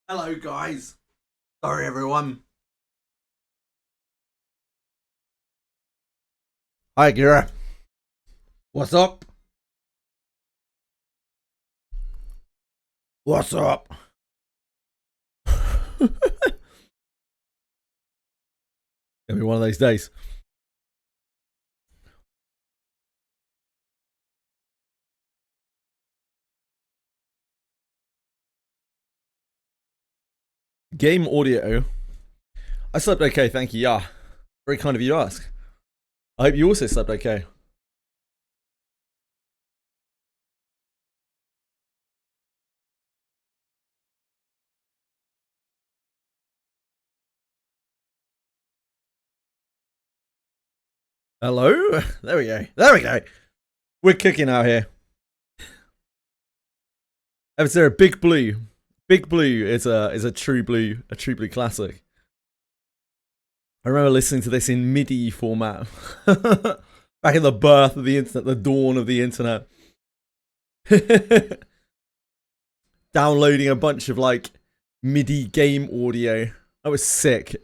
Hello, guys. Sorry, everyone. Hi, Kira. What's up? What's up? Gonna be one of those days. Game audio. I slept okay, thank you. Yeah. Very kind of you to ask. I hope you also slept okay. Hello? There we go. There we go. We're cooking out here. Is there a Big Blue? Big Blue is a true blue classic. I remember listening to this in MIDI format. Back in the birth of the internet, the dawn of the internet. Downloading a bunch of like MIDI game audio. That was sick.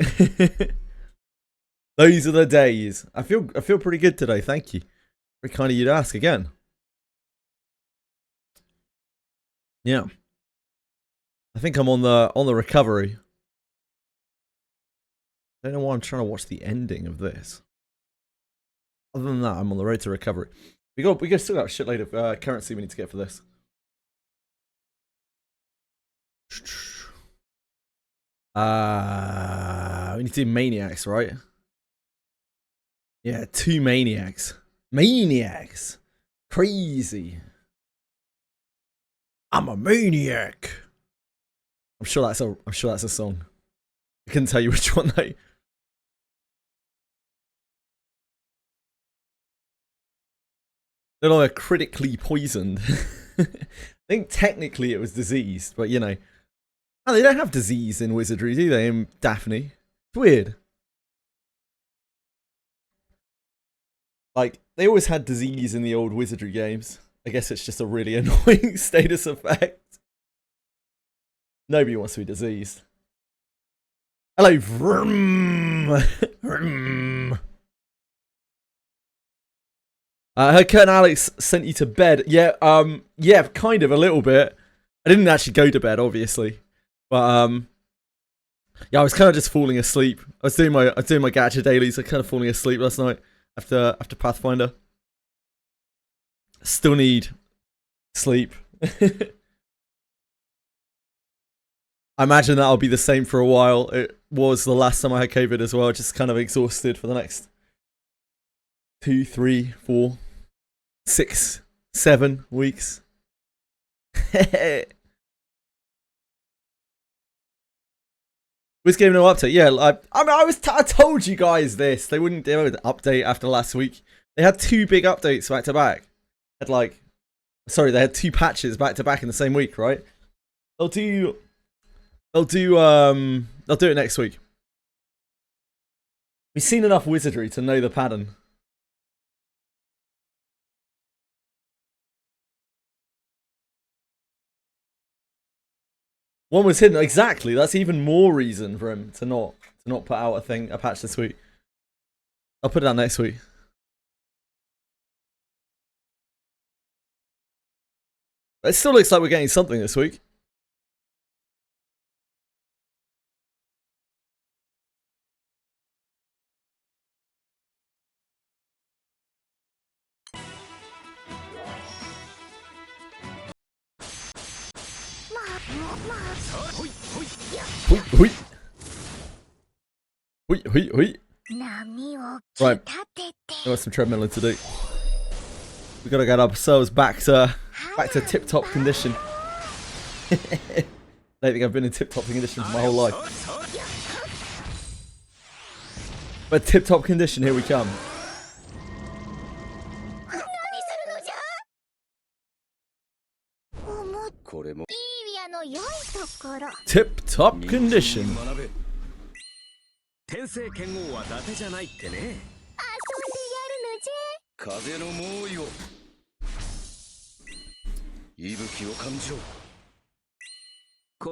Those are the days. I feel pretty good today, thank you. Very kind of you to ask again. Yeah. I think I'm on the recovery. I don't know why I'm trying to watch the ending of this. Other than that, I'm on the road to recovery. We still got a shitload of currency we need to get for this. We need to do maniacs, right? Yeah, 2 maniacs. Maniacs. Crazy. I'm a maniac. I'm sure that's a song. I couldn't tell you which one though. They're like critically poisoned. I think technically it was diseased, but you know. Oh, they don't have disease in Wizardry, do they, in Daphne? It's weird. Like, they always had disease in the old Wizardry games. I guess it's just a really annoying status effect. Nobody wants to be diseased. Hello, vroom. Vroom. Her Kurt and Alex sent you to bed. Yeah, yeah, kind of, a little bit. I didn't actually go to bed, obviously. But, yeah, I was kind of just falling asleep. I was doing my gacha dailies. I was kind of falling asleep last night after Pathfinder. Still need sleep. I imagine that'll be the same for a while. It was the last time I had COVID as well. Just kind of exhausted for the next 2, 3, 4, 6, 7 weeks. Which game no update? Yeah, I told you guys this. They wouldn't do an update after last week. They had 2 big updates back to back. They had 2 patches back to back in the same week, right? They'll do it next week. We've seen enough Wizardry to know the pattern. One was hidden, exactly. That's even more reason for him to not put out a patch this week. I'll put it out next week. It still looks like we're getting something this week. Hui. Right, I got some treadmilling to do. We gotta get ourselves back to tip-top condition. I don't think I've been in tip-top condition for my whole life. But tip-top condition, here we come. Tip-top condition. 天聖剣豪は伊達じゃないってね。遊んでやるのじゃ。風の猛威を。息吹を感じろ。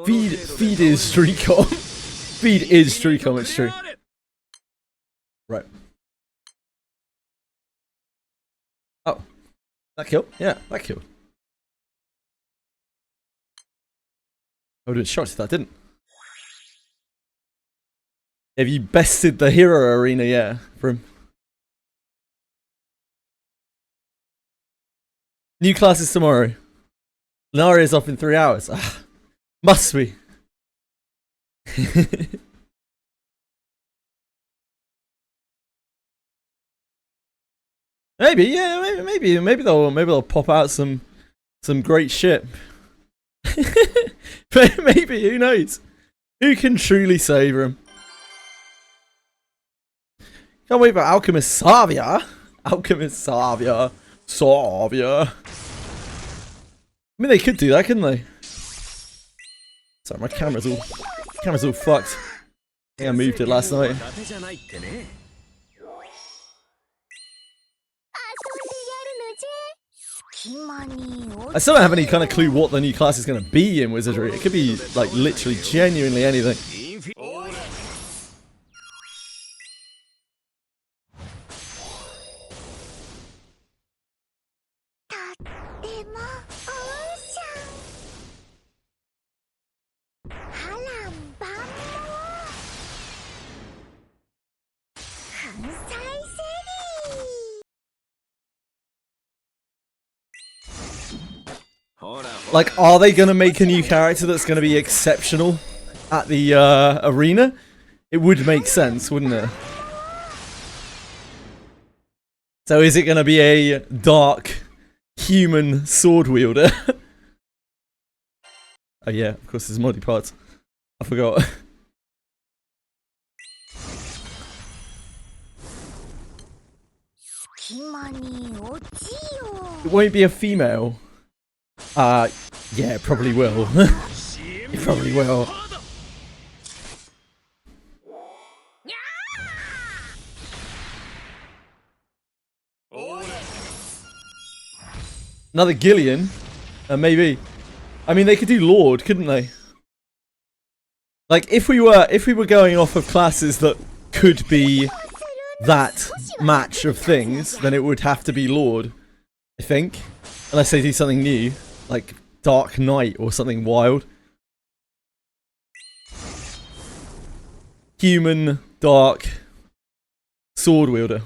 Feed is street com. Feed is street com, it's true. Right. Oh. That killed? Yeah, that killed. I would have been shocked if that didn't. Have you bested the hero arena? Yeah, from new classes tomorrow. Lunaria's off in 3 hours. Ah, must be. Maybe, yeah, maybe they'll pop out some great shit. Maybe, who knows? Who can truly savour him? Can't wait for Alchemist Savia. Alchemist Savia. Savia. I mean, they could do that, couldn't they? Sorry, my camera's all fucked. I think I moved it last night. I still don't have any kind of clue what the new class is going to be in Wizardry. It could be, like, literally, genuinely anything. Like, are they going to make a new character that's going to be exceptional at the arena? It would make sense, wouldn't it? So is it going to be a dark human sword wielder? Oh yeah, of course there's moddy parts. I forgot. It won't be a female. Yeah, it probably will. It probably will. Another Gillian? Maybe. I mean, they could do Lord, couldn't they? Like, if we were going off of classes that could be that match of things, then it would have to be Lord, I think. Unless they do something new, like Dark Knight or something wild. Human, dark, sword wielder.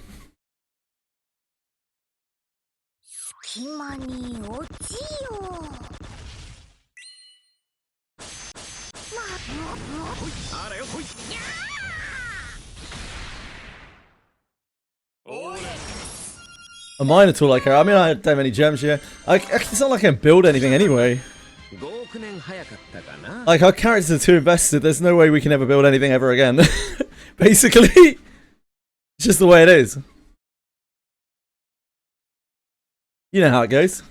A Minotaur like her. I mean, I don't have any gems yet. It's not like I can build anything anyway. Like, our characters are too invested. There's no way we can ever build anything ever again. Basically, it's just the way it is. You know how it goes.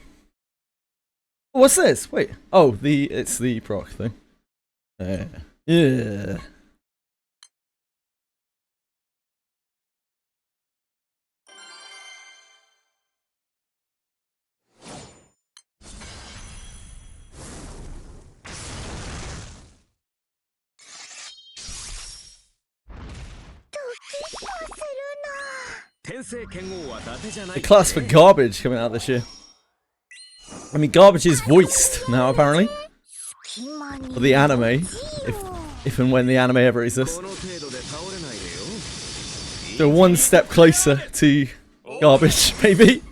What's this? Wait. Oh, it's the proc thing. Yeah. The class for Garbage coming out this year. I mean, Garbage is voiced now, apparently. For the anime. If and when the anime ever exists. So one step closer to Garbage, maybe.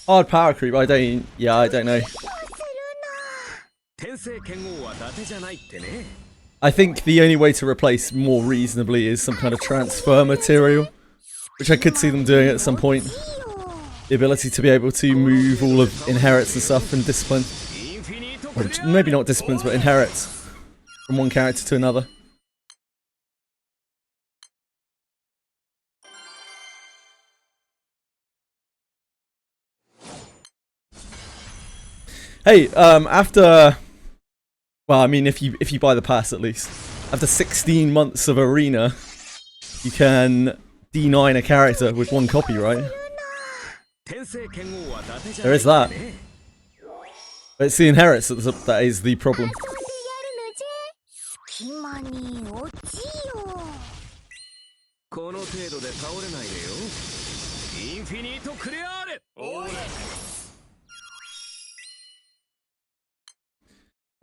Hard power creep, I don't know. I think the only way to replace more reasonably is some kind of transfer material, which I could see them doing at some point. The ability to be able to move all of inherits and stuff and discipline. Or maybe not disciplines, but inherits from one character to another. Hey, after, well, I mean, if you buy the pass at least, after 16 months of arena, you can D9 a character with 1 copy, right? There is that. But it's the inherits that is the problem.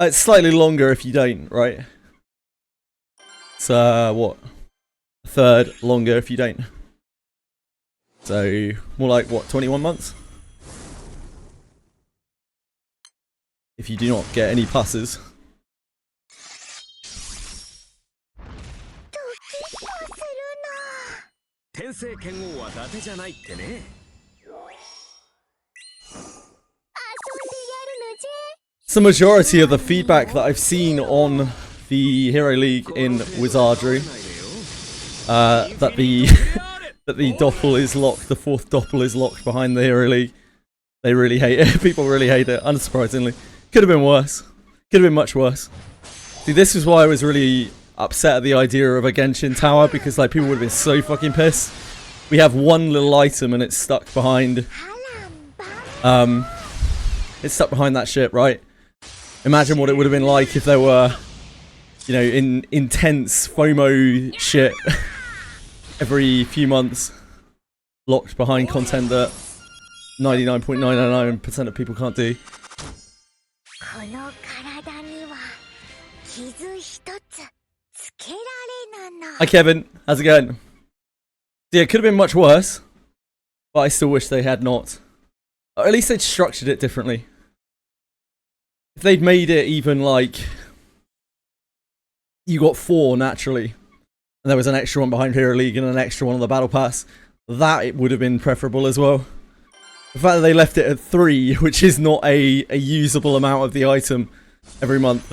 It's slightly longer if you don't, right? It's, what? A third longer if you don't. So, more like, what, 21 months? If you do not get any passes. It's the majority of the feedback that I've seen on the Hero League in Wizardry. That the that the doppel is locked, the 4th doppel is locked behind the Hero League. They really hate it. People really hate it, unsurprisingly. Could have been worse. Could have been much worse. See, this is why I was really upset at the idea of a Genshin tower, because like people would have been so fucking pissed. We have one little item and it's stuck behind it's stuck behind that shit, right? Imagine what it would have been like if there were, you know, intense FOMO shit every few months, locked behind content that 99.999% of people can't do. Hi Kevin, how's it going? Yeah, it could have been much worse, but I still wish they had not. Or at least they'd structured it differently. If they'd made it even like you got 4 naturally, and there was an extra one behind Hero League and an extra one on the Battle Pass, that it would have been preferable as well. The fact that they left it at 3, which is not a usable amount of the item every month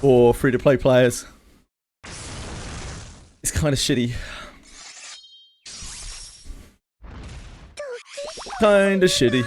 for free-to-play players, is kind of shitty. Kinda shitty.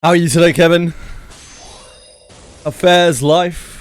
How are you today, Kevin? Affairs, life?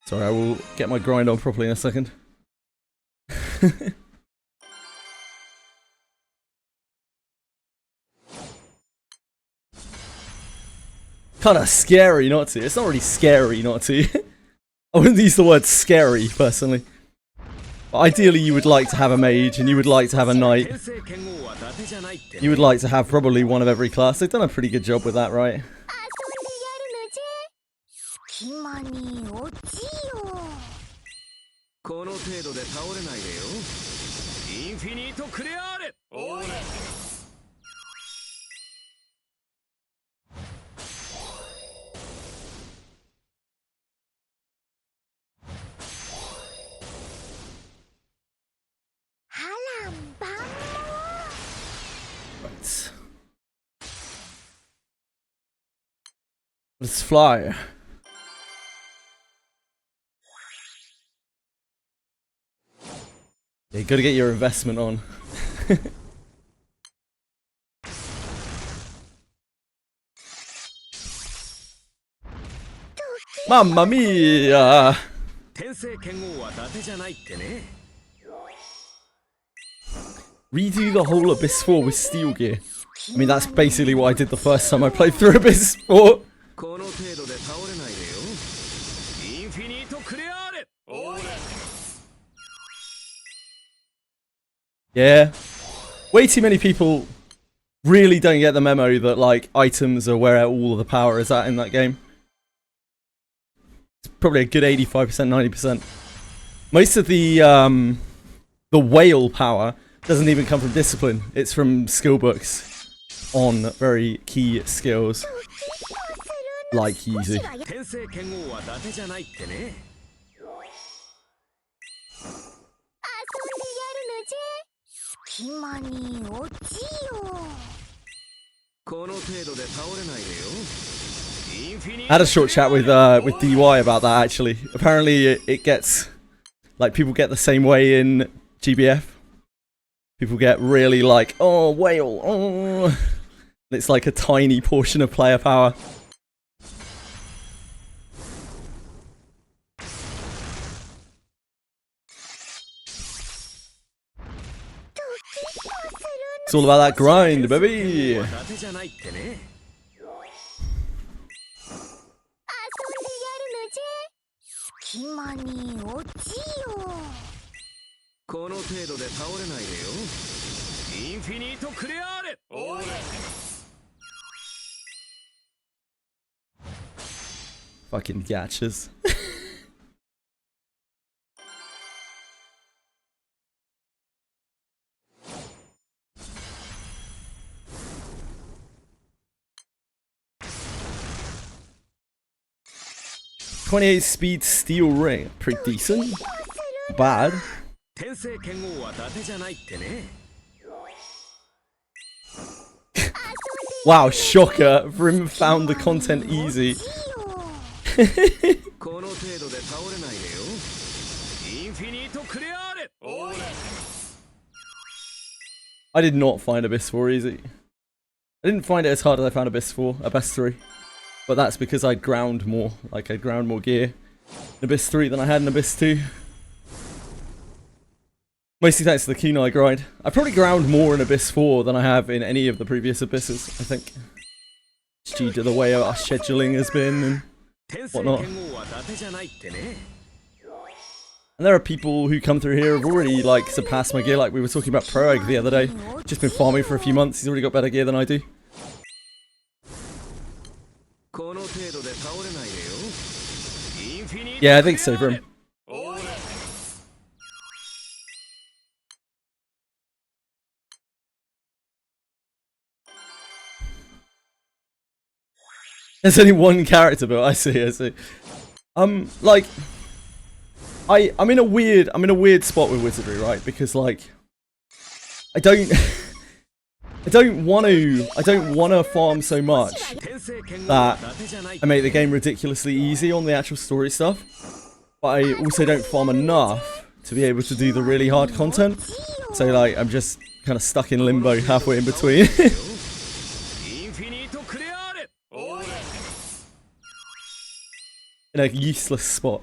Sorry, I will get my grind on properly in a second. Kinda scary not to. It's not really scary not to. I wouldn't use the word scary, personally. But ideally you would like to have a mage, and you would like to have a knight. You would like to have probably one of every class. They've done a pretty good job with that, right? Right. Let's fly. Yeah, you gotta get your investment on. Mamma mia! Redo the whole Abyss 4 with steel gear. I mean, that's basically what I did the first time I played through Abyss 4. この程度で倒れないでよ。インフィニートクリアーレ。Yeah. Way too many people really don't get the memo that, like, items are where all of the power is at in that game. It's probably a good 85%, 90%. Most of the whale power doesn't even come from discipline. It's from skill books on very key skills. Like Yeezy. 天聖剣王は伊達じゃないってね。隙間に落ちよ。この程度で倒れないでよ。I had a short chat with DY about that actually. Apparently it gets like people get the same way in GBF. People get really like, oh whale, oh. It's like a tiny portion of player power. It's all about that grind, baby. Fucking gachas. .28 speed steel ring, pretty decent. Bad. Wow, shocker. Vrim found the content easy. I did not find Abyss 4 easy. I didn't find it as hard as I found Abyss 4, Abyss 3. But that's because I ground more. Like, I ground more gear in Abyss 3 than I had in Abyss 2. Mostly thanks to the Kunai grind. I probably ground more in Abyss 4 than I have in any of the previous Abysses, I think. It's due to the way our scheduling has been and whatnot. And there are people who come through here who have already, like, surpassed my gear. Like, we were talking about Pro Egg the other day. Just been farming for a few months. He's already got better gear than I do. Yeah, I think so, Brim. There's only one character build. I see. Like, I'm in a weird spot with Wizardry, right? Because like, I don't want to farm so much that I make the game ridiculously easy on the actual story stuff. But I also don't farm enough to be able to do the really hard content. So like, I'm just kind of stuck in limbo halfway in between. In a useless spot.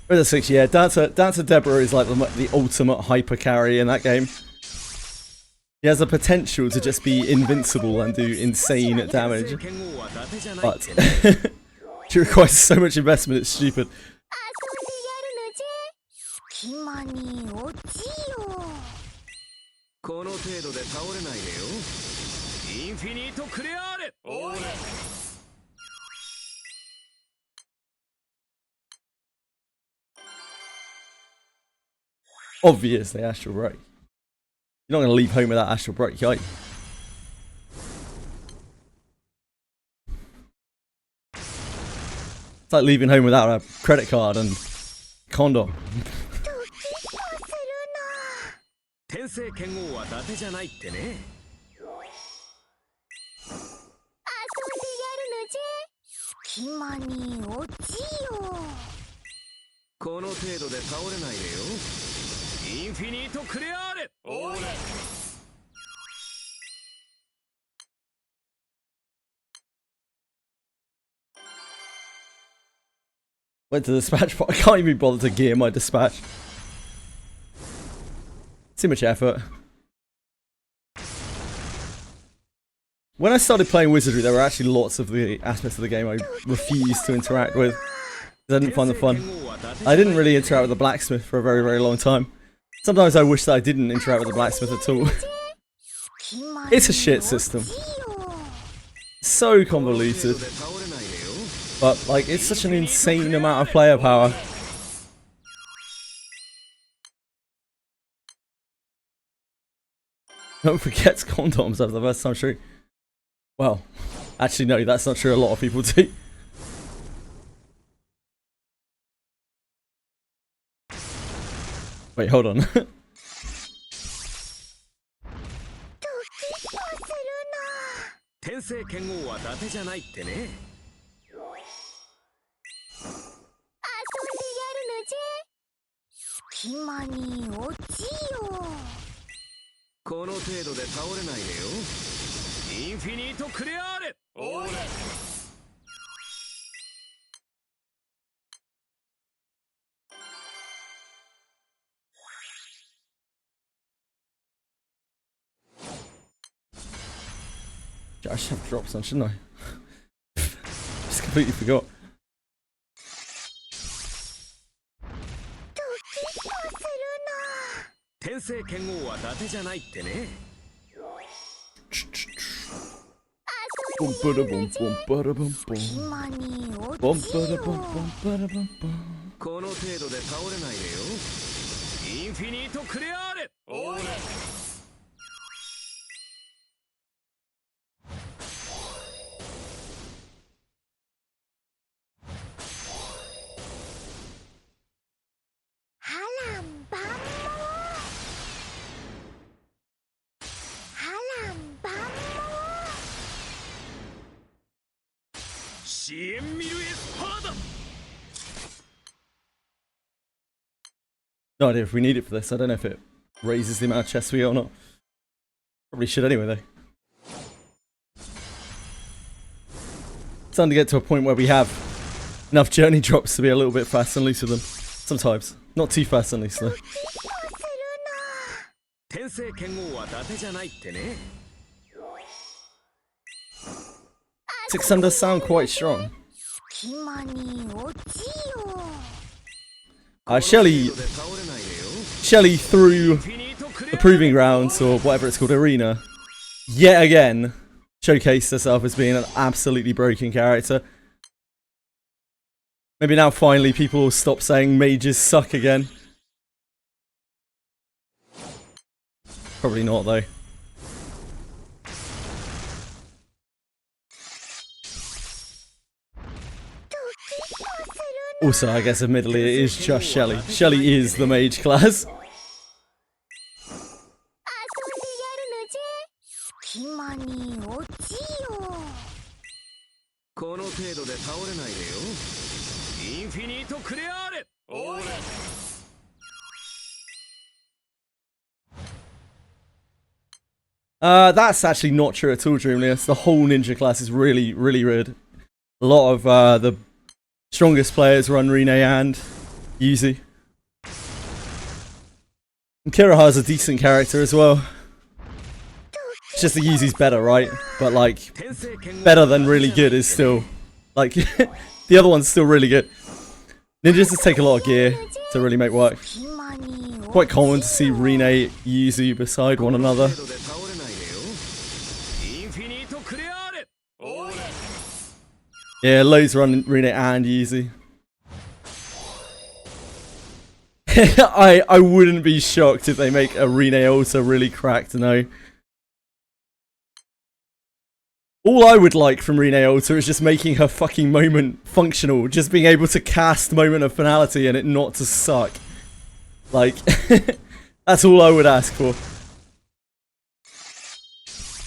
With a 6, yeah, Dancer Deborah is like the ultimate hyper carry in that game. He has the potential to just be invincible and do insane damage, but she requires so much investment, it's stupid. Obviously, Astral Break. You're not going to leave home without Astral Break, are you? It's like leaving home without a credit card and condom. Went to the dispatch, but I can't even bother to gear my dispatch. Too much effort. When I started playing Wizardry, there were actually lots of the aspects of the game I refused to interact with. I didn't find them fun. I didn't really interact with the blacksmith for a very, very long time. Sometimes I wish that I didn't interact with the blacksmith at all. It's a shit system. So convoluted. But, like, it's such an insane amount of player power. Don't forget condoms after the first time true. Well, actually no, that's not true. A lot of people do. Wait, hold on. I should have dropped some, shouldn't I? Just completely forgot. Boom, bada, boom, boom, bada, boom, boom. Boom, bada, boom, boom, bada, boom, boom. No idea if we need it for this. I don't know if it raises the amount of chests we get or not. Probably should anyway, though. Starting to get to a point where we have enough journey drops to be a little bit fast and loose with them. Sometimes. Not too fast and loose, though. 600 does sound quite strong. Shelly through the Proving Grounds, or whatever it's called, Arena, yet again showcased herself as being an absolutely broken character. Maybe now finally people will stop saying mages suck again. Probably not, though. Also, I guess admittedly it is just Shelly. Shelly is the mage class. That's actually not true at all, Dreamlius. The whole ninja class is really, really good. A lot of the strongest players run Rine and Yuzu. And Kiraha's a decent character as well. It's just the Yuzu's better, right? But like, better than really good is still, like, the other one's still really good. Ninjas just take a lot of gear to really make work. Quite common to see Rine, Yuzu beside one another. Yeah, loads run Rune and Yuzu. I wouldn't be shocked if they make a Rune Alta really cracked, no. All I would like from Rune Alta is just making her fucking moment functional. Just being able to cast Moment of Finality and it not to suck. Like, that's all I would ask for.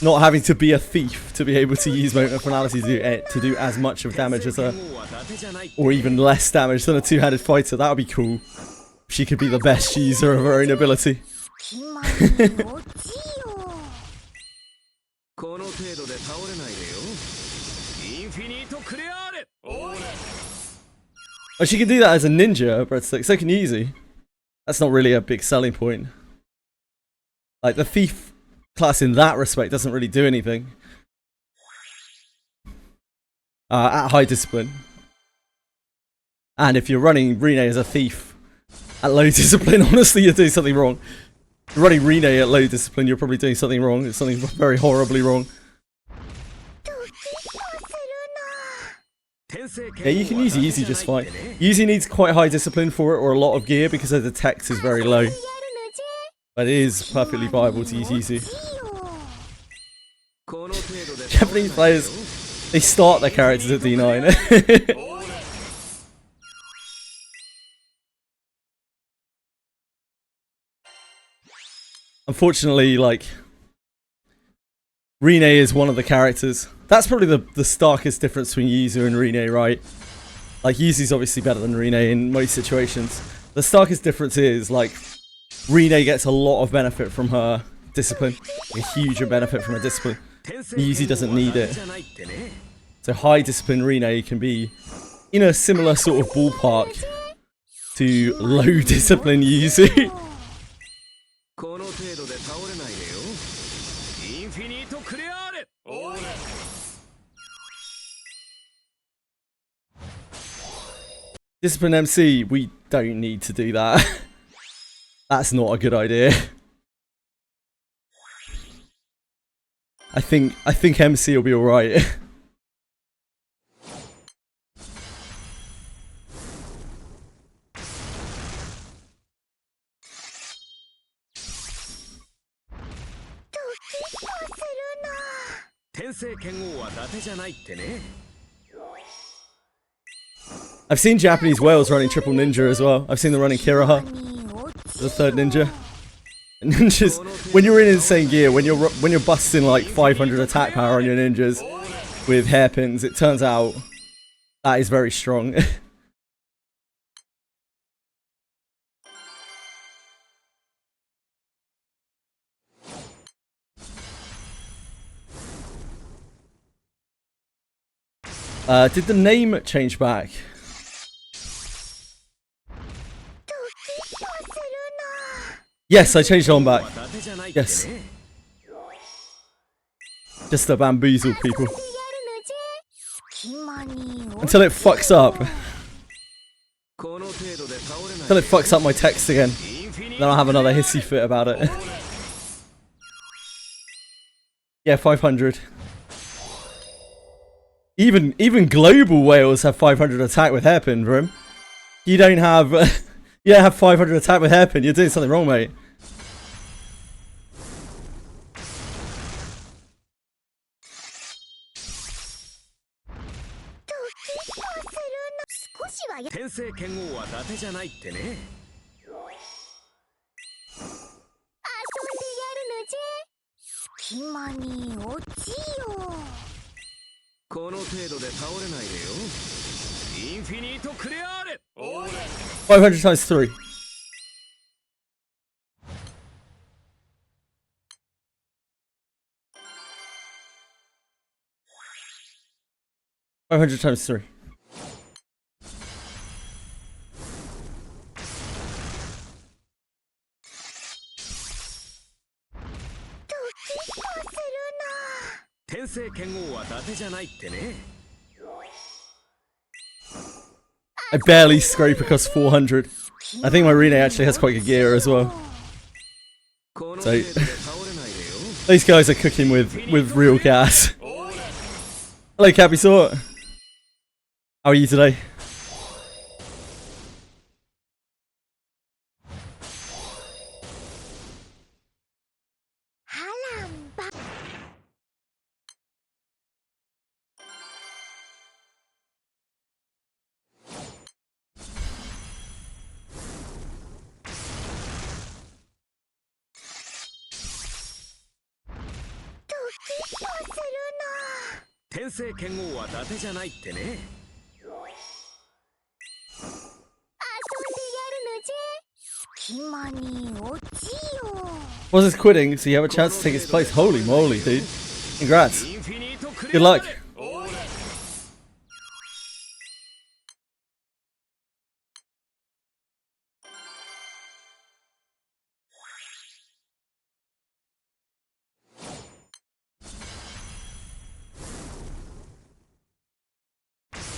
Not having to be a thief to be able to use Moment of Finality to do as much of damage as her. Or even less damage than a two-handed fighter. That would be cool. She could be the best user of her own ability. Oh, she can do that as a ninja, breadstick. So can Yuzu. That's not really a big selling point. Like, the thief class in that respect doesn't really do anything. At high discipline. And if you're running Rene as a thief at low discipline, honestly, you're doing something wrong. If you're running Rene at low discipline, you're probably doing something wrong. It's something very horribly wrong. Yeah, you can use Yuzu just fine. Yuzu needs quite high discipline for it, or a lot of gear, because the dex is very low. But it is perfectly viable to use Yuzu. Japanese players, they start their characters at D9. Unfortunately, like, Rene is one of the characters. That's probably the starkest difference between Yuzu and Rene, right? Like, Yuzu's obviously better than Rene in most situations. The starkest difference is, like, Rene gets a lot of benefit from her discipline. A huge benefit from her discipline. Yuzu doesn't need it. So high discipline Rene can be in a similar sort of ballpark to low discipline Yuzu. Discipline MC, we don't need to do that. That's not a good idea. I think MC will be alright. I've seen Japanese whales running triple ninja as well. I've seen them running Kiraha, the third ninja. And ninjas, when you're in insane gear, when you're busting like 500 attack power on your ninjas with hairpins, it turns out that is very strong. Did the name change back? Yes, I changed it on back. Yes. Just to bamboozle people. Until it fucks up. Until it fucks up my text again. Then I'll have another hissy fit about it. Yeah, 500. Even global whales have 500 attack with hairpin, Brim. You don't have... you don't have 500 attack with hairpin. You're doing something wrong, mate. Five hundred times 3. Five hundred times 3. I barely scrape across 400. I think my Rene actually has quite good gear as well. So these guys are cooking with real gas. Hello, Cappy Sort. How are you today? Was this quitting, so you have a chance to take his place? Holy moly, dude. Congrats. Good luck.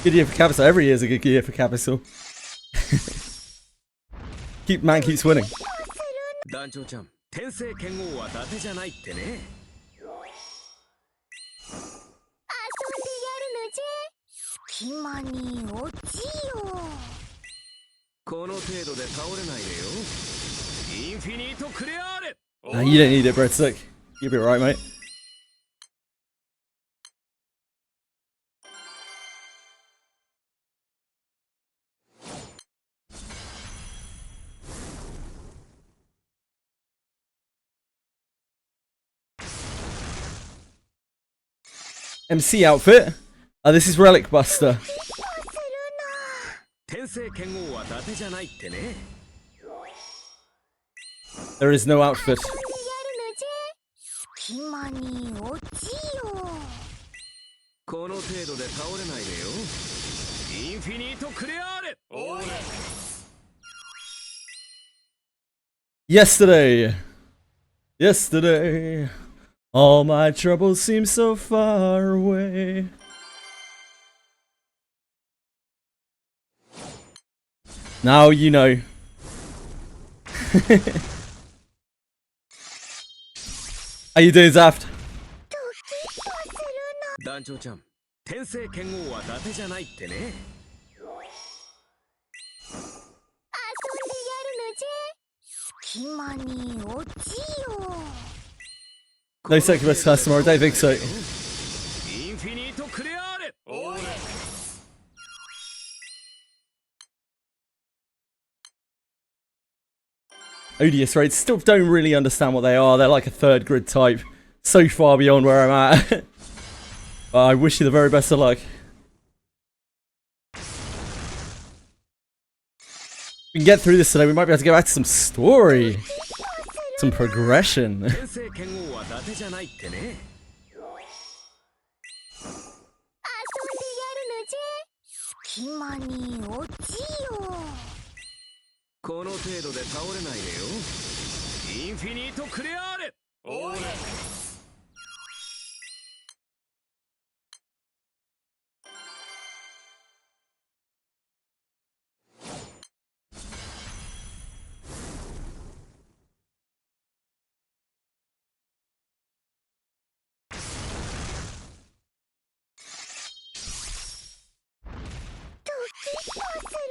Good year for Capital. Every year is a good year for Capital. Man keeps winning. 団長ちゃん、天聖剣王は伊達じゃないってね。遊んでやるのじゃ。隙間に落ちよ。この程度で倒れないでよ。インフィニートクレアーレ。Nah, you don't need it, breadstick. You'll be alright, mate. MC outfit. This is Relic Buster. There is no outfit. Yesterday. All my troubles seem so far away. Now you know. How you doing, Zaft? 団長ちゃん、天聖剣王は伊達じゃないってね。遊んでやるのじゃ。隙間に落ちよ。No succubus customer, I don't think so. Odious raids, still don't really understand what they are. They're like a third grid type. So far beyond where I'm at. I wish you the very best of luck. We can get through this today, we might be able to go back to some story. Some progression.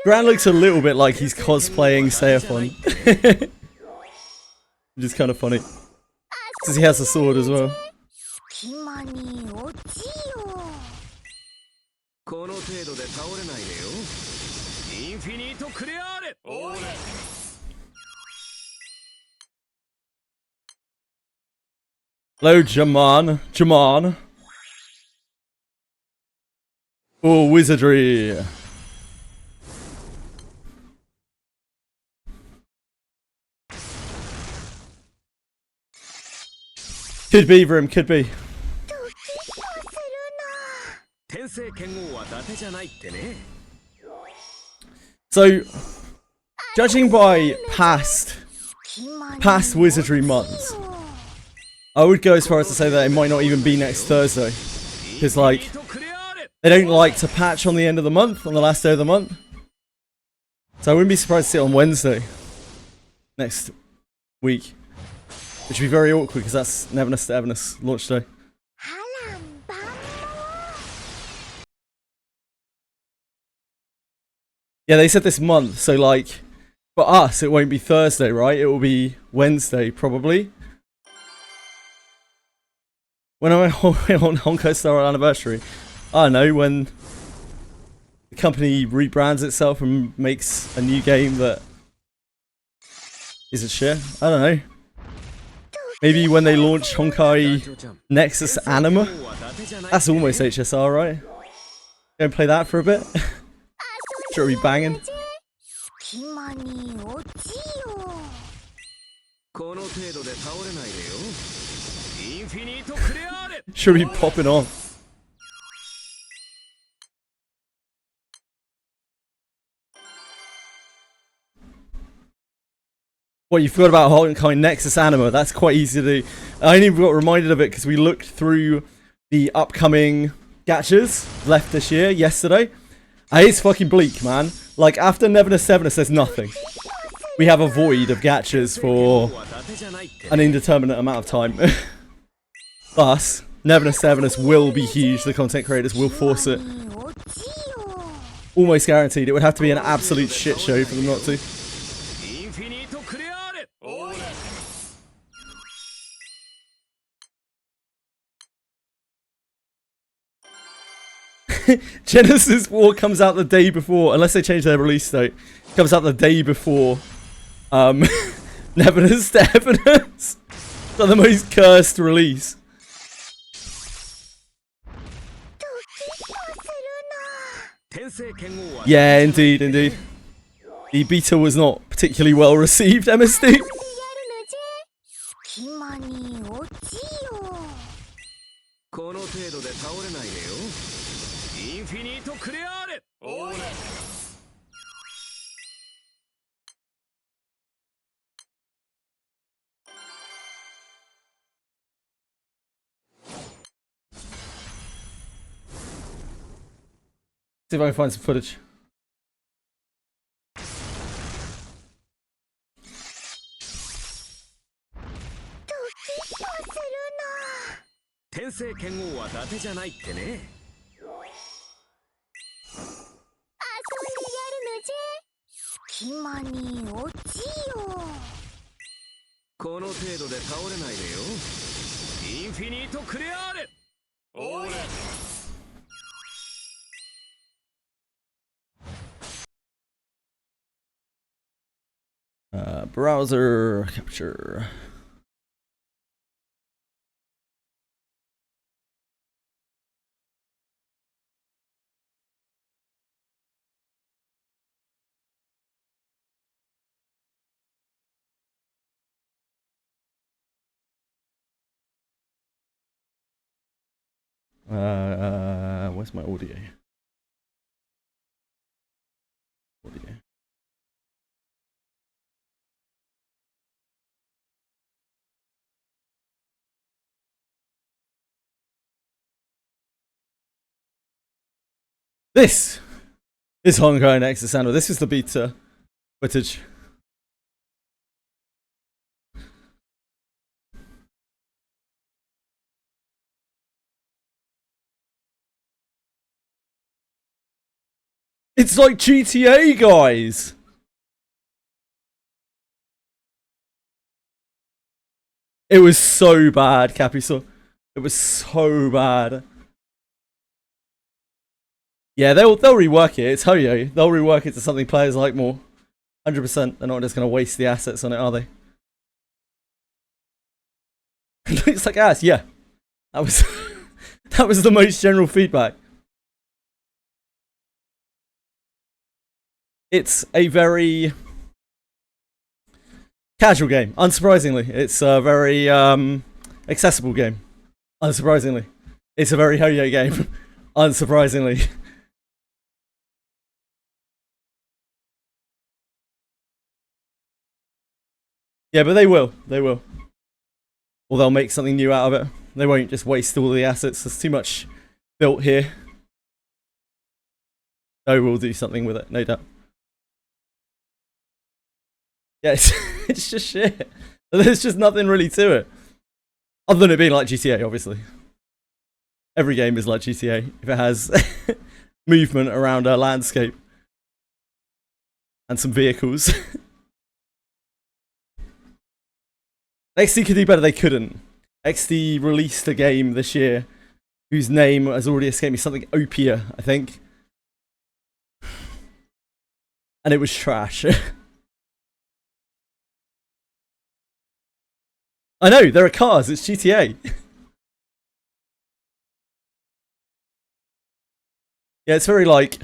Gran looks a little bit like he's cosplaying Seaphon. Which is kind of funny. Because he has a sword as well. Hello, Jaman. Oh, Wizardry. Could be, Brim, could be. So, judging by past Wizardry months, I would go as far as to say that it might not even be next Thursday. Because, like, they don't like to patch on the end of the month, on the last day of the month. So I wouldn't be surprised to see it on Wednesday next week. Which would be very awkward because that's Neverness to Everness launch day. Yeah, they said this month, so like, for us it won't be Thursday, right? It will be Wednesday, probably. When am I on Honkai Star anniversary? I don't know, when the company rebrands itself and makes a new game that isn't shit. I don't know. Maybe when they launch Honkai Nexus Anima? That's almost HSR, right? Go and play that for a bit? Sure it'll be banging. Sure be popping off. What, you forgot about Honkai Nexus Anima? That's quite easy to do. I only got reminded of it because we looked through the upcoming gachas left this year, yesterday. It's fucking bleak, man. Like, after Neverness Severness, there's nothing. We have a void of gachas for an indeterminate amount of time. Thus, Neverness Severness will be huge. The content creators will force it. Almost guaranteed. It would have to be an absolute shit show for them not to. Genesis War comes out the day before, unless they change their release date. Comes out the day before Neverness to Everness. It's like the most cursed release. Yeah, indeed, indeed. The beta was not particularly well received, MSD. See if I can find some footage. Browser capture. Where's my audio? Audio. This is Honkai Nexus Sandal. This is the beta footage. It's like GTA, guys. It was so bad, Capiso. It was so bad. Yeah, they'll rework it. It's Hoyo. They'll rework it to something players like more. 100%. They're not just going to waste the assets on it, are they? It looks like ass. Yeah, that was that was the most general feedback. It's a very casual game. Unsurprisingly, it's a very accessible game. Unsurprisingly, it's a very Hoyo game. Unsurprisingly. Yeah, but they will. They will. Or they'll make something new out of it. They won't just waste all the assets. There's too much built here. They will do something with it, no doubt. Yeah, it's just shit. There's just nothing really to it. Other than it being like GTA, obviously. Every game is like GTA if it has movement around a landscape. And some vehicles. XD could do better, they couldn't. XD released a game this year whose name has already escaped me, something Opia, I think. And it was trash. I know, there are cars, it's GTA. Yeah, it's very like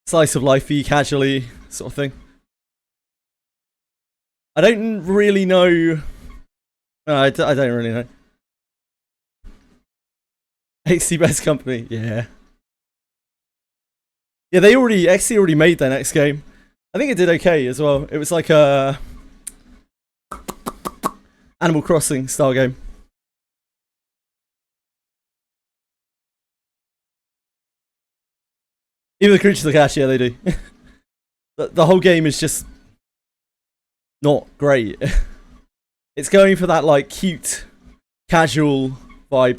slice of life-y, casually sort of thing. I don't really know. No, I don't really know. XD Best Company, yeah. Yeah, XD already made their next game. I think it did okay as well. It was like a Animal Crossing style game. Even the creatures of the cache, yeah, they do. The whole game is just not great. It's going for that like cute, casual vibe,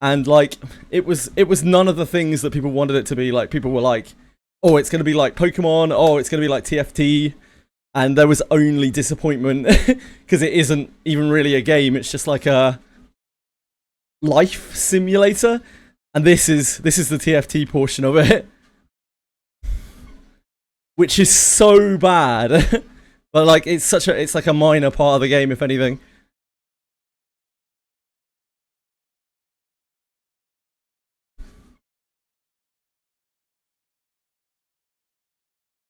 and like it was none of the things that people wanted it to be. Like people were like, "Oh, it's gonna be like Pokemon. Oh, it's gonna be like TFT," and there was only disappointment because it isn't even really a game. It's just like a life simulator, and this is the TFT portion of it, which is so bad. But like it's like a minor part of the game, if anything.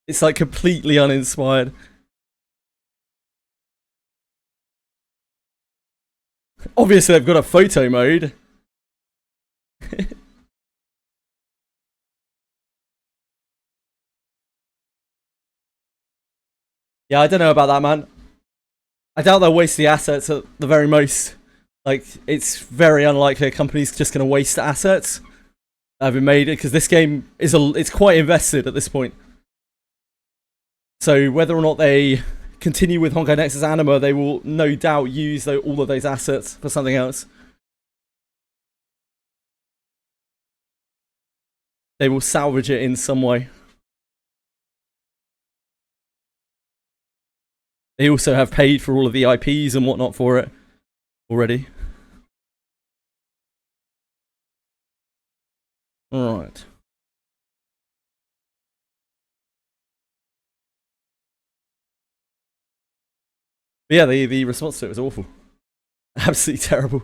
It's like completely uninspired. Obviously they've got a photo mode. Yeah, I don't know about that, man. I doubt they'll waste the assets at the very most. Like, it's very unlikely a company's just going to waste assets that have been made, because this game is it's quite invested at this point. So whether or not they continue with Honkai Nexus Anima, they will no doubt use all of those assets for something else. They will salvage it in some way. They also have paid for all of the IPs and whatnot for it already. Alright. But yeah, the response to it was awful. Absolutely terrible.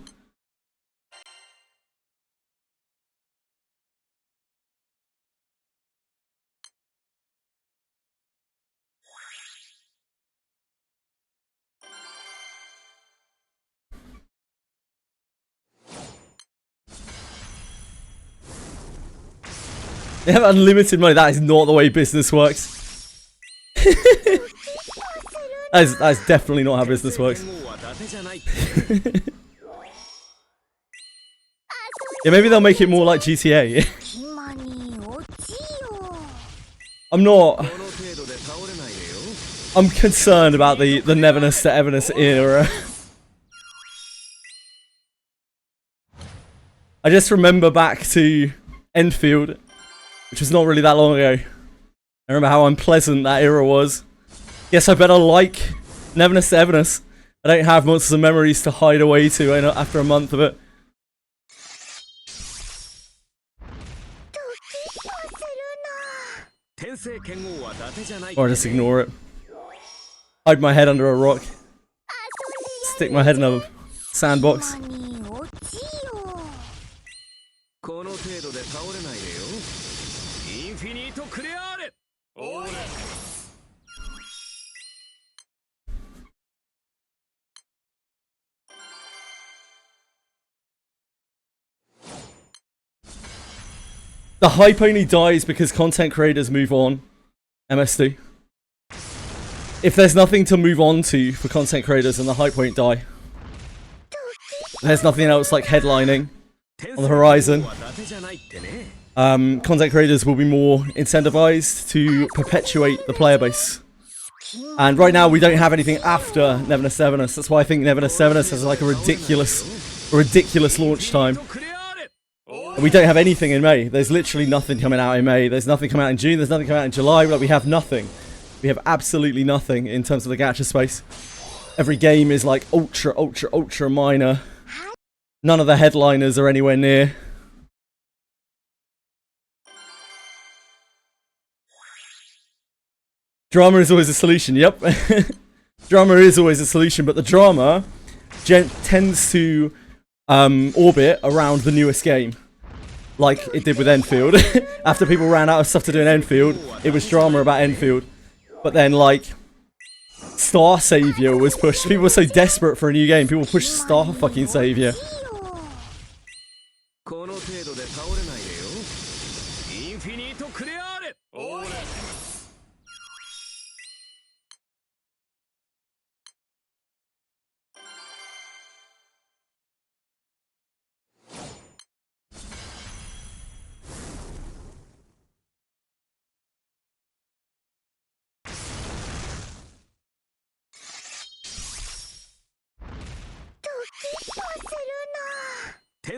They have unlimited money. That is not the way business works. That's definitely not how business works. Yeah, maybe they'll make it more like GTA. I'm concerned about the neverness to everness era. I just remember back to Enfield, which was not really that long ago. I remember how unpleasant that era was. Guess I better like neverness to everness. I don't have monsters and memories to hide away to after a month of it. Or just ignore it. Hide my head under a rock. Stick my head in a sandbox. The hype only dies because content creators move on. MS2. If there's nothing to move on to for content creators, then the hype won't die. There's nothing else like headlining on the horizon. Content creators will be more incentivized to perpetuate the player base. And right now we don't have anything after Neverness Severness. That's why I think Neverness Severness has like a ridiculous launch time. And we don't have anything in May. There's literally nothing coming out in May. There's nothing coming out in June. There's nothing coming out in July. Like, we have nothing. We have absolutely nothing in terms of the gacha space. Every game is like ultra minor. None of the headliners are anywhere near. Drama is always a solution. Yep. Drama is always a solution, but the drama tends to orbit around the newest game. Like it did with Enfield. After people ran out of stuff to do in Enfield, it was drama about Enfield. But then, like, Star Savior was pushed. People were so desperate for a new game, people pushed Star fucking Savior. The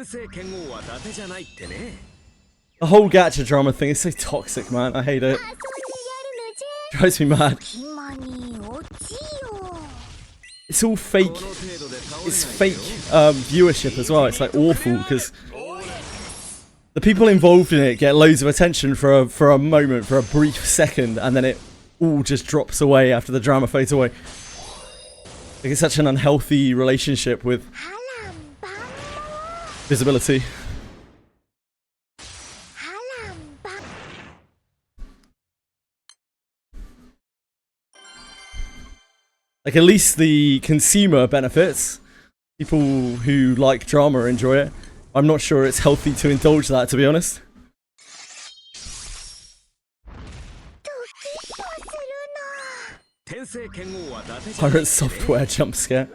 whole gacha drama thing is so toxic, man. I hate it. Drives me mad. It's all fake. It's fake viewership as well. It's like awful because the people involved in it get loads of attention for a moment, for a brief second, and then it all just drops away after the drama fades away. Like it's such an unhealthy relationship with visibility. Like, at least the consumer benefits. People who like drama enjoy it. I'm not sure it's healthy to indulge that, to be honest. Pirate software jump scare.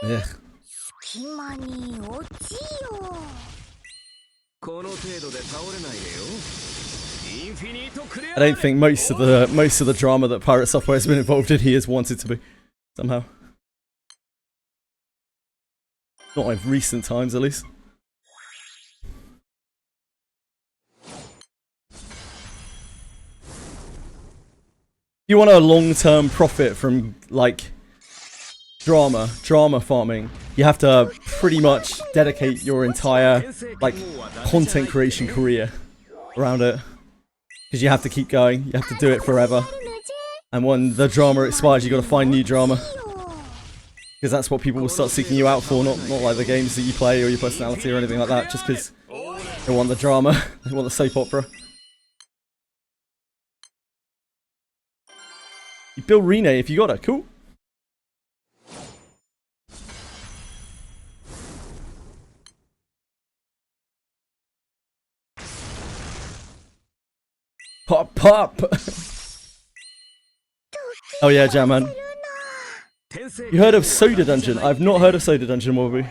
Yeah. I don't think most of the drama that Pirate Software has been involved in he has wanted to be, somehow. Not in recent times, at least. If you want a long-term profit from, like, drama farming, you have to pretty much dedicate your entire, like, content creation career around it. Because you have to keep going, you have to do it forever. And when the drama expires, you got to find new drama. Because that's what people will start seeking you out for, not like the games that you play or your personality or anything like that, just because they want the drama, they want the soap opera. You build Rene if you got it, cool. Pop! Oh yeah, Jamman. You heard of Soda Dungeon? I've not heard of Soda Dungeon, Warby.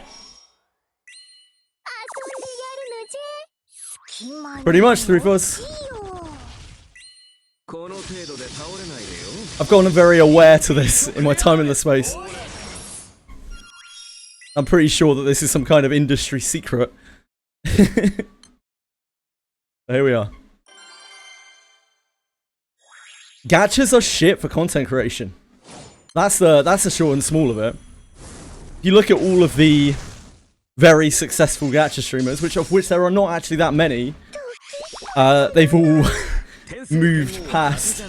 Pretty much, 3-4. I've gotten very aware to this in my time in the space. I'm pretty sure that this is some kind of industry secret. Here we are. Gachas are shit for content creation. That's the short and small of it. If you look at all of the very successful gacha streamers, of which there are not actually that many, they've all moved past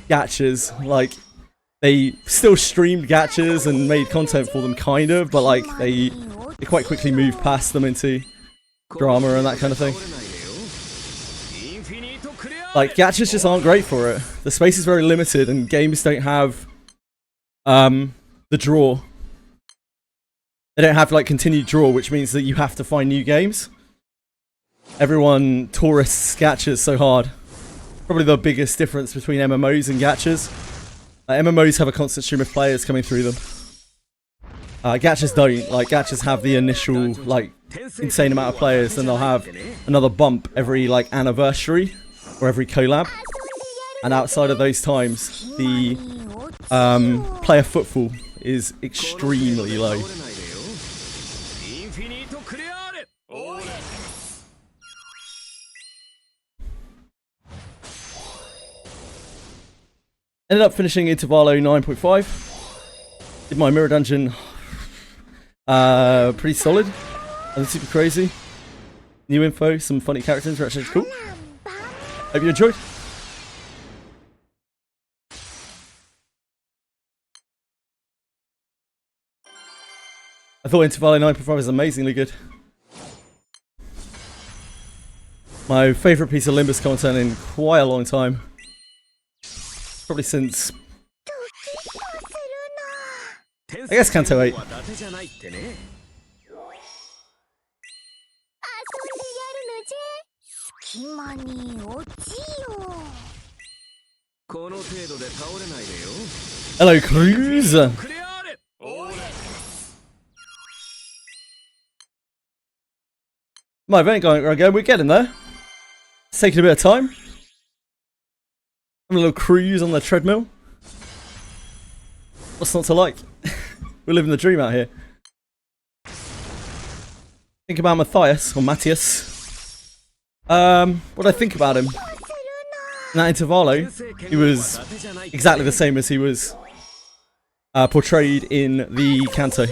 gachas. Like, they still streamed gachas and made content for them, kind of, but like they quite quickly moved past them into drama and that kind of thing. Like, gachas just aren't great for it. The space is very limited and games don't have the draw. They don't have like continued draw, which means that you have to find new games. Everyone tourists gachas so hard. Probably the biggest difference between MMOs and gachas. MMOs have a constant stream of players coming through them. Gachas don't. Like, gachas have the initial like insane amount of players, then they'll have another bump every like anniversary or every collab. And outside of those times, the player footfall is extremely low. Ended up finishing Intervalo 9.5. Did my mirror dungeon pretty solid. Nothing super crazy. New info, some funny character interaction, cool. Hope you enjoyed. I thought Intervalo 9.5 was amazingly good. My favourite piece of Limbus content in quite a long time. Probably since, I guess, Kanto 8. Hello, Cruz. My event going again. We're getting there. It's taking a bit of time. Having a little cruise on the treadmill. What's not to like? We're living the dream out here. Think about Matthias, or Matthias. What do I think about him? In that intervallo, he was exactly the same as he was portrayed in the Kanto.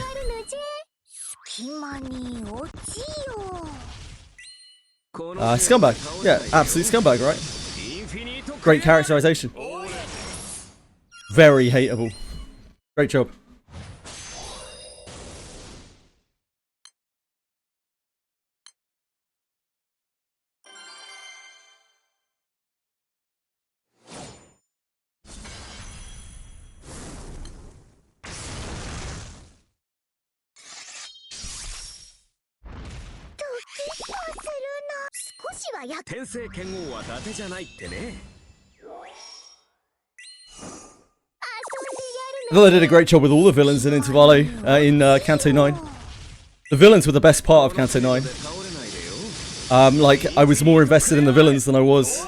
Scumbag. Yeah, absolute scumbag, right? Great characterization. Very hateable. Great job. I thought they did a great job with all the villains in Intervallo in Kanto 9. The villains were the best part of Kanto 9. Like, I was more invested in the villains than I was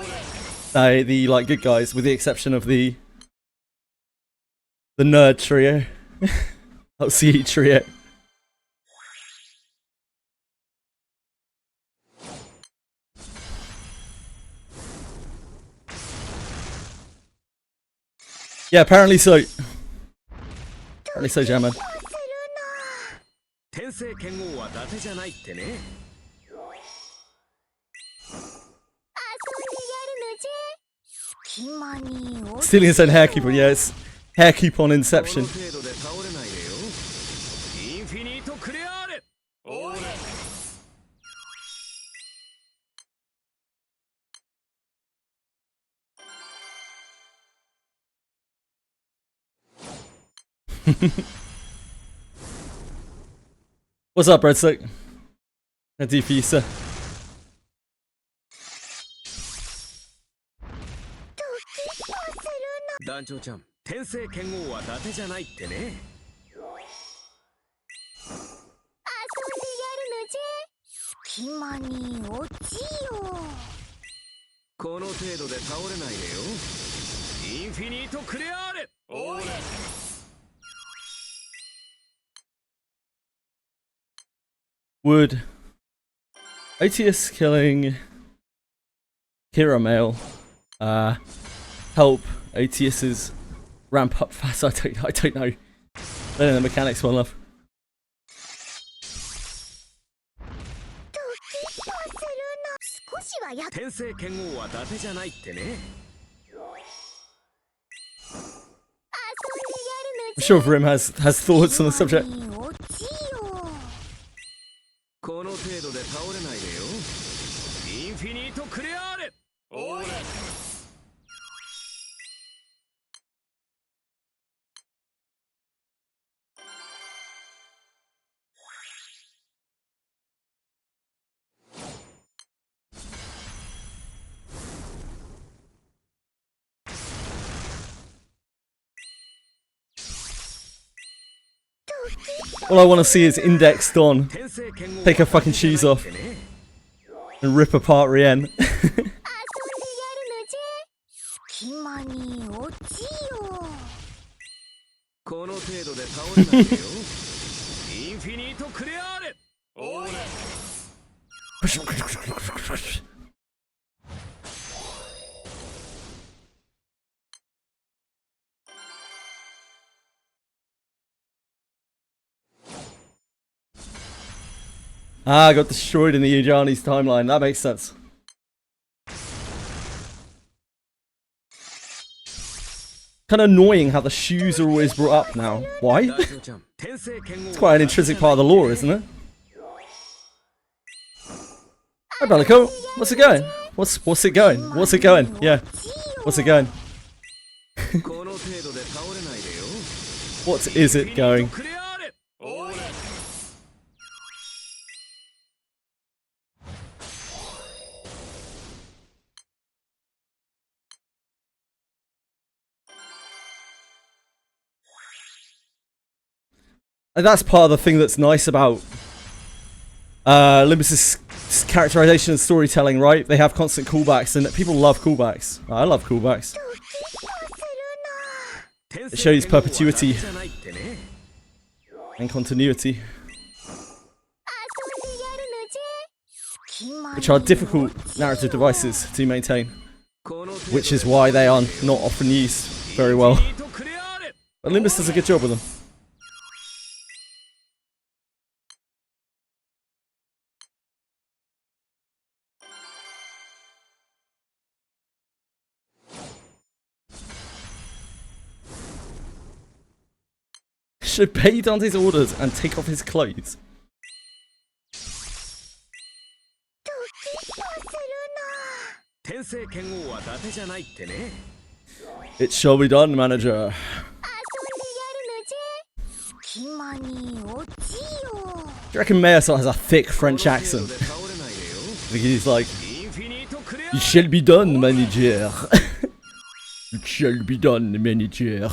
the like good guys, with the exception of the nerd trio. LCE trio. Yeah, apparently so. Apparently so, Jamman. Stealing his own hair coupon, yeah, it's hair coupon inception. What's up, Breadstick? How do you for you, sir? Would ATS killing Kira Male help ATS's ramp up fast? I don't know. I don't know the mechanics well enough. I'm sure Vrim has thoughts on the subject. All I want to see is Index Dawn take her fucking shoes off and rip apart Rien. I got destroyed in the Ujani's timeline. That makes sense. Kind of annoying how the shoes are always brought up now. Why? It's quite an intrinsic part of the lore, isn't it? Hi, Bellico. What's it going? What's it going? What's it going? Yeah. What's it going? What is it going? And that's part of the thing that's nice about Limbus's characterization and storytelling, right? They have constant callbacks, and people love callbacks. I love callbacks. It shows perpetuity. and continuity, which are difficult narrative devices to maintain, which is why they are not often used very well. But Limbus does a good job with them. Should pay Dante's orders and take off his clothes. It shall be done, manager. Do you reckon Mayasol has a thick French accent? I think he's like, it shall be done, manager. It shall be done, manager.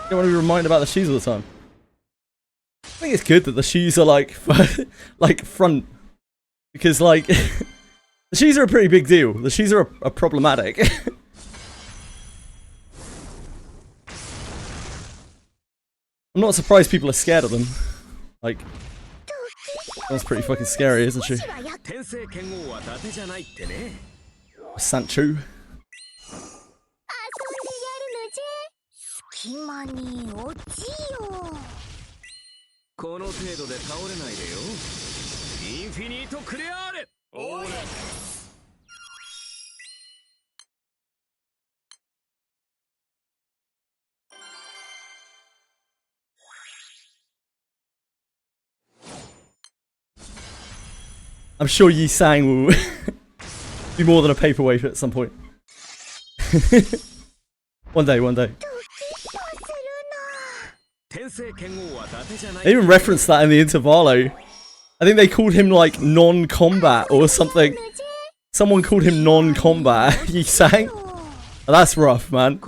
You don't want to be reminded about the shoes all the time. I think it's good that the shoes are like, like front, because like the shoes are a pretty big deal. The shoes are problematic. I'm not surprised people are scared of them. Like, that's pretty fucking scary, isn't she? Sancho. I'm sure Yi Sang will be more than a paperweight at some point. One day, one day. They even referenced that in the Intervalo. I think they called him like non-combat or something. Someone called him non-combat. Yi Sang. Oh, that's rough, man.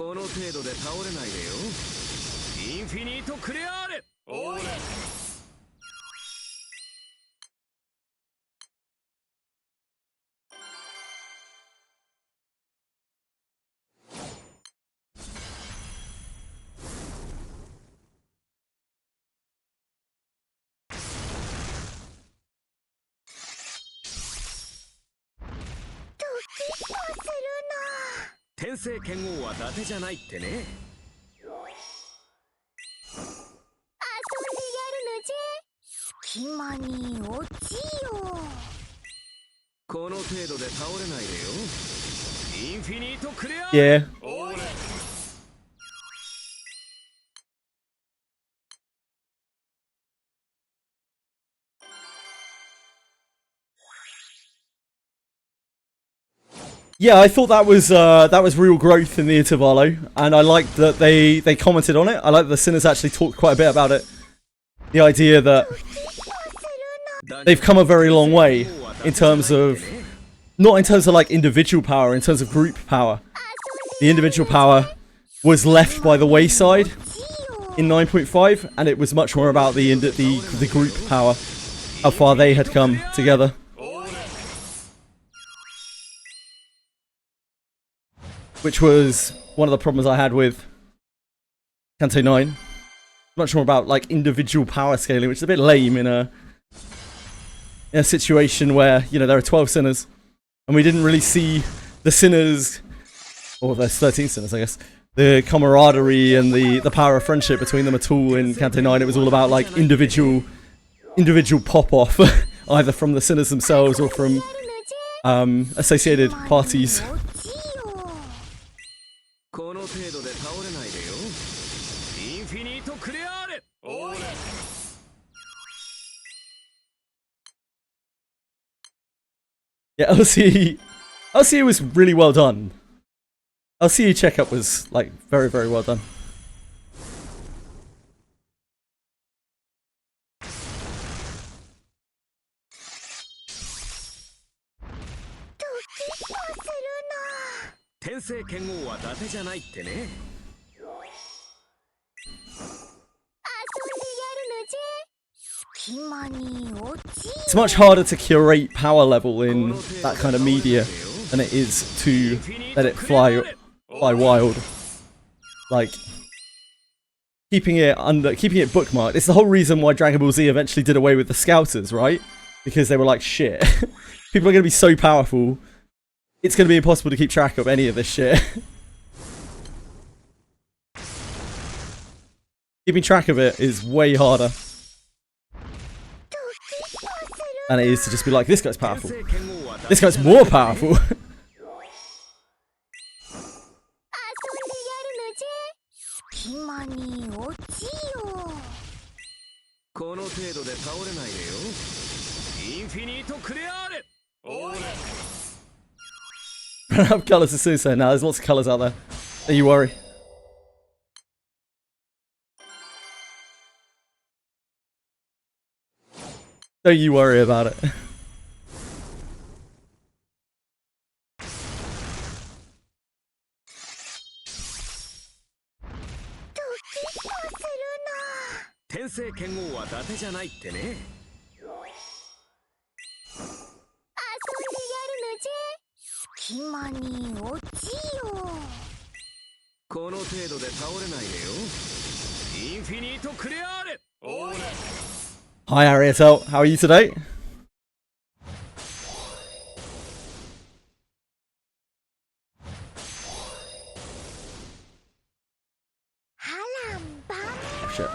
Yeah. Yeah, I thought that was real growth in the Intervalo, and I liked that they commented on it. I like that the Sinners actually talked quite a bit about it. The idea that they've come a very long way in terms of, not in terms of like individual power, in terms of group power. The individual power was left by the wayside in 9.5, and it was much more about the group power, how far they had come together. Which was one of the problems I had with Kanto 9. Much more about like individual power scaling, which is a bit lame in a situation where, you know, there are 12 Sinners, and we didn't really see the Sinners, or there's 13 Sinners, I guess, the camaraderie and the power of friendship between them at all in Kanto 9. It was all about like individual pop-off, either from the Sinners themselves or from associated parties. Yeah, LCE was really well done. LCE checkup was like very, very well done. It's much harder to curate power level in that kind of media than it is to let it fly wild. Like keeping it bookmarked. It's the whole reason why Dragon Ball Z eventually did away with the Scouters, right? Because they were like, shit, people are going to be so powerful, it's going to be impossible to keep track of any of this shit. Keeping track of it is way harder than it is to just be like, this guy's powerful. This guy's more powerful. Run up colours as Suicide now. There's lots of colours out there. Don't you worry. Don't you worry about it. Hi Ariel, how are you today? Oh shit.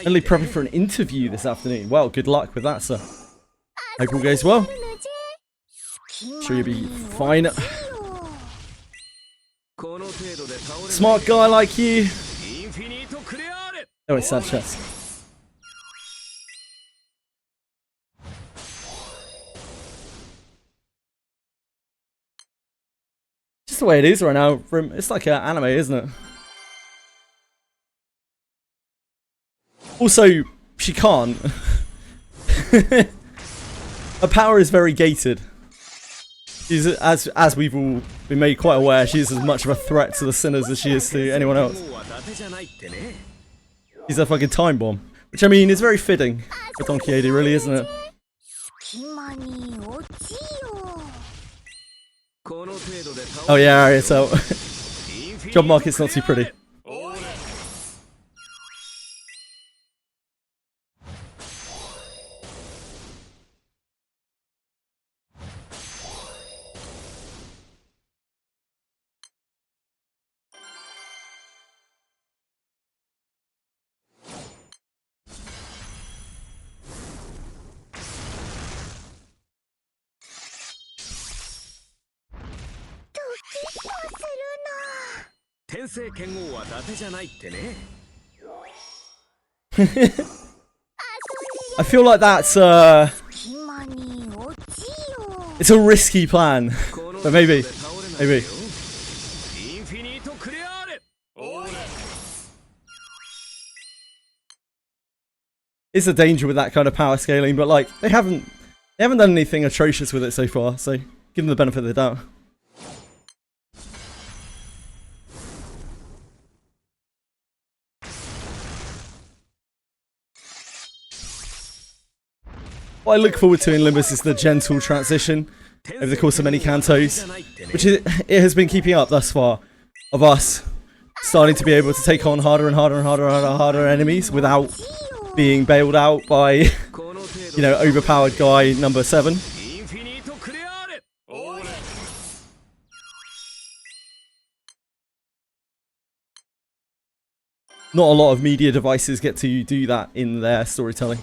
Only prepping for an interview this afternoon. Well, good luck with that, sir. Hope all goes well. Sure you'll be fine. Smart guy like you. Oh, it's Sanchez. Just the way it is right now. It's like an anime, isn't it? Also, she can't. Her power is very gated. She's, as we've all been made quite aware, she's as much of a threat to the sinners as she is to anyone else. She's a fucking time bomb. Which, I mean, is very fitting for Don Quixote, really, isn't it? Oh yeah, Ariel, so job market's not too pretty. I feel like that's it's a risky plan, but maybe. It's a danger with that kind of power scaling, but like they haven't done anything atrocious with it so far, so give them the benefit of the doubt. What I look forward to in Limbus is the gentle transition over the course of many cantos, which it has been keeping up thus far, of us starting to be able to take on harder and harder enemies without being bailed out by, you know, overpowered guy number 7. Not a lot of media devices get to do that in their storytelling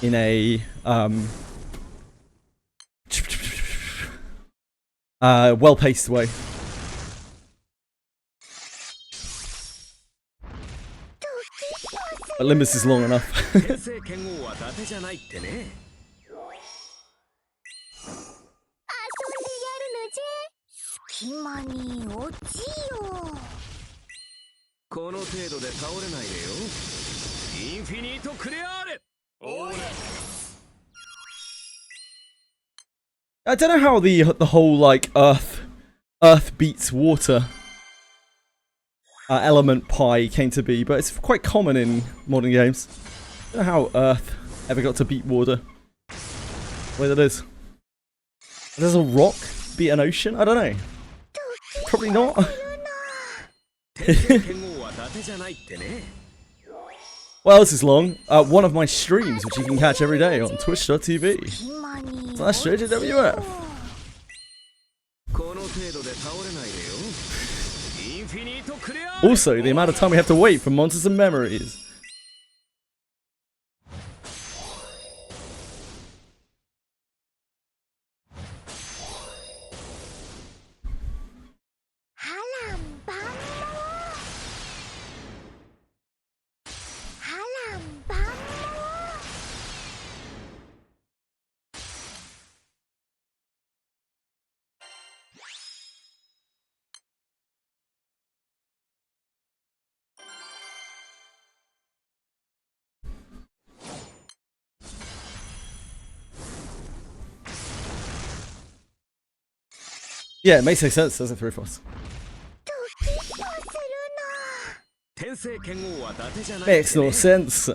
in a well-paced way. But Limbus is long enough. 隙間に落ちよこの程度で倒れないでよインフィニートクレアーレ I don't know how the whole like earth beats water element pie came to be, but it's quite common in modern games. I don't know how earth ever got to beat water. Where that is. Does a rock beat an ocean? I don't know. Probably not. Well, this is long. One of my streams, which you can catch every day on twitch.tv/JJWF. Also, the amount of time we have to wait for Monsters and Memories. Yeah, it makes no sense, doesn't it, Rufus? Makes no sense.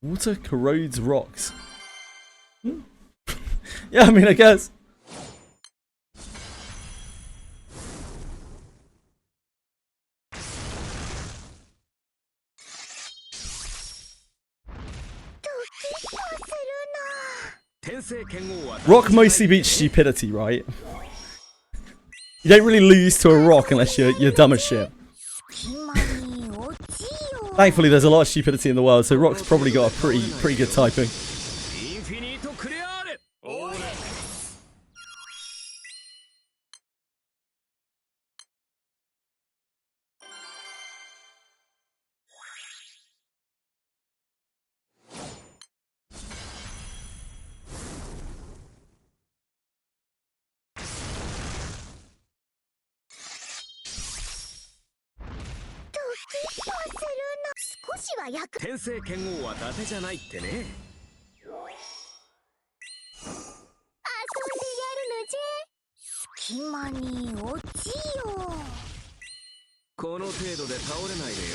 Water corrodes rocks. Yeah, I mean, I guess. Rock mostly beats stupidity, right? You don't really lose to a rock unless you're dumb as shit. Thankfully, there's a lot of stupidity in the world, so rock's probably got a pretty good typing.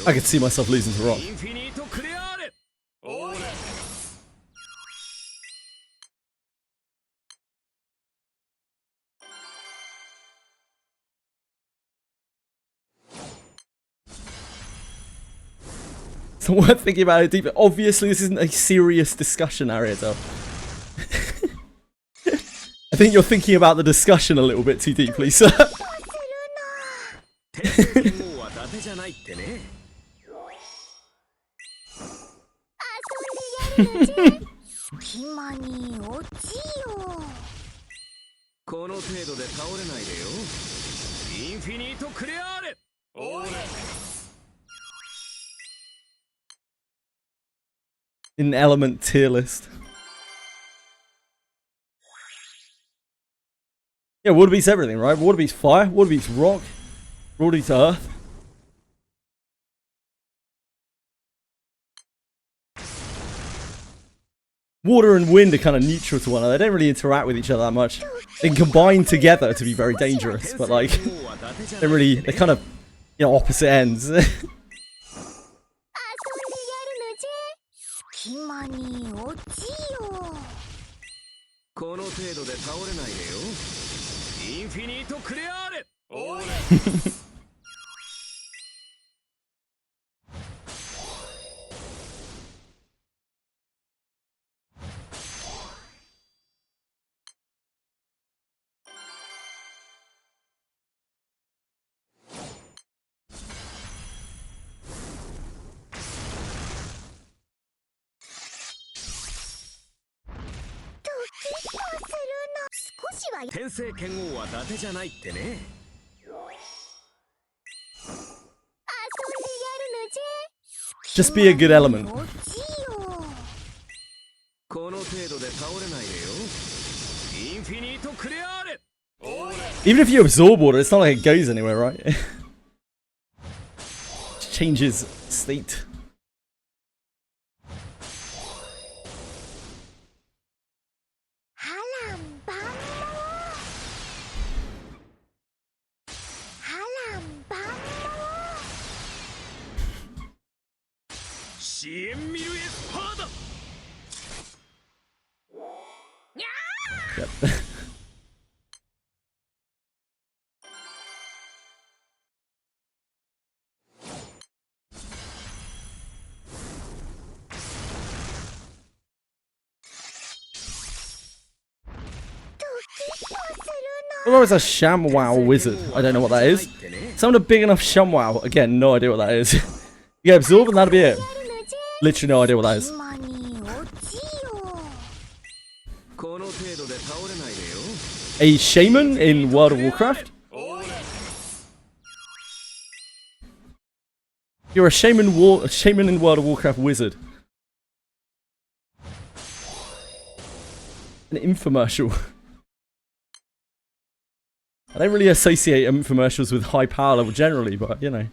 I could see myself losing to rock. It's not worth thinking about it deeper. Obviously, this isn't a serious discussion, Ariadne. I think you're thinking about the discussion a little bit too deeply, sir. In element tier list. Yeah, water beats everything, right? Water beats fire, water beats rock, water beats earth. Water and wind are kind of neutral to one another. They don't really interact with each other that much. They can combine together to be very dangerous, but like, they're kind of, you know, opposite ends. 天聖剣王は伊達じゃないってね。Just be a good element. この程度で倒れないでよ。インフィニートクレアーレ。 Even if you absorb water, it's not like it goes anywhere, right? It changes state. Yep. Well, it's a ShamWow wizard. I don't know what that is. Someone a big enough ShamWow. Again, no idea what that is. You get absorb and that'll be it. Literally no idea what that is. A shaman in World of Warcraft? You're a shaman in World of Warcraft wizard. An infomercial. I don't really associate infomercials with high power level generally, but you know.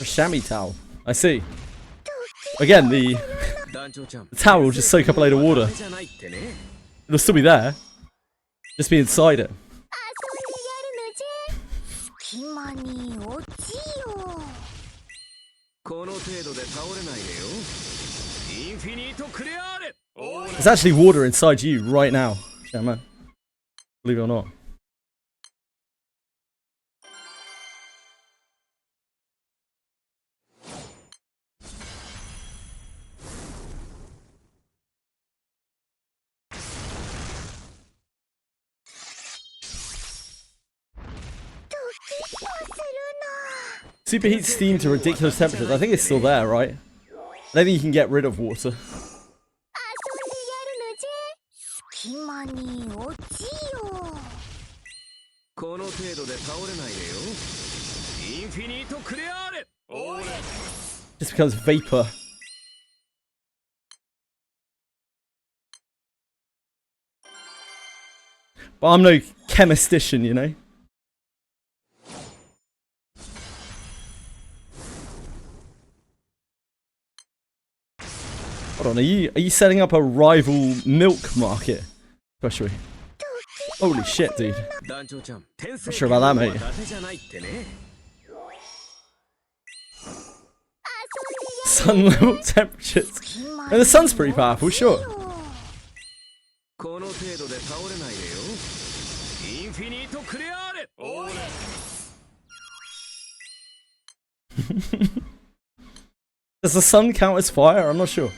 A chamois towel. I see. Again, the towel will just soak up a load of water. It'll still be there. Just be inside it. There's actually water inside you right now. Yeah, man. Believe it or not. Superheat steam to ridiculous temperatures. I think it's still there, right? I don't think you can get rid of water. Just becomes vapor. But I'm no chemistician, you know? Hold on, are you setting up a rival milk market? Especially. Holy shit, dude. Not sure about that, mate. Sun level temperatures. And the sun's pretty powerful, sure. Does the sun count as fire? I'm not sure.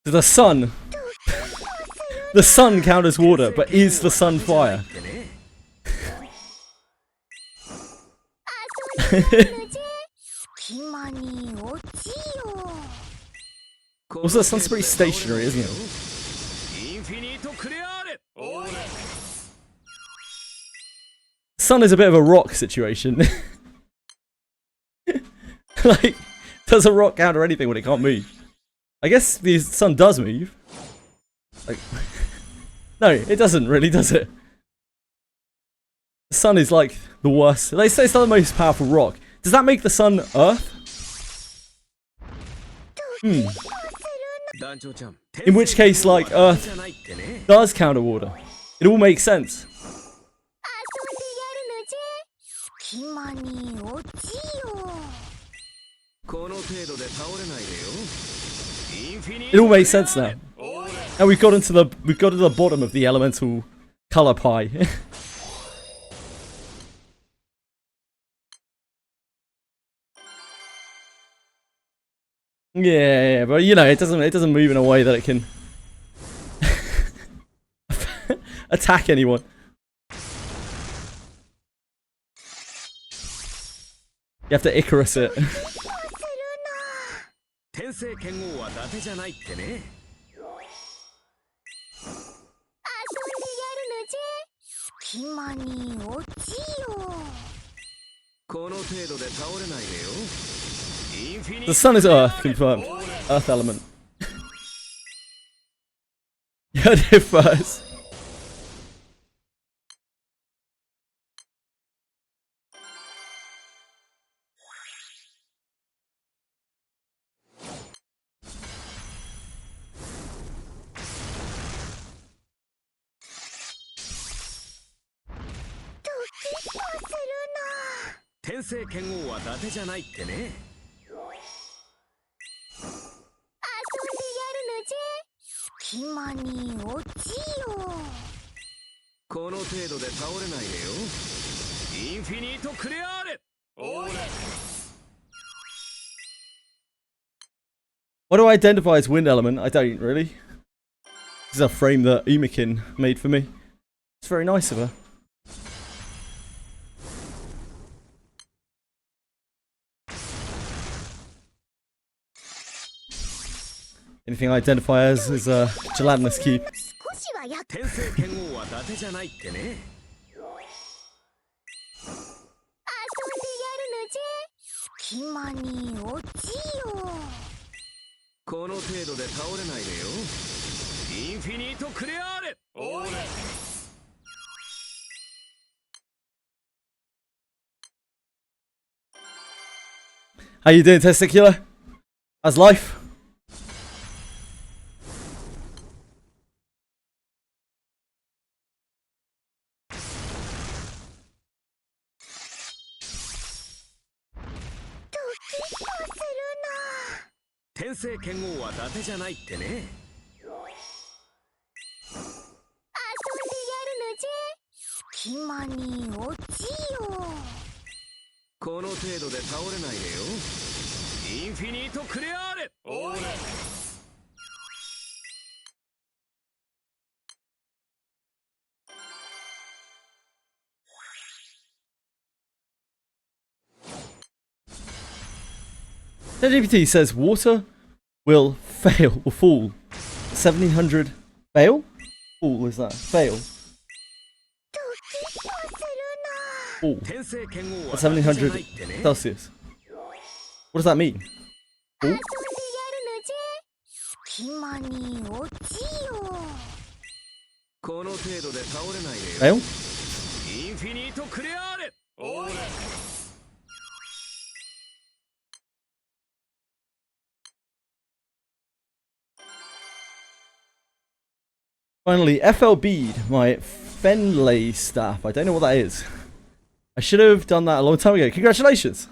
The sun. The sun count as water, but is the sun fire? Also, the sun's pretty stationary, isn't it? Sun is a bit of a rock situation. Like, does a rock count or anything when it can't move? I guess the sun does move. Like, no, it doesn't really, does it? The sun is like the worst. They say it's not the most powerful rock. Does that make the sun Earth? In which case, like, Earth does counter water. It all makes sense. It all makes sense now. And we've got to the bottom of the elemental color pie. Yeah, but you know, it doesn't move in a way that it can attack anyone. You have to Icarus it. The sun is Earth, confirmed. Earth element. You heard it first. What do I identify as wind element? I don't really. This is a frame that Umikin made for me. It's very nice of her. Anything I identify as is a gelatinous cube. How you doing, Testicular? How's life? JJWF says water will fall. 1700 fail? Fall is that? Fail. Fall. 1700 Celsius. What does that mean? Fall? Fail? Finally, FL Bead, my Fenlay staff. I don't know what that is. I should have done that a long time ago. Congratulations!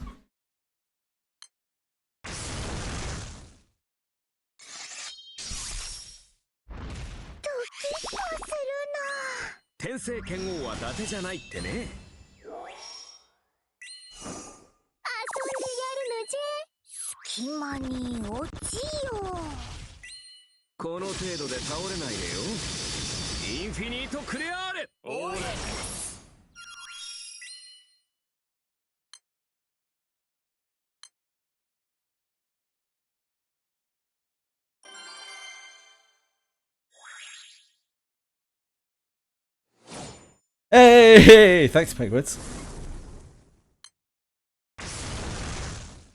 Hey, thanks, Penguins.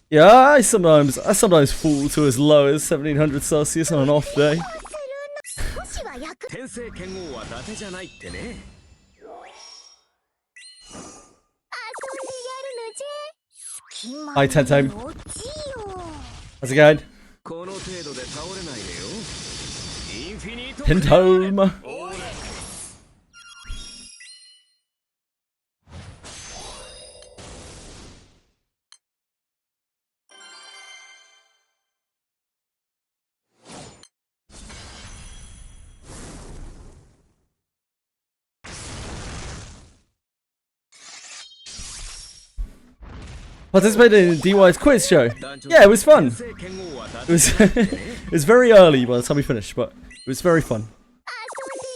Yeah, I sometimes fall to as low as 1700 Celsius on an off day. Hi, Tentome. How's it going? Tentome. Participated in DY's quiz show. Yeah, it was fun. It was it was very early by the time we finished, but it was very fun.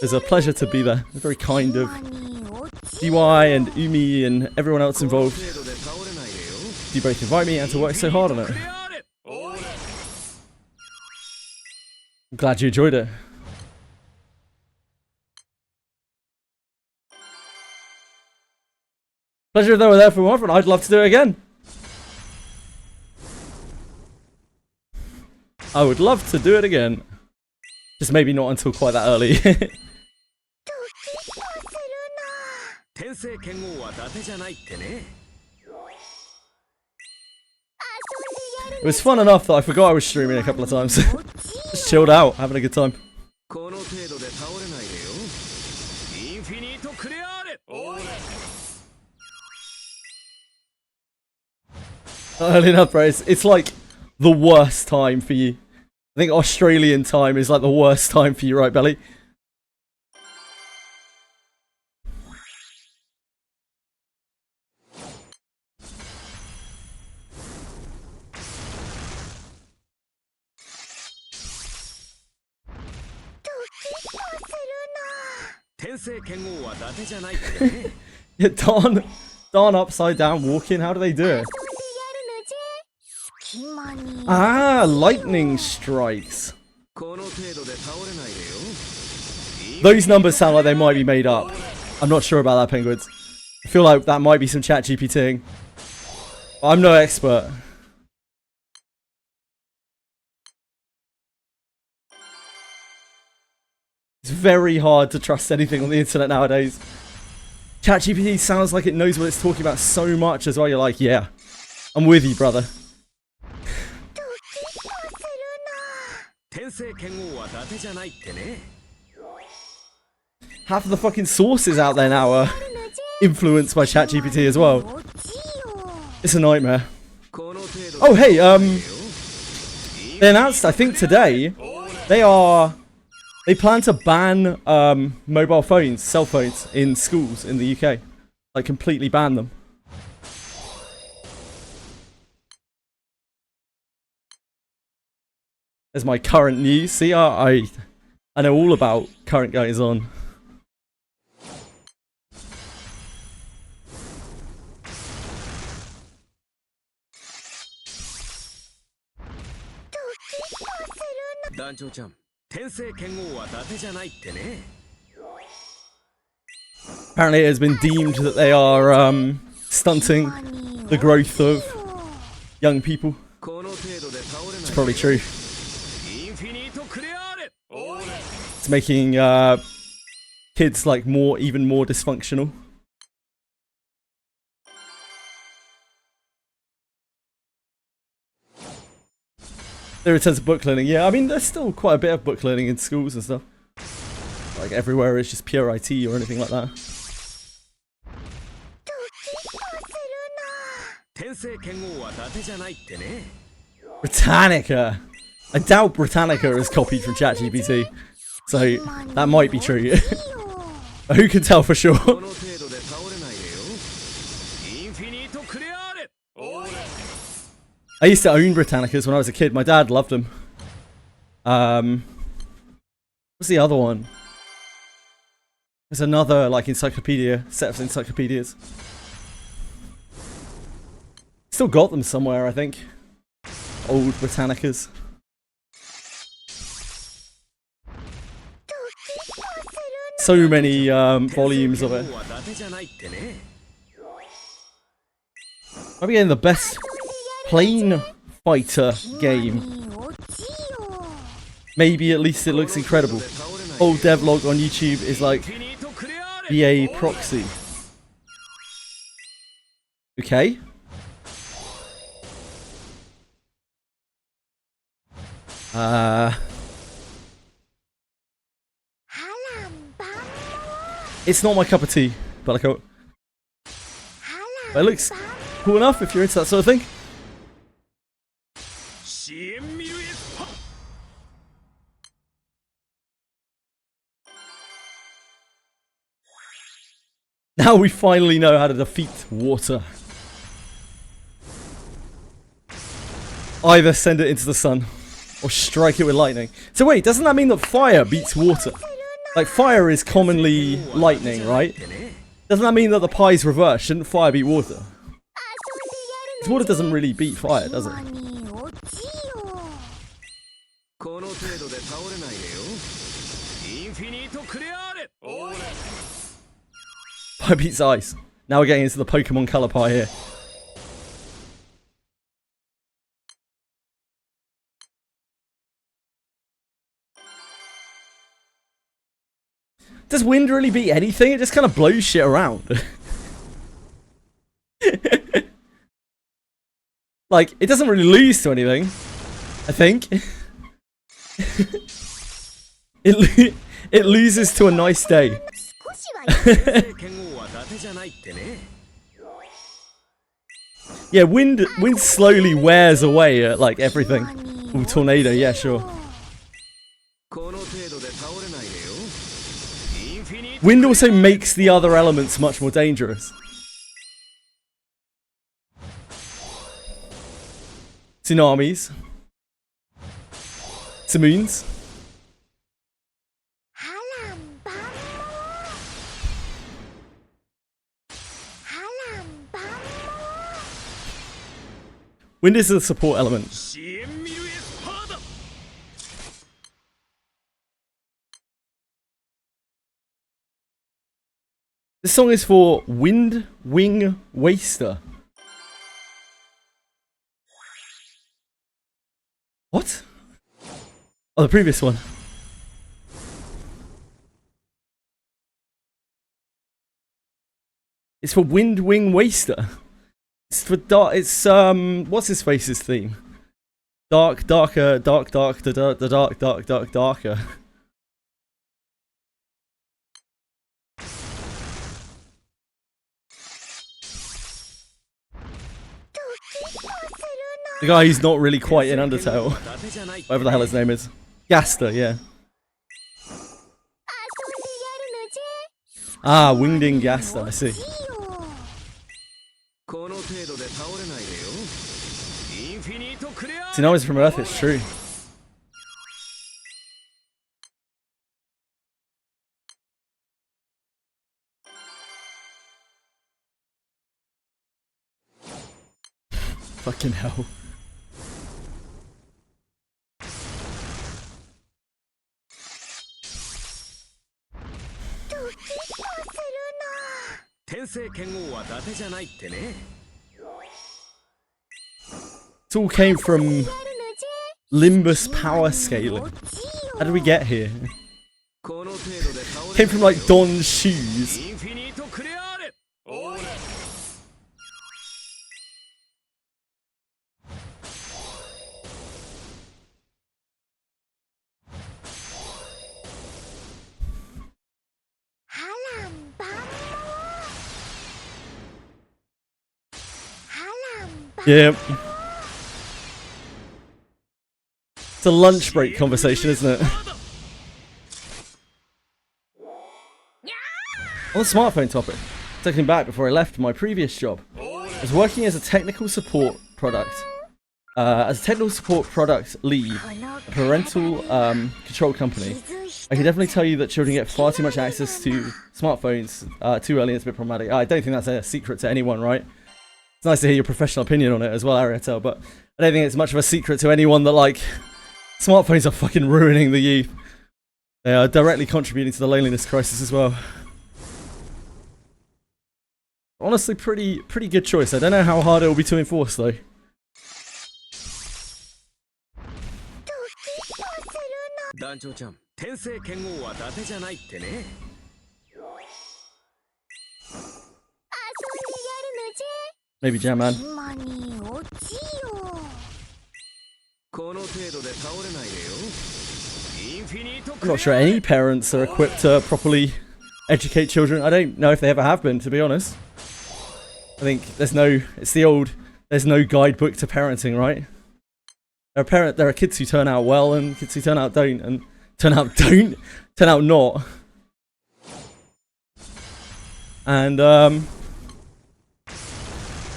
It was a pleasure to be there. Very kind of DY and Umi and everyone else involved. You both invite me and to work so hard on it. I'm glad you enjoyed it. Pleasure if they were there for more often. I'd love to do it again. I would love to do it again. Just maybe not until quite that early. It was fun enough that I forgot I was streaming a couple of times. Just chilled out, having a good time. Early enough, bro. It's like the worst time for you. I think Australian time is like the worst time for you, right, Belly? Yeah, Dawn upside down walking. How do they do it? Ah, lightning strikes. Those numbers sound like they might be made up. I'm not sure about that, Penguins. I feel like that might be some chat GPTing. I'm no expert. It's very hard to trust anything on the internet nowadays. ChatGPT sounds like it knows what it's talking about so much as well. You're like, yeah, I'm with you, brother. Half of the fucking sources out there now are influenced by ChatGPT as well. It's a nightmare. Oh, hey, they announced, I think today, they plan to ban mobile phones, cell phones in schools in the UK. Like, completely ban them. There's my current news. See, I know all about current goings on. Apparently it has been deemed that they are stunting the growth of young people. It's probably true. It's making kids like even more dysfunctional. There returns to book learning. Yeah, I mean, there's still quite a bit of book learning in schools and stuff. Like everywhere is just pure IT or anything like that. Britannica. I doubt Britannica is copied from ChatGPT, so that might be true. Who can tell for sure? I used to own Britannicas when I was a kid. My dad loved them. What's the other one? There's another like encyclopedia, set of encyclopedias. Still got them somewhere, I think. Old Britannicas. So many volumes of it. Might be getting the best plane fighter game. Maybe at least it looks incredible. Old devlog on YouTube is like BA proxy. Okay. It's not my cup of tea, but it looks cool enough if you're into that sort of thing. Now we finally know how to defeat water. Either send it into the sun or strike it with lightning. So wait, doesn't that mean that fire beats water? Like fire is commonly lightning, right? Doesn't that mean that the pie's reversed? Shouldn't fire beat water? Because water doesn't really beat fire, does it? Fire beats ice. Now we're getting into the Pokemon color pie here. Does wind really beat anything? It just kind of blows shit around. Like, it doesn't really lose to anything, I think. It loses to a nice day. Yeah, wind slowly wears away at, like, everything. Ooh, tornado, yeah, sure. Wind also makes the other elements much more dangerous. Tsunamis. Simoons. Wind is a support element. This song is for Wind Wing Waster. What? Oh, the previous one. It's for Wind Wing Waster. It's for dark. It's what's his face's theme? Dark, darker, dark, dark, the dark, dark, dark, darker. The guy who's not really quite in Undertale. Whatever the hell his name is. Gaster, yeah. Ah, Wingding Gaster, I see. Tsunamis from Earth, it's true. Fucking hell. It all came from Limbus power scaling. How did we get here? Came from like Don's shoes. Yep. It's a lunch break conversation, isn't it? On the smartphone topic, taking back before I left my previous job, I was working as a technical support product. As a technical support product lead, a parental control company, I can definitely tell you that children get far too much access to smartphones too early and it's a bit problematic. I don't think that's a secret to anyone, right? It's nice to hear your professional opinion on it as well, Ariel, but I don't think it's much of a secret to anyone that, like, smartphones are fucking ruining the youth. They are directly contributing to the loneliness crisis as well. Honestly, pretty good choice. I don't know how hard it will be to enforce, though. Maybe Jam Man. I'm not sure any parents are equipped to properly educate children. I don't know if they ever have been, to be honest. I think there's no guidebook to parenting, right? There are kids who turn out well and kids who turn out don't, and turn out not. And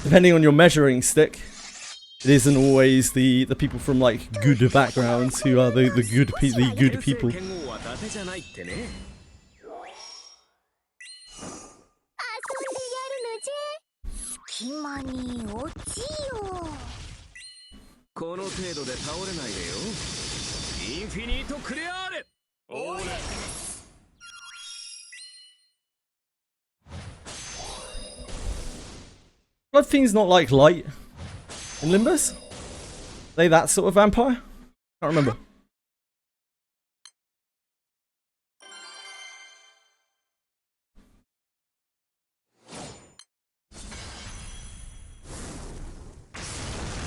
depending on your measuring stick, it isn't always the people from like good backgrounds who are the good people. Blood Fiend's not like light in Limbus? Are they that sort of vampire? Can't remember.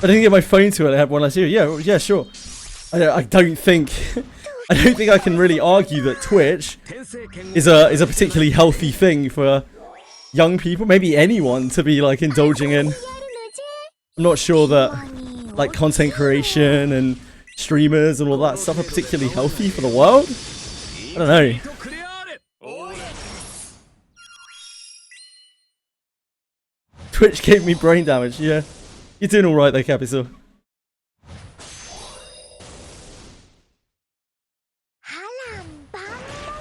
I didn't get my phone to it. I had one last year. Yeah, sure. I don't think I can really argue that Twitch is a particularly healthy thing for young people, maybe anyone, to be like indulging in. I'm not sure that like content creation and streamers and all that stuff are particularly healthy for the world. I don't know. Twitch gave me brain damage. Yeah, you're doing all right there, Capital.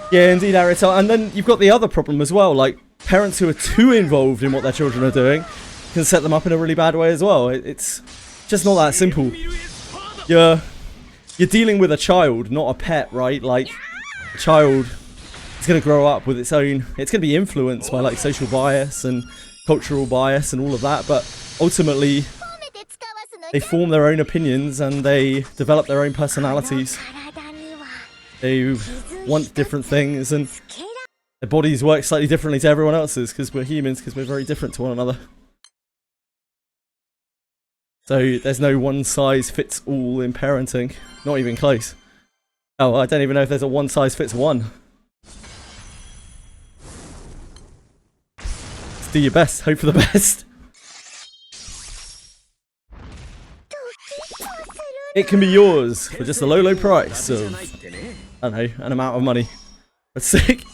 Yeah, indeed, Ariel. And then you've got the other problem as well, like parents who are too involved in what their children are doing can set them up in a really bad way as well. It's just not that simple. You're dealing with a child, not a pet, right? Like, a child is going to grow up with its own... It's going to be influenced by, like, social bias and cultural bias and all of that, but ultimately, they form their own opinions and they develop their own personalities. They want different things, and their bodies work slightly differently to everyone else's because we're humans, because we're very different to one another. So there's no one size fits all in parenting, not even close. Oh, I don't even know if there's a one size fits one. Just do your best, hope for the best. It can be yours for just a low price of, I don't know, an amount of money. That's sick.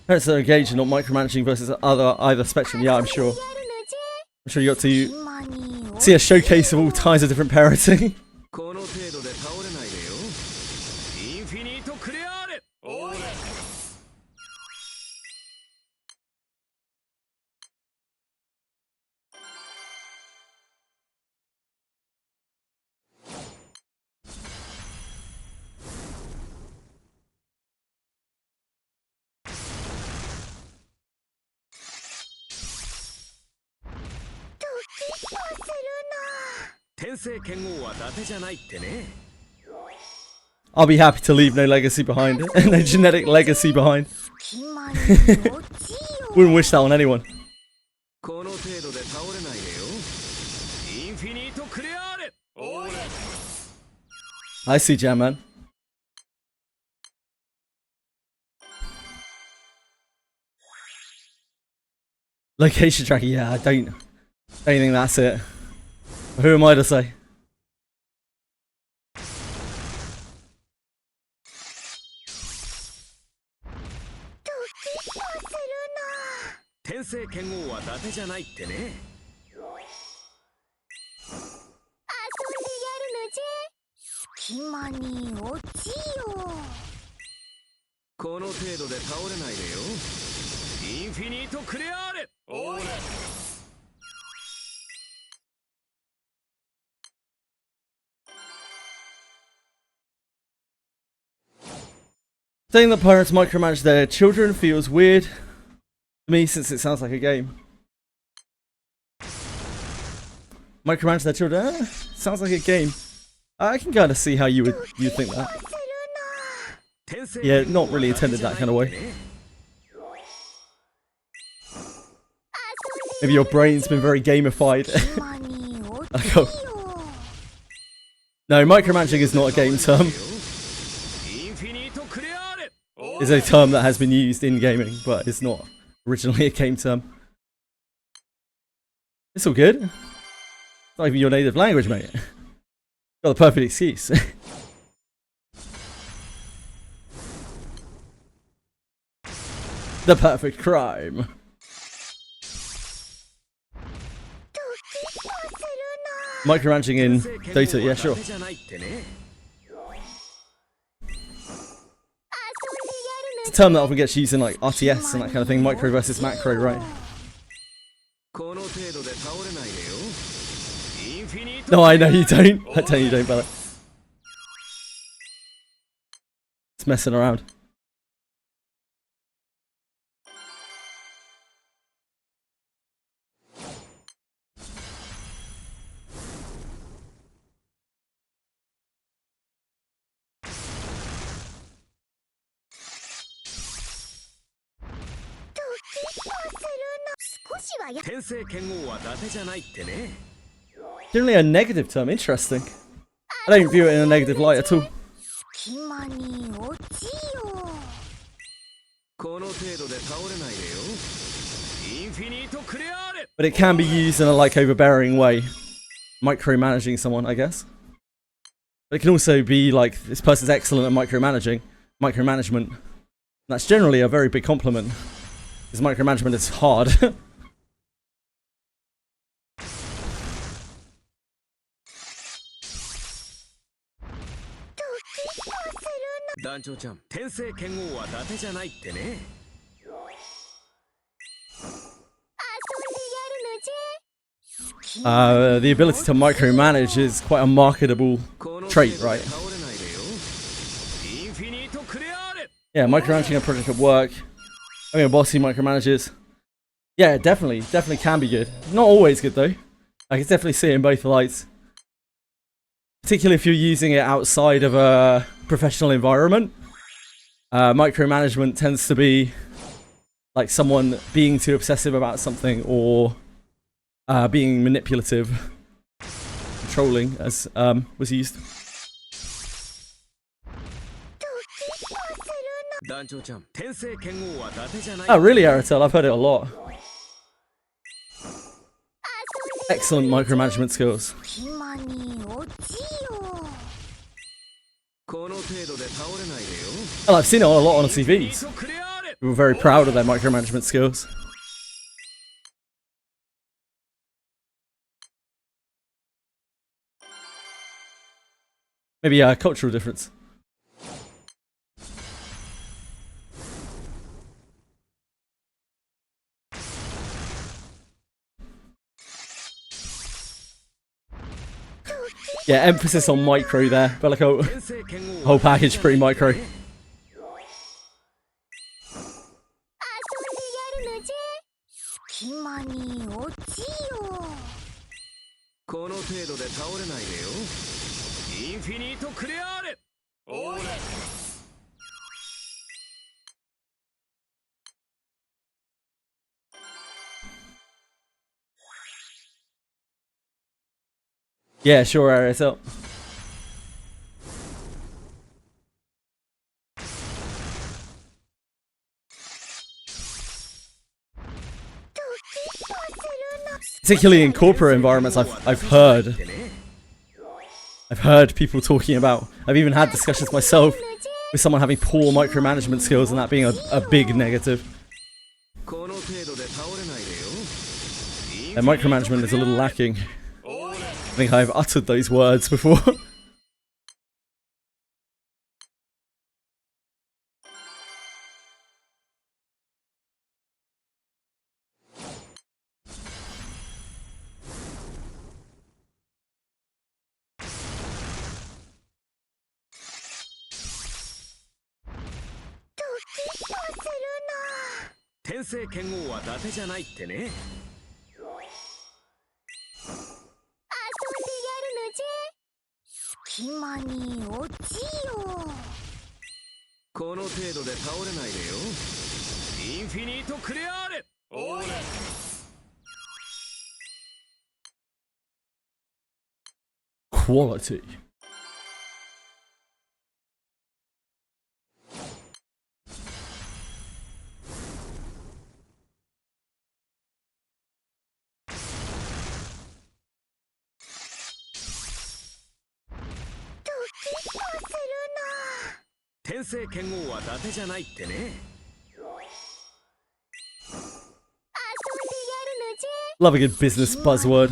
Parents are engaged in not micromanaging versus either spectrum. Yeah, I'm sure. I'm sure you got to see a showcase of all kinds of different parenting. I'll be happy to leave no legacy behind. No genetic legacy behind. Wouldn't wish that on anyone. I see, Jam Man. Location tracking, yeah, I don't think that's it. Who am I to say? Saying that parents micromanage their children feels weird to me since it sounds like a game. Micromanage their children? Sounds like a game. I can kind of see how you'd think that. Yeah, not really intended that kind of way. Maybe your brain's been very gamified. No, micromanaging is not a game term. It's a term that has been used in gaming, but it's not originally a game term. It's all good. It's not even your native language, mate. Got the perfect excuse. The perfect crime. Micromanaging in Dota, yeah, sure. It's a term that often gets used in like RTS and that kind of thing, micro versus macro, right? No, I know you don't. I tell you don't, brother. It's messing around. Generally a negative term, interesting. I don't view it in a negative light at all. But it can be used in a like overbearing way. Micromanaging someone, I guess. But it can also be like, this person's excellent at micromanagement. That's generally a very big compliment. Because micromanagement is hard. The ability to micromanage is quite a marketable trait, right? Yeah, micromanaging a project at work. I mean, a boss who micromanages. Yeah, definitely can be good. Not always good though. I can definitely see it in both lights. Particularly if you're using it outside of a professional environment. Micromanagement tends to be like someone being too obsessive about something or being manipulative, controlling, as was used. Oh, really, Aratel? I've heard it a lot. Excellent micromanagement skills. Well, I've seen it a lot on TVs. We were very proud of their micromanagement skills. Maybe a cultural difference. Yeah, emphasis on micro there, but like a whole package pretty micro. Yeah, sure, RSL. Particularly in corporate environments, I've heard people talking about. I've even had discussions myself with someone having poor micromanagement skills and that being a big negative. Their micromanagement is a little lacking. I think I've uttered those words before. 天聖剣豪は伊達じゃないってね。遊んでやるのじゃ。隙間に落ちよ。この程度で倒れないでよ。インフィニートクレアーレ。おーれ。Quality. Love a good business buzzword.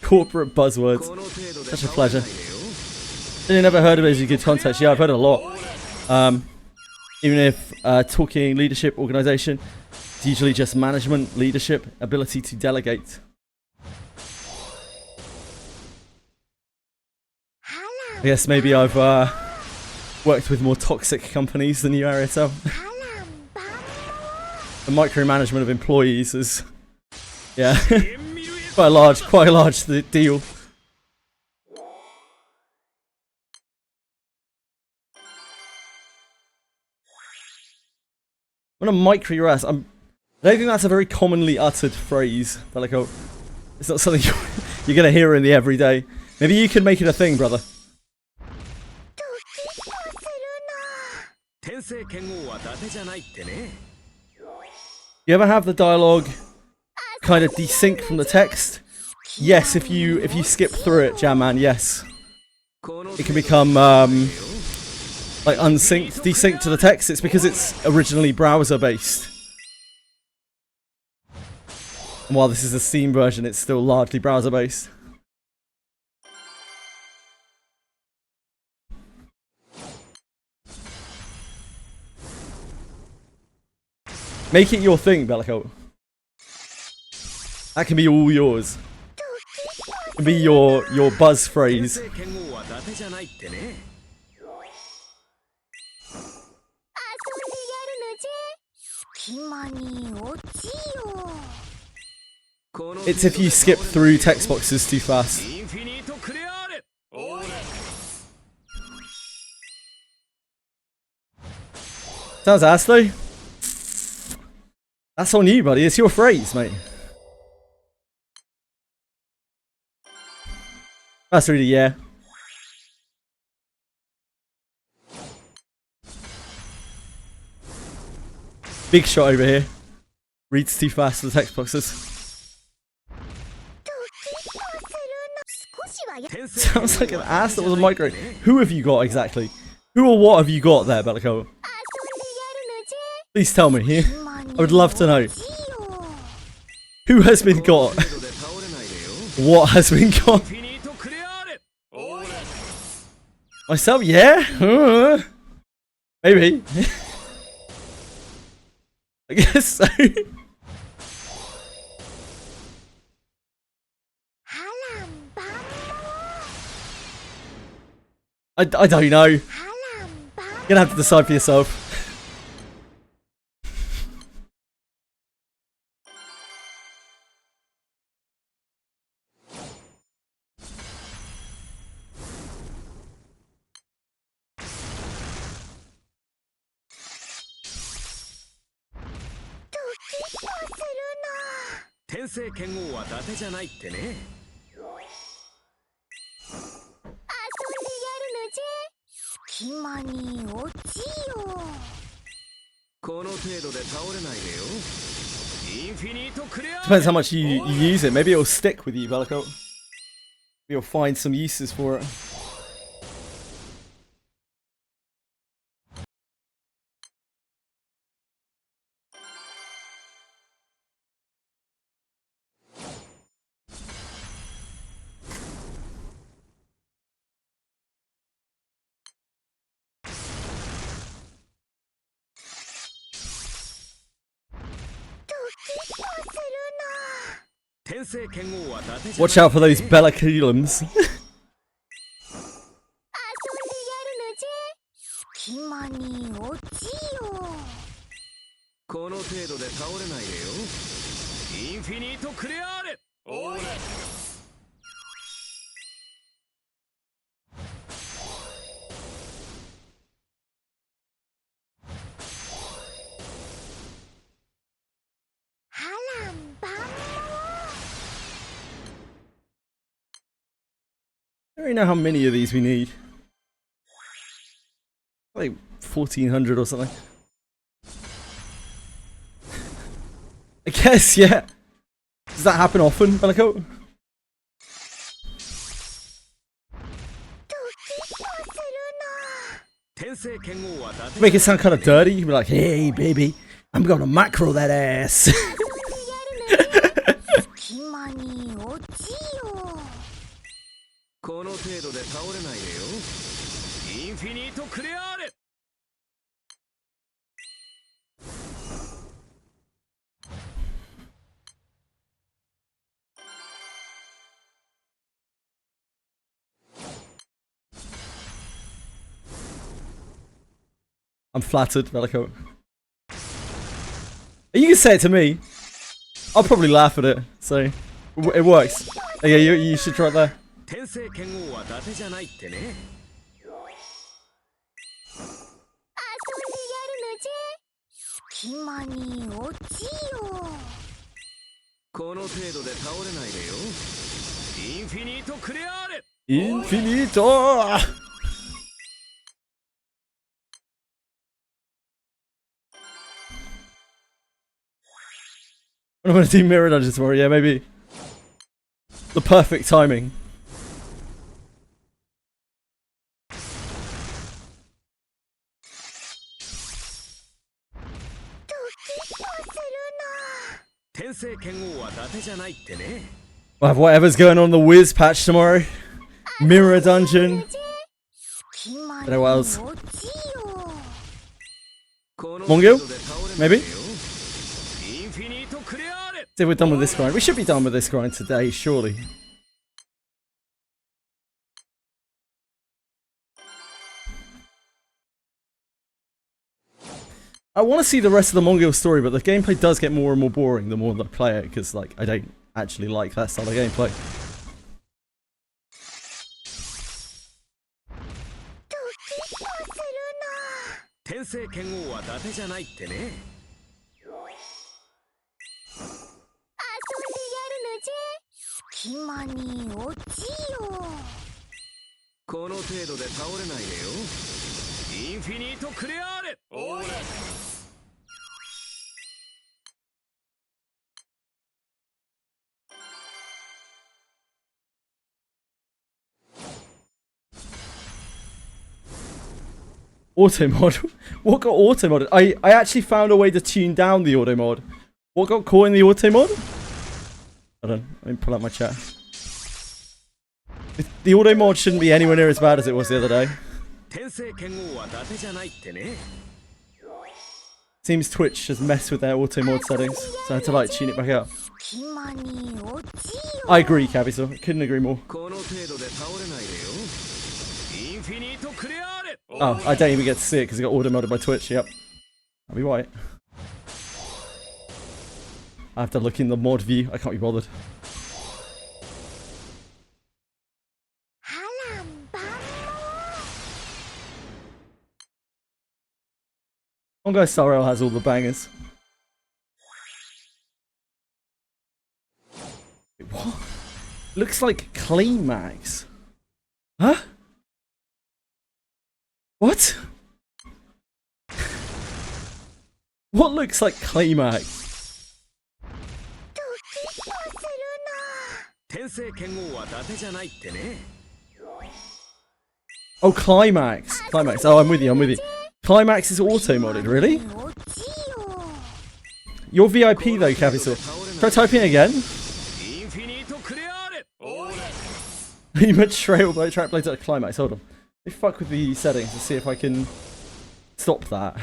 Corporate buzzwords. Such a pleasure. I never heard of it as a good context. Yeah, I've heard it a lot. Even if talking leadership organization, it's usually just management, leadership, ability to delegate. I guess maybe I've worked with more toxic companies than you, Ariel. The micromanagement of employees is, yeah, quite a large deal. I'm gonna micro your ass. I don't think that's a very commonly uttered phrase, but like, it's not something you're gonna hear in the everyday. Maybe you can make it a thing, brother. You ever have the dialogue kind of desync from the text? Yes, if you skip through it, Jam Man, yes. It can become like unsynced, desynced to the text. It's because it's originally browser based. And while this is a Steam version, it's still largely browser based. Make it your thing, Bellico. That can be all yours. It can be your buzz phrase. It's if you skip through text boxes too fast. Sounds ass though. That's on you, buddy. It's your phrase, mate. That's really, yeah. Big shot over here. Reads too fast for the text boxes. Sounds like an ass that was a micro. Who have you got exactly? Who or what have you got there, Bellico? Please tell me here. I would love to know. Who has been got? What has been got? Myself? Yeah? Maybe. I guess so. I don't know. You're gonna have to decide for yourself. Depends how much you use it. Maybe it'll stick with you, Bellico. Maybe you'll find some uses for it. Watch out for those Bellaculums. れないでよ。インフィニートクレアーレ。おーれ。I don't really know how many of these we need. Like 1400 or something. I guess, yeah. Does that happen often, Bellico? Make it sound kind of dirty. You'd be like, hey, baby, I'm gonna macro that ass. この程度で倒れないでよ。インフィニートクレアーレ。I'm flattered, Bellico. You can say it to me. I'll probably laugh at it, so it works. Yeah, you should try it there. 天聖剣王は伊達じゃないってね。遊んでやるのじゃ。隙間に落ちよ。この程度で倒れないでよ。インフィニートクレアーレ。Infinito! I'm gonna do mirror dungeons tomorrow, yeah, maybe. The perfect timing. We'll have whatever's going on in the Wiz patch tomorrow. Mirror dungeon. Don't know what else. Mongil? Maybe? See if we're done with this grind. We should be done with this grind today, surely. I want to see the rest of the Mongil story, but the gameplay does get more and more boring the more that I play it, because like I don't actually like that style of gameplay. Auto mod? What got auto modded? I actually found a way to tune down the auto mod. What got caught in the auto mod? Hold on, let me pull up my chat. The auto mod shouldn't be anywhere near as bad as it was the other day. Seems Twitch has messed with their auto mod settings, so I had to like tune it back up. I agree, Cabby, couldn't agree more. Oh, I don't even get to see it because it got auto modded by Twitch, yep. I'll be right. I have to look in the mod view, I can't be bothered. Mongo Sorrel has all the bangers. Wait, what? Looks like Climax. Huh? What? What looks like Climax? Oh, Climax. Climax. Oh, I'm with you, I'm with you. Climax is auto-modded, really? You're VIP though, Capital. Try typing again. You meant Trailblade, Trackblade at Climax, hold on. Let me fuck with the settings to see if I can stop that.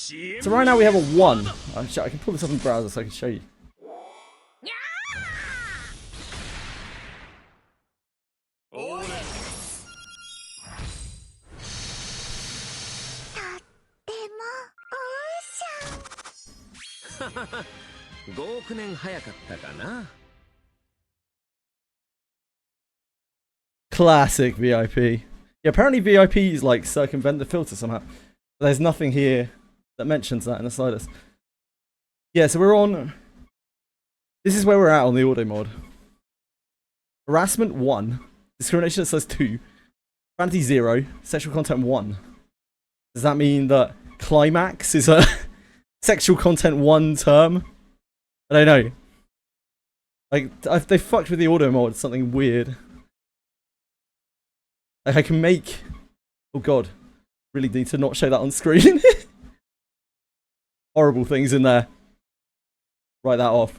So right now we have a 1. I can pull this up in the browser so I can show you. Classic VIP. Yeah, apparently VIPs like circumvent the filter somehow. There's nothing here that mentions that in the slightest. Yeah, so we're on... This is where we're at on the auto mod. Harassment 1. Discrimination, it says 2. Vanity 0. Sexual content 1. Does that mean that climax is a sexual content 1 term? I don't know. Like, they fucked with the auto mod, something weird. Like, I can make... Oh god. Really need to not show that on screen. Horrible things in there. Write that off.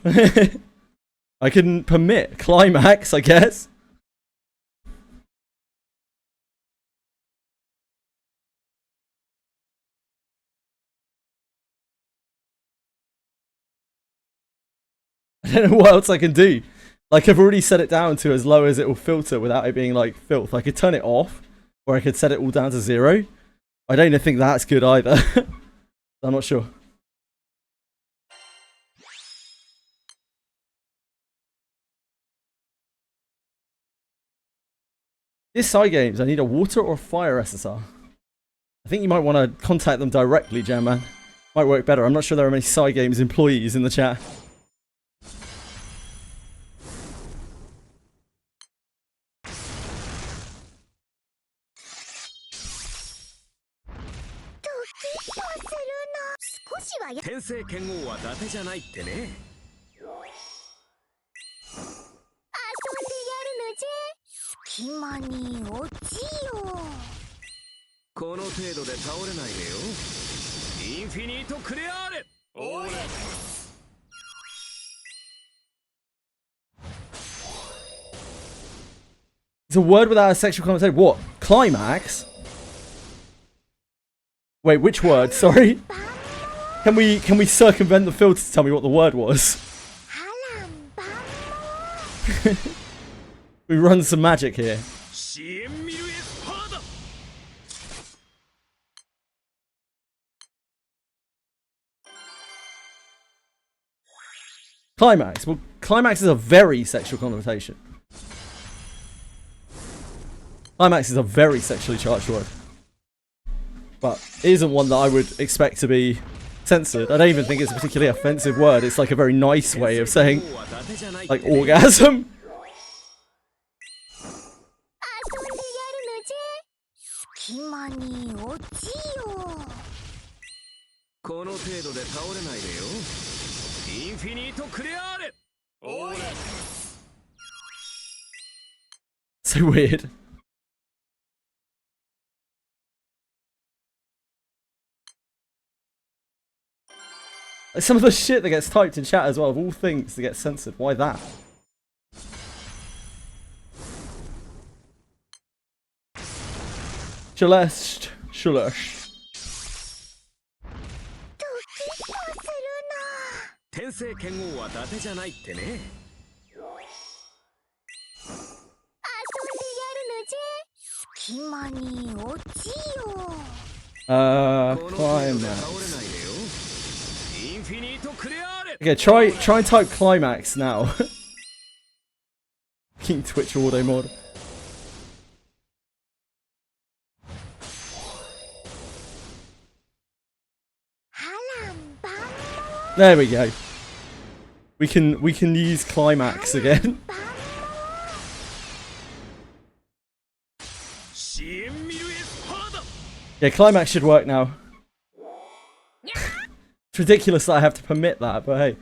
I can permit climax, I guess. I don't know what else I can do. Like, I've already set it down to as low as it will filter without it being, like, filth. I could turn it off, or I could set it all down to 0. I don't even think that's good either. I'm not sure. This side games, I need a water or fire SSR. I think you might want to contact them directly, Jam Man. Might work better. I'm not sure there are many side games employees in the chat. It's a word without a sexual connotation. What? Climax? Wait, which word? Sorry. Can we circumvent the filter to tell me what the word was? We run some magic here. Climax. Well, climax is a very sexual connotation. Climax is a very sexually charged word. But it isn't one that I would expect to be censored. I don't even think it's a particularly offensive word. It's like a very nice way of saying, like, orgasm. So weird. Like some of the shit that gets typed in chat as well, of all things that get censored. Why that? Celeste. Climax. Okay, try and type climax now. King Twitch auto mod. There we go. We can use climax again. Yeah, climax should work now. It's ridiculous that I have to permit that, but hey.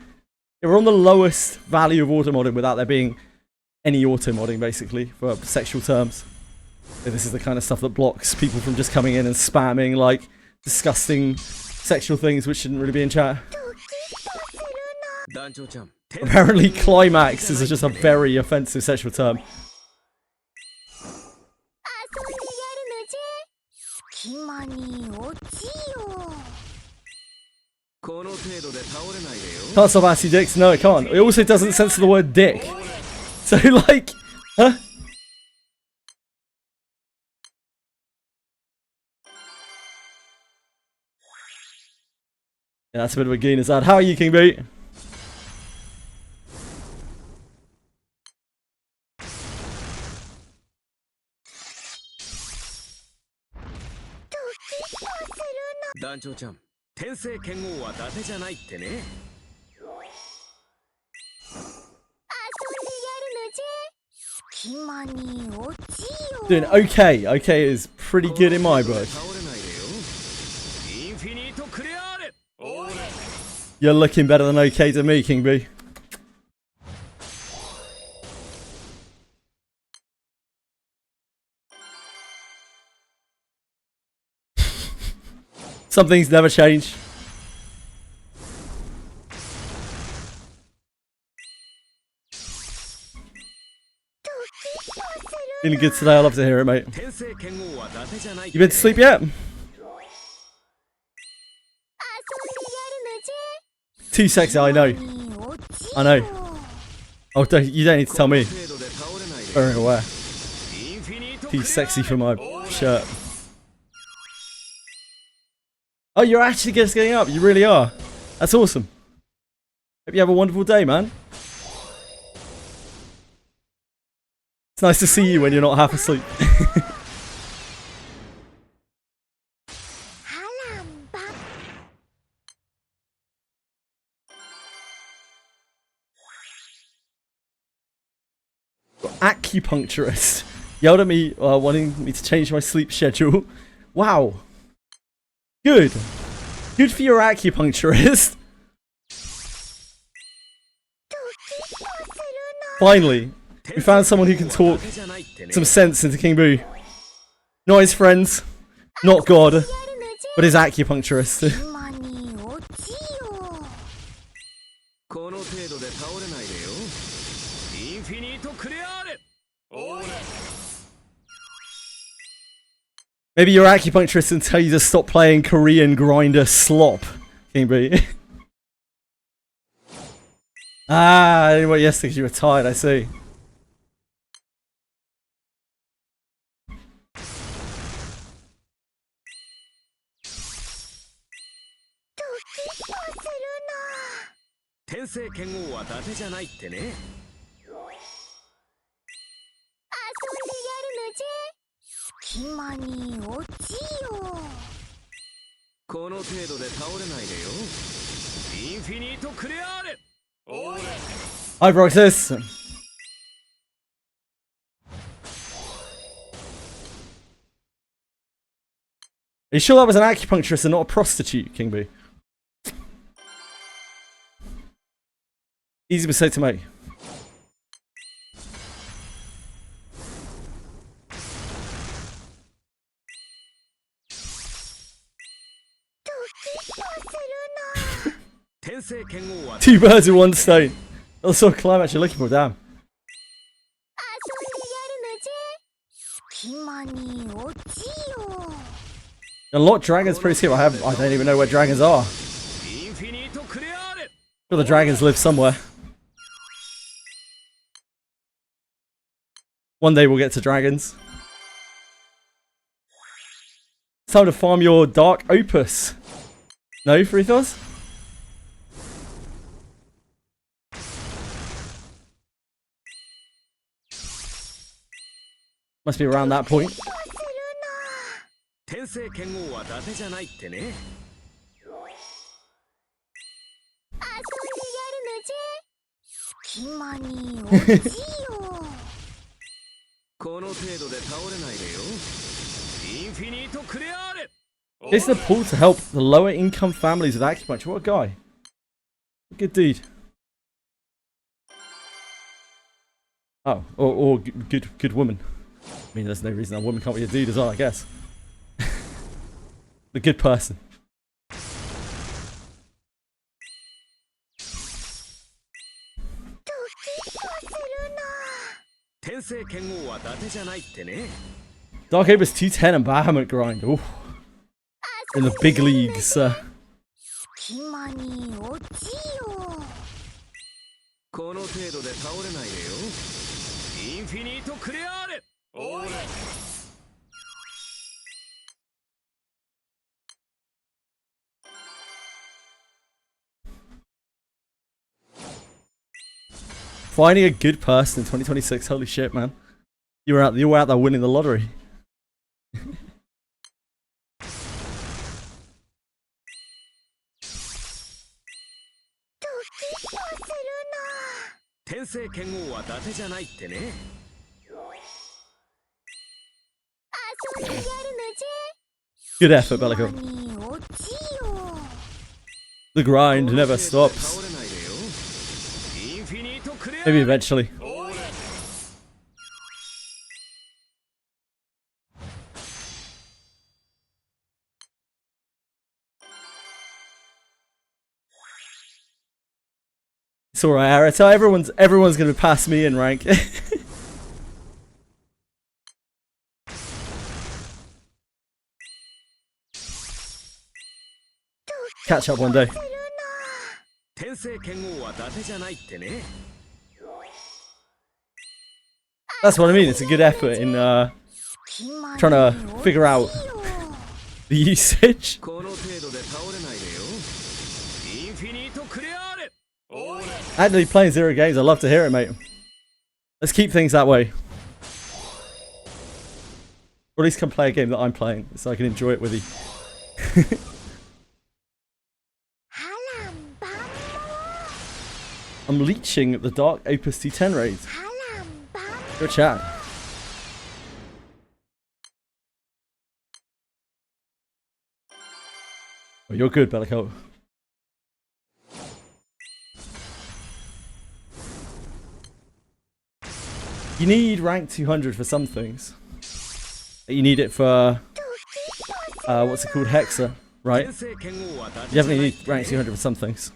Yeah, we're on the lowest value of auto modding without there being any auto modding, basically, for sexual terms. So this is the kind of stuff that blocks people from just coming in and spamming, like, disgusting sexual things which shouldn't really be in chat. Apparently, climax is just a very offensive sexual term. Can't stop assy dicks? No, it can't. It also doesn't censor the word dick. So, like, huh? Yeah, that's a bit of a Guinness ad. How are you, King Boot? Doing okay. Okay is pretty good in my book. You're looking better than okay to me, King B. Some things never change. Feeling good today, I love to hear it, mate. You been to sleep yet? Too sexy, I know. I know. Oh, you don't need to tell me. Very aware. Too sexy for my shirt. Oh, you're actually just getting up. You really are. That's awesome. Hope you have a wonderful day, man. It's nice to see you when you're not half asleep. Acupuncturist yelled at me wanting me to change my sleep schedule. Wow. Good. Good for your acupuncturist. Finally, we found someone who can talk some sense into King Boo. Not his friends, not God, but his acupuncturist. Maybe your acupuncturist can tell you to stop playing Korean grinder slop, King Boo. Ah, I didn't want yesterday because you were tired, I see. Hi, Broxus. Are you sure that was an acupuncturist and not a prostitute, King Boo? Easy mistake to make. Two birds with one stone. That's the sort of climax you're looking for, damn. Unlock dragons pretty skip. I don't even know where dragons are. Sure, the dragons live somewhere. One day we'll get to dragons. It's time to farm your dark opus. No, Frithos? Must be around that point. It's the pool to help the lower income families with acupuncture. What a guy. Good dude. Oh, or good woman. I mean, there's no reason a woman can't be a dude as well, I guess. The good person. Dark Opus 210 and Bahamut grind. Ooh. In the big leagues. 隙間に落ちよこの程度で倒れないでよインフィニートクレアーレオーレ Finding a good person in 2026. Holy shit, man! You were out there winning the lottery. 天聖剣王は伊達じゃないってね。遊んでやるのじゃ。 Good effort, Bellico. The grind never stops. Maybe eventually. It's alright, Arita. Everyone's gonna pass me in rank. Catch up one day. That's what I mean. It's a good effort in trying to figure out the usage. Actually playing 0 games, I love to hear it, mate. Let's keep things that way. Or at least come play a game that I'm playing, so I can enjoy it with you. I'm leeching the Dark Opus T10 raids. Good chat. Oh, you're good, Bellico. You need rank 200 for some things. You need it for what's it called, Hexa, right? You definitely need rank 200 for some things.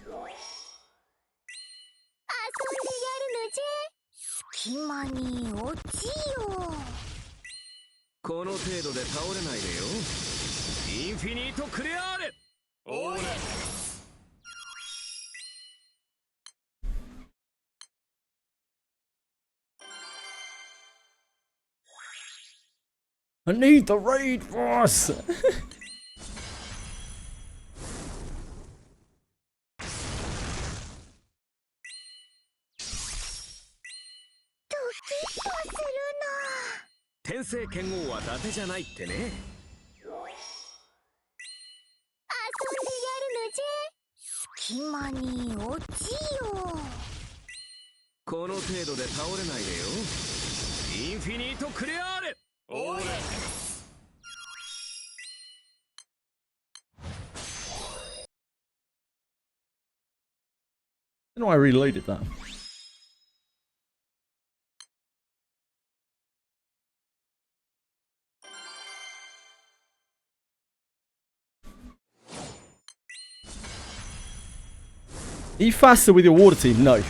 I need the raid boss! I don't know why I reloaded that. Are you faster with your water team? No.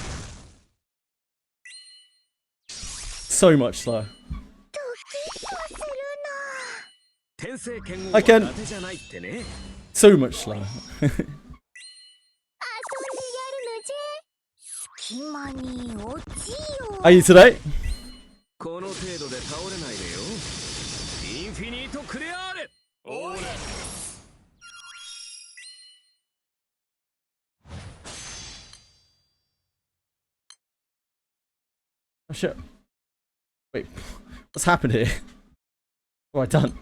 So much slower. I can. So much slower. Are you today? Oh shit. Wait, what's happened here? What have I done?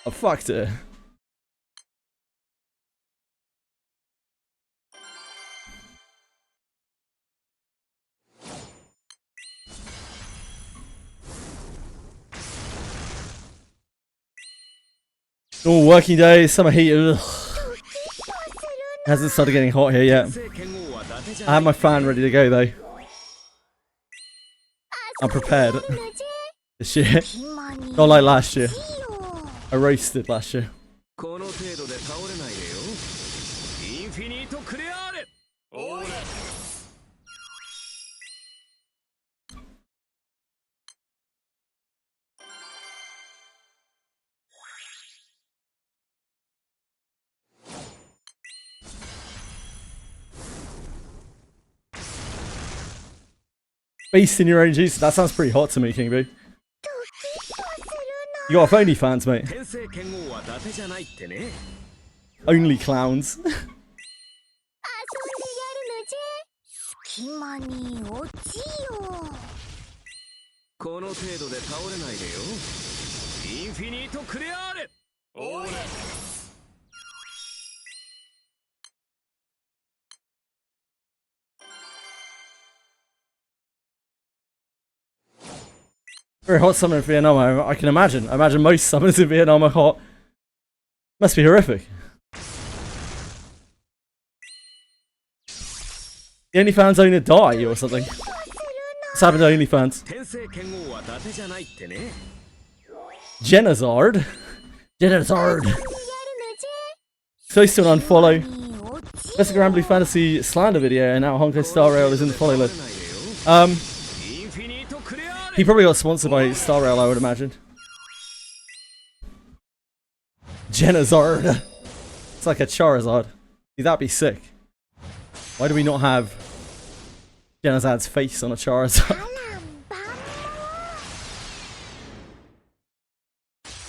I fucked it. Oh, working days, summer heat. Ugh. It hasn't started getting hot here yet. I have my fan ready to go though. I'm prepared this year. Not like last year. I roasted last year. Based in your own juice. That sounds pretty hot to me, King Boo. You got off OnlyFans, mate. Only clowns. Very hot summer in Vietnam, I can imagine. I imagine most summers in Vietnam are hot. Must be horrific. The OnlyFans owner die or something. What's happened to OnlyFans? Genazard? Genazard. Close to an unfollow. That's a Granblue Fantasy slander video, and now Honko Star Rail is in the follow list. He probably got sponsored by Star Rail, I would imagine. Genazard. It's like a Charizard. Dude, that'd be sick. Why do we not have Genazard's face on a Charizard?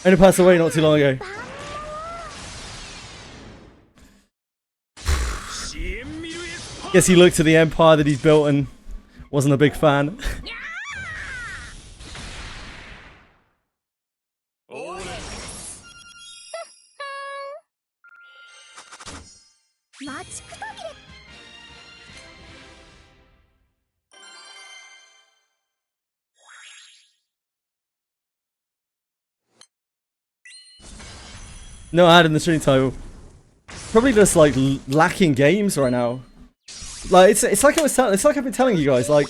Only passed away not too long ago. Guess he looked at the empire that he's built and wasn't a big fan. No ad in the stream title. Probably just like lacking games right now. Like it's like I've been telling you guys. Like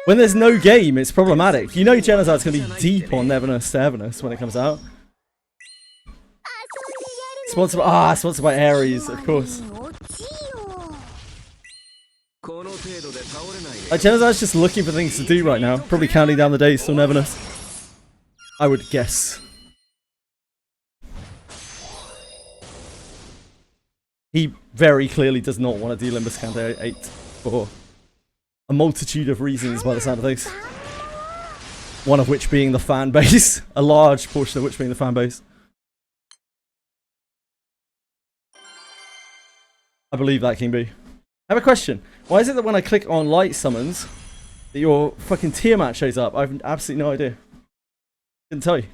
when there's no game, it's problematic. You know, Genazard's gonna be deep on Neverness to Everness when it comes out. Sponsored by Ares, of course. Like Genazard's just looking for things to do right now. Probably counting down the days till Neverness. I would guess. He very clearly does not want to do Limbus Company 8 for a multitude of reasons by the sound of things. One of which being the fan base. A large portion of which being the fan base. I believe that, King B. I have a question. Why is it that when I click on light summons, that your fucking Tiamat shows up? I have absolutely no idea. Couldn't tell you.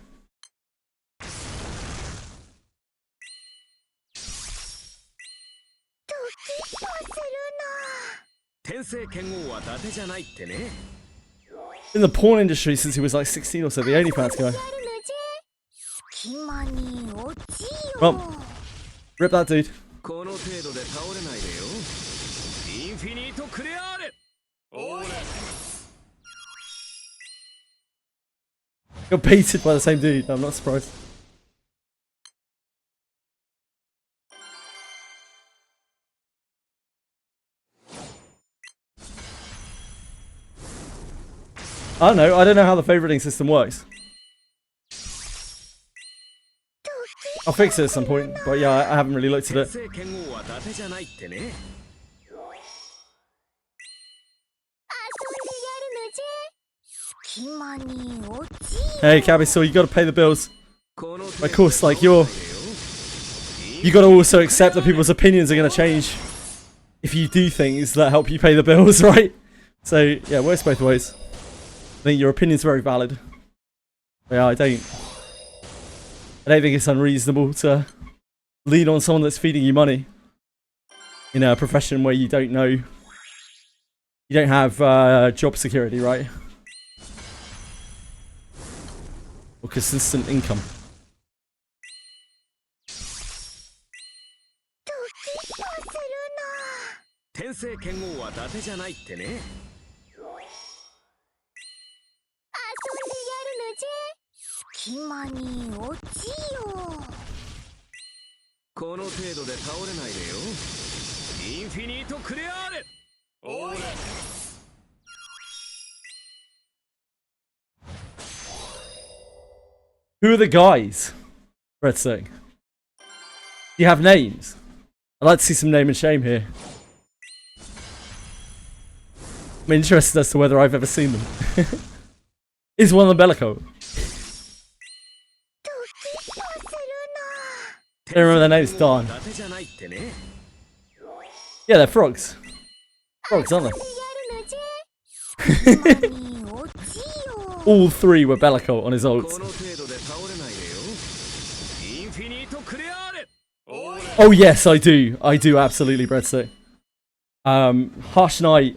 In the porn industry since he was like 16 or so, the OnlyFans guy. Well, rip that dude. You're baited by the same dude, I'm not surprised. I don't know how the favoriting system works. I'll fix it at some point, but yeah, I haven't really looked at it. Hey, Cabby, so you gotta pay the bills. Of course, like you gotta also accept that people's opinions are gonna change if you do things that help you pay the bills, right? So yeah, it works both ways. I think your opinion's very valid. But yeah, I don't think it's unreasonable to lean on someone that's feeding you money in a profession where you don't know, you don't have job security, right? Or consistent income. Who are the guys? Red's saying. Do you have names? I'd like to see some name and shame here. I'm interested as to whether I've ever seen them. Is one of them Bellico? I don't remember their names, darn. Yeah, they're frogs. Frogs, aren't they? All three were Bellico on his ult. Oh yes, I do. I do absolutely, Breadstick. Harsh Knight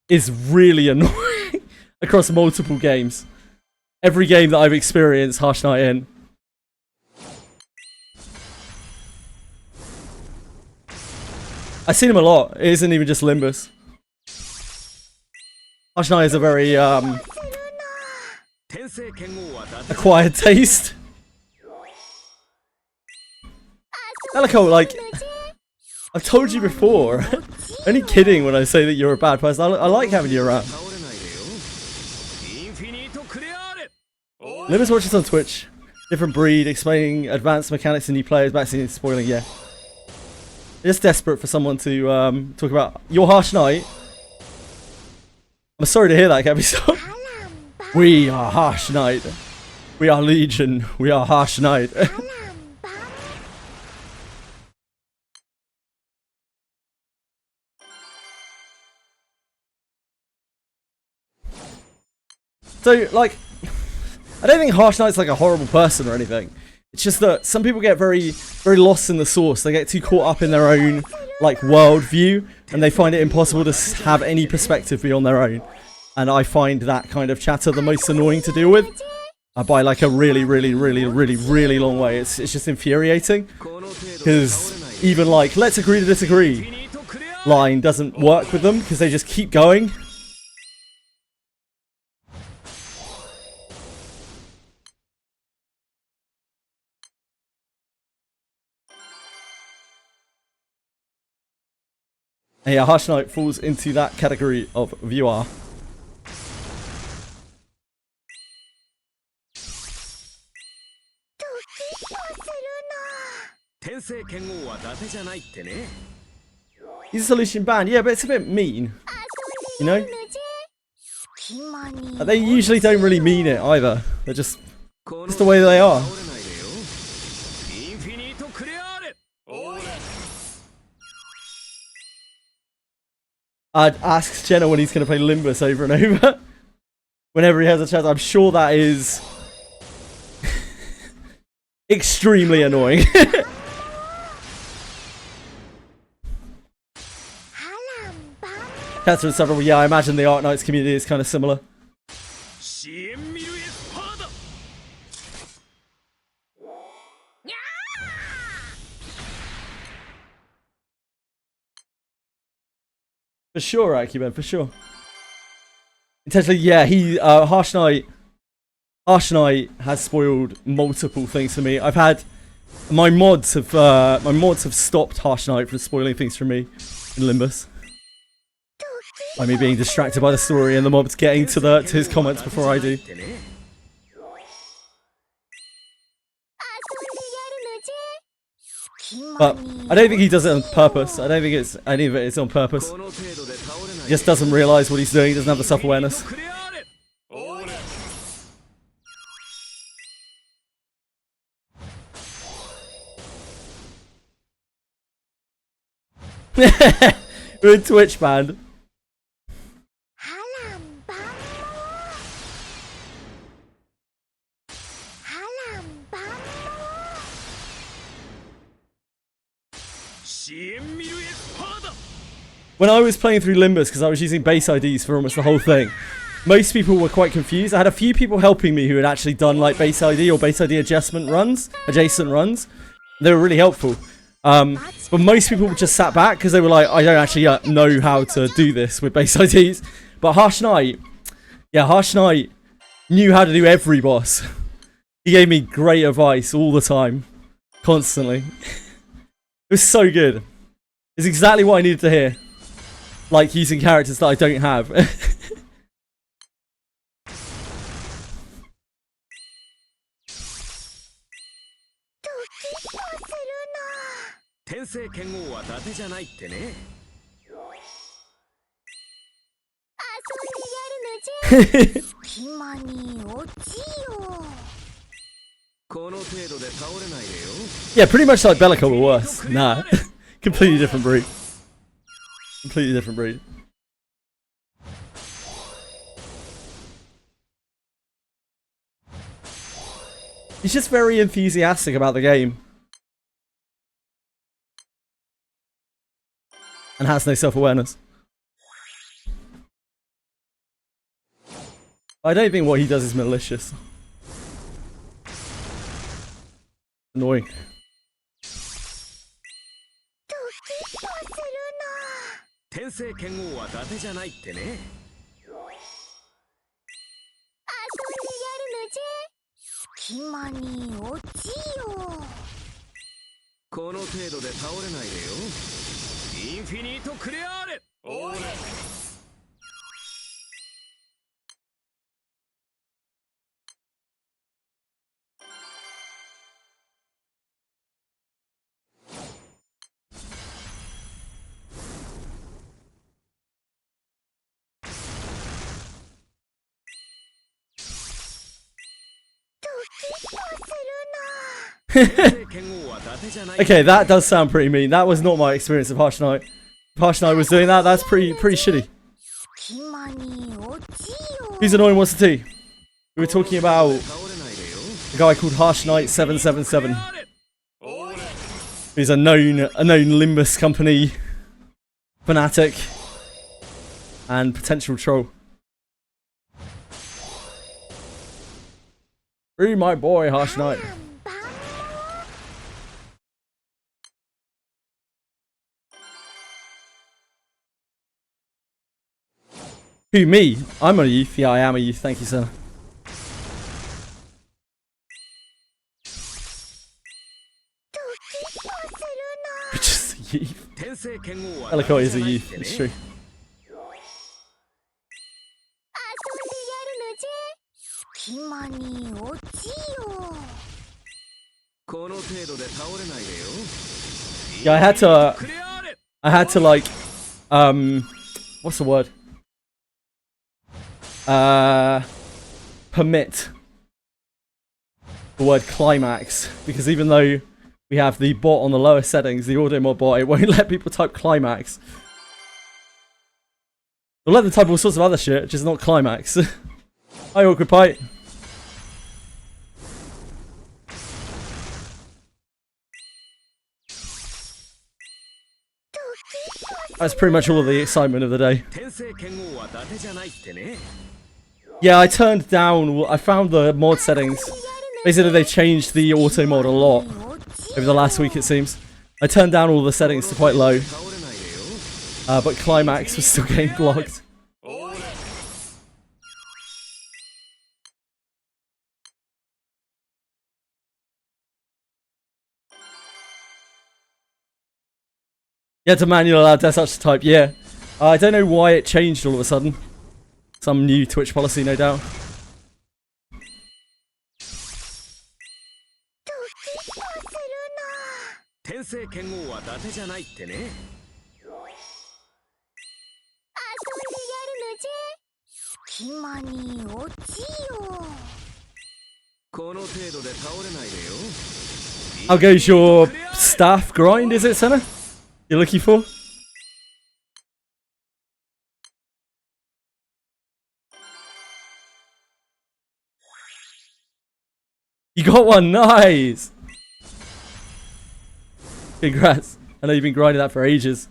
is really annoying across multiple games. Every game that I've experienced Harsh Knight in. I've seen him a lot. It isn't even just Limbus. Harsh Knight is a very acquired taste. Bellico, like, I've told you before. Only kidding when I say that you're a bad person. I like having you around. Limbus watches on Twitch. Different breed, explaining advanced mechanics to new players, vaccine spoiling, yeah. Just desperate for someone to talk about your Harsh Knight. I'm sorry to hear that, Gabby. We are Harsh Knight. We are Legion. We are Harsh Knight. So, like, I don't think Harsh Knight's like a horrible person or anything. It's just that some people get very, very lost in the source. They get too caught up in their own, like, worldview, and they find it impossible to have any perspective beyond their own. And I find that kind of chatter the most annoying to deal with, by like a really, really, really, really, really long way. It's just infuriating, because even like "let's agree to disagree" line doesn't work with them because they just keep going. And yeah, Harsh Knight falls into that category of viewer. He's a solution band, yeah, but it's a bit mean, you know? They usually don't really mean it either. They're just the way they are. I'd ask Jenna when he's going to play Limbus over and over. Whenever he has a chance. I'm sure that is extremely annoying. Catherine several. Yeah, I imagine the Arc Knights community is kind of similar. For sure, Acumen, for sure. Intentionally, yeah, he Harsh Knight has spoiled multiple things for me. I've had my mods have stopped Harsh Knight from spoiling things for me in Limbus. By me being distracted by the story and the mobs getting to his comments before I do. But I don't think he does it on purpose. I don't think it's any of it is on purpose. He just doesn't realise what he's doing. He doesn't have the self-awareness. We're in Twitch band. When I was playing through Limbus, because I was using base IDs for almost the whole thing, most people were quite confused. I had a few people helping me who had actually done like base ID or base ID adjacent runs. They were really helpful. But most people just sat back because they were like, I don't actually know how to do this with base IDs. But Harsh Knight, yeah, Harsh Knight knew how to do every boss. He gave me great advice all the time, constantly. It was so good. It's exactly what I needed to hear. Like using characters that I don't have. 隙間に落ちよ Yeah, pretty much like Bellico, but worse. Nah. Completely different breed. Completely different breed. He's just very enthusiastic about the game. And has no self-awareness. I don't think what he does is malicious. Annoying. ドキッとするな天聖剣王は伊達じゃないってね遊んでやるのじゃ隙間に落ちよこの程度で倒れないでよインフィニートクレアーレおーれ Okay, that does sound pretty mean. That was not my experience of Harsh Knight. If Harsh Knight was doing that, that's pretty shitty. Who's annoying? What's the tea? We were talking about a guy called Harsh Knight 777. Who's a known Limbus Company fanatic and potential troll. Free my boy, Harsh Knight. Who, me? I'm a youth. Yeah, I am a youth. Thank you, sir. Just a youth. Ellicott is a youth. It's true. Yeah, I had to like, what's the word? Permit the word climax, because even though we have the bot on the lower settings, the audio mod bot, it won't let people type climax. It'll let them type all sorts of other shit, just not climax. Hi, Awkward Pie. That's pretty much all of the excitement of the day. Yeah, I turned down, I found the mod settings. Basically, they changed the auto mod a lot over the last week, it seems. I turned down all the settings to quite low. But climax was still getting blocked. You had to manually allow death touch to type, yeah. I don't know why it changed all of a sudden. Some new Twitch policy, no doubt. How goes your staff grind, is it, Senna? You're looking for? You got one, nice! Congrats. I know you've been grinding that for ages.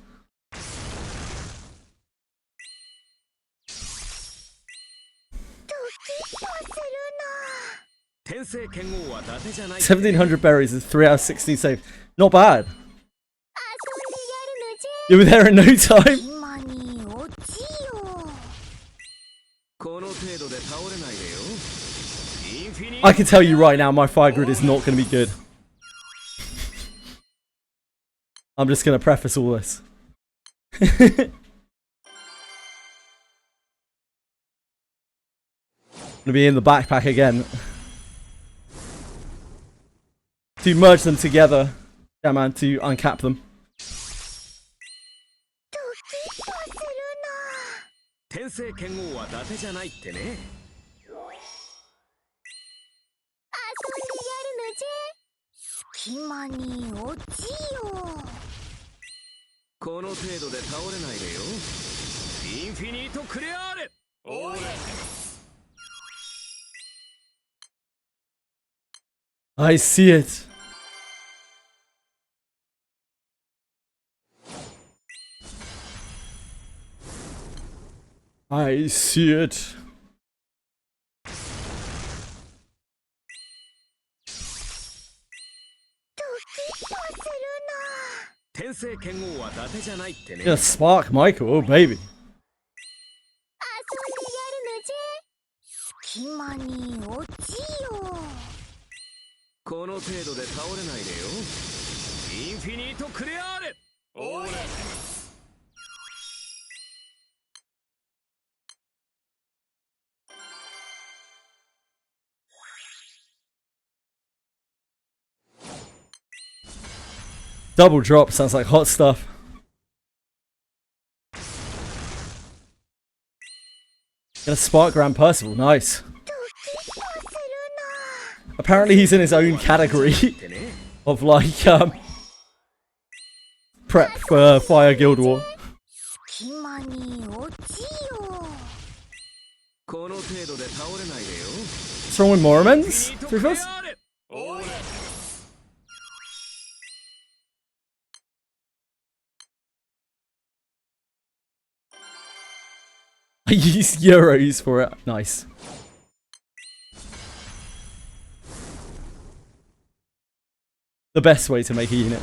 $1,700 berries and 3 out of 16 save. Not bad. You were there in no time. I can tell you right now, my fire grid is not going to be good. I'm just going to preface all this. I'm going to be in the backpack again. To merge them together. Yeah, man, to uncap them. 天聖剣王は伊達じゃないってね。遊んでやるのじゃ。隙間に落ちよ。この程度で倒れないでよ。インフィニートクレアーレ。おーれ。I see it. I see it. 天聖剣王は伊達じゃないってね。Yeah, Spark Michael, oh baby. 隙間に落ちよ。この程度で倒れないでよ。インフィニートクレアーレ。おーれ。Double drop sounds like hot stuff. Gonna spark Grand Percival, nice. Apparently he's in his own category of like prep for Fire Guild War. What's wrong with Mormons? I used euros for it. Nice. The best way to make a unit.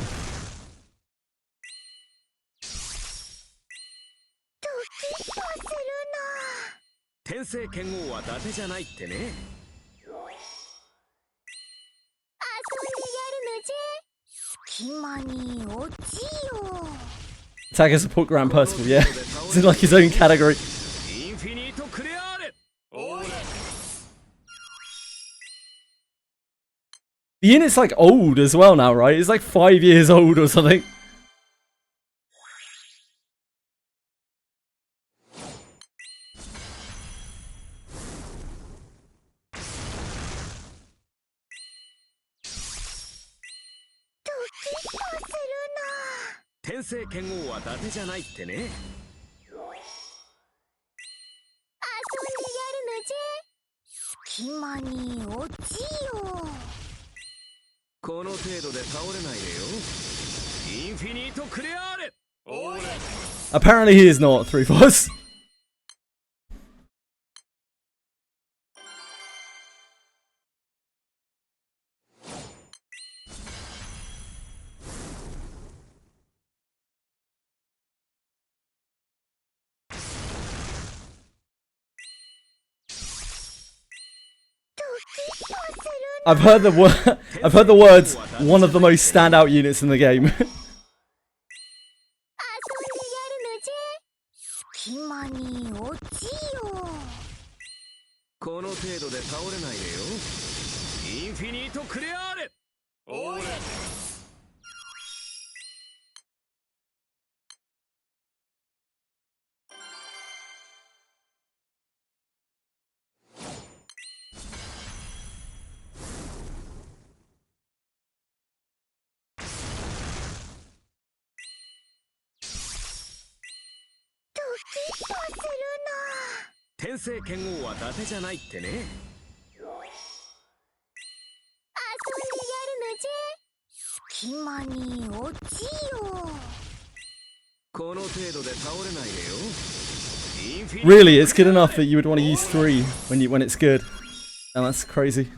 Attack and support Grand Percival, yeah. It's in like his own category. The unit's like old as well now, right? It's like 5 years old or something. Apparently he is not 3-4. I've heard the words one of the most standout units in the game. Really, it's good enough that you would want to use 3 when it's good. And that's crazy.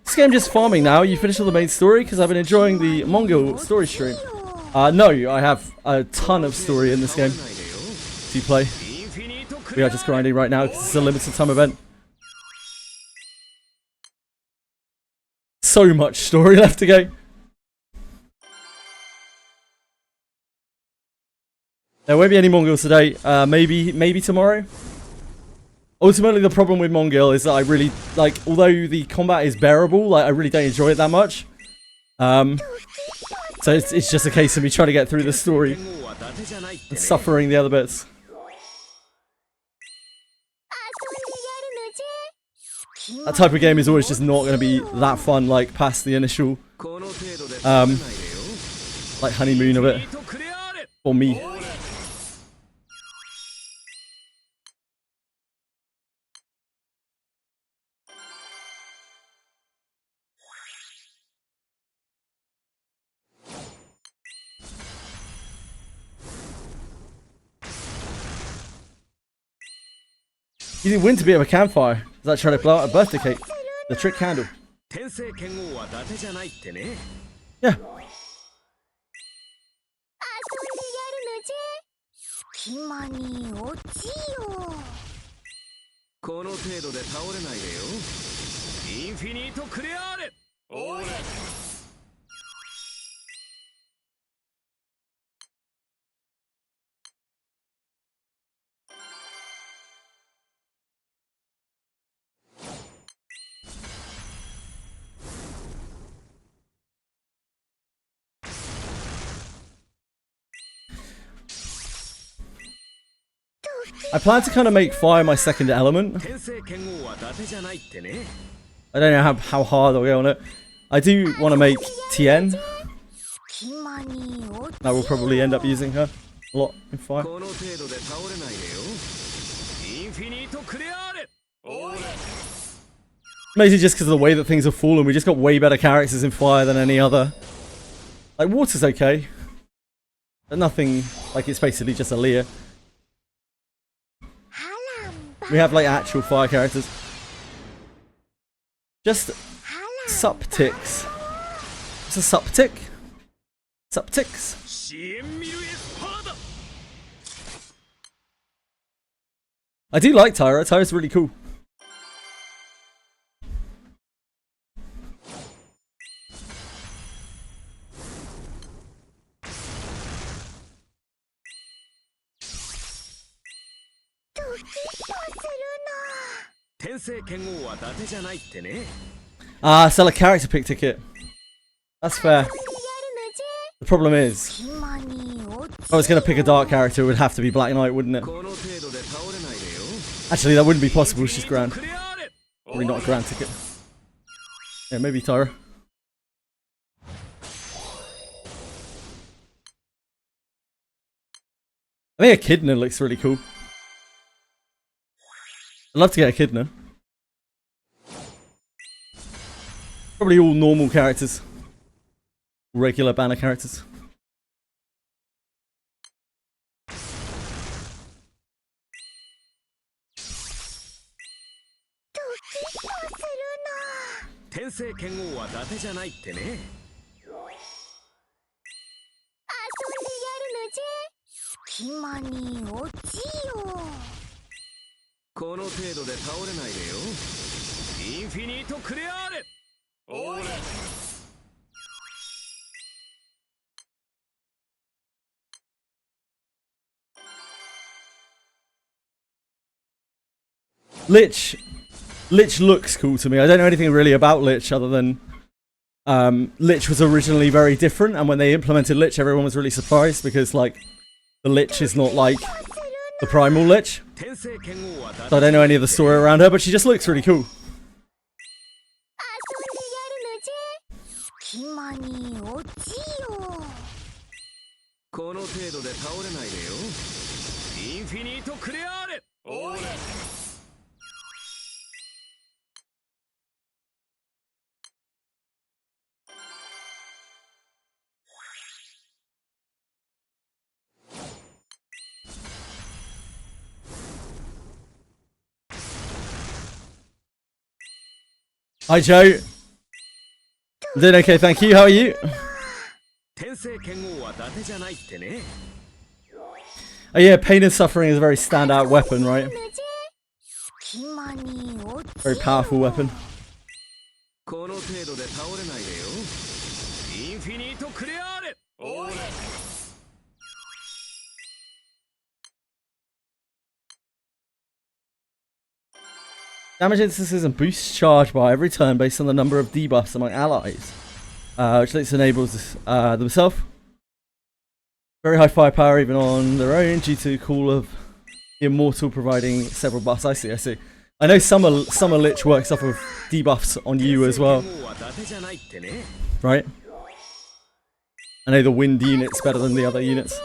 This game just farming now. You finished all the main story? Because I've been enjoying the Mongol story stream. No, I have a ton of story in this game to play. We are just grinding right now because it's a limited time event. so much story left to go. There won't be any Mongols today. Maybe tomorrow. Ultimately, the problem with Mongol is that I really, like, although the combat is bearable, like, I really don't enjoy it that much. So it's just a case of me trying to get through the story and suffering the other bits. That type of game is always just not going to be that fun, like, past the initial, like, honeymoon of it. For me. Using wind to be at a campfire. Is that trying to blow out a birthday cake? The trick candle. Yeah. I plan to kind of make fire my second element. I don't know how hard I'll go on it. I do want to make Tien. I will probably end up using her a lot in fire. Mostly just because of the way that things have fallen. We just got way better characters in fire than any other. Like, water's okay. But nothing, like, it's basically just a Leah. We have, like, actual fire characters. Just supticks. What's a suptic? Supticks. I do like Tyra. Tyra's really cool. Sell a character pick ticket. That's fair. The problem is, if I was going to pick a dark character, it would have to be Black Knight, wouldn't it? Actually, that wouldn't be possible. She's grand. Probably not a grand ticket. Yeah, maybe Tyra. I think Echidna looks really cool. I'd love to get Echidna. Probably all normal characters. Regular banner characters. Lich looks cool to me. I don't know anything really about Lich other than Lich was originally very different, and when they implemented Lich, everyone was really surprised because, like, the Lich is not like the primal Lich. So I don't know any of the story around her, but she just looks really cool. Hi Joe. I'm doing okay, thank you. How are you? Oh yeah, pain and suffering is a very standout weapon, right? Very powerful weapon. Damage instances and boosts charge bar every turn based on the number of debuffs among allies, which lets enables themselves very high firepower even on their own due to Call of the Immortal providing several buffs. I see. I know Summer Lich works off of debuffs on you as well, right? I know the wind unit's better than the other units.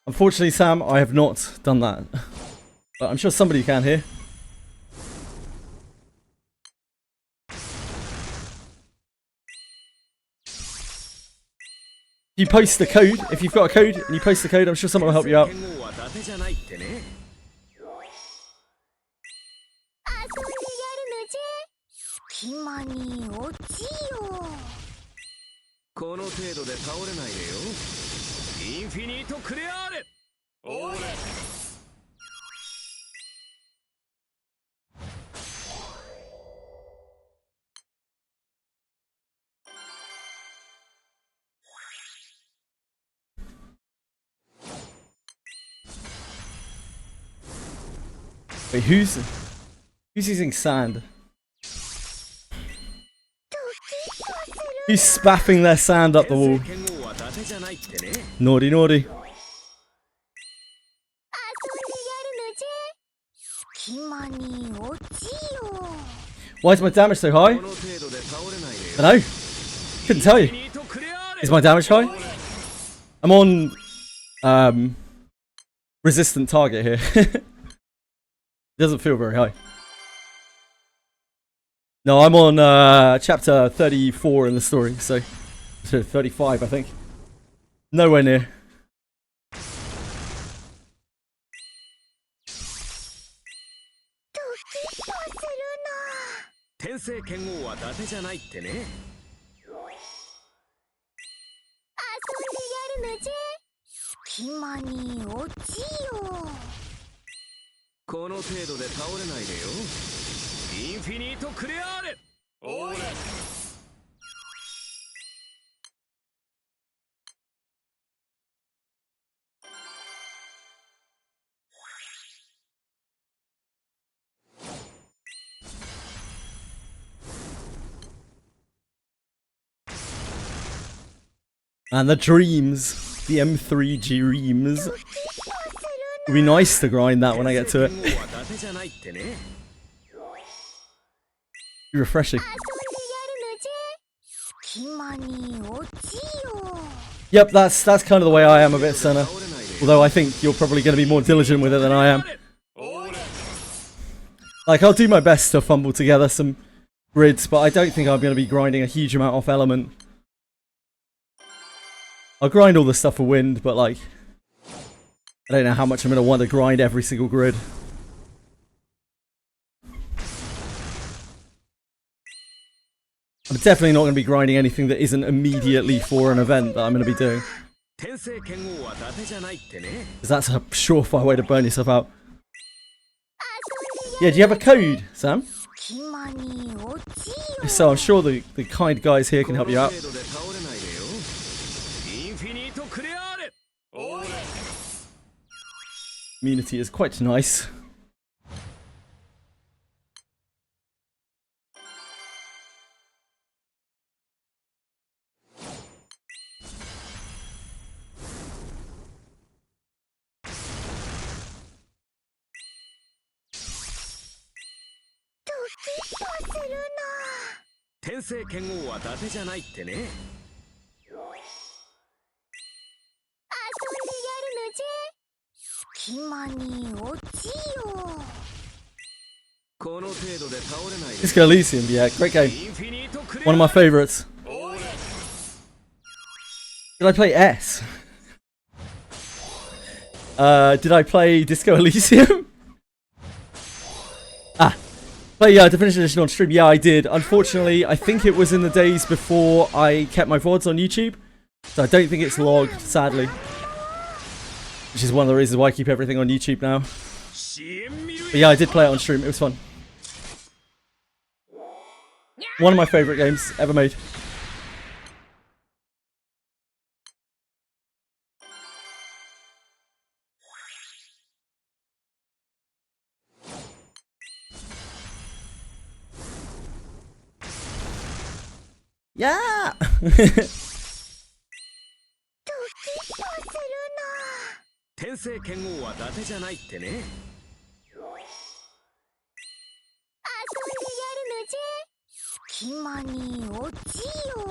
Unfortunately, Sam, I have not done that. But I'm sure somebody can here. You post the code, if you've got a code and you post the code, I'm sure someone will help you out. Wait, who's using sand? Who's spaffing their sand up the wall? Naughty, naughty. Why is my damage so high? I don't know. Couldn't tell you. Is my damage high? I'm on resistant target here. It doesn't feel very high. No, I'm on chapter 34 in the story, so 35 I think. Nowhere near. And the dreams, the M3 dreams. It'd be nice to grind that when I get to it. Be refreshing. Yep, that's kind of the way I am a bit, Senna. Although I think you're probably going to be more diligent with it than I am. Like, I'll do my best to fumble together some grids, but I don't think I'm going to be grinding a huge amount off element. I'll grind all the stuff for wind, but like, I don't know how much I'm going to want to grind every single grid. I'm definitely not going to be grinding anything that isn't immediately for an event that I'm going to be doing. Because that's a surefire way to burn yourself out. Yeah, do you have a code, Sam? So I'm sure the kind guys here can help you out. Community is quite nice. Disco Elysium, yeah, great game. One of my favourites. Did I play S? Did I play Disco Elysium? Ah, But yeah, Definition Edition on stream. Yeah, I did. Unfortunately, I think it was in the days before I kept my VODs on YouTube. So I don't think it's logged, sadly. Which is one of the reasons why I keep everything on YouTube now. But yeah, I did play it on stream. It was fun. One of my favourite games ever made. Yeah! 天聖剣王は伊達じゃないってね。遊んでやるのじゃ。隙間に落ちよ。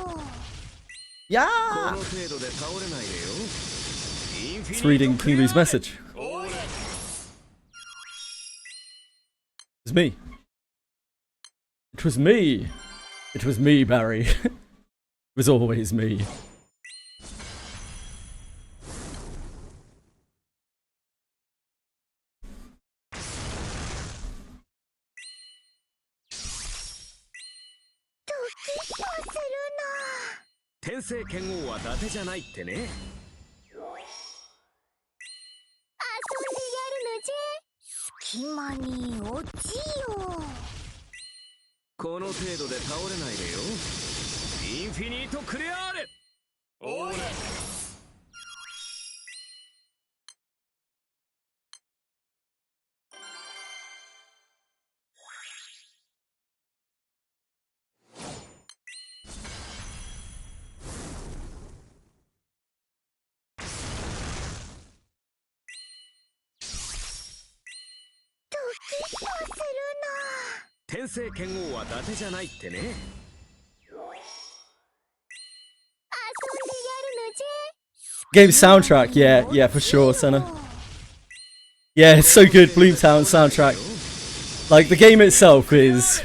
Yeah! この程度で倒れないでよ。It's reading King Lou's message. It's me. It was me. It was me, Barry. It was always me. Game soundtrack, yeah, for sure, Senna. Yeah, it's so good, Bloomtown soundtrack. Like, the game itself it's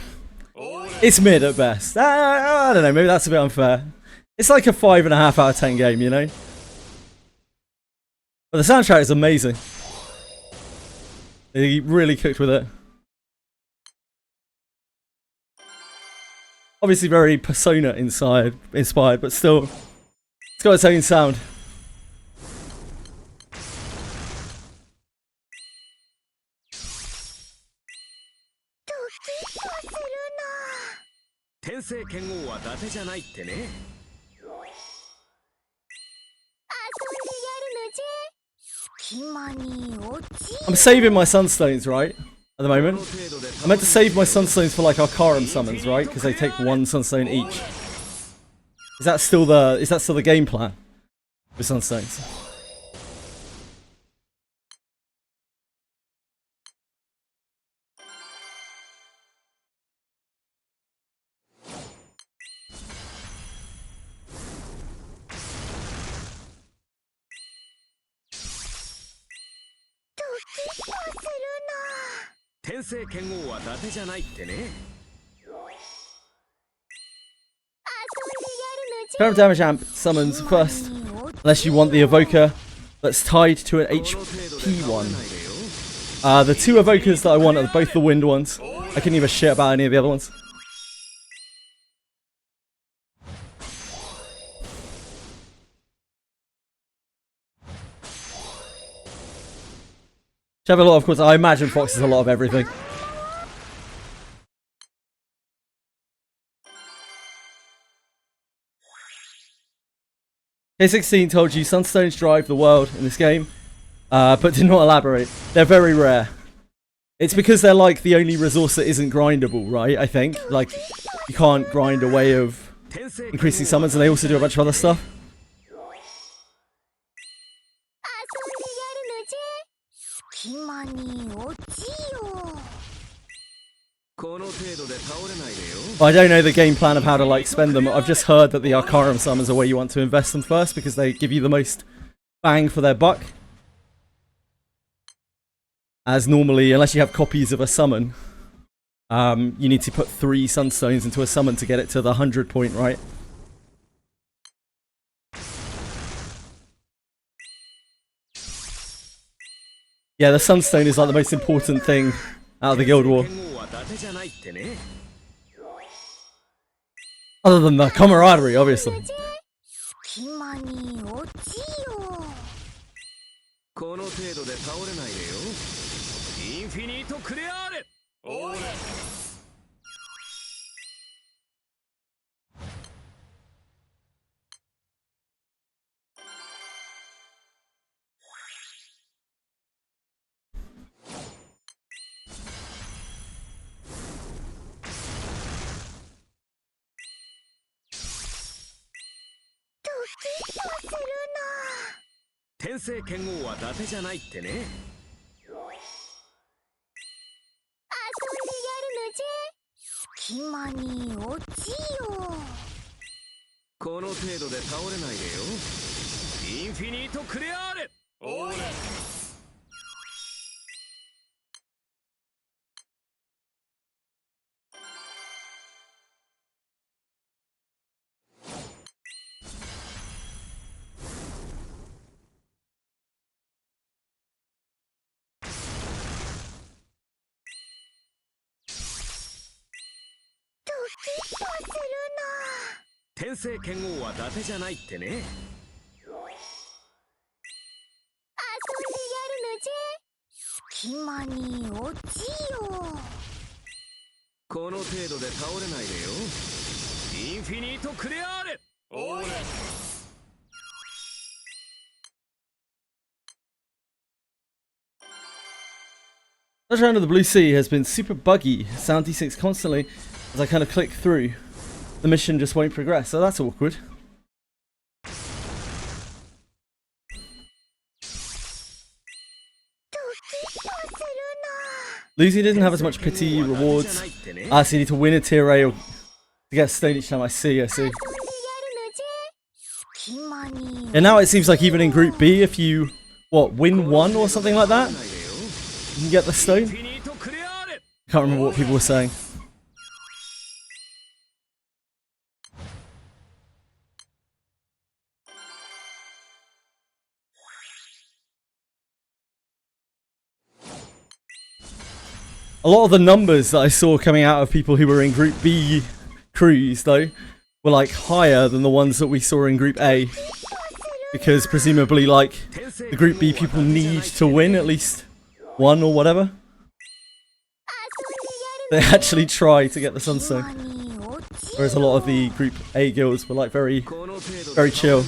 mid at best. I don't know, maybe that's a bit unfair. It's like a 5.5 out of 10 game, you know? But the soundtrack is amazing. They really cooked with it. Obviously very Persona inspired, but still, it's got its own sound. I'm saving my Sunstones, right? At the moment. I meant to save my Sunstones for like Arcarum summons, right? Because they take 1 Sunstone each. Is that still the game plan with Sunstones? Pair of damage amp summons first, unless you want the evoker that's tied to an HP one. The 2 evokers that I want are both the wind ones. I couldn't give a shit about any of the other ones. Have a lot, of course. I imagine Fox is a lot of everything. K16 told you Sunstones drive the world in this game, but did not elaborate. They're very rare. It's because they're like the only resource that isn't grindable, right? I think. Like, you can't grind a way of increasing summons, and they also do a bunch of other stuff. Well, I don't know the game plan of how to like spend them. I've just heard that the Arcarum summons are where you want to invest them first because they give you the most bang for their buck. As normally, unless you have copies of a summon, you need to put 3 Sunstones into a summon to get it to the 100 point, right? Yeah, the Sunstone is like the most important thing out of the Guild War. Other than the camaraderie, obviously. 隙間に落ちよこの程度で倒れないでよインフィニートクレアーレおーれ天聖剣王は伊達じゃないってね遊んでやるのじゃ隙間に落ちよこの程度で倒れないでよインフィニートクレアーレおーれ天聖剣王は伊達じゃないってね遊んでやるのじゃ隙間に落ちよこの程度で倒れないでよインフィニートクレアーレおーれThis round of the Blue Sea has been super buggy, sound D6 constantly. As I kind of click through, the mission just won't progress, so that's awkward. Losing didn't have as much pity rewards. So you need to win a tier A or to get a stone each time. I see. And now it seems like even in Group B, if you, win one or something like that, you can get the stone. Can't remember what people were saying. A lot of the numbers that I saw coming out of people who were in Group B crews, though, were like higher than the ones that we saw in Group A. Because presumably, like, the Group B people need to win at least one or whatever. They actually try to get the Sunstone. Whereas a lot of the Group A guilds were like very chill.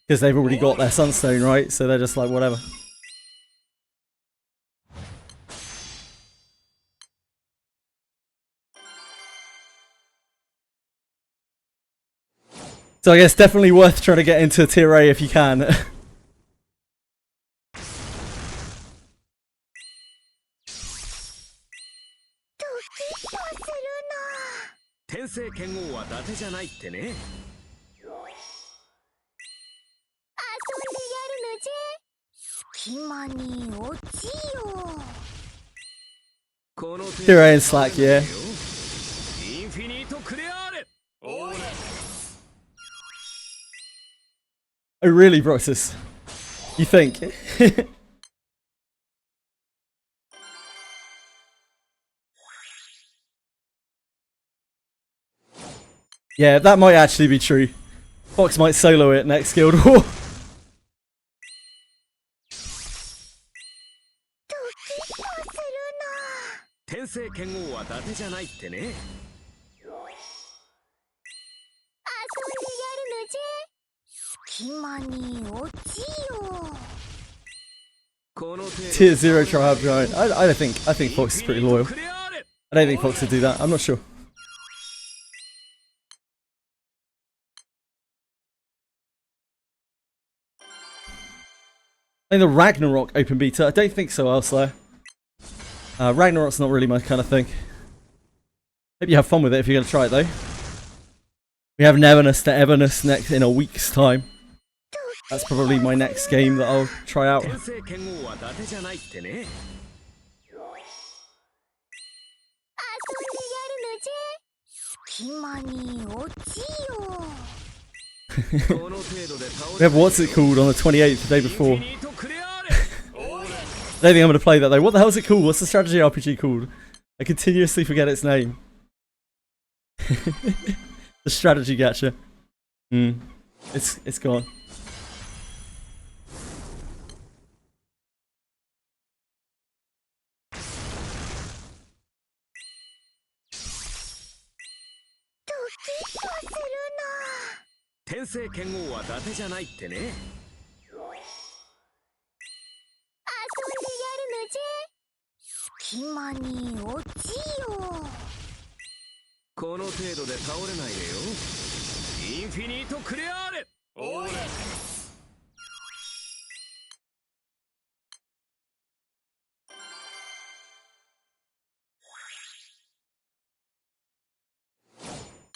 Because they've already got their Sunstone, right? So they're just like, whatever. So I guess definitely worth trying to get into tier A if you can. Tier A and Slack, yeah. Oh really, Broxus? You think? Yeah, that might actually be true. Fox might solo it next Guild War. Tier 0 Tribe Giant. I think Fox is pretty loyal. I don't think Fox would do that. I'm not sure. I think the Ragnarok open beta. I don't think so, Elslayer. Ragnarok's not really my kind of thing. Hope you have fun with it if you're going to try it though. We have Neverness to Everness next in a week's time. That's probably my next game that I'll try out. We have what's it called on the 28th, the day before. don't think I'm gonna play that though. What the hell is it called? What's the strategy RPG called? I continuously forget its name. The strategy gacha. It's gone.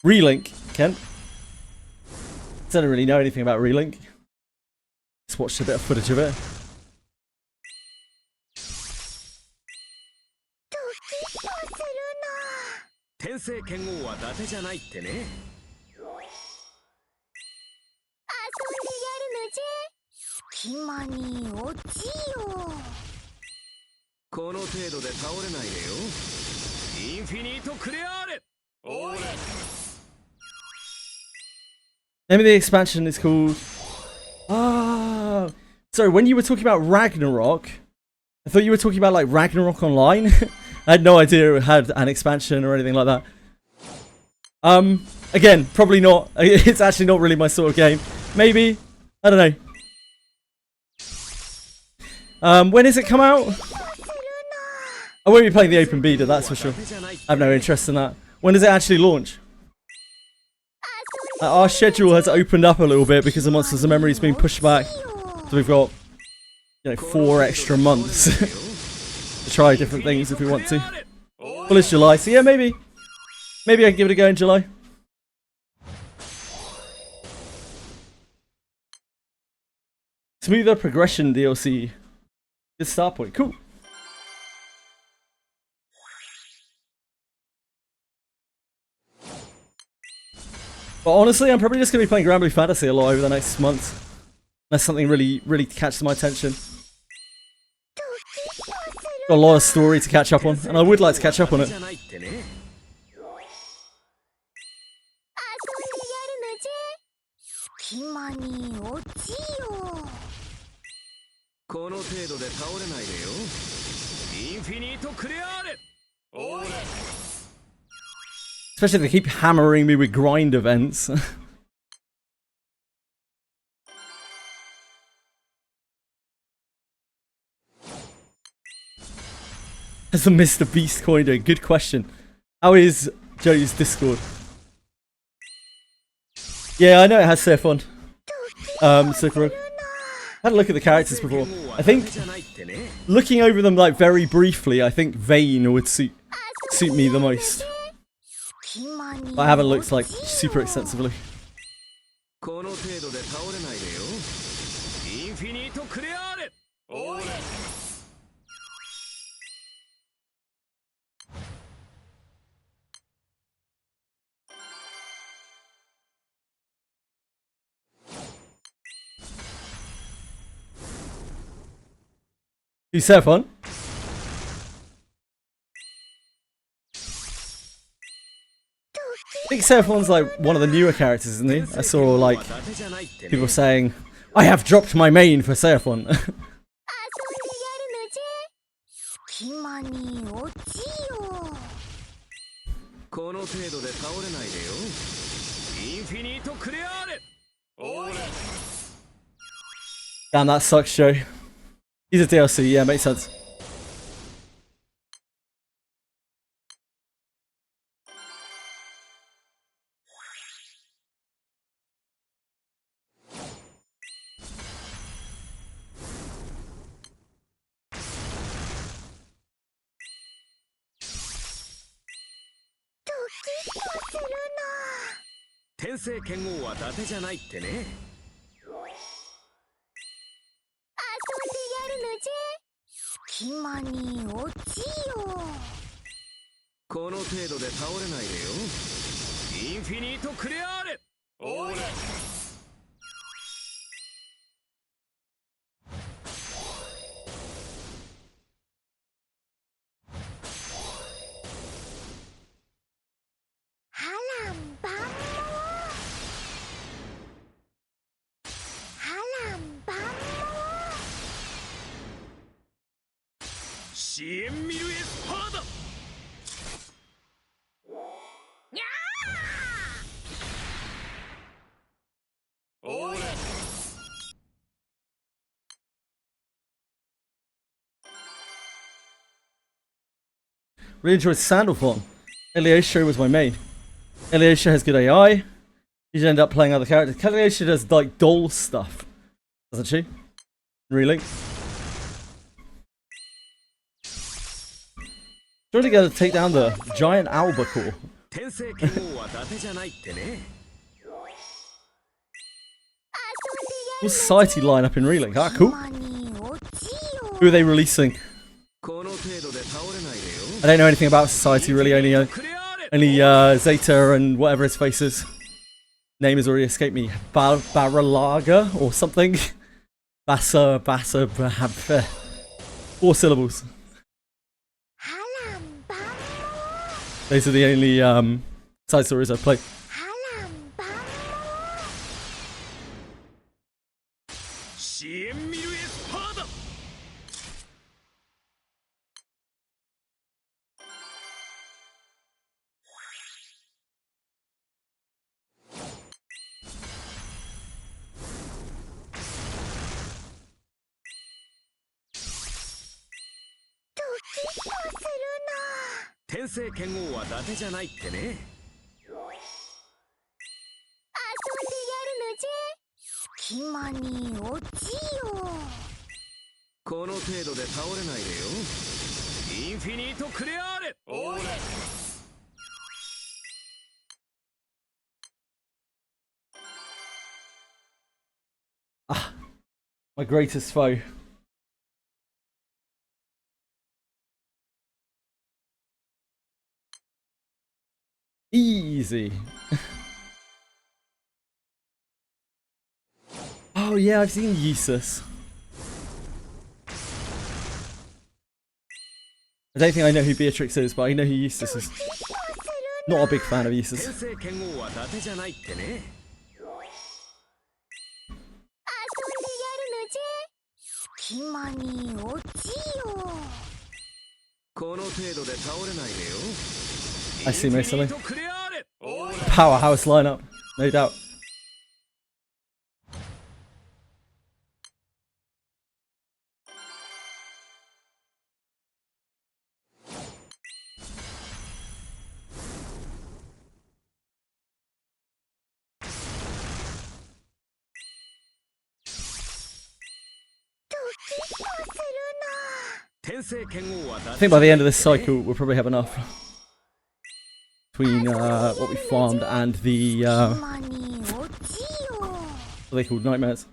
Relink, Kent. I don't really know anything about Relink. Just watched a bit of footage of it. Maybe the expansion is called... Ah, sorry, when you were talking about Ragnarok, I thought you were talking about like Ragnarok Online. I had no idea it had an expansion or anything like that. Again, probably not. It's actually not really my sort of game. Maybe. I don't know. When does it come out? I won't be playing the open beta, that's for sure. I have no interest in that. When does it actually launch? Our schedule has opened up a little bit because the Monsters of Memory is being pushed back. So we've got, 4 extra months to try different things if we want to. Well, it's July, so yeah, maybe. Maybe I can give it a go in July. Smoother progression DLC. Good start point. Cool. But honestly, I'm probably just going to be playing Granblue Fantasy a lot over the next month. Unless something really catches my attention. Got a lot of story to catch up on, and I would like to catch up on it. Especially if they keep hammering me with grind events. Has the Mr. Beast coin doing? Good question. How is Joe's Discord? Yeah, I know it has Sefon. Sukruk. I had a look at the characters before. I think, looking over them like very briefly, I think Vayne would suit me the most. But I haven't looked like super extensively. Who's Sefon? I think Sefon's like one of the newer characters, isn't he? I saw like people saying, I have dropped my main for Sefon. Damn, that sucks, Joe. He's a DLC, yeah, makes sense. 支援ミルエスパーだ。にゃーおーれ。Really enjoyed Sandalphon. Eliosha was my main. Eliosha has good AI. You should end up playing other characters. Eliosha does like doll stuff, doesn't she? Really? Trying to get to take down the giant albacore. Full society lineup in Relink. Ah, cool. Who are they releasing? I don't know anything about society really. Only Zeta and whatever his face is. Name has already escaped me. Baralaga or something. Bassa. 4 syllables. Those are the only side stories I've played. Ah, my greatest foe. Easy. Oh yeah, I've seen Yeesus. I don't think I know who Beatrix is, but I know who Yeesus is. Not a big fan of Yeesus. I see mostly. Powerhouse lineup, no doubt. I think by the end of this cycle we'll probably have enough between what we farmed and the what are they called, nightmares.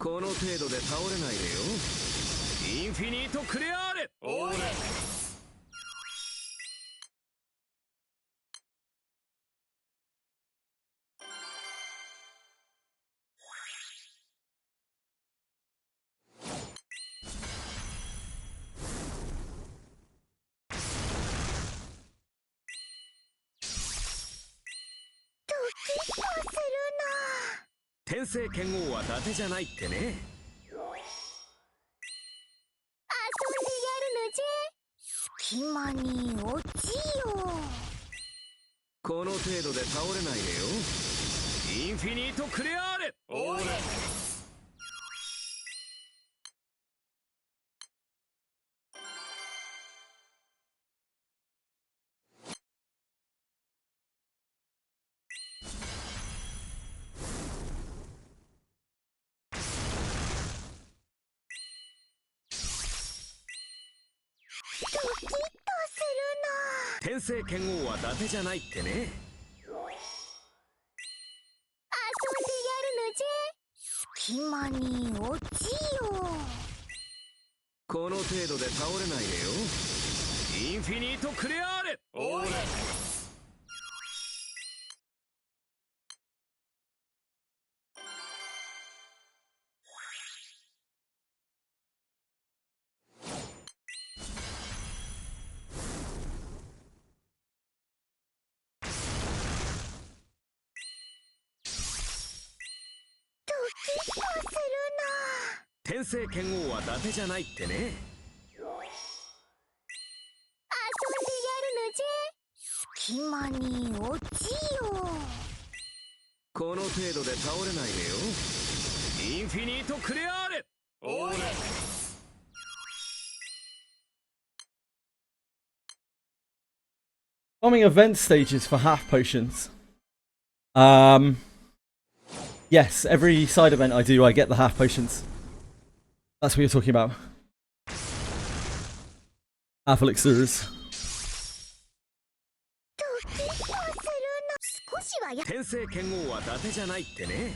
隙間に落ちよこの程度で倒れないでよインフィニートクレアーレおーれ Farming event stages for half potions. Yes, every side event I do, I get the half potions. That's what you're talking about. Half elixirs. 天聖剣王は伊達じゃないってね遊んでや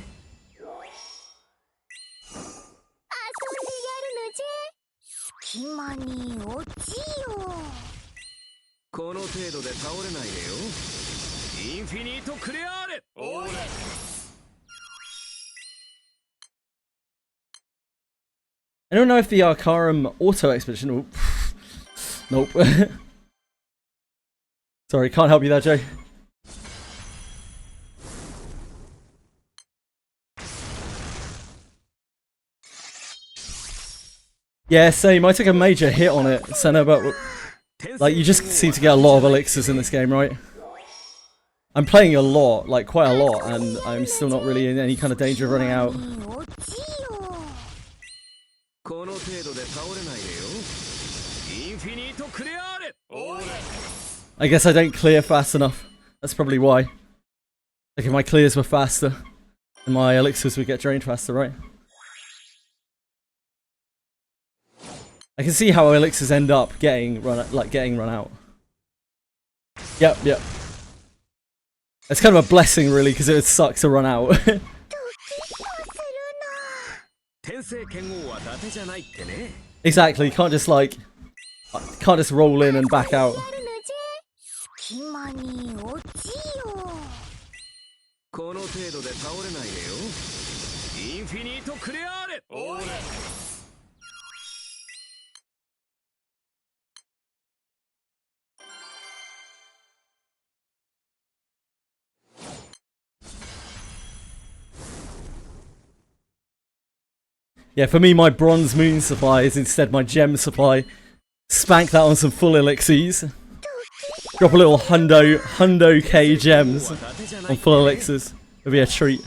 るのじゃ隙間に落ちよこの程度で倒れないでよインフィニートクレアーレおーれ I don't know if the Arcarum auto expedition will... Nope. Sorry, can't help you there, Joe. Yeah, same. I took a major hit on it, Senna, but like you just seem to get a lot of elixirs in this game, right? I'm playing a lot, like quite a lot, and I'm still not really in any kind of danger of running out. I guess I don't clear fast enough. That's probably why. Like if my clears were faster, then my elixirs would get drained faster, right? I can see how elixirs end up getting run out. Yep. It's kind of a blessing, really, because it would suck to run out. Exactly. Can't just roll in and back out. Yeah, for me, my bronze moon supply is instead my gem supply. Spank that on some full elixirs. Drop a little hundo K gems on full elixirs. It'll be a treat.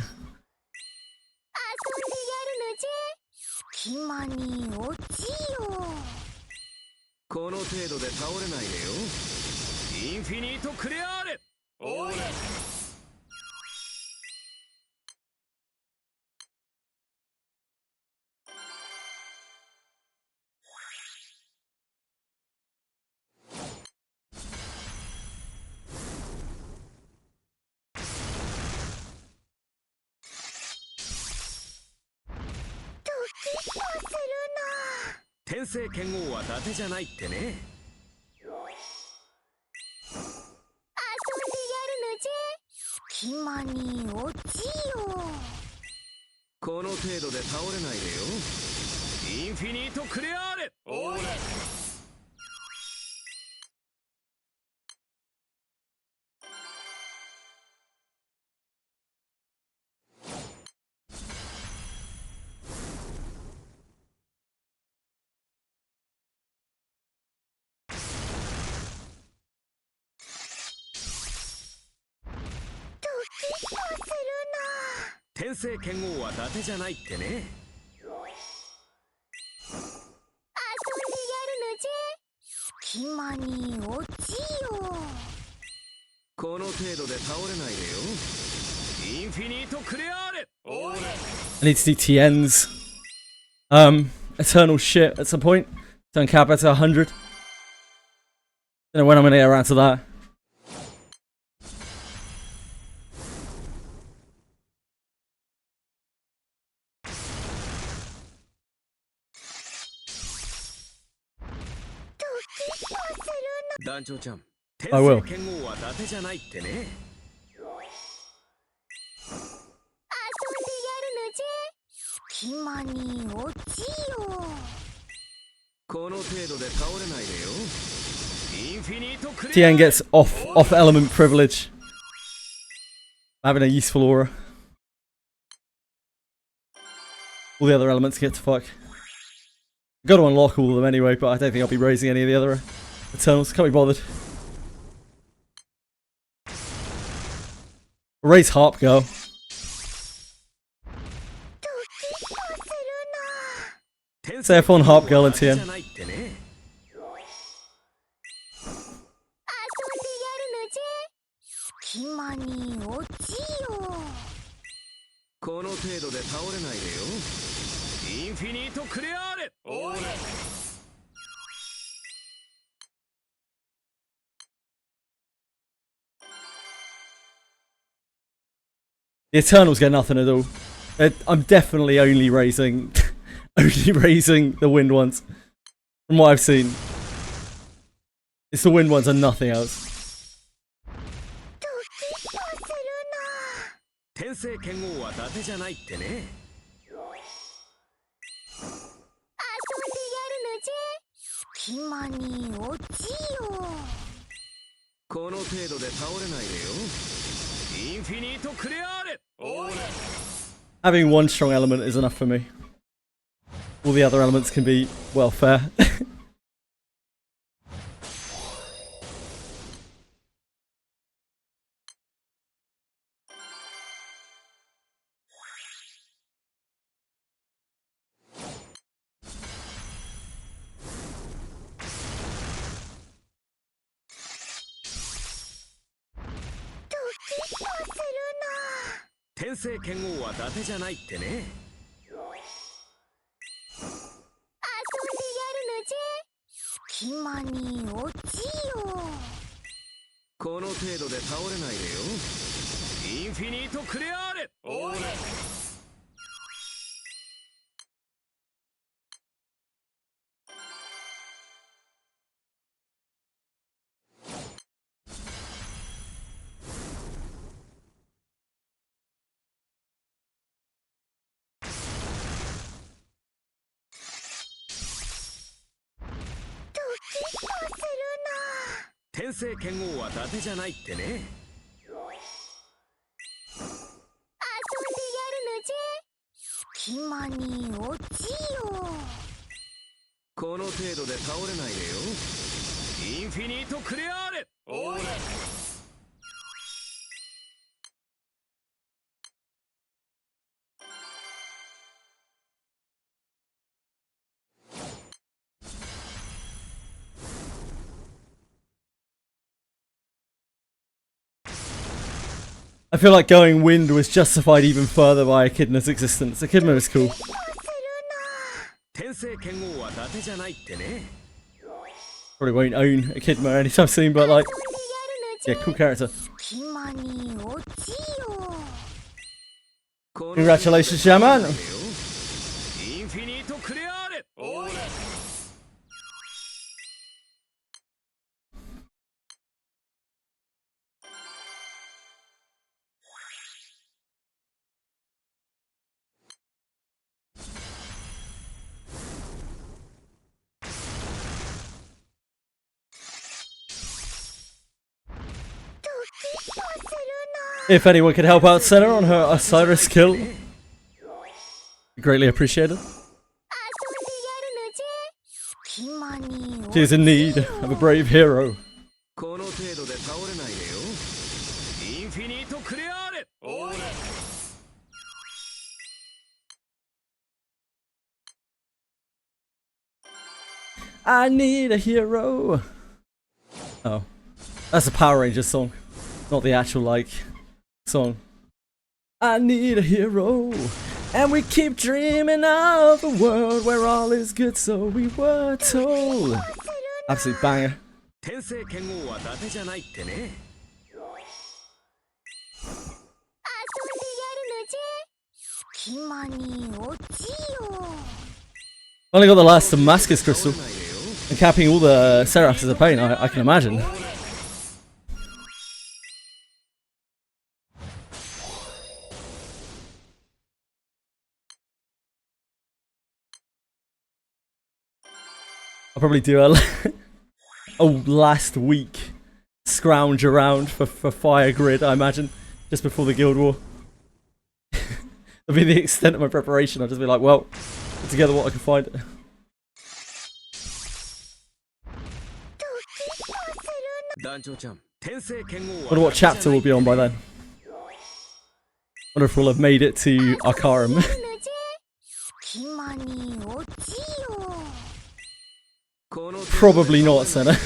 I need to do TNs. Eternal shit at some point. Turn cap at 100. Don't know when I'm gonna get around to that. I will. TN gets off element privilege. Having a useful aura. All the other elements get to fuck. Got to unlock all of them anyway, but I don't think I'll be raising any of the other Eternals. Can't be bothered. Raise Harp Girl. Say F1 Harp Girl and TM. The Eternals get nothing at all. I'm definitely only raising the wind ones. From what I've seen. It's the wind ones and nothing else. Having one strong element is enough for me. All the other elements can be, well, fair. I feel like going wind was justified even further by Echidna's existence. Echidna is cool. Probably won't own Echidna anytime soon, but like, yeah, cool character. Congratulations, Shaman! If anyone could help out Senna on her Osiris kill, greatly appreciated. She is in need of a brave hero. I need a hero. Oh, that's a Power Rangers song, not the actual like song. I need a hero, and we keep dreaming of a world where all is good, so we were told. Absolute banger. Only got the last Damascus crystal, and capping all the Seraphs as a pain, I can imagine. I'll probably do a last week scrounge around for Fire Grid, I imagine, just before the Guild War. That'll be the extent of my preparation. I'll just be like, well, put together what I can find. Wonder what chapter we'll be on by then. Wonder if we'll have made it to Arcarum. Probably not, Senna.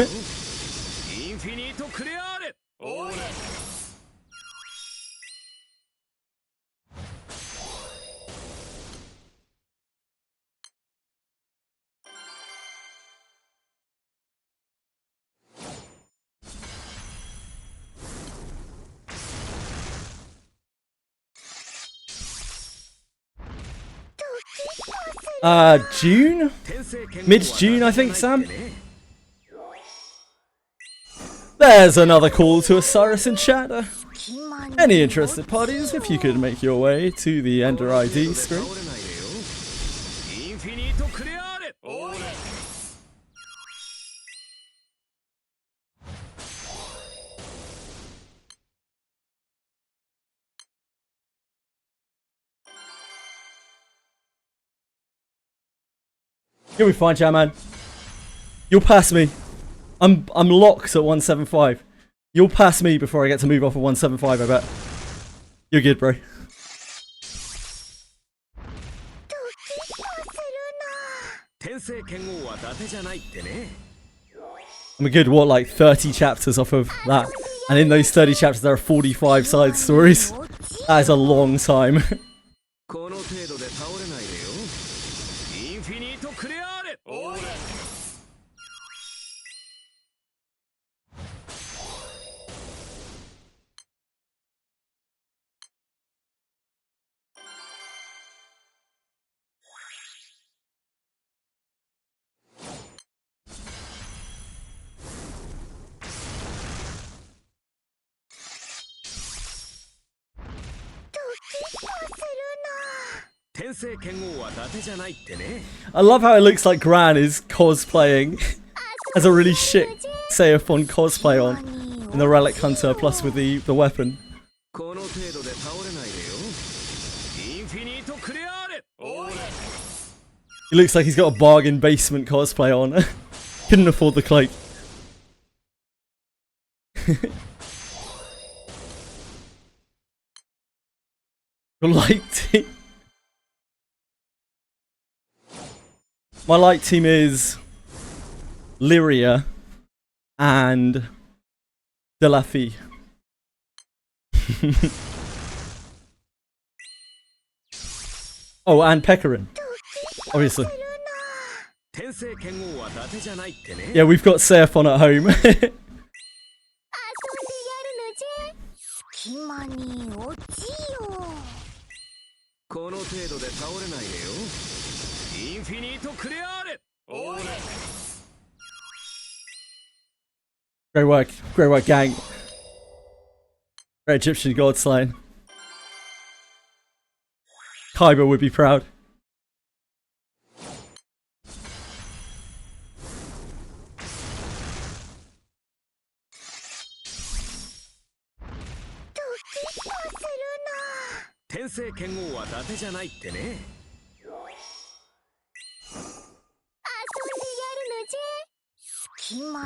June? Mid-June, I think, Sam? There's another call to Osiris in chat. Any interested parties, if you could make your way to the Ender ID screen. You'll be fine, chat man. You'll pass me. I'm locked at 175. You'll pass me before I get to move off of 175, I bet. You're good, bro. I'm a good, what, like 30 chapters off of that. And in those 30 chapters, there are 45 side stories. That is a long time. I love how it looks like Gran is cosplaying. Has a really shit Seiphon cosplay on in the Relic Hunter, plus with the weapon. He looks like he's got a bargain basement cosplay on. Couldn't afford the cloak. Your light team. My light team is Lyria and Delafi. Oh, and Pekarin. Obviously. Yeah, we've got Seiphon at home. Great work, gang. Great Egyptian god slaying. Kaiba would be proud.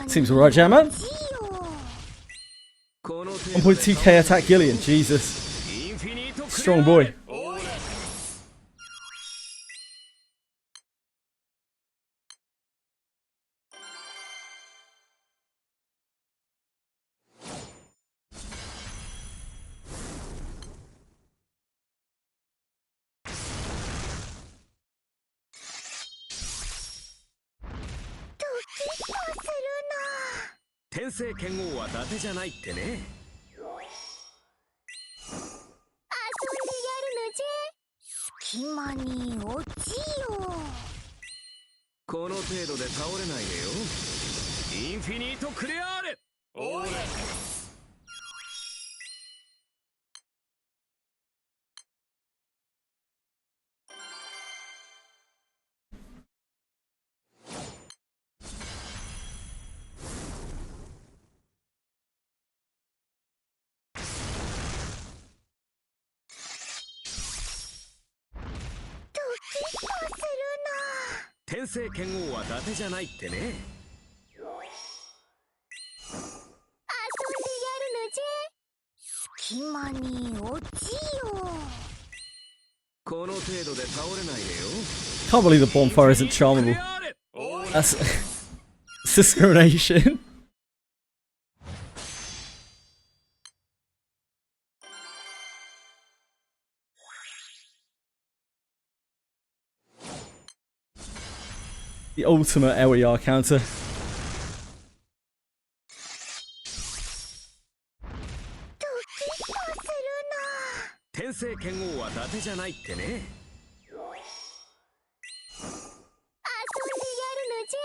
Seems alright, Jamman. 1.2k attack Gillian, Jesus. Strong boy. 隙間に落ちよ Can't believe the bonfire isn't charmable. That's it's discrimination. The ultimate LER counter. 天聖剣王は伊達じゃないってね。遊んでやるのじゃ。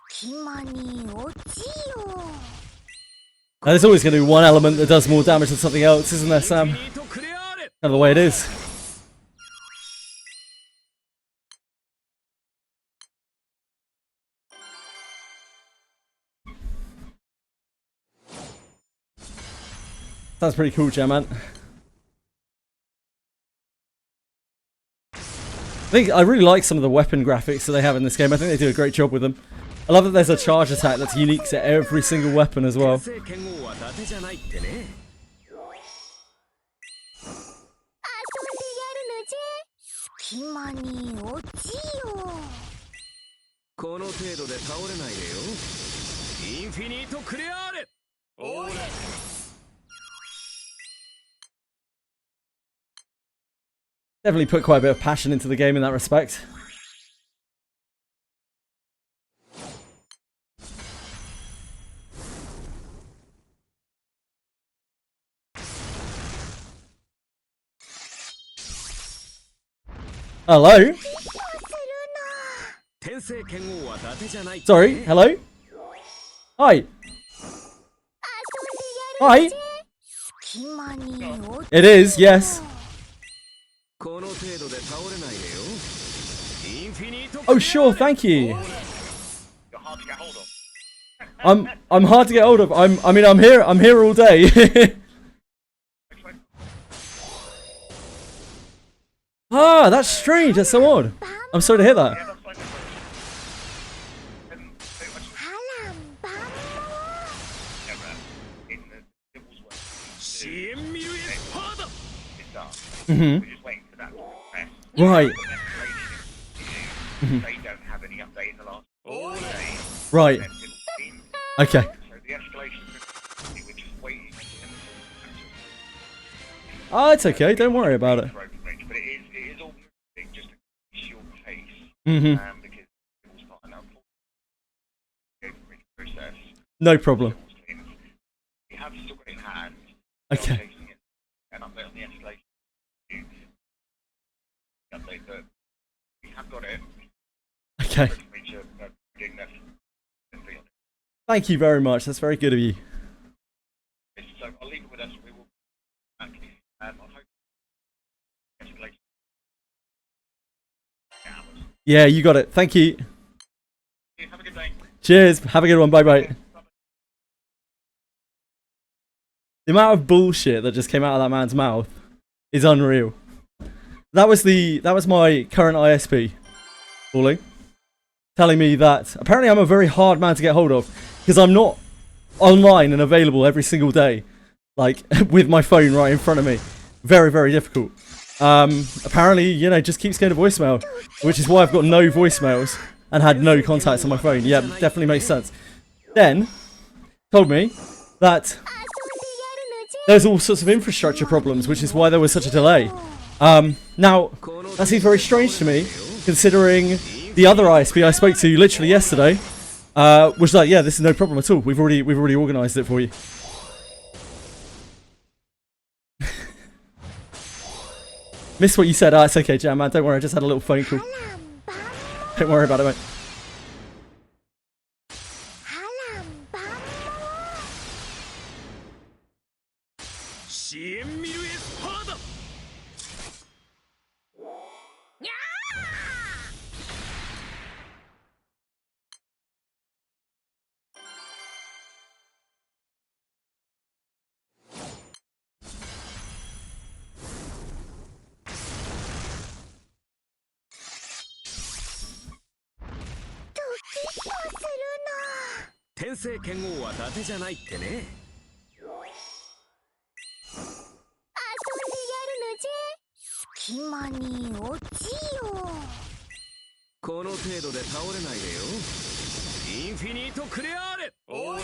隙間に落ちよ。Now, there's always going to be one element that does more damage than something else, isn't there, Sam? Kind of the way it is. That's pretty cool, Jam Man. I really like some of the weapon graphics that they have in this game. I think they do a great job with them. I love that there's a charge attack that's unique to every single weapon as well. Definitely put quite a bit of passion into the game in that respect. Hello? Sorry, hello? Hi. Hi. It is, yes. Oh sure, thank you. I'm hard to get hold of. I'm here all day. Ah, that's strange. That's so odd. I'm sorry to hear that. Mm-hmm. Right. Mm-hmm. Right. Okay. Oh, it's okay. Don't worry about it. Mm-hmm. No problem. Okay. Okay. Thank you very much. That's very good of you. Yeah, you got it. Thank you. Have a good day. Cheers. Have a good one. Bye bye. The amount of bullshit that just came out of that man's mouth is unreal. That was my current ISP calling, telling me that apparently I'm a very hard man to get hold of because I'm not online and available every single day, like with my phone right in front of me. Very, very difficult. Apparently, you know, just keeps going to voicemail, which is why I've got no voicemails and had no contacts on my phone. Yeah, definitely makes sense. Then told me that there's all sorts of infrastructure problems, which is why there was such a delay. Now, that seems very strange to me, considering the other ISP I spoke to literally yesterday was like, yeah, this is no problem at all. We've already organised it for you. Missed what you said. Ah, it's okay, Jam Man. Don't worry, I just had a little phone call. Don't worry about it, mate. 隙間に落ちよこの程度で倒れないでよインフィニートクレアーレオーレ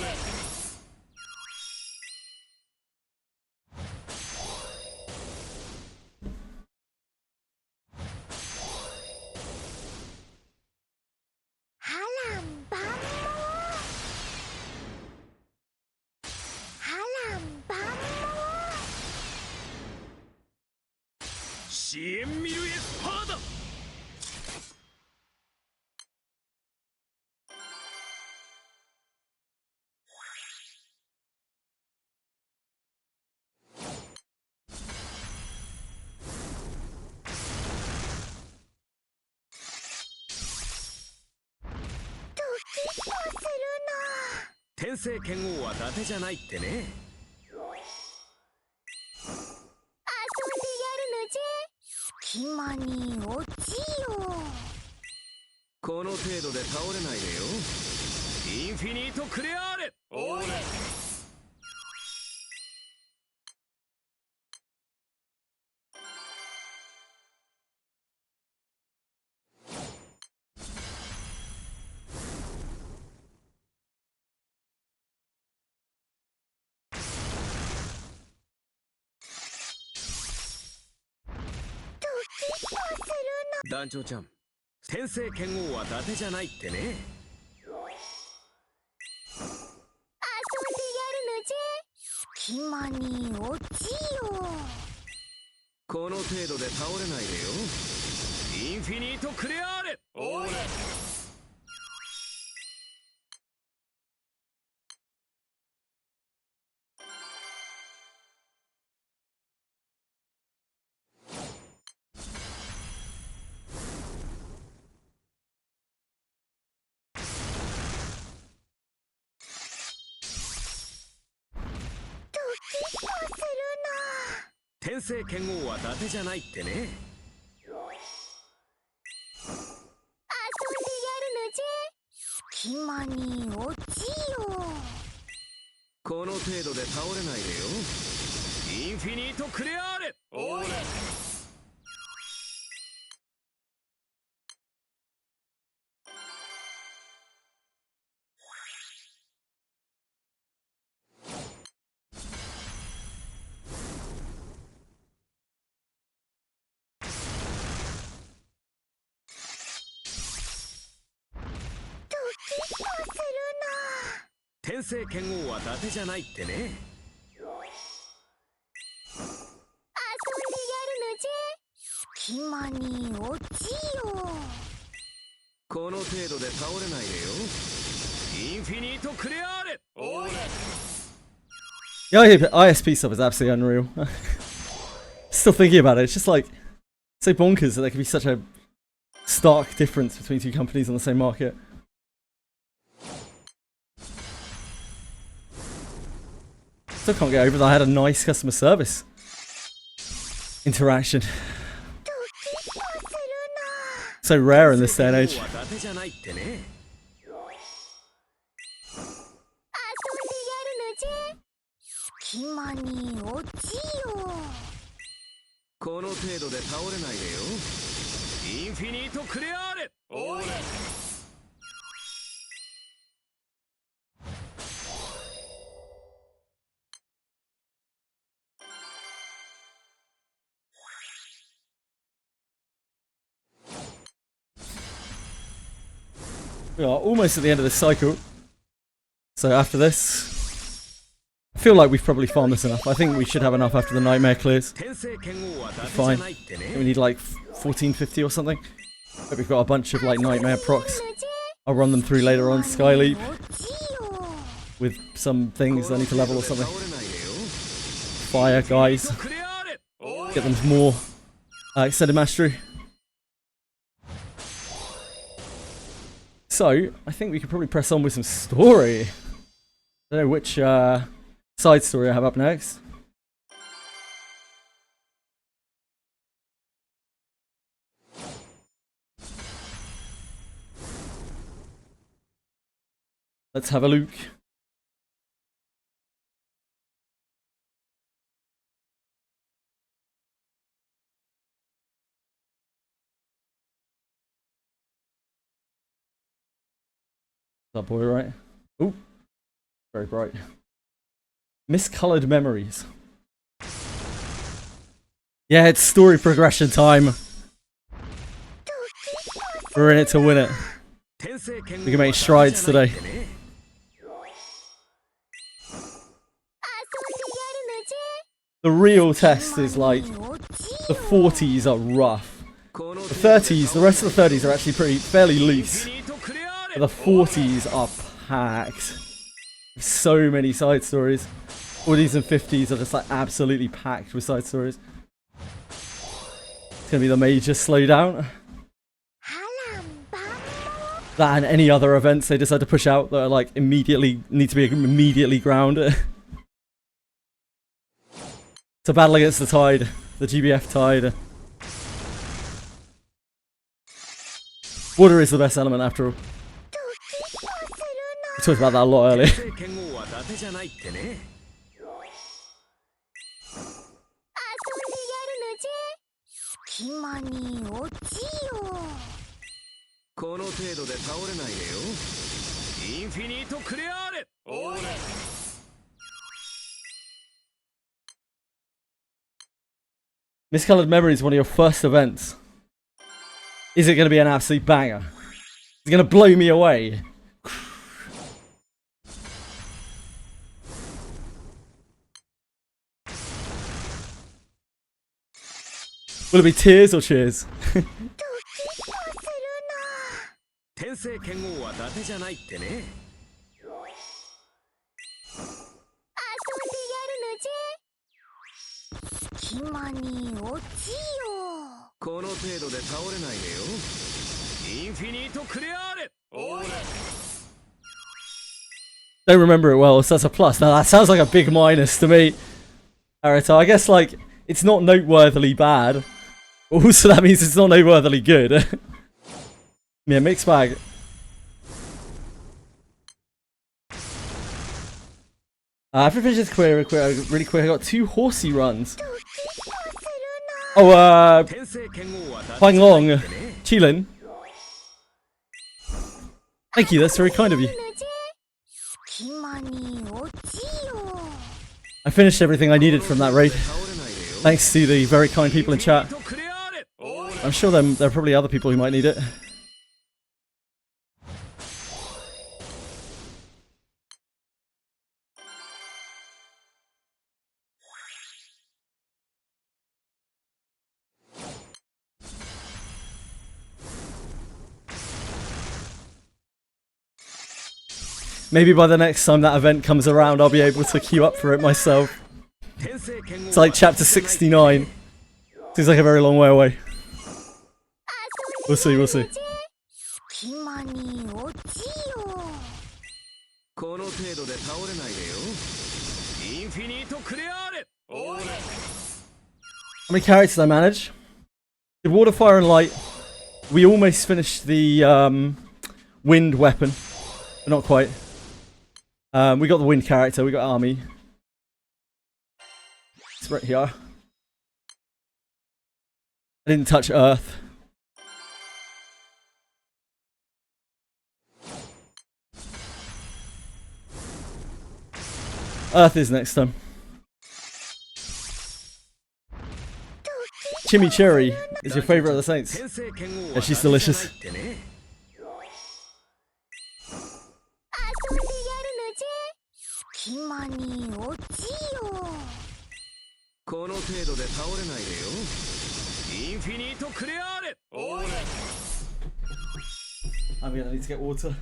波乱万能波乱万能支援ミルエスパーだ天聖剣王は伊達じゃないってね遊んでやるのじゃ隙間に落ちよこの程度で倒れないでよインフィニートクレアーレオーレ団長ちゃん天聖剣王は伊達じゃないってね遊んでやるのじゃ隙間に落ちよこの程度で倒れないでよインフィニートクレアーレオーレ天聖剣王は伊達じゃないってね遊んでやるのじゃ隙間に落ちよこの程度で倒れないでよインフィニートクレアーレオーレ天聖剣王は伊達じゃないってね遊んでやるのじゃ隙間に落ちよこの程度で倒れないでよインフィニートクレアーレオーレ The ISP stuff is absolutely unreal. Still thinking about it, it's just like so bonkers that there can be such a stark difference between two companies on the same market. Still can't get over that I had a nice customer service interaction. So rare in this day and age. 隙間に落ちよこの程度で倒れないでよインフィニートクレアーレオーレWe are almost at the end of this cycle. So after this, I feel like we've probably farmed this enough. I think we should have enough after the nightmare clears. Fine. We need like 1450 or something. But we've got a bunch of like nightmare procs. I'll run them through later on. Skyleap. With some things I need to level or something. Fire, guys. Get them more extended mastery. So, I think we could probably press on with some story. I don't know which side story I have up next. Let's have a look. That boy, right? Ooh, very bright. Miscolored memories. Yeah, it's story progression time. We're in it to win it. We can make strides today. The real test is like, the 40s are rough. The 30s, the rest of the 30s are actually fairly loose. But the 40s are packed. So many side stories. 40s and 50s are just like absolutely packed with side stories. It's gonna be the major slowdown. That and any other events they decide to push out that are like need to be immediately ground. It's a battle against the tide, the GBF tide. Water is the best element after all. We talked about that a lot earlier. Miscolored Memory is one of your first events. Is it going to be an absolute banger? Is it going to blow me away? Will it be tears or cheers? Don't remember it well, so that's a plus. Now that sounds like a big minus to me. Alright, so I guess like it's not noteworthily bad. Also that means it's not noteworthily good. Yeah, mixed bag. I have to finish this really quick. I got 2 horsey runs. Oh, Huang Long, Qilin. Thank you, that's very kind of you. I finished everything I needed from that raid. Thanks to the very kind people in chat. I'm sure there are probably other people who might need it. Maybe by the next time that event comes around, I'll be able to queue up for it myself. It's like chapter 69. Seems like a very long way away. We'll see, we'll see. How many characters did I manage? Did Water, Fire and Light. We almost finished the wind weapon. But not quite. We got the wind character, we got army. It's right here. I didn't touch Earth. Earth is next time. Chimichurri is your favourite of the Saints. Yeah, she's delicious. I'm gonna need to get water.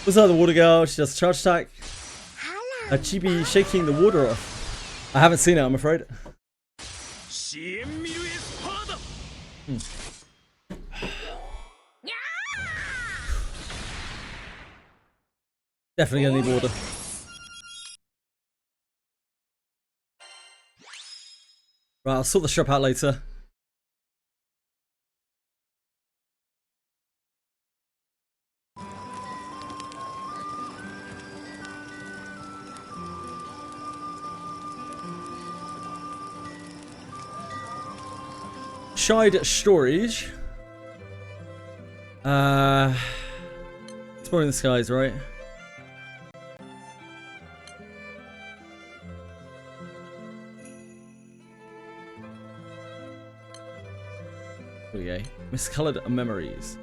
What's up, the water girl? She does a charge attack. Chibi shaking the water off. I haven't seen it, I'm afraid. Definitely gonna need water. Right, I'll sort the shop out later. Shide storage. Exploring the skies, right? Here we go. Miscolored memories.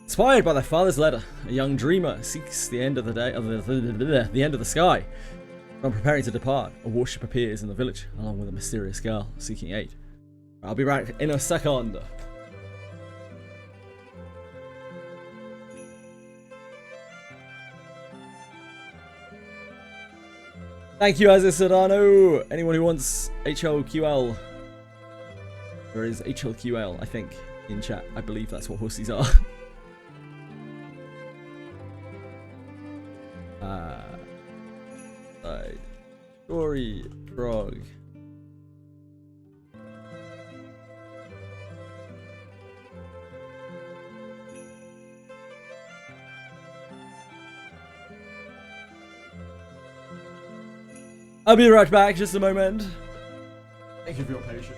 Inspired by their father's letter, a young dreamer seeks the end of the day, the end of the sky. While preparing to depart, a warship appears in the village, along with a mysterious girl seeking aid. I'll be back in a second. Thank you, Azir Sedano. Anyone who wants HLQL, there is HLQL, I think, in chat. I believe that's what horses are. Story frog. I'll be right back, just a moment. Thank you for your patience.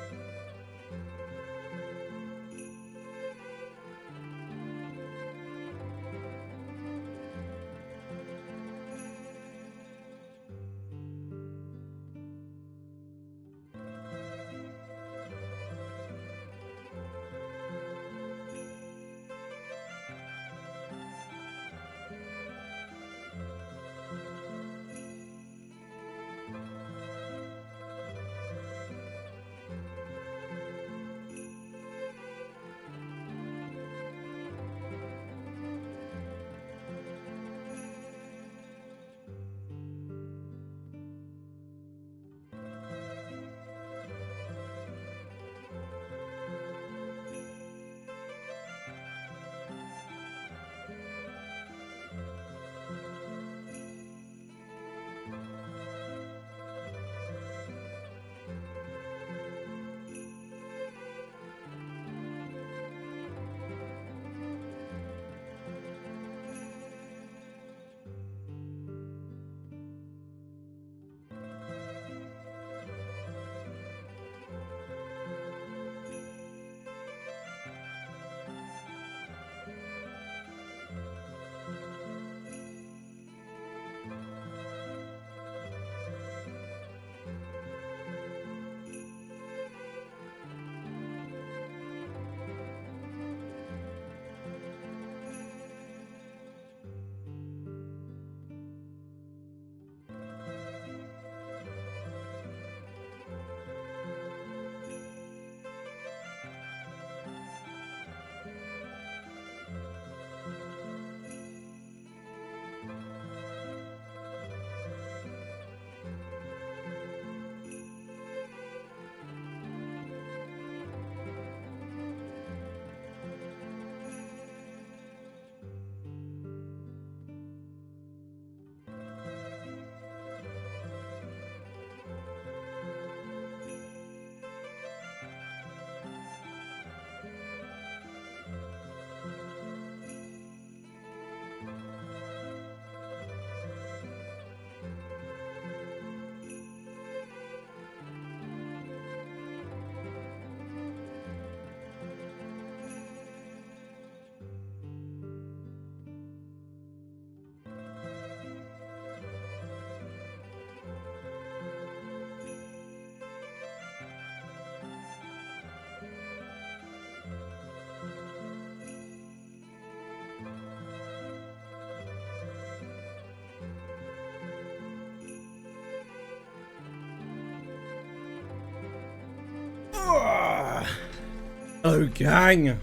Oh, gang.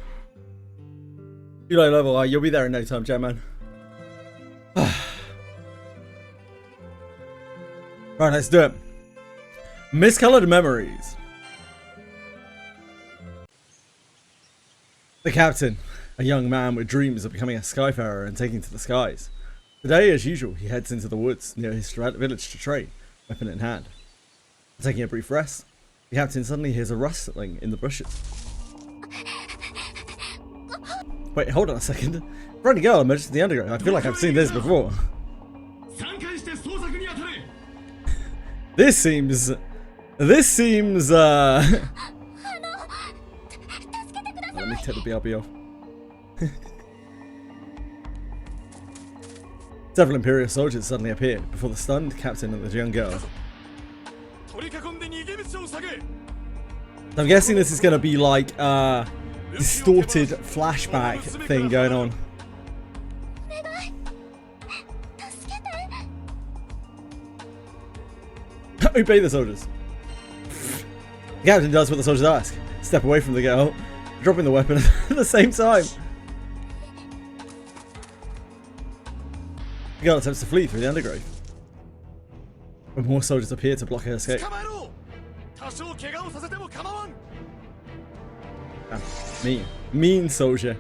You low level, you'll be there in no time, Jet Man. Right, let's do it. Miscolored memories. The captain, a young man with dreams of becoming a skyfarer and taking to the skies. Today, as usual, he heads into the woods near his village to train, weapon in hand. Taking a brief rest, the captain suddenly hears a rustling in the bushes. Wait, hold on a second. Friendly girl emerges in the underground. I feel like I've seen this before. This seems let me take the BRB off. Several Imperial soldiers suddenly appear before the stunned captain and the young girl. So I'm guessing this is going to be like a distorted flashback thing going on. Obey the soldiers. The captain does what the soldiers ask. Step away from the girl, dropping the weapon at the same time. The girl attempts to flee through the undergrowth, when more soldiers appear to block her escape. Mean soldier.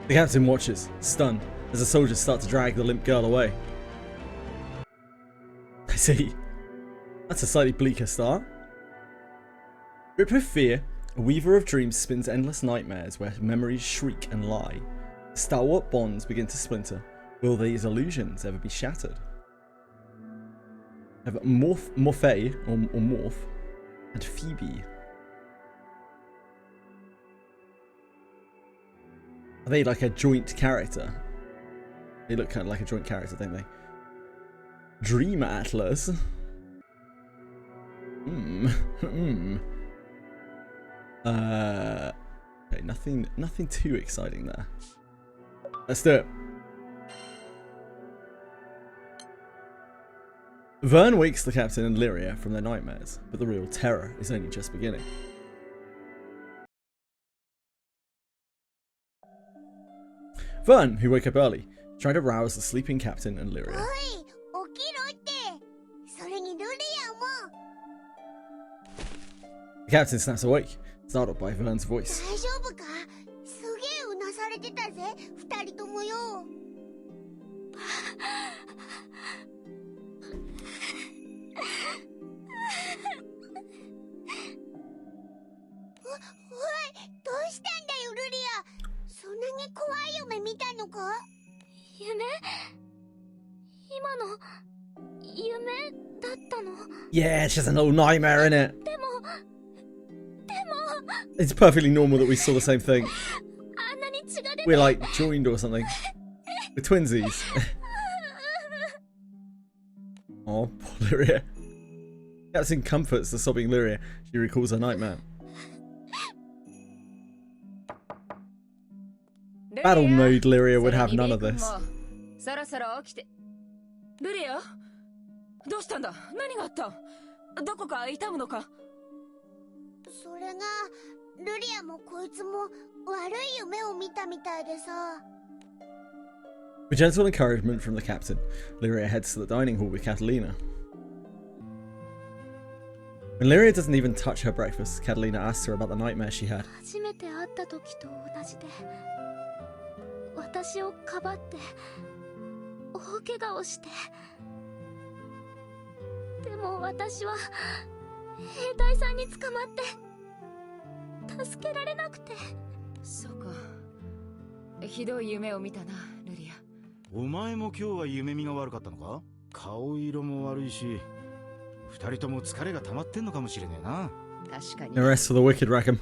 The captain watches, stunned, as the soldiers start to drag the limp girl away. I see. That's a slightly bleaker start. Gripped with fear, a weaver of dreams spins endless nightmares where memories shriek and lie. Stalwart bonds begin to splinter. Will these illusions ever be shattered? Have Morphe, or Morph, and Phoebe. Are they like a joint character? They look kind of like a joint character, don't they? Dream Atlas. Okay, nothing too exciting there. Let's do it. Vern wakes the captain and Lyria from their nightmares, but the real terror is only just beginning. Vern, who woke up early, tried to rouse the sleeping captain and Lyria. The captain snaps awake, startled by Vern's voice. Yeah, it's just an old nightmare, innit? It's perfectly normal that we saw the same thing. We're like joined or something. We're twinsies. Oh, poor Lyria. Captain comforts the sobbing Lyria. She recalls her nightmare. Battle mode Lyria would have none of this. With gentle encouragement from the captain, Lyria heads to the dining hall with Catalina. When Lyria doesn't even touch her breakfast, Catalina asks her about the nightmare she had. The rest for the wicked, Rackham.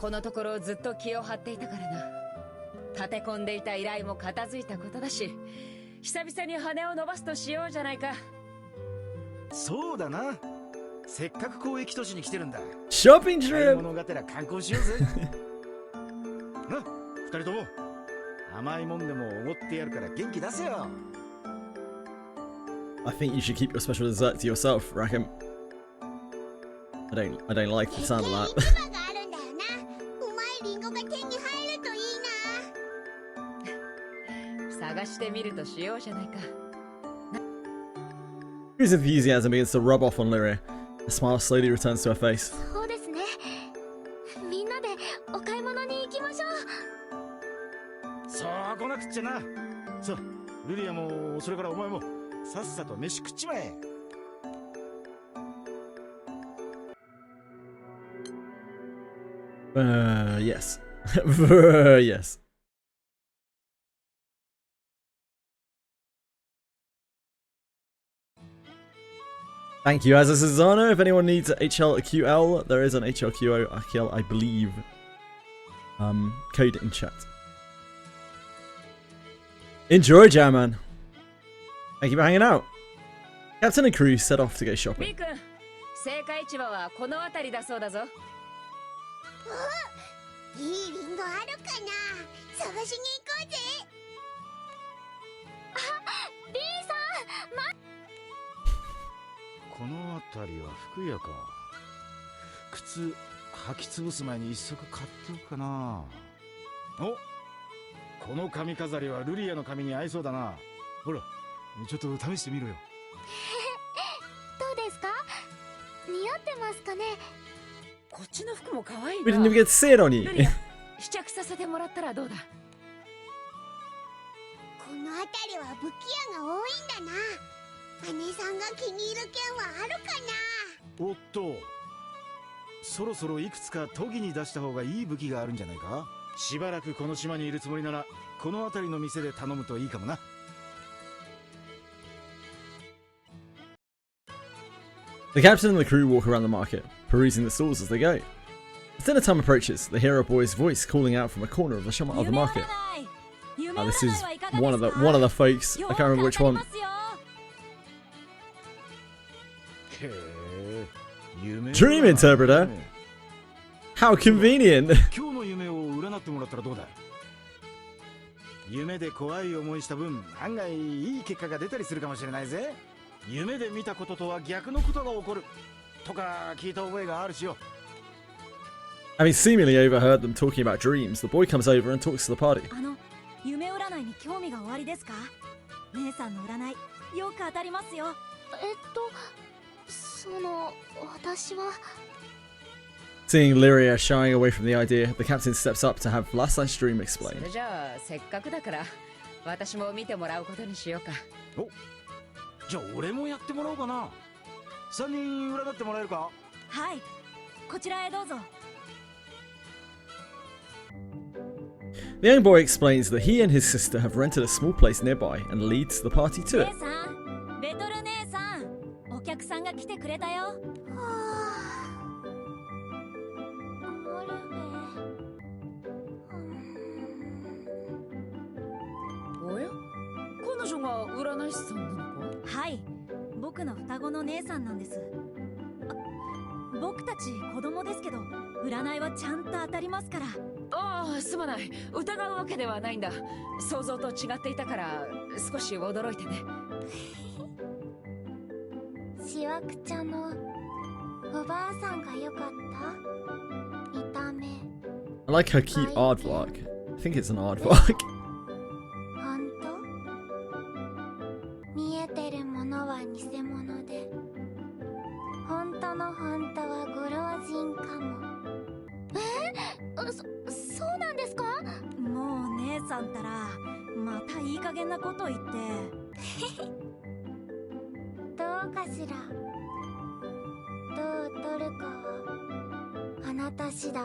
Shopping trip! I think you should keep your special dessert to yourself, Rackham. I don't like the sound of that. Whose enthusiasm begins to rub off on Lyria. A smile slowly returns to her face. Yes. Yes. Thank you, Azza Susanna. If anyone needs HLQL, there is an HLQL, I believe. Code in chat. Enjoy, Jamman. Thank you for hanging out. Captain and crew set off to go shopping. ビー君、青果市場はこの辺りだそうだぞ。いいリンゴあるかな、探しに行こうぜ。リーさん、この辺りは服屋か。靴履き潰す前に一足買っておくかな。お、この髪飾りはルリアの髪に合いそうだな。ほら、ちょっと試してみろよ。どうですか、似合ってますかね。こっちの服も可愛い We な。 didn't even get to see it on ル you. リア、試着させてもらったらどうだ。この辺りは武器屋が多いんだな。姉さんが気に入る剣はあるかな。おっと、そろそろいくつか研ぎに出した方がいい武器があるんじゃないか。しばらくこの島にいるつもりならこの辺りの店で頼むといいかもな。The captain and the crew walk around the market, perusing the stalls as they go. As dinner time approaches, they hear a boy's voice calling out from a corner of the market. This is one of the folks. I can't remember which one. へえ、夢 Dream interpreter? How convenient! 今日の夢を占ってもらったらどうだ。夢で怖い思いした分、案外いい結果が出たりするかもしれないぜ。夢で見たこととは逆のことが起こるとか聞いた覚えがあるしよ。Having seemingly overheard them talking about dreams, the boy comes over and talks to the party. 夢占いに興味がおありですか？姉さんの占いよく当たりますよ。私は。Seeing Lyria shying away from the idea, the captain steps up to have last night's dream そ explained. れじゃあせっかくだから私も見てもらうことにしようか。お、じゃあ俺もやってもらおうかな。3人占ってもらえるか。はい、こちらへどうぞ。The young boy explains that he and his sister have rented a small place nearby and leads the party to 姉 it. さん、ベトル姉さん、お客さんが来てくれたよ。おや、彼女が占い師さんなのか。はい、僕の双子の姉さんなんです。僕たち子供ですけど、占いはちゃんと当たりますから。ああ、すまない。疑うわけではないんだ。想像と違っていたから少し驚いてね。しわくちゃんのおばあさんがよかった。見た目。I like her cute aardvark. I think it's an aardvark. ほんと？見えてるものは偽物で、本当の本当はご老人かも。そうなんですか？もう姉さんたらまたいい加減なこと言って。どうかしら。どう取るかはあなた次第。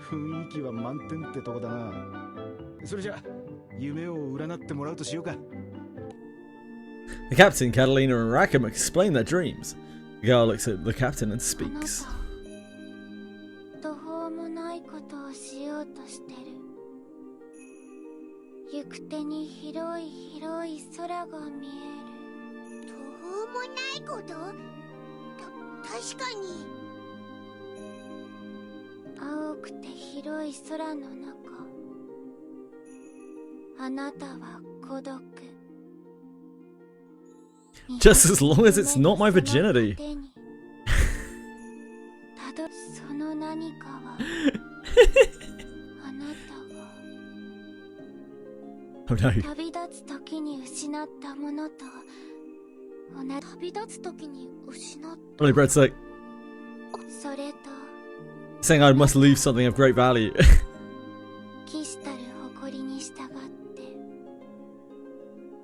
雰囲気は満点ってとこだな。それじゃ夢を占ってもらうとしようか。The captain, Catalina, and Rackham explain their dreams. The girl looks at the captain and speaks. 途方もないことをしようとしてる。行く手に広い広い空が見える。途方もないこと？確かに。青くて広い空の中、あなたは孤独。Just as long as it's not my virginity. その何かはあなたが Oh no. 旅立つ時に失ったものと同じ。旅立つ時に失っ Only bread's sake. それと Saying I must leave something of great value. 騎士たる誇りに従って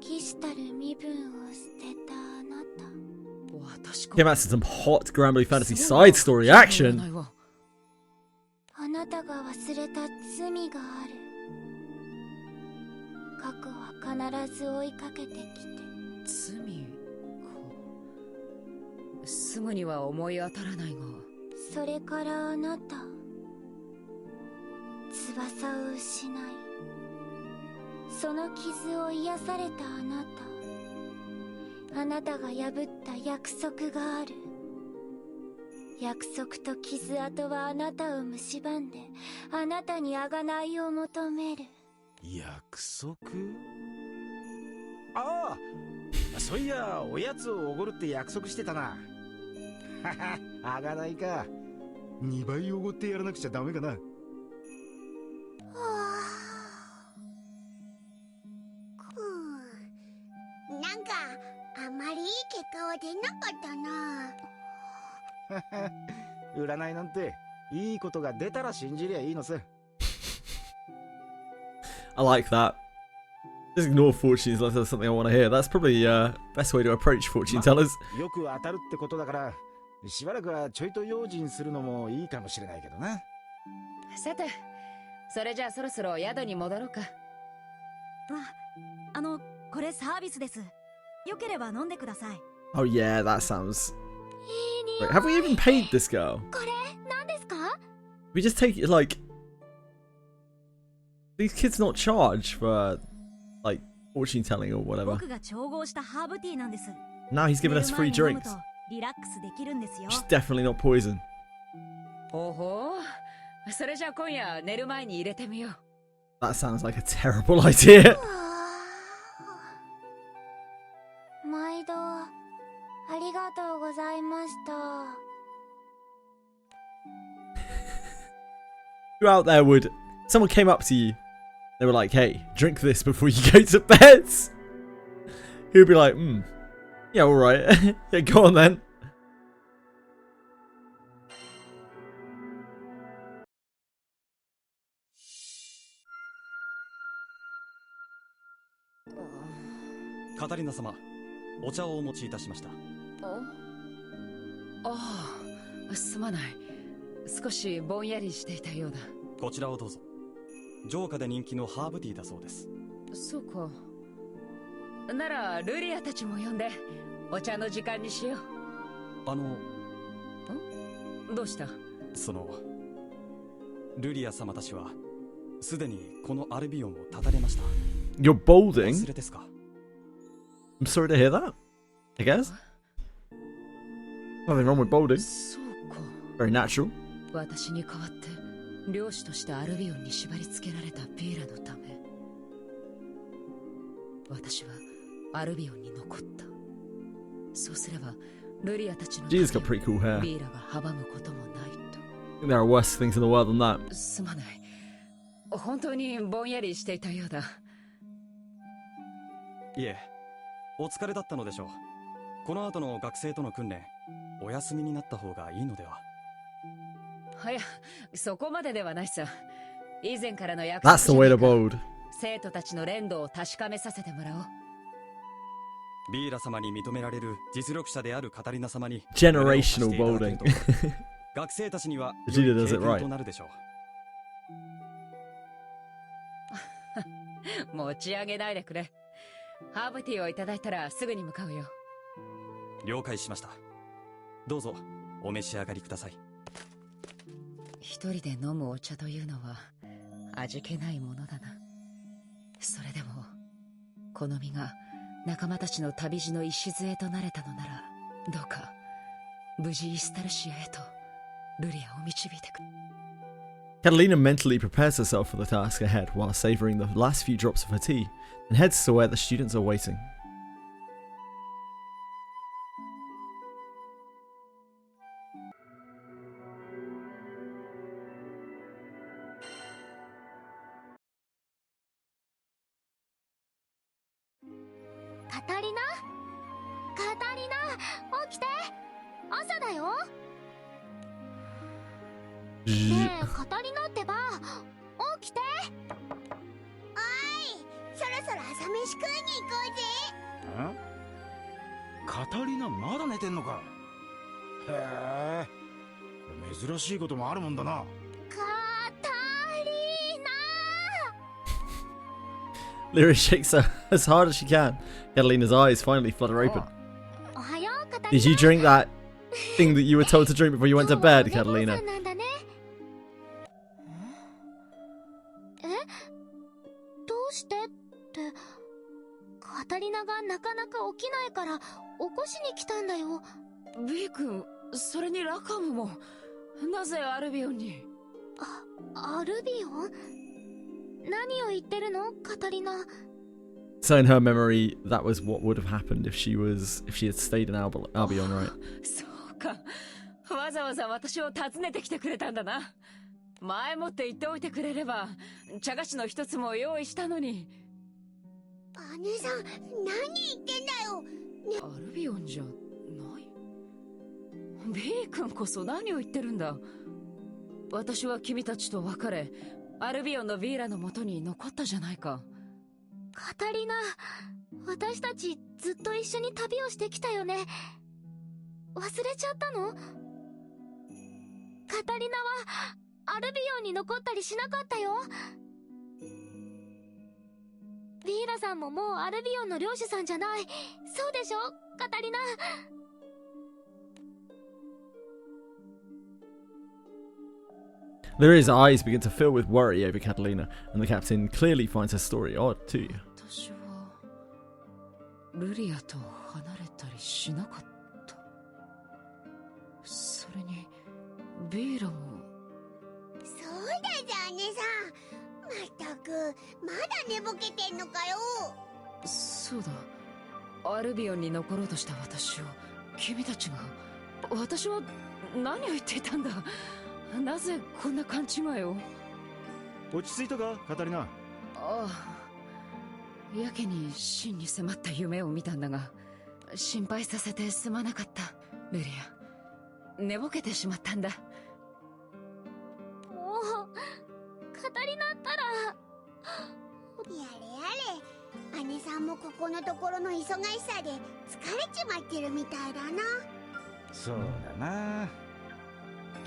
騎士たる身分を捨てたあなた。 Came out to some hot Granblue Fantasy side story action. あなたが忘れた罪がある。過去は必ず追いかけてきて罪か。すぐには思い当たらないが。それからあなた、翼を失い、その傷を癒されたあなた、あなたが破った約束がある。約束と傷跡はあなたを蝕んで、あなたに贖いを求める。約束？ああ、そういやおやつをおごるって約束してたな。はは、贖いか。2倍おごってやらなくちゃダメかな。なんかあまりいい結果は出なかったな。占いなんていいことが出たら信じりゃいいのさ。I like that. Just ignore fortunes unless there's something I want to hear. That's probably the best way to approach fortune tellers. よく当たるってことだからしばらくはちょいと用心するのもいいかもしれないけどな。さて、それじゃあそろそろ宿に戻ろうか。これサービスです。よければ飲んでください。 Oh yeah, that sounds... Wait, have we even paid this girl? これ何ですか？ We just take it like... These kids not charge for, like, fortune telling or whatever. 僕が調合したハーブティーなんです。 Now he's giving us free 寝る前に飲む drinks. とリラックスできるんですよ。 Which is definitely not poison. ほほう。それじゃあ今夜寝る前に入れてみよう。That sounds like a terrible idea. 毎度ありがとうございました。 Who out there would... Someone came up to you. They were like, hey, drink this before you go to bed. Who'd be like, yeah, alright. Yeah, go on then.カタリナ様、お茶をお持ちいたしました。ああ、すまない。少しぼんやりしていたようだ。こちらをどうぞ。城下で人気のハーブティーだそうです。そうか。ならルリアたちも呼んでお茶の時間にしよう。どうした？ルリア様たちはすでにこのアルビオンを断たれました。You're balding? 忘れですか？ I'm sorry to hear that. I guess. Nothing wrong with balding. そうか。 Very natural. 私に代わって領主としてアルビオンに縛り付けられたビーラのため、私はアルビオンに残った。そうすればルリアたちの G's got pretty cool hair. ビーラが阻むこともないと。 I think there are worse things in the world than that. すまない。本当にぼんやりしていたようだ。いえ、お疲れだったのでしょう。この後の学生との訓練、お休みになった方がいいのでは。いや、そこまでではないさ。以前からの約 That's the 束 way じゃ to ない bold. か。生徒たちの連動を確かめさせてもらおう。ビーラ様に認められる実力者であるカタリナ様に Generational bolding. 学生たちには Vegeta does it 良い経 right. 験となるでしょう。持ち上げないでくれ。ハーブティーをいただいたらすぐに向かうよ。了解しました。どうぞお召し上がりください。一人で飲むお茶というのは味気ないものだな。それでもこの身が仲間たちの旅路の礎となれたのなら、どうか無事イスタルシアへとルリアを導いてく。 Catalina mentally prepares herself for the task ahead while savoring the last few drops of her tea and heads to where the students are waiting. カタリナ、起きて、朝だよ。ねえ、カタリナってば、起きて。おい、そろそろ朝飯食いに行こうぜ。カタリナまだ寝てんのか。へえ、珍しいこともあるもんだな。カタリナ。Lyria shakes her as hard as she can. Catalina's eyes finally flutter open. おはよう、カタ Did リ you ナ。 drink that thing that you were told to drink before you went to 今日は bed, お寝坊 Catalina? さんなんだね。え、どうしてって、カタリナがなかなか起きないから起こしに来たんだよ。B 君、それにラカムも。なぜアルビオンに？アルビオン？何を言ってるの、カタリナ。 So in her memory, that was what would have happened if she had stayed in Albion, right? そうか。わざわざ私を訪ねてきてくれたんだな。前もって言っておいてくれれば、茶菓子の一つも用意したのに。姉さん、何言ってんだよ。アルビオンじゃない？ B 君こそ何を言ってるんだ。私は君たちと別れ、アルビオンのヴィーラの元に残ったじゃないか。カタリナ、私たちずっと一緒に旅をしてきたよね。忘れちゃったの？カタリナはアルビオンに残ったりしなかったよ。ヴィーラさんももうアルビオンの領主さんじゃない。そうでしょ、カタリナ。Lyria's eyes begin to fill with worry over Catalina, and the captain clearly finds her story odd too. 私はルリアと離れたりしなかった。それにビーラも。そうだぞ、姉さん。まったく、まだ寝ぼけてんのかよ。そうだ。アルビオンに残ろうとした私を君たちが。私は何を言っていたんだ。なぜこんな勘違いを。落ち着いたか、カタリナ。ああ、やけに真に迫った夢を見たんだが、心配させてすまなかった。ルリア、寝ぼけてしまったんだ。もう、カタリナったら。やれやれ、姉さんもここのところの忙しさで疲れちまってるみたいだな。そうだな。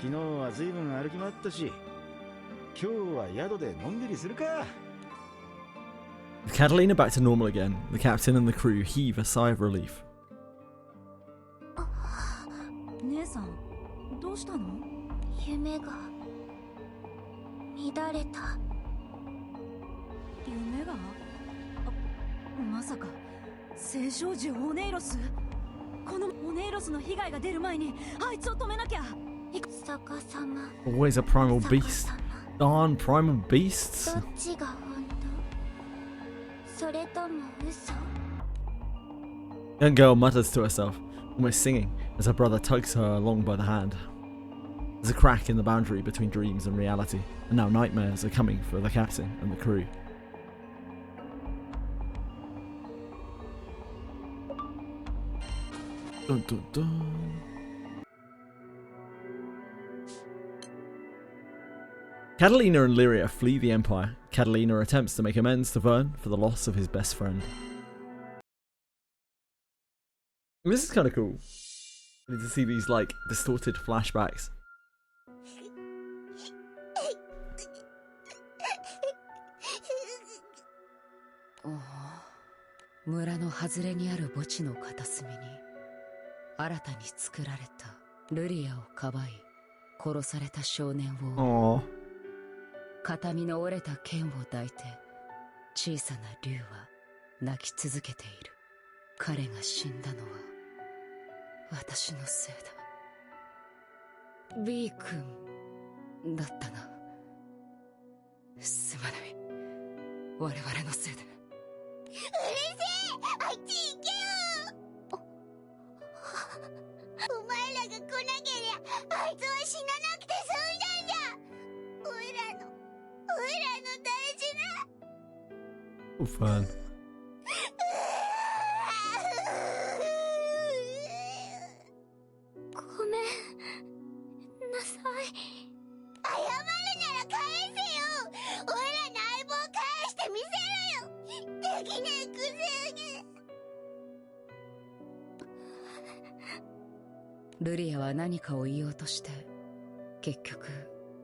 昨日は随分歩き回ったし、今日は宿でのんびりするか。 With Catalina back to normal again, the captain and the crew heave a sigh of relief. 姉さん、どうしたの？夢が乱れた。夢が？まさか聖少女オネイロス？このオネイロスの被害が出る前にあいつを止めなきゃ。逆さま。 Always a primal beast. Darn primal beasts. どっちが本当？それとも嘘？ Young girl mutters to herself, almost singing, as her brother tugs her along by the hand. There's a crack in the boundary between dreams and reality, and now nightmares are coming for the captain and the crew. Dun, dun, dun. Catalina and Lyria flee the Empire. Catalina attempts to make amends to Vern for the loss of his best friend. This is kind of cool. To see these like distorted flashbacks. 村の外れにある墓地の片隅に新たに作られたルリアをかばい殺された少年を Aww. 形見の折れた剣を抱いて小さな竜は泣き続けている。彼が死んだのは私のせいだ。 B 君だったな。すまない、我々のせいだ。うるせえ、あっち行けよ。お前らが来なけりゃあいつは死ななくて済んだんじゃ。おいらの大事な。 Oh, fun. ごめんなさい。謝るなら返せよ。おいらの相棒返してみせろよ。できねえくせに。ルリアは何かを言おうとして結局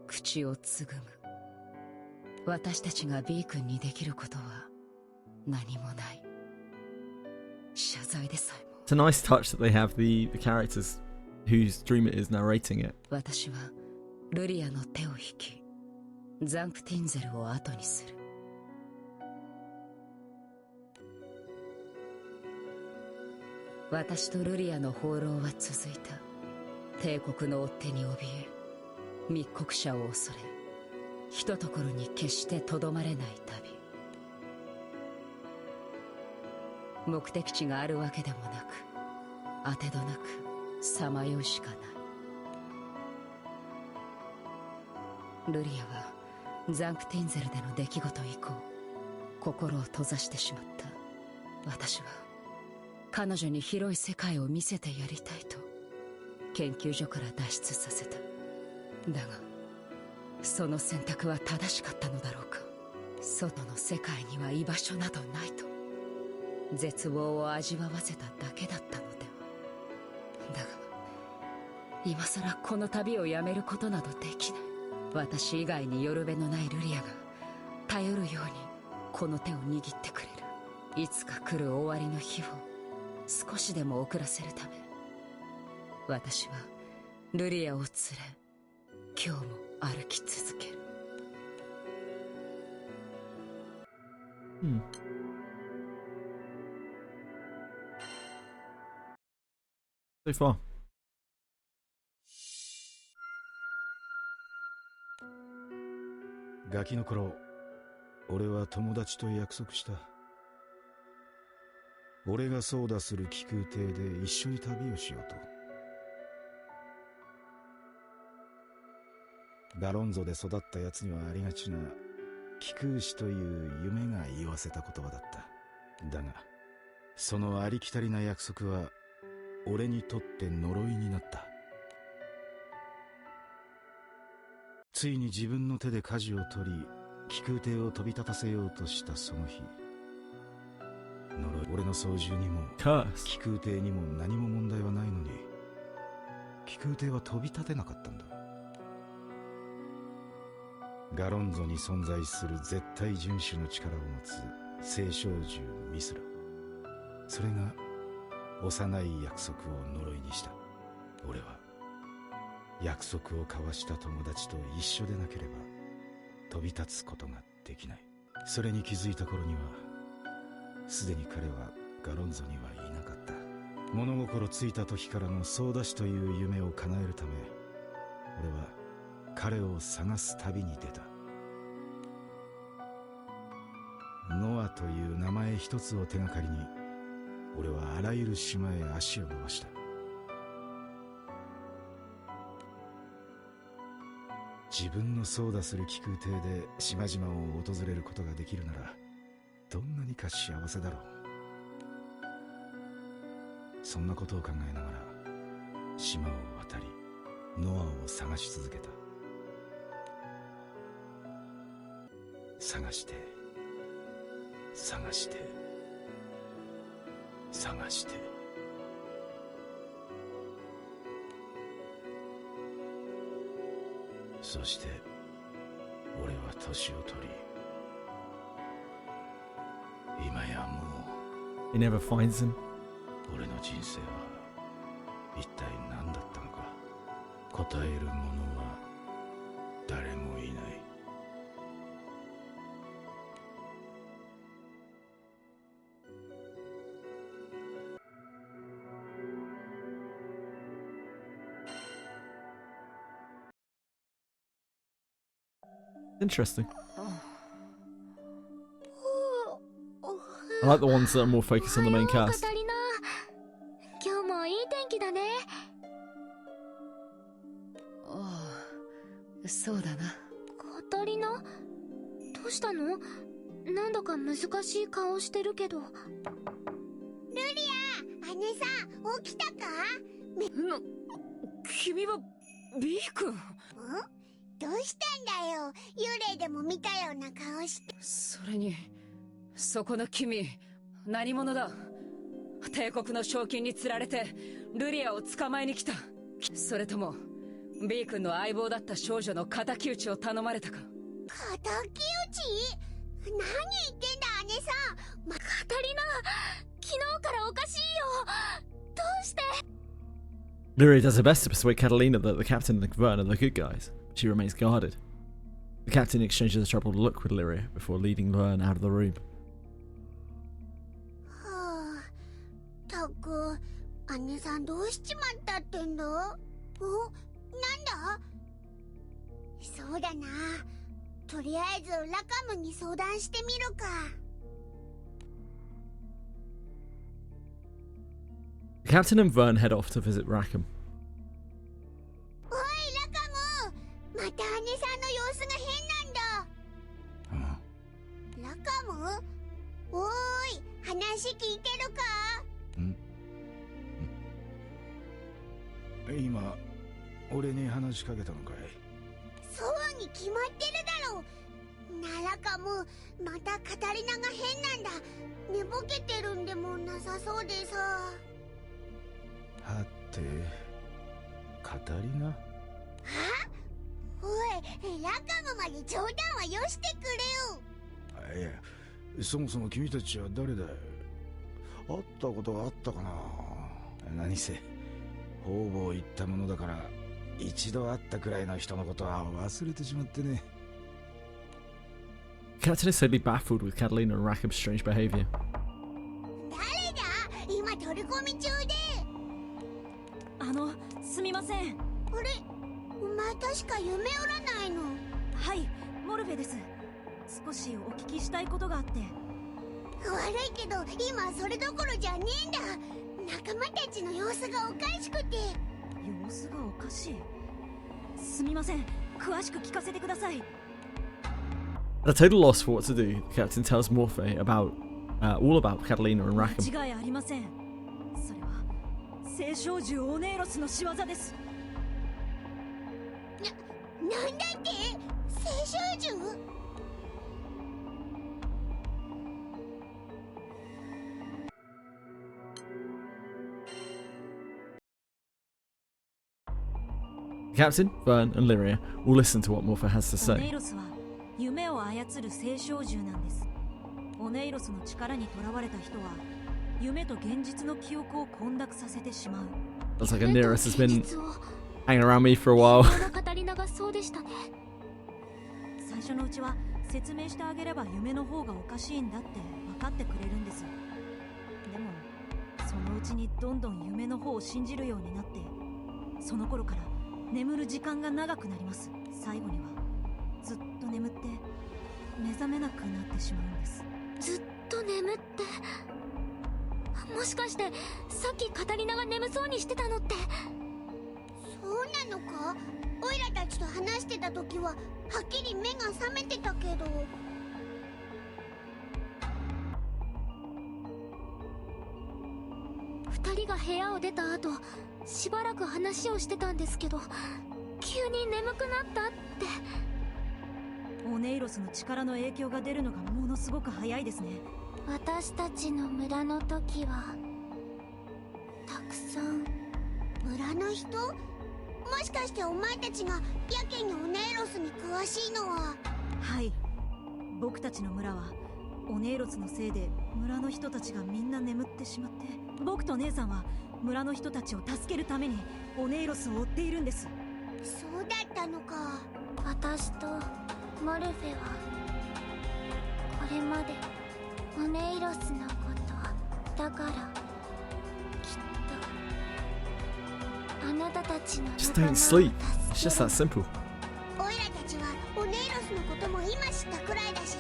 口をつぐむ。私たちが B 君にできることは何もない。謝罪でさえも。 It's a nice touch that they have the characters whose dream it is narrating it. 私はルリアの手を引きザンクティンゼルを後にする。私とルリアの放浪は続いた。帝国の追っ手に怯え、密告者を恐れ、ひとところに決してとどまれない旅。目的地があるわけでもなく、当てどなくさまようしかない。ルリアはザンクティンゼルでの出来事以降、心を閉ざしてしまった。私は彼女に広い世界を見せてやりたいと研究所から脱出させた。だがその選択は正しかったのだろうか。外の世界には居場所などないと絶望を味わわせただけだったのでは。だが今さらこの旅をやめることなどできない。私以外によるべのないルリアが頼るようにこの手を握ってくれる。いつか来る終わりの日を少しでも遅らせるため、私はルリアを連れ今日も歩き続ける。So far. ガキの頃、俺は友達と約束した。俺が操舵する気空艇で一緒に旅をしようと。ガロンゾで育ったやつにはありがちな気空士という夢が言わせた言葉だった。だがそのありきたりな約束は俺にとって呪いになった。ついに自分の手で舵を取り気空艇を飛び立たせようとしたその日、呪い、俺の操縦にも気空艇にも何も問題はないのに気空艇は飛び立てなかったんだ。ガロンゾに存在する絶対遵守の力を持つ聖少獣ミスラ、それが幼い約束を呪いにした。俺は約束を交わした友達と一緒でなければ飛び立つことができない。それに気づいた頃にはすでに彼はガロンゾにはいなかった。物心ついた時からの操舵士という夢を叶えるため、俺は彼を探す旅に出た。ノアという名前一つを手がかりに俺はあらゆる島へ足を伸ばした。自分の操舵する気空艇で島々を訪れることができるならどんなにか幸せだろう。そんなことを考えながら島を渡りノアを探し続けた。探して探して探して、そして俺は年を取り、今やもう He never finds him. 俺の人生は一体何だったのか答える者は誰もいない。Interesting. I like the ones that are more focused on the main cast. 今日もいい天気だね。ああ、そうだな。カタリナ、どうしたの？なんだか難しい顔してるけど。ルリア、姉さん起きたか？君はビー君？どうしたんだよ。幽霊でも見たような顔して。それにそこの君何者だ？帝国の賞金に釣られてルリアを捕まえに来た。それともビー君の相棒だった少女の敵討ちを頼まれたか？敵討ち？何言ってんだ姉さん。タリナ、昨日からおかしいよ。どうして？ Lyria does her best to persuade Catalina that the captain and the Vern are the good guys. She remains guarded. The captain exchanges a troubled look with Lyria before leading Vern out of the room. はあ、たく、姉さんどうしちまったってんだ？お、なんだ？そうだな。とりあえずラカムに相談してみるか。The captain and Vern head off to visit Rackham. おい、ラカム！また姉さんの様子が変なんだ。ラカム？おーい、話聞いてるか？今、俺に話しかけたのかい？そうに決まってるだろ。ならかも、またカタリナが変なんだ。寝ぼけてるんでもなさそうでさ。はて、カタリナ？は？おい、ラカムまで冗談はよしてくれよ。いや、そもそも君たちは誰だい？会ったことがあったかな？何せ方々言ったものだから、一度会ったくらいの人のことは忘れてしまってね。Captain is sadly baffled with Catalina and Rackham's strange behavior. 誰だ？今取り込み中で。すみません。あれ？お前確か夢占いの。はい、モルフェです。少しお聞きしたいことがあって。悪いけど今それどころじゃねえんだ。仲間たちの様子がおかしくて。様子がおかしい。すみません、詳しく聞かせてください。At a total loss for what to do, the captain tells Morphe about all about Catalina and Rackham. 間違いありません。それは聖少獣オネイロスの仕業です。なんだって？聖少獣？The captain, Vern, and Lyria all listen to what Morphe has to オネイ say. ロスは夢を操る聖少獣なんです。オネイロスの力にとらわれた人は夢と現実の記憶を混濁させてしまう。 Looks like Oneirus has been hanging around me for a while. カタリナがそうでしたね。最初のうちは説明してあげれば夢の方がおかしいんだって分かってくれるんです。でもそのうちにどんどん夢の方を信じるようになって、その頃から眠る時間が長くなります。最後にはずっと眠って目覚めなくなってしまうんです。ずっと眠って、もしかしてさっきカタリナが眠そうにしてたのって。そうなのか？オイラたちと話してた時ははっきり目が覚めてたけど。二人が部屋を出た後、しばらく話をしてたんですけど、急に眠くなったって。オネイロスの力の影響が出るのがものすごく早いですね。私たちの村の時はたくさん。村の人？もしかしてお前たちがやけにオネイロスに詳しいのは。はい、僕たちの村はオネイロスのせいで村の人たちがみんな眠ってしまって、僕と姉さんは村の人たちを助けるためにオネイロスを追っているんです。そうだったのか。私とモルフェはこれまでオネイロスのことだから、きっとあなたたちの Just 仲間を don't 助 sleep. け It's just that simple. オイラたちはオネイロスのことも今知ったくらいだし、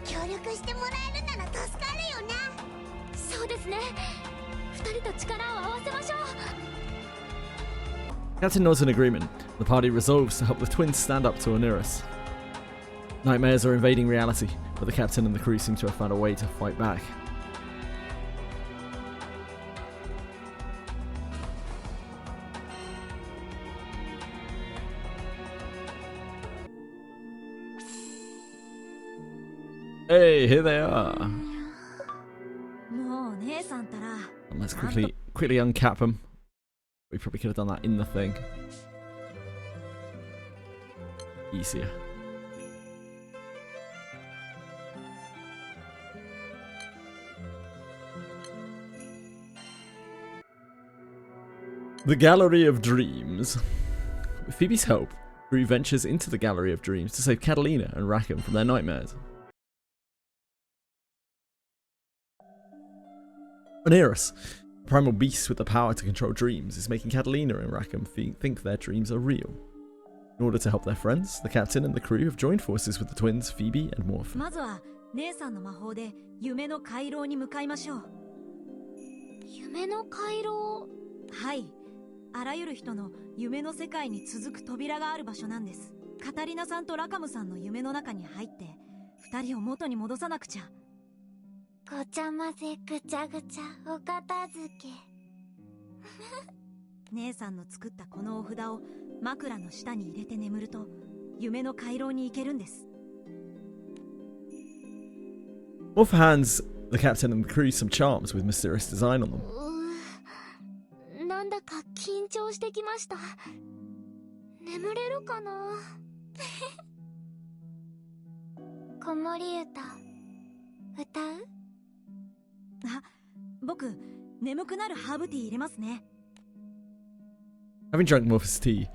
協力してもらえるなら助かるよな。そうですね。二人と力を合わせましょう。 Captain nods in agreement. The party resolves to help the twins stand up to Oneirus. Nightmares are invading reality, but the captain and the crew seem to have found a way to fight back. Hey, here they are. もう姉さんたら Let's quickly uncap them. We probably could have done that in the thing. Easier. The Gallery of Dreams. With Phoebe's help, Crew ventures into the Gallery of Dreams to save Catalina and Rackham from their nightmares. Oneirus, a primal beast with the power to control dreams, is making Catalina and Rackham think their dreams are real. In order to help their friends, the captain and the crew have joined forces with the twins Phoebe and Morph. まずは姉さんの魔法で夢の回廊に向かいましょう。夢の回廊。はい、あらゆる人の夢の世界に続く扉がある場所なんです。カタリナさんとラカムさんの夢の中に入って二人を元に戻さなくちゃ。ごちゃ混ぜぐちゃぐちゃお片付け。姉さんの作ったこのお札を枕の下に入れて眠ると夢の回廊に行けるんです。Morph hands the captain and the crew some charms with mysterious design on them. なんだか緊張してきました。眠れるかな。子守歌歌う？あ、僕眠くなるハーブティー入れますね。Having drunk Morph's tea,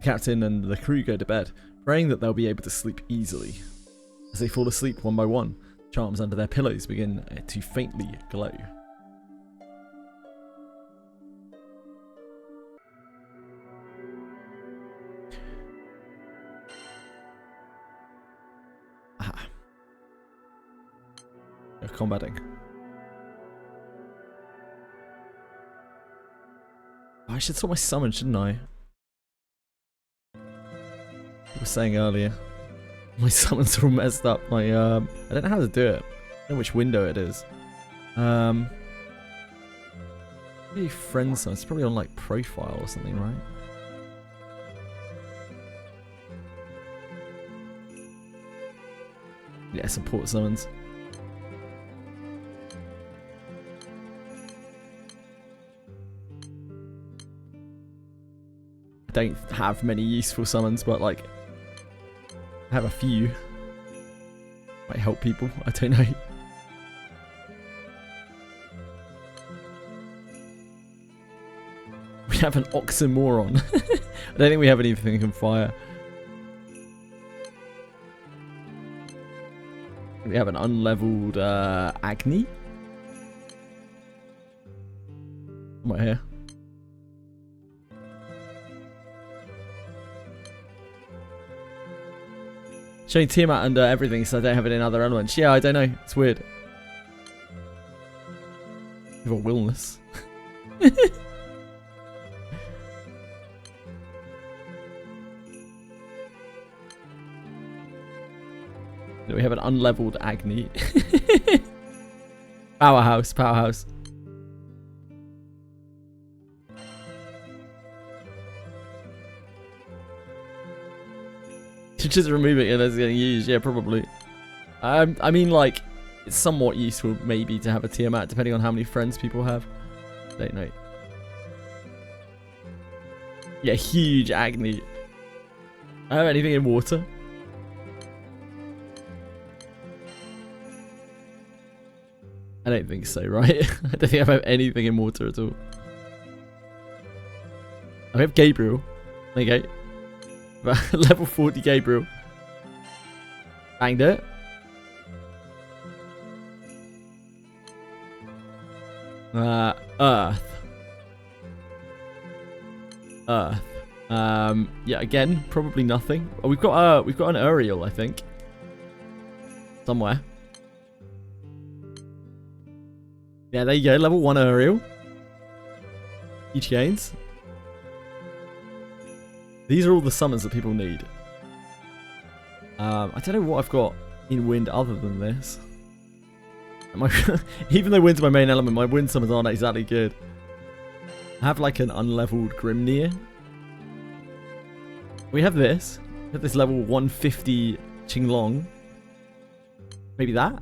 the captain and the crew go to bed, praying that they'll be able to sleep easily. As they fall asleep one by one, charms under their pillows begin to faintly glow. Ah. Combating. I should sort my summon, shouldn't I? I was saying earlier, my summons are all messed up. I don't know how to do it. I don't know which window it is. Maybe friend summon. It's probably on like profile or something, right? Yeah, support summons. I don't have many useful summons, but like I have a few. Might help people, I don't know. We have an oxymoron. I don't think we have anything that can fire. We have an unleveled Agni. Right here. Showing Tiamat under everything, so I don't have it in other elements. Yeah, I don't know. It's weird. You have a willness. We have an unleveled Agni. Powerhouse, powerhouse. Just remove it and it's getting used, yeah, probably. I mean, like, it's somewhat useful maybe to have a Tiamat, depending on how many friends people have. Don't know. Yeah, huge Agni. I have anything in water? I don't think so, right? I don't think I have anything in water at all. I have Gabriel. There you go. Level 40 Gabriel. Banged it. Earth. Earth. Yeah, again, probably nothing. Oh, we've got an Uriel, I think. Somewhere. Yeah, there you go. Level 1 Uriel. Huge gains. These are all the summons that people need. I don't know what I've got in wind other than this. Even though wind's my main element, my wind summons aren't exactly good. I have like an unleveled Grimnir. We have this. We have this level 150 Qinglong. Maybe that?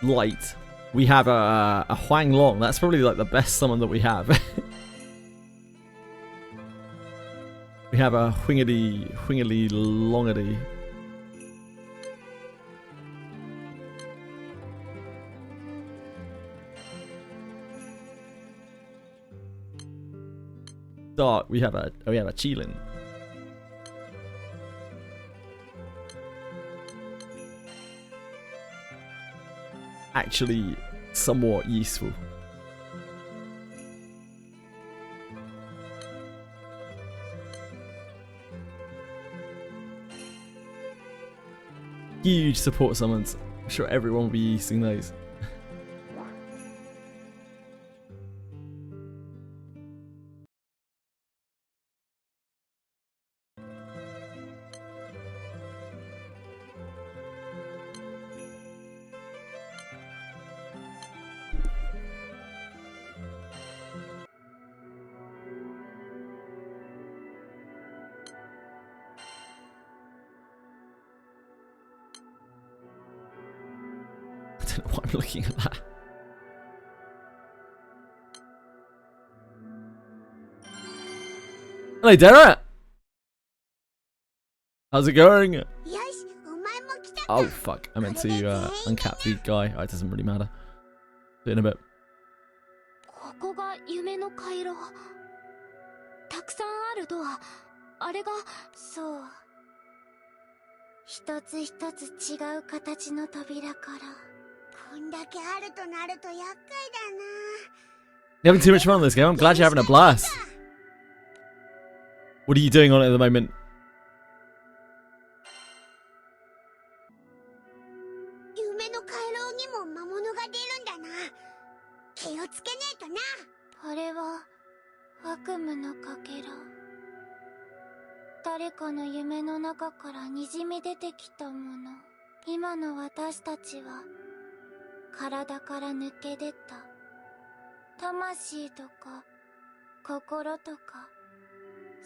Light. We have a Huang Long. That's probably like the best summon that we have. We have a Whingedy Longedy. Dark. We have a Chilin. Actually, somewhat useful. Huge support summons. I'm sure everyone will be using those. I don't know why I'm looking at that. Hello, Dara. How's it going? Oh, fuck. I meant to uncap the guy. Oh, it doesn't really matter. Do it in a bit. ここが夢の回廊。たくさんあるドア。あれが、そう。一つ一つ違う形の扉から。こんだけあるとなると厄介だな。You're having too much fun on this game. I'm glad you're having a blast. What are you doing on it at the moment? 夢の回廊にも魔物が出るんだな。気をつけねえとな。あれは悪夢のかけら。誰かの夢の中からにじみ出てきたもの。今の私たちは体から抜け出た。魂とか心とか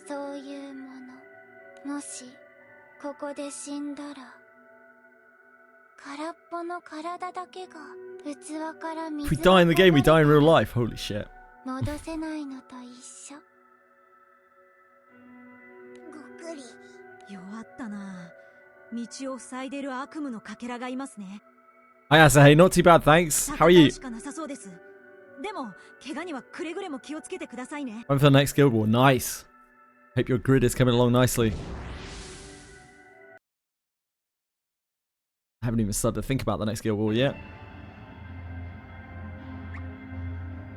そういうもの。もしここで死んだら空っぽの体だけが器から水 If we die in the game, we die in real life. Holy shit. 戻せないのと一緒。ごっくり。弱ったな。道を塞いでる悪夢のかけらがいますね。Hi, Asa. Hey, not too bad, thanks. How are you? しかなさそうです。でも怪我にはくれぐれも気をつけてくださいね。I'm for the next Guild War. Nice. Hope your grid is coming along nicely. I haven't even started to think about the next Guild War yet.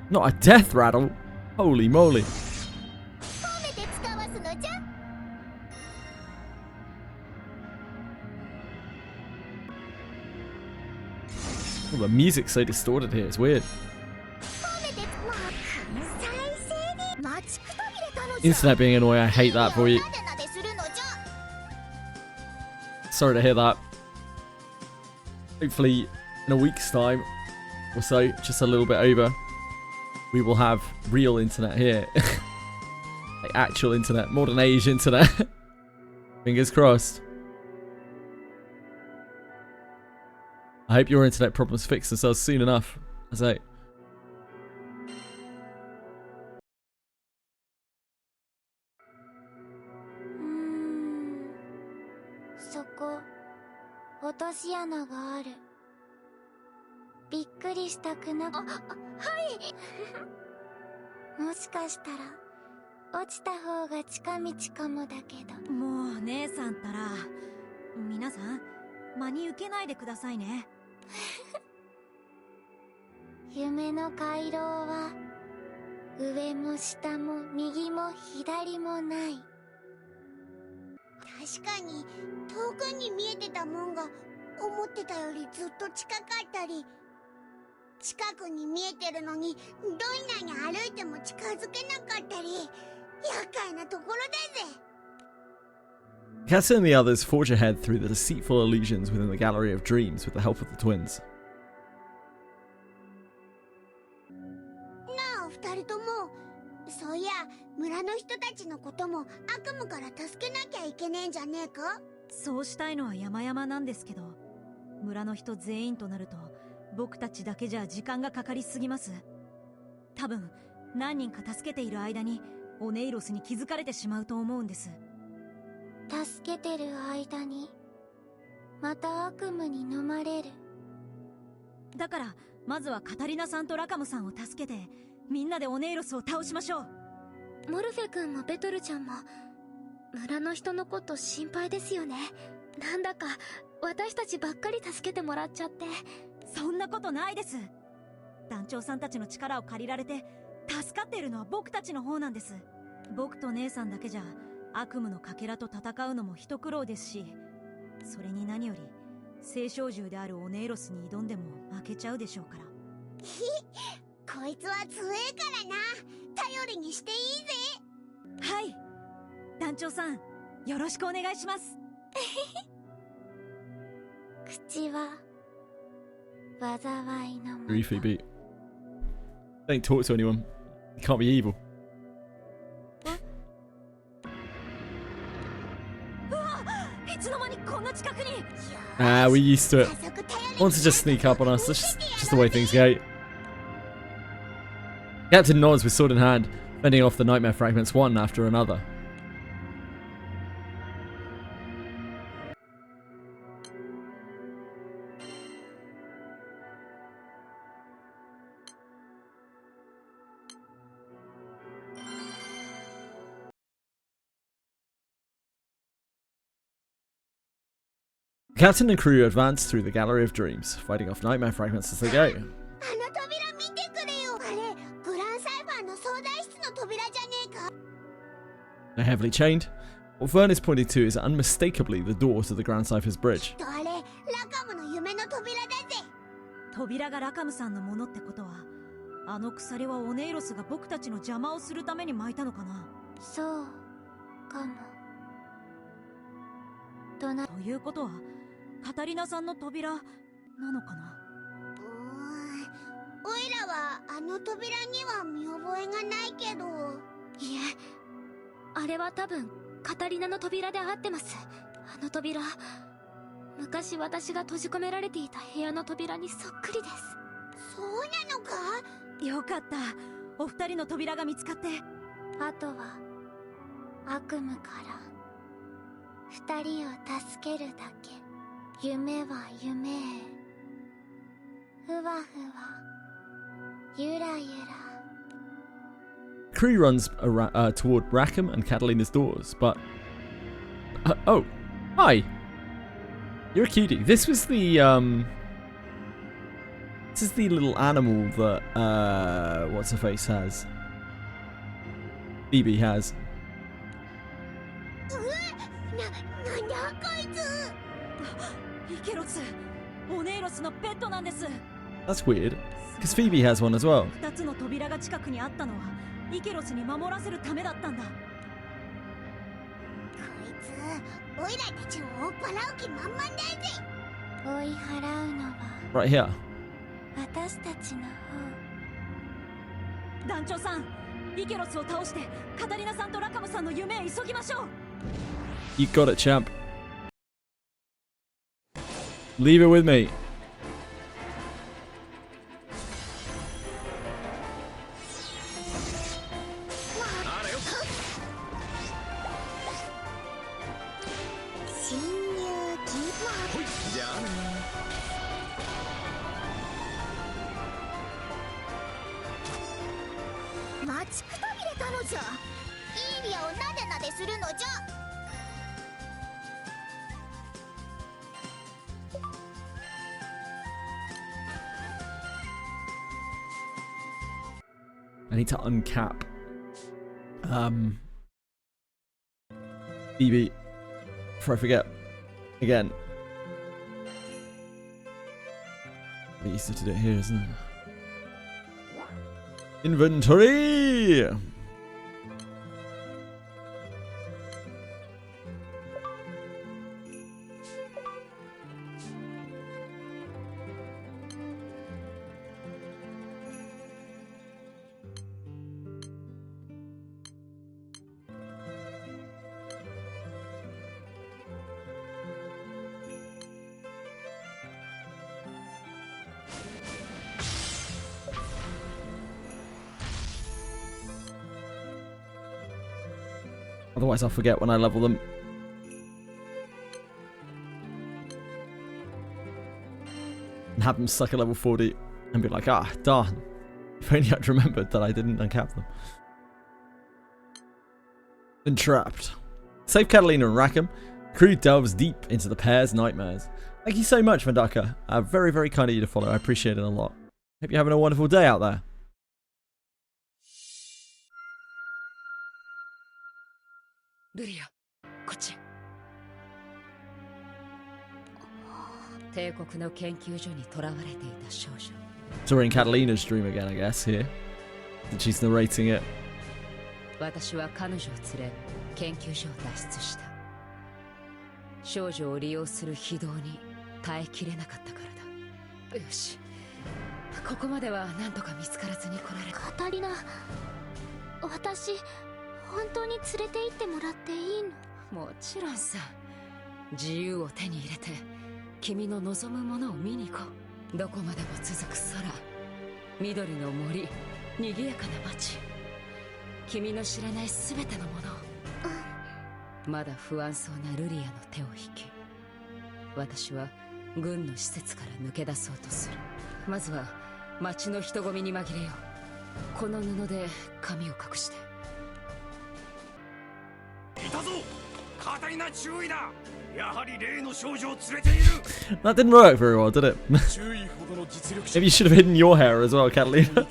Not a death rattle. Holy moly. Oh, the music's so distorted here. It's weird. Internet being annoying. I hate that for you. Sorry to hear that. Hopefully, in a week's time or so, just a little bit over, we will have real internet here. Like actual internet, modern age internet. Fingers crossed. I hope your internet problems fix themselves soon enough. I say. So, 落とし穴がある。びっくりしたくな。はい。もしかしたら落ちた方が近道かもだけど。もう姉さんたら、皆さん真に受けないでくださいね。夢の回廊は上も下も右も左もない。確かに遠くに見えてたもんが思ってたよりずっと近かったり、近くに見えてるのにどんなに歩いても近づけなかったり、厄介なところだぜ。Katsu and the others forge ahead through the deceitful illusions within the Gallery of Dreams with the help of the twins. なあ、二人とも。そういや、村の人たちのことも悪夢から助けなきゃいけねえんじゃねえか？そうしたいのは山々なんですけど、村の人全員となると僕たちだけじゃ時間がかかりすぎます。多分何人か助けている間にオネイロスに気づかれてしまうと思うんです。助けてる間にまた悪夢に飲まれる。だからまずはカタリナさんとラカムさんを助けてみんなでオネイロスを倒しましょう。モルフェ君もベトルちゃんも村の人のこと心配ですよね。なんだか私たちばっかり助けてもらっちゃって。そんなことないです。団長さんたちの力を借りられて助かっているのは僕たちの方なんです。僕と姉さんだけじゃ悪夢のかけらと戦うのも一苦労ですし、それに何より聖少獣であるオネエロスに挑んでも負けちゃうでしょうから。こいつは強えからな。頼りにしていいぜ。はい、団長さんよろしくお願いします。口は災いのもと。Agree, Phoebe. Don't talk to anyone. You can't be evil. うわ、いつの間にこんな近くに。Ah, we're used to it. Wants to just sneak up on us. That's just the way things go. Captain nods with sword in hand, fending off the nightmare fragments one after another. Captain and crew advance through the Gallery of Dreams, fighting off nightmare fragments as they go. あの扉見てくれよ。あれ、グランサイファーの相談室の扉じゃねえか。 They're heavily chained. What Vern is pointing to is unmistakably the door to the Grand Cypher's bridge. あれ、ラカムの夢の扉だぜ。扉がラカムさんのものってことは、あの鎖はオネイロスが僕たちの邪魔をするために巻いたのかな。そうかも。ということはカタリナさんの扉なのかな。おいらはあの扉には見覚えがないけど。いえ、あれは多分カタリナの扉で合ってます。あの扉、昔私が閉じ込められていた部屋の扉にそっくりです。そうなのか。よかった、お二人の扉が見つかって。あとは悪夢から二人を助けるだけ。夢は夢へ、ふわふわ、ゆらゆら。 Crew runs toward Rackham and Catalina's doors, but... oh, hi! You're a cutie. This was the, This is the little animal that, what's-her-face has. Phoebe has. なんだこいつ。イケロス、オネイロスのペットなんです。 That's weird, because Phoebe has one as well. 二つの扉が近くにあったのはイケロスに守らせるためだったんだ。こいつ、オイラたちを追っ払う気満々だぜ。追い払うのは Right here. 私たちの方。団長さん、イケロスを倒してカタリナさんとラカムさんの夢へ急ぎましょう。 You got it, champ. Leave it with me. 侵入禁止。じゃあね。待ちくたびれたのじゃ。イーリアをなでなでするのじゃ。I need to uncap Phoebe before I forget again. Be easier to do it here, isn't it? Inventory! Otherwise I'll forget when I level them. And have them stuck at level 40 and be like, ah, darn. If only I'd remembered that I didn't uncap them. Entrapped. Save Catalina and Rackham. Crew delves deep into the pair's nightmares. Thank you so much, Vandaka. Very, very kind of you to follow. I appreciate it a lot. Hope you're having a wonderful day out there. Luria, こっち。帝国の研究所に囚われていた少女。So we're in Catalina's dream again, I guess, here. She's narrating it. 私は彼女を連れ、研究所を脱出した。少女を利用する非道に耐えきれなかったからだ。よし。ここまでは何とか見つからずに来られた。カタリナ、私、本当に連れて行ってもらっていいの？もちろんさ。自由を手に入れて、君の望むものを見に行こう。どこまでも続く空、緑の森、賑やかな街。君の知らないすべてのものを。まだ不安そうなルリアの手を引き、私は軍の施設から抜け出そうとする。まずは街の人混みに紛れよう。この布で髪を隠して。いたぞ、カタリナ注意だ。やはり例の少女を連れている。 That didn't work very well, did it? Maybe you should have hidden your hair as well, Catalina.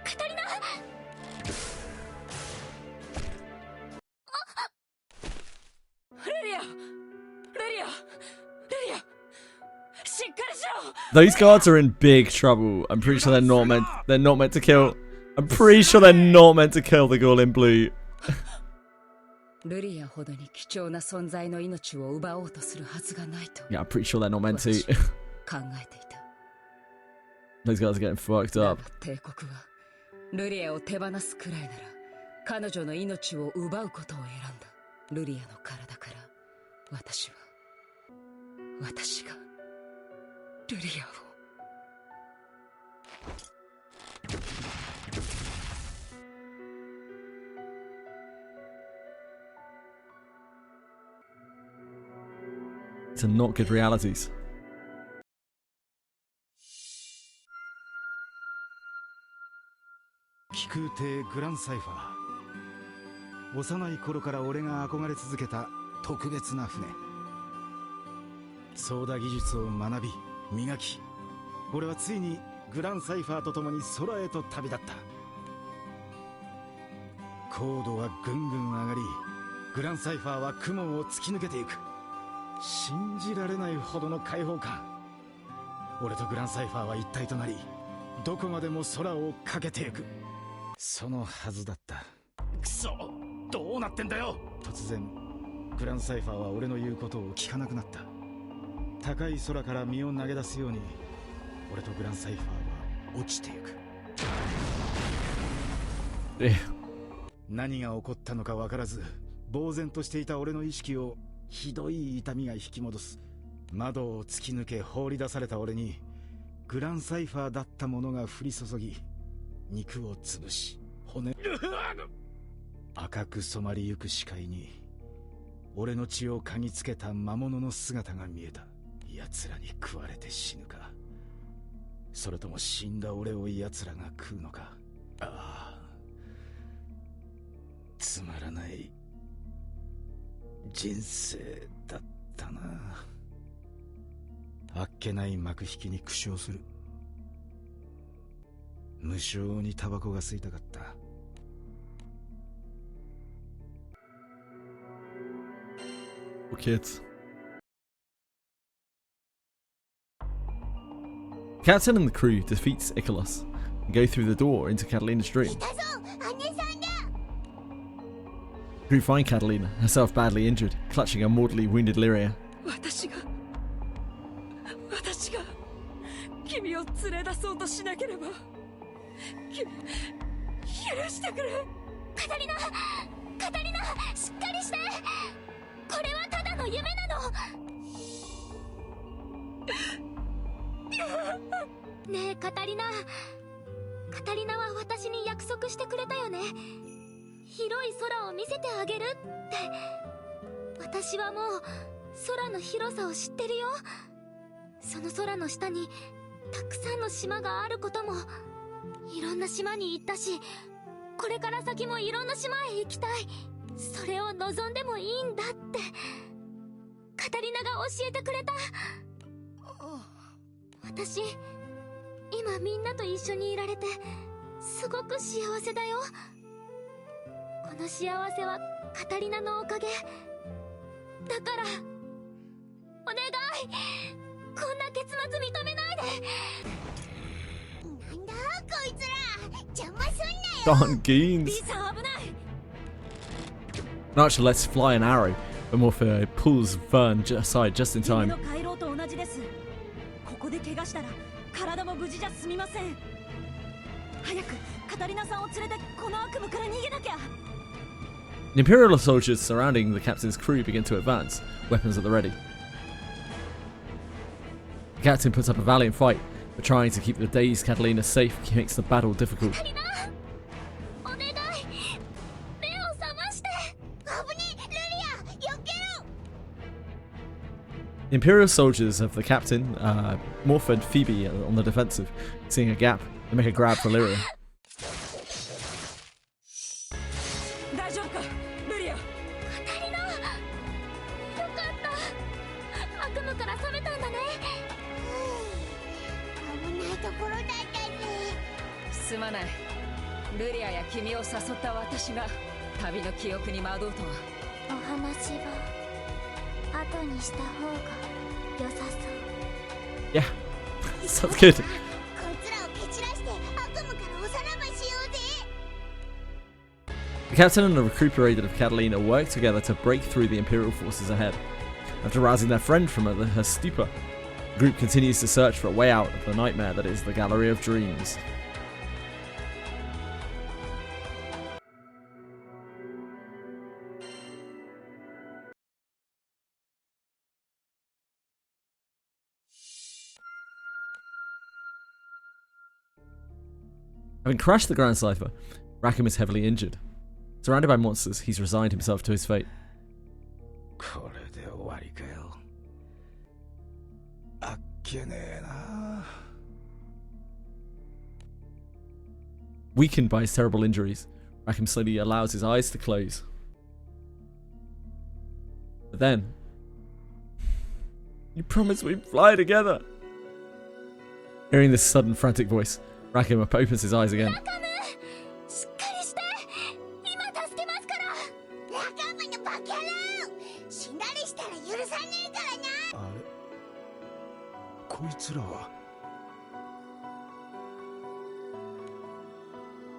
カタリナ！ルリア！しっかりしろ！ Those guards are in big trouble. I'm pretty sure they're not meant to kill. I'm pretty sure they're not meant to kill the girl in blue. ルリアほどに貴重な存在の命を奪おうとするはずがないと。 Yeah, I'm pretty sure they're not meant to. 考えていた。 Those guys are getting fucked up. 帝国はルリアを手放すくらいなら彼女の命を奪うことを選んだ。ルリアの体から私がルリアを。To not good realities. 気空艇グランサイファー。幼い頃から俺が憧れ続けた特別な船。操舵技術を学び磨き、俺はついにグランサイファーと共に空へと旅立った。高度はぐんぐん上がり、グランサイファーは雲を突き抜けていく。信じられないほどの開放感。俺とグランサイファーは一体となり、どこまでも空を駆けていく。そのはずだった。くそ、どうなってんだよ。突然グランサイファーは俺の言うことを聞かなくなった。高い空から身を投げ出すように、俺とグランサイファーは落ちていく。何が起こったのか分からず、呆然としていた俺の意識をひどい痛みが引き戻す。窓を突き抜け放り出された俺に、グランサイファーだったものが降り注ぎ、肉を潰し、骨赤く染まりゆく視界に、俺の血を嗅ぎつけた魔物の姿が見えた。奴らに食われて死ぬか、それとも死んだ俺を奴らが食うのか。ああ、つまらない人生だったな。あっけない幕引きに苦笑する。無性にタバコが吸いたかった。Kids. Captain and the crew defeats Icarus and go through the door into Catalina's dream. Crew find Catalina, herself badly injured, clutching a mortally wounded Lyria. 私が君を連れ出そうとしなければ。許してくれ。カタリナ、しっかりして。これはただの夢なの。ねえカタリナは私に約束してくれたよね。広い空を見せてあげるって。私はもう空の広さを知ってるよ。その空の下にたくさんの島があることも、いろんな島に行ったし、これから先もいろんな島へ行きたい、それを望んでもいいんだってカタリナが教えてくれた。私今みんなと一緒にいられてすごく幸せだよ。この幸せはカタリナのおかげだから、お願い、こんな結末認めないで。なんだこいつら、邪魔すんなよ。 Darn Geens. リさん危ない。 Archer lets fly an arrow, but Morphe pulls Vern aside just in 夢 time. の回廊と同じです。ここで怪我したら体も無事じゃ済みません。早くカタリナさんを連れてこの悪夢から逃げなきゃ。 The Imperial soldiers surrounding the captain's crew begin to advance, weapons at the ready. The captain puts up a valiant fight, but trying to keep the dazed Catalina safe makes the battle difficult. カタリナ、お願い、目を覚まして。危ねえ、ルリア、避けろ。 The Imperial soldiers have the captain, Morphe and Phoebe on the defensive. Seeing a gap, they make a grab for Lyria. 大丈夫かルリア。カタリナ、よかった、悪夢から覚めたんだね。危ないところだったぜ。すまない。ルリアや君を誘った私が旅の記憶に惑うとは。お話は後にした方が良さそう。 Yeah, sounds good. こいつらを蹴散らして悪夢からおさらばしようぜ。 The captain and the recuperated of Catalina work together to break through the Imperial forces ahead. After rousing their friend from her stupor, the group continues to search for a way out of the nightmare that is the Gallery of Dreams. Having crashed the Grand Cipher, Rackham is heavily injured. Surrounded by monsters, he's resigned himself to his fate. これで終わりかよ。あっけねえな。 Weakened by his terrible injuries, Rackham slowly allows his eyes to close. But then, you promised we'd fly together. Hearing this sudden frantic voice, Rackham opens his eyes again. ラカム、しっかりして。今助けますから。ラカムのバカ野郎、死んだりしたら許さねえからな。あれ、こいつらは。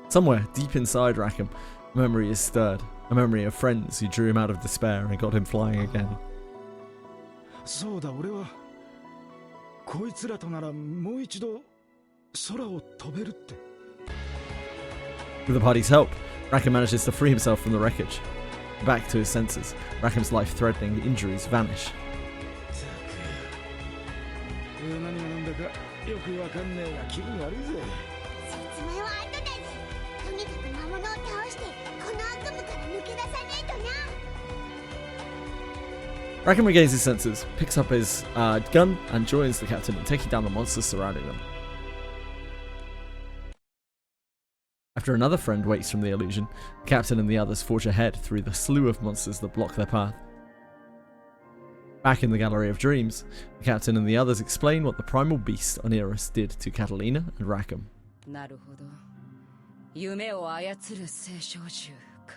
Somewhere deep inside Rackham, a memory is stirred. A memory of friends who drew him out of despair and got him flying again. そうだ、俺はこいつらとならもう一度空を飛べるって。 With the party's help, Rackham manages to free himself from the wreckage. Back to his senses, Rackham's life-threatening injuries vanish. 何がなんだかよくわかんねえが気分悪いぜ。説明は後だぜ。とにかく魔物を倒してこの悪夢から抜け出さねえとな。 Rackham regains his senses, picks up his gun, and joins the captain in taking down the monsters surrounding them. After another friend wakes from the illusion, the captain and the others forge ahead through the slew of monsters that block their path. Back in the Gallery of Dreams, the captain and the others explain what the primal beast on Eris did to Catalina and Rackham. なるほど。夢を操る聖少獣か。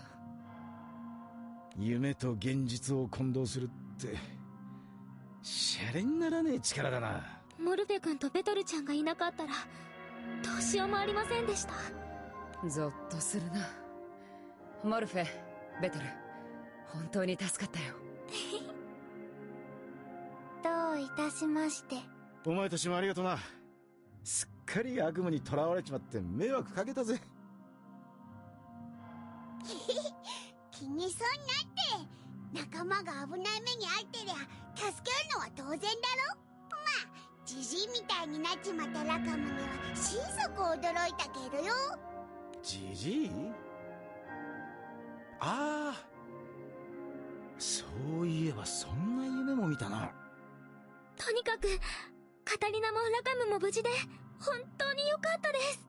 夢と現実を混同するってシャレにならねえ力だな。モルフェ君とベトルちゃんがいなかったらどうしようもありませんでした。ゾッとするな。モルフェ、ベトル、本当に助かったよ。どういたしまして。お前たちもありがとな。すっかり悪夢にとらわれちまって迷惑かけたぜ。気にそんなって。仲間が危ない目に遭ってりゃ助けるのは当然だろ。まあジジイみたいになっちまったラカムには心底驚いたけどよ。ジジイ？ああ、そういえばそんな夢も見たな。とにかくカタリナもラカムも無事で本当に良かったです。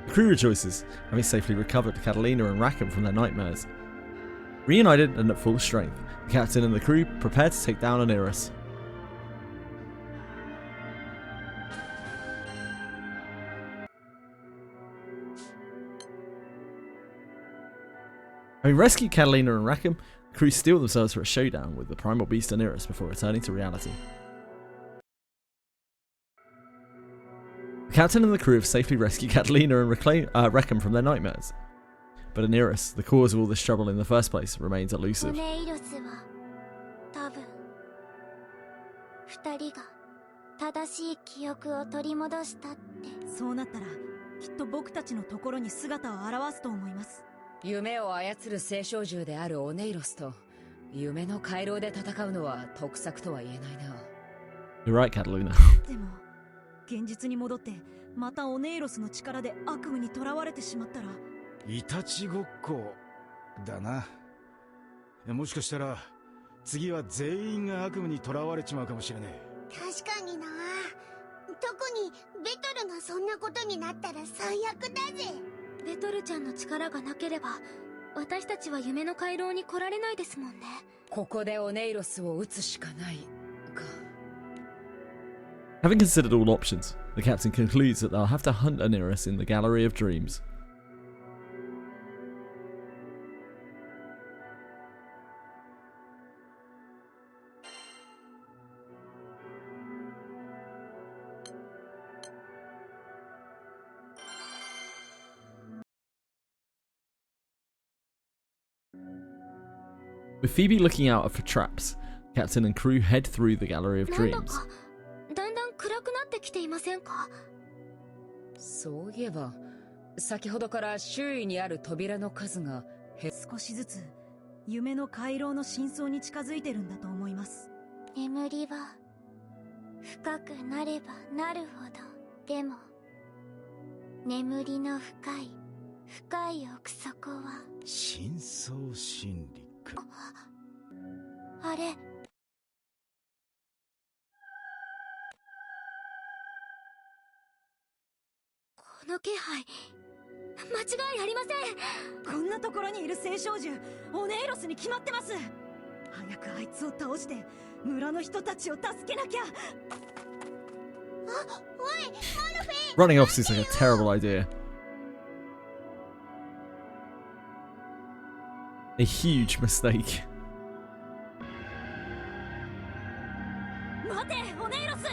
The crew rejoices, having safely recovered Catalina and Rackham from their nightmares. Reunited and at full strength, the captain and the crew prepare to take down Oneirus. Having rescued Catalina and Rackham, the crew steel themselves for a showdown with the primal beast Oneirus before returning to reality. The captain and the crew have safely rescued Catalina and Rackham from their nightmares. But Oneirus, the cause of all this trouble in the first place, remains elusive. オネイロスは多分二人が正しい記憶を取り戻したって。そうなったらきっと僕たちのところに姿を現すと思います。夢を操る聖少獣であるオネイロスと夢の回廊で戦うのは得策とは言えないな。 You're right, Catalina. でも現実に戻ってまたオネイロスの力で悪夢に囚われてしまったら。いたちごっこだな。もしかしたら次は全員が悪夢に囚われちまうかもしれねえ。確かにな。特にベトルがそんなことになったら最悪だぜ。ベトルちゃんの力がなければ私たちは夢の回廊に来られないですもんね。ここでオネイロスを撃つしかないか。 Having considered all options, the captain concludes that they'll have to hunt Oneirus in the Gallery of Dreams. With Phoebe looking out for traps, captain and crew head through the Gallery of なんだ Dreams. かだんだん暗くなってきていませんか。そういえば先ほどから周囲にある扉の数が少しずつ夢の回廊の真相に近づいてるんだと思います。眠りは深くなればなるほど。でも眠りの深い深い奥底は深層心理か。あれ。この気配間違いありません。こんなところにいる聖少獣オネイロスに決まってます。早くあいつを倒して村の人たちを助けなきゃ。あ、おい、モルフィー。 Running off seems like a terrible idea. A huge mistake. 待てオネイロス。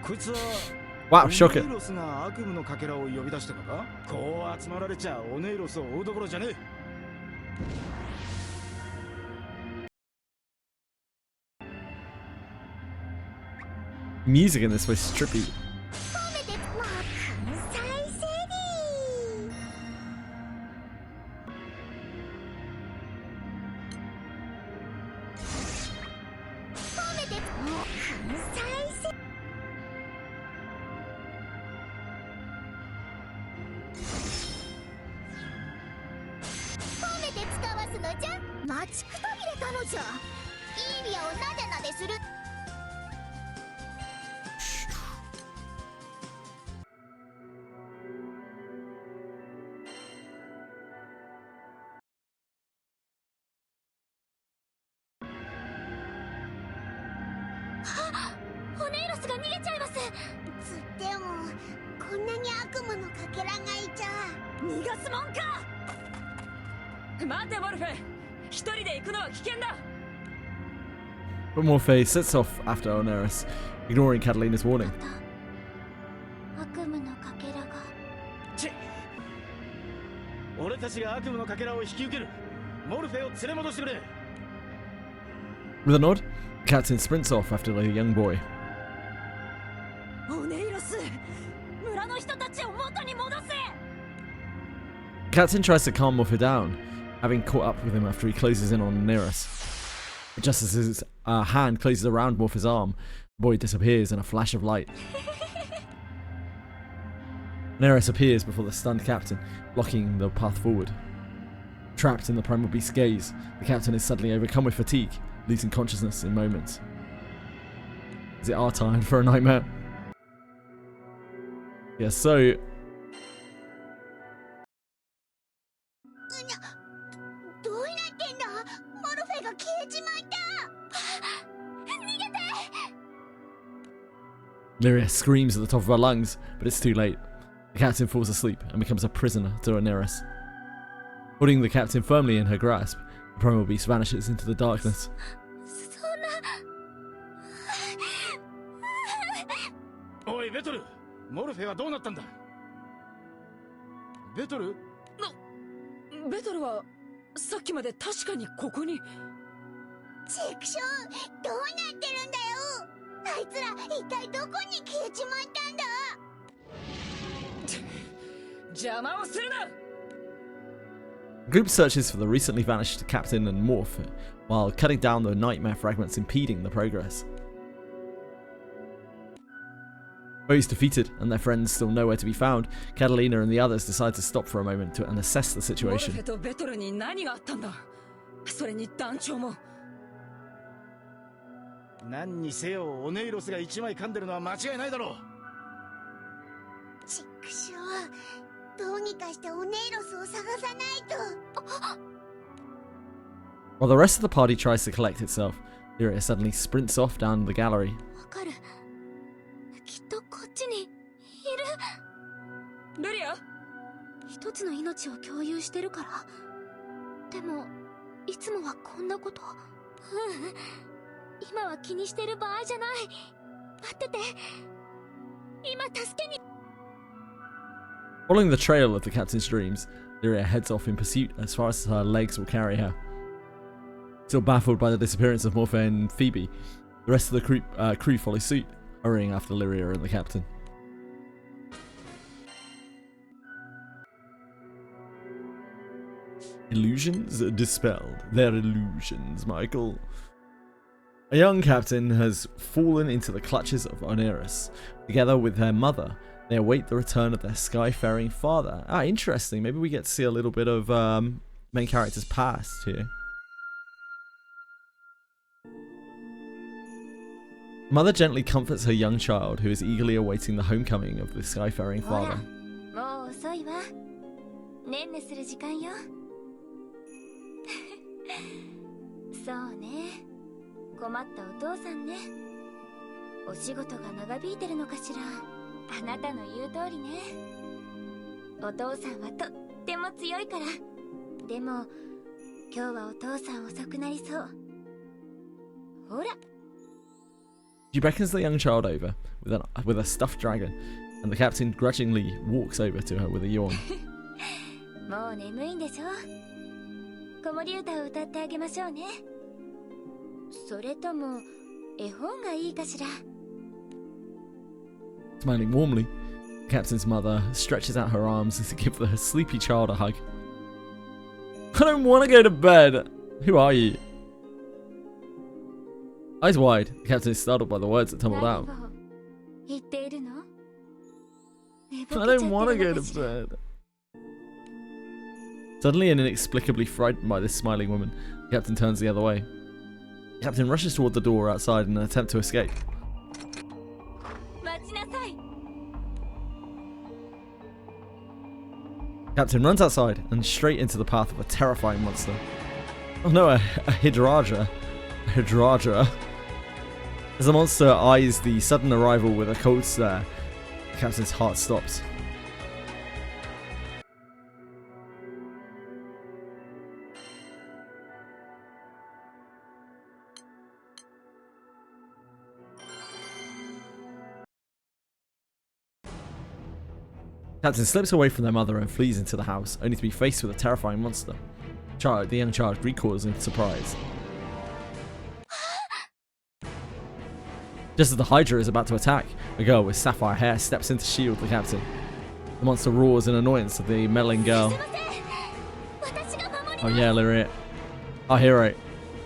こいつは Wow, オネ shocker. イロスが悪夢のかけらを呼び出したのか。こう集まられちゃオネイロスを追うどころじゃねえ。Music in this place is trippy. 待ちくたびれたのじゃ。イーリアをなでなでする。オネイロスが逃げちゃいます。でもこんなに悪夢のかけらがいちゃ逃がすもんか。待てモルフェ、一人で行くのは危険だ。 But Morphe sets off after Oneirus, ignoring Catalina's warning. 悪夢のかけらが。チェ、俺たちが悪夢のかけらを引き受ける。モルフェを連れ戻してくれ。 With a nod, the captain sprints off after the young boy. オネイロス、村の人たちを元に戻せ。 The captain tries to calm Morphe down, having caught up with him after he closes in on Oneirus. But just as his hand closes around Morphe's arm, the boy disappears in a flash of light. Oneirus appears before the stunned captain, blocking the path forward. Trapped in the primal beast's gaze, the captain is suddenly overcome with fatigue, losing consciousness in moments. Is it our time for a nightmare? Yeah, so... どうなってんだ？モルフェが消えちまった。逃げて。 Lyria screams at the top of her lungs, but it's too late. The captain falls asleep and becomes a prisoner to Oneris. Holding the captain firmly in her grasp, the primal beast vanishes into the darkness. そんな。おいベトル、モルフェはどうなったんだ？ベトル？ベトルはさっきまで確かにここに。チクション、どうなってるんだよ。あいつら一体どこに消えちまったんだ。邪魔をするな。 The group searches for the recently vanished captain and Morph, while cutting down the nightmare fragments impeding the progress. Foes defeated and their friends still nowhere to be found, Catalina and the others decide to stop for a moment and assess the モル situation. フェとベトルに何があったんだ。それに団長も。何にせよオネイロスが一枚噛んでるのは間違いないだろう。チクション、どうにかしてオネイロスを探さないと。 While the rest of the party tries to collect itself, Lyria suddenly sprints off down the gallery. わかる。きっとこっちにいる。ルリア。一つの命を共有してるから。でもいつもはこんなこと。今は気にしてる場合じゃない。待ってて。今助けに。 Following the trail of the captain's dreams, Lyria heads off in pursuit as far as her legs will carry her. Still baffled by the disappearance of Morphe and Phoebe, the rest of the crew follow suit, hurrying after Lyria and the captain. Illusions dispelled. They're illusions, Michael. A young captain has fallen into the clutches of Oneris. Together with her mother, they await the return of their sky-faring father. Ah, interesting. Maybe we get to see a little bit of main character's past here. Mother gently comforts her young child, who is eagerly awaiting the homecoming of the sky-faring father. もう遅いわ。ねんねする時間よ。そうね。困ったお父さんね。お仕事が長引いてるのかしら。あなたの言う通りね。お父さんはとっても強いから。でも今日はお父さん遅くなりそう。ほら。 She beckons the young child over with a stuffed dragon, and the captain grudgingly walks over to her with a yawn. もう眠いんでしょ。子守歌を歌ってあげましょうね。それとも絵本がいいかしら。 Smiling warmly, the captain's mother stretches out her arms to give the sleepy child a hug. I don't want to go to bed. Who are you? Eyes wide, the captain is startled by the words that tumbled out. 言っているの？ I don't want to go to bed. Suddenly and inexplicably frightened by this smiling woman, the captain turns the other way. The captain rushes toward the door outside in an attempt to escape. 待ちなさい。 Captain runs outside and straight into the path of a terrifying monster. Oh no, a Hydradra. A Hydradra. As the monster eyes the sudden arrival with a cold stare, the captain's heart stops. Captain slips away from their mother and flees into the house, only to be faced with a terrifying monster. The young child recoils in surprise. Just as the Hydra is about to attack, a girl with sapphire hair steps in to shield the captain. The monster roars in annoyance at the meddling girl. Oh yeah, Lyria. Our hero.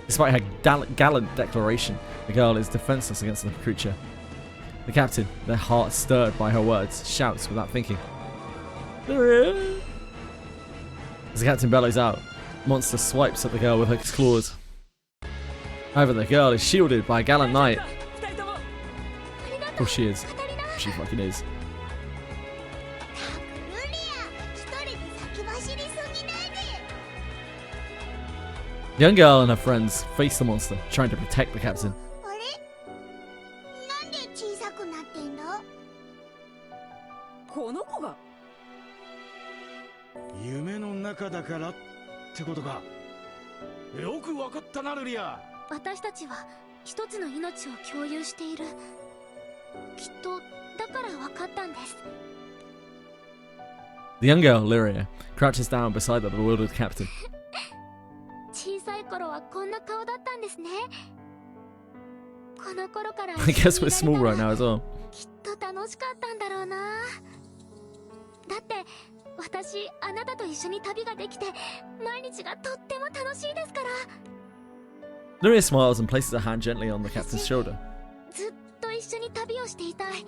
Despite her gallant declaration, the girl is defenseless against the creature. The captain, their hearts stirred by her words, shouts without thinking. Lyria! As the captain bellows out, the monster swipes at the girl with its claws. However, the girl is shielded by a gallant knight. Of course she is. She fucking is. The young girl and her friends face the monster, trying to protect the captain. なんで小さくなってんの？この子が夢の中だからってことか。よくわかったな、ルリア。私たちは一つの命を共有している。きっとだから分かったんです。 The young girl, Lyria, crouches down beside the bewildered captain. 小さい頃はこんな顔だったんですね。この頃から I guess we're small right now as well. きっと楽しかったんだろうな。だって私あなたと一緒に旅ができて毎日がとっても楽しいですから。 Lyria smiles and places her hand gently on the captain's shoulder. ずっと一緒に旅をしていたい。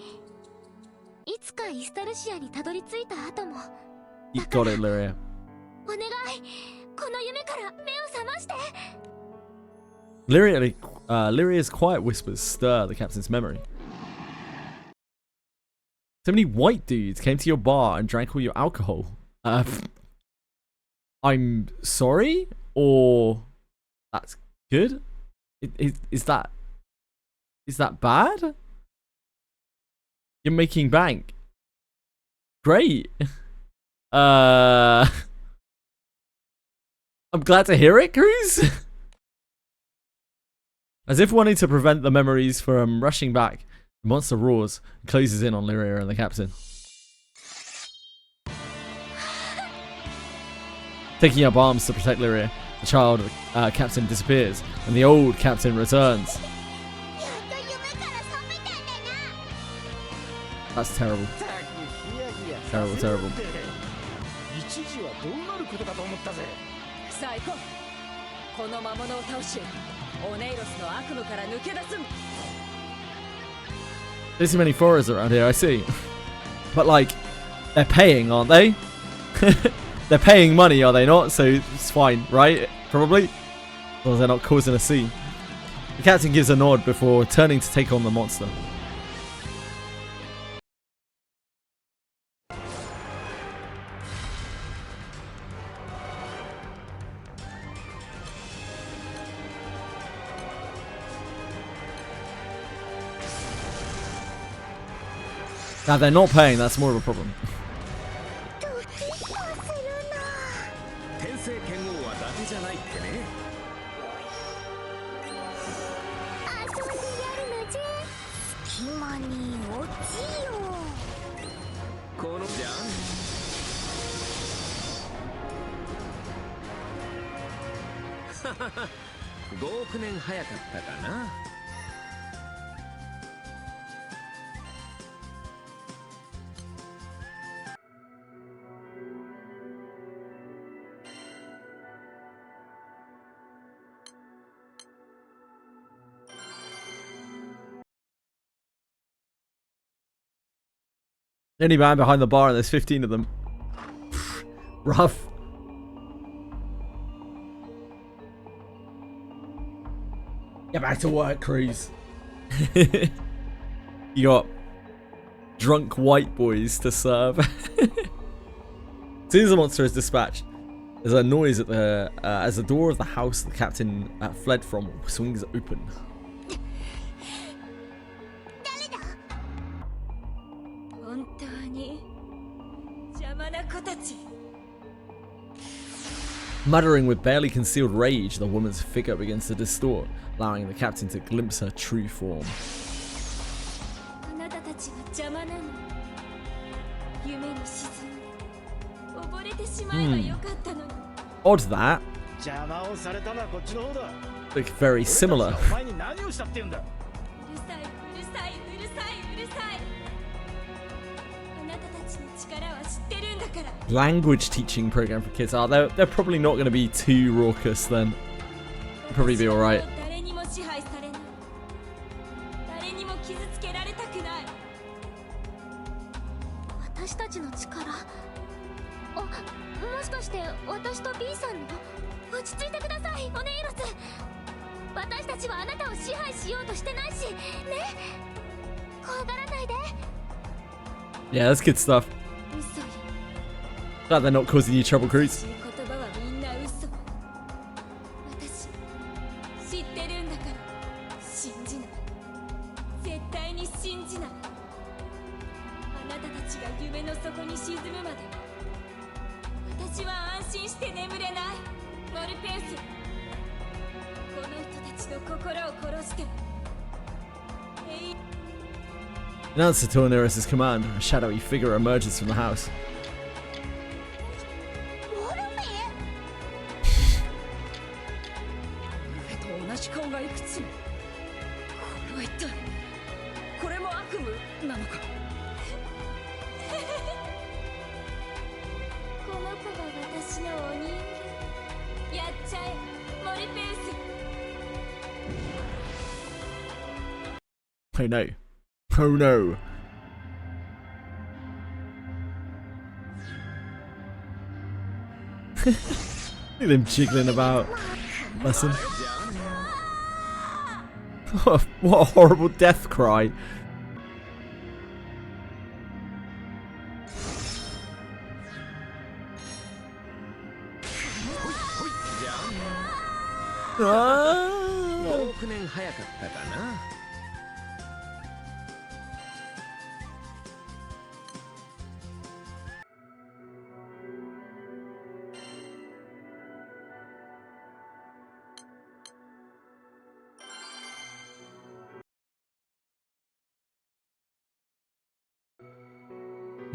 いつかイスタルシアにたどり着いた後も。 You got it, Lyria. お願い、この夢から目を覚まして。 Lyria's quiet whispers stir the captain's memory. So many white dudes came to your bar and drank all your alcohol. I'm sorry? Or that's good? Is that bad? You're making bank. Great. I'm glad to hear it, Cruz. As if wanting to prevent the memories from rushing back, the monster roars and closes in on Lyria and the captain. Taking up arms to protect Lyria, the child captain disappears, and the old captain returns. That's terrible. Terrible, terrible. 一時はどうなることかと思ったぜ。さあ行こう。この魔物を倒し、オネイロスの悪夢から抜け出す。 There's too many foreigners around here, I see. But like, they're paying, aren't they? They're paying money, are they not? So it's fine, right? Probably. As long as they're not causing a scene. The captain gives a nod before turning to take on the monster. Now they're not paying, that's more of a problem. 天聖剣王は伊達じゃないってね。遊んでやるのじゃ。隙間に落ちよ。このじゃん。5億年早かったかな。 The only man behind the bar and there's 15 of them. Rough. Get back to work, Cruz. You got drunk white boys to serve. As soon as the monster is dispatched, there's a noise at the as the door of the house the captain fled from swings open. Muttering with barely concealed rage, the woman's figure begins to distort, allowing the captain to glimpse her true form. Odd that. Look very similar. Language teaching program for kids. They're probably not going to be too raucous then. They'll probably be alright. 私たちはあなたを支配しようとしてないしね。怖がらないで。 Yeah, that's good stuff. 嘘よ。 Glad they're not causing you trouble, Cruz. 言葉はみんな嘘。私知ってるんだから。信じない。絶対に信じない。あなたたちが夢の底に沈むまで私は安心して眠れない。モルペウス、この人たちの心を殺して。 In answer to Oneris' command, a shadowy figure emerges from the house. モルペと同じ顔がいくつも。これは一体これも悪夢なのか。この子が私のお人形。やっちゃえ、モルペウス。 Oh no. Oh no. Look at him jiggling about. Listen. What a horrible death cry. Ah. 6年早かったかな。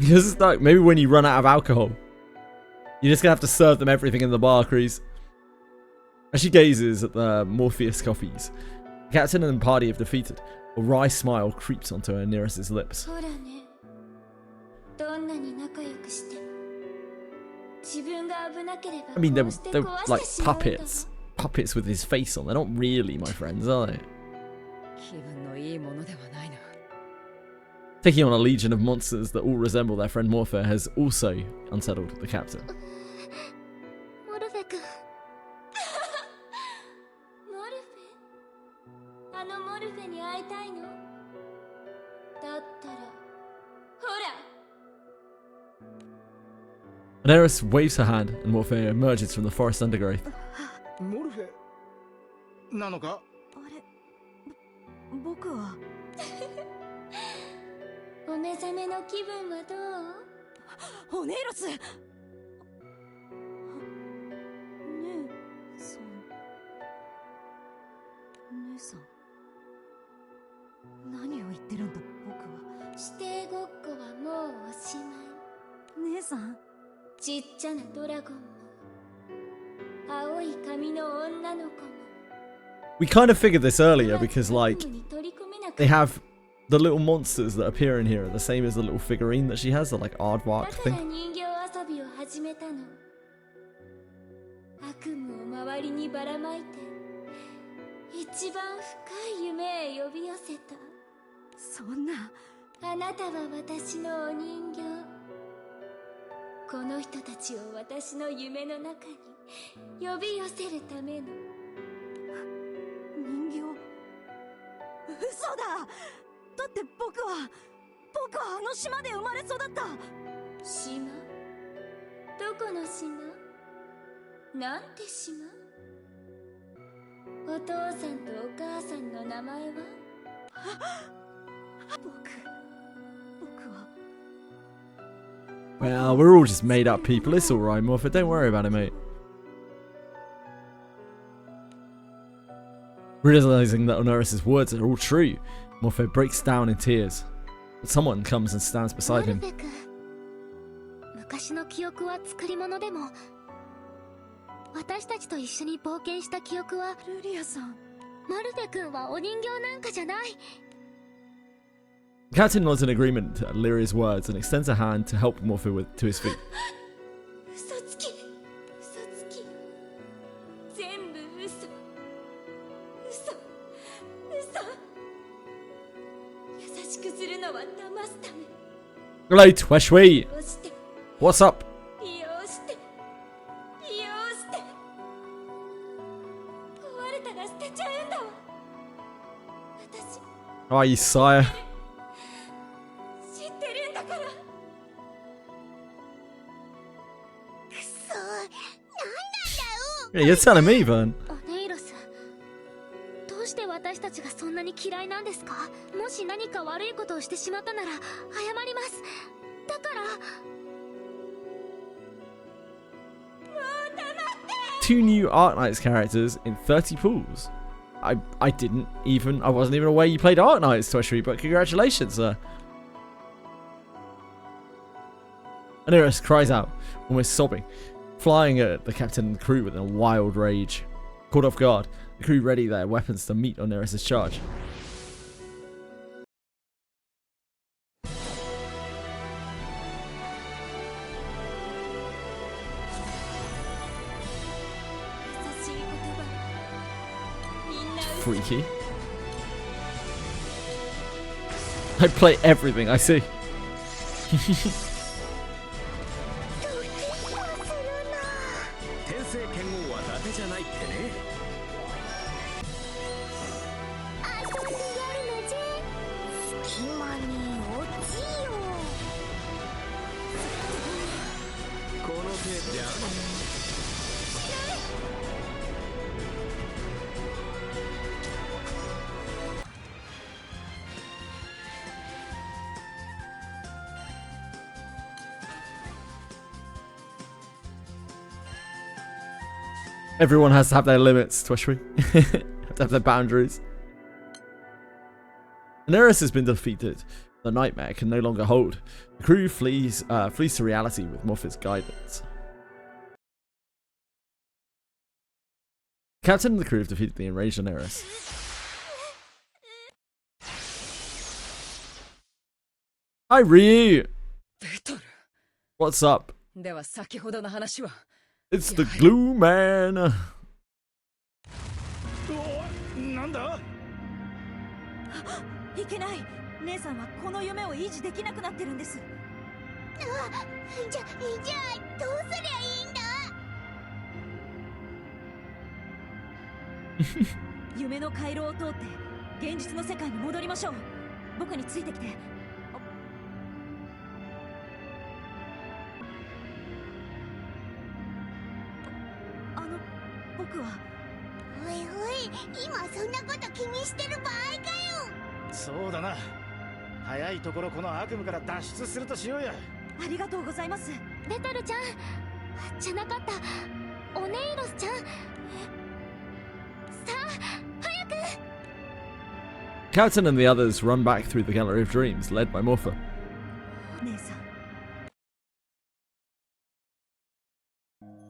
Just like maybe when you run out of alcohol, you're just gonna have to serve them everything in the bar, Cruz. As she gazes at the Morpheus copies, the captain and party have defeated. A wry smile creeps onto her Nereus's lips. ほらね。どんなに仲良くしても自分が危なければ I mean, こ they're うして they're 壊 like してしまうんだもん。 puppets. Puppets with his face on. They're not really my friends, are they? 気分のいいものではないな。 Taking on a legion of monsters that all resemble their friend Morphe has also unsettled the captain. モルフェ君。モルフェ、あのモルフェに会いたいの？だったら、ほら。 Oneris waves her hand and Morphe emerges from the forest undergrowth. モルフェなのか。あれ、僕は。お目覚めの気分はどう？オネロス。姉さん。姉さん。何を言ってるんだ僕は。指定ごっこはもうおしまい。姉さん。ちっちゃなドラゴンも青い髪の女の子も We kind of figured this earlier because, like, ゲームに取り込めなく they have the little monsters that appear in here are the same as the little figurine that she has, the like aardvark だから thing. 人形遊びを始めたの。悪夢を周りにばらまいて一番深い夢へ呼び寄せた。そんな。あなたは私のお人形。この人たちを私の夢の中に呼び寄せるための。人形。嘘だ。だって僕はあの島で生まれ育った。島？どこの島？なんて島？お父さんとお母さんの名前は？僕は。 Well, we're all just made up people. It's alright, Morphe. Don't worry about it, mate. Realizing that Oneris' words are all true, Morphe breaks down in tears. But someone comes and stands beside him. モルフェ君、昔の記憶は作り物でも私たちと一緒に冒険した記憶は。ルリアさん。モルフェ君はお人形なんかじゃない。 The captain nods in agreement to Lyria's words and extends a hand to help Morphe to his feet. 嘘つき、嘘つき、全部嘘、嘘、嘘。優しくするのは騙すため。 Right, Weshwe. 利用して、 What's up? 利用して、利用して。壊れたら捨てちゃうんだわ。Oh, you sire. 知ってるんだから。くそ、なんなんだよ。 Yeah, you're telling me, Vern. オネイロス、どうして私たちがそんなに嫌いなんですか？もし何か悪いことをしてしまったなら謝ります。だから。 2 new Arknights characters in 30 pools. I wasn't even aware you played Arknights, Twitchery, but congratulations, sir. Oneirus cries out, almost sobbing, flying at the captain and the crew with a wild rage. Caught off guard, the crew ready their weapons to meet Oneirus' charge. Freaky. I play everything, I see. この程度じゃ Everyone has to have their limits, Twitchery. Have to have their boundaries. Oneirus has been defeated. The nightmare can no longer hold. The crew flees to reality with Moffat's guidance. The captain and the crew have defeated the enraged Oneirus. Hi, Ryu! What's up? It's the Glue Man! なんだ？いけない。姉さんはこの夢を維持できなくなってるんです。じゃあどうすりゃいいんだ？夢の回廊を通って現実の世界に戻りましょう。僕についてきて。僕は。おいおい、今そんなこと気にしてる場合かよ。そうだな。早いところこの悪夢から脱出するとしようや。ありがとうございます。レトルちゃんじゃなかった、オネイロスちゃん。さあ早く。 Captain and the others run back through the Gallery of Dreams, led by Morpha. 姉さん、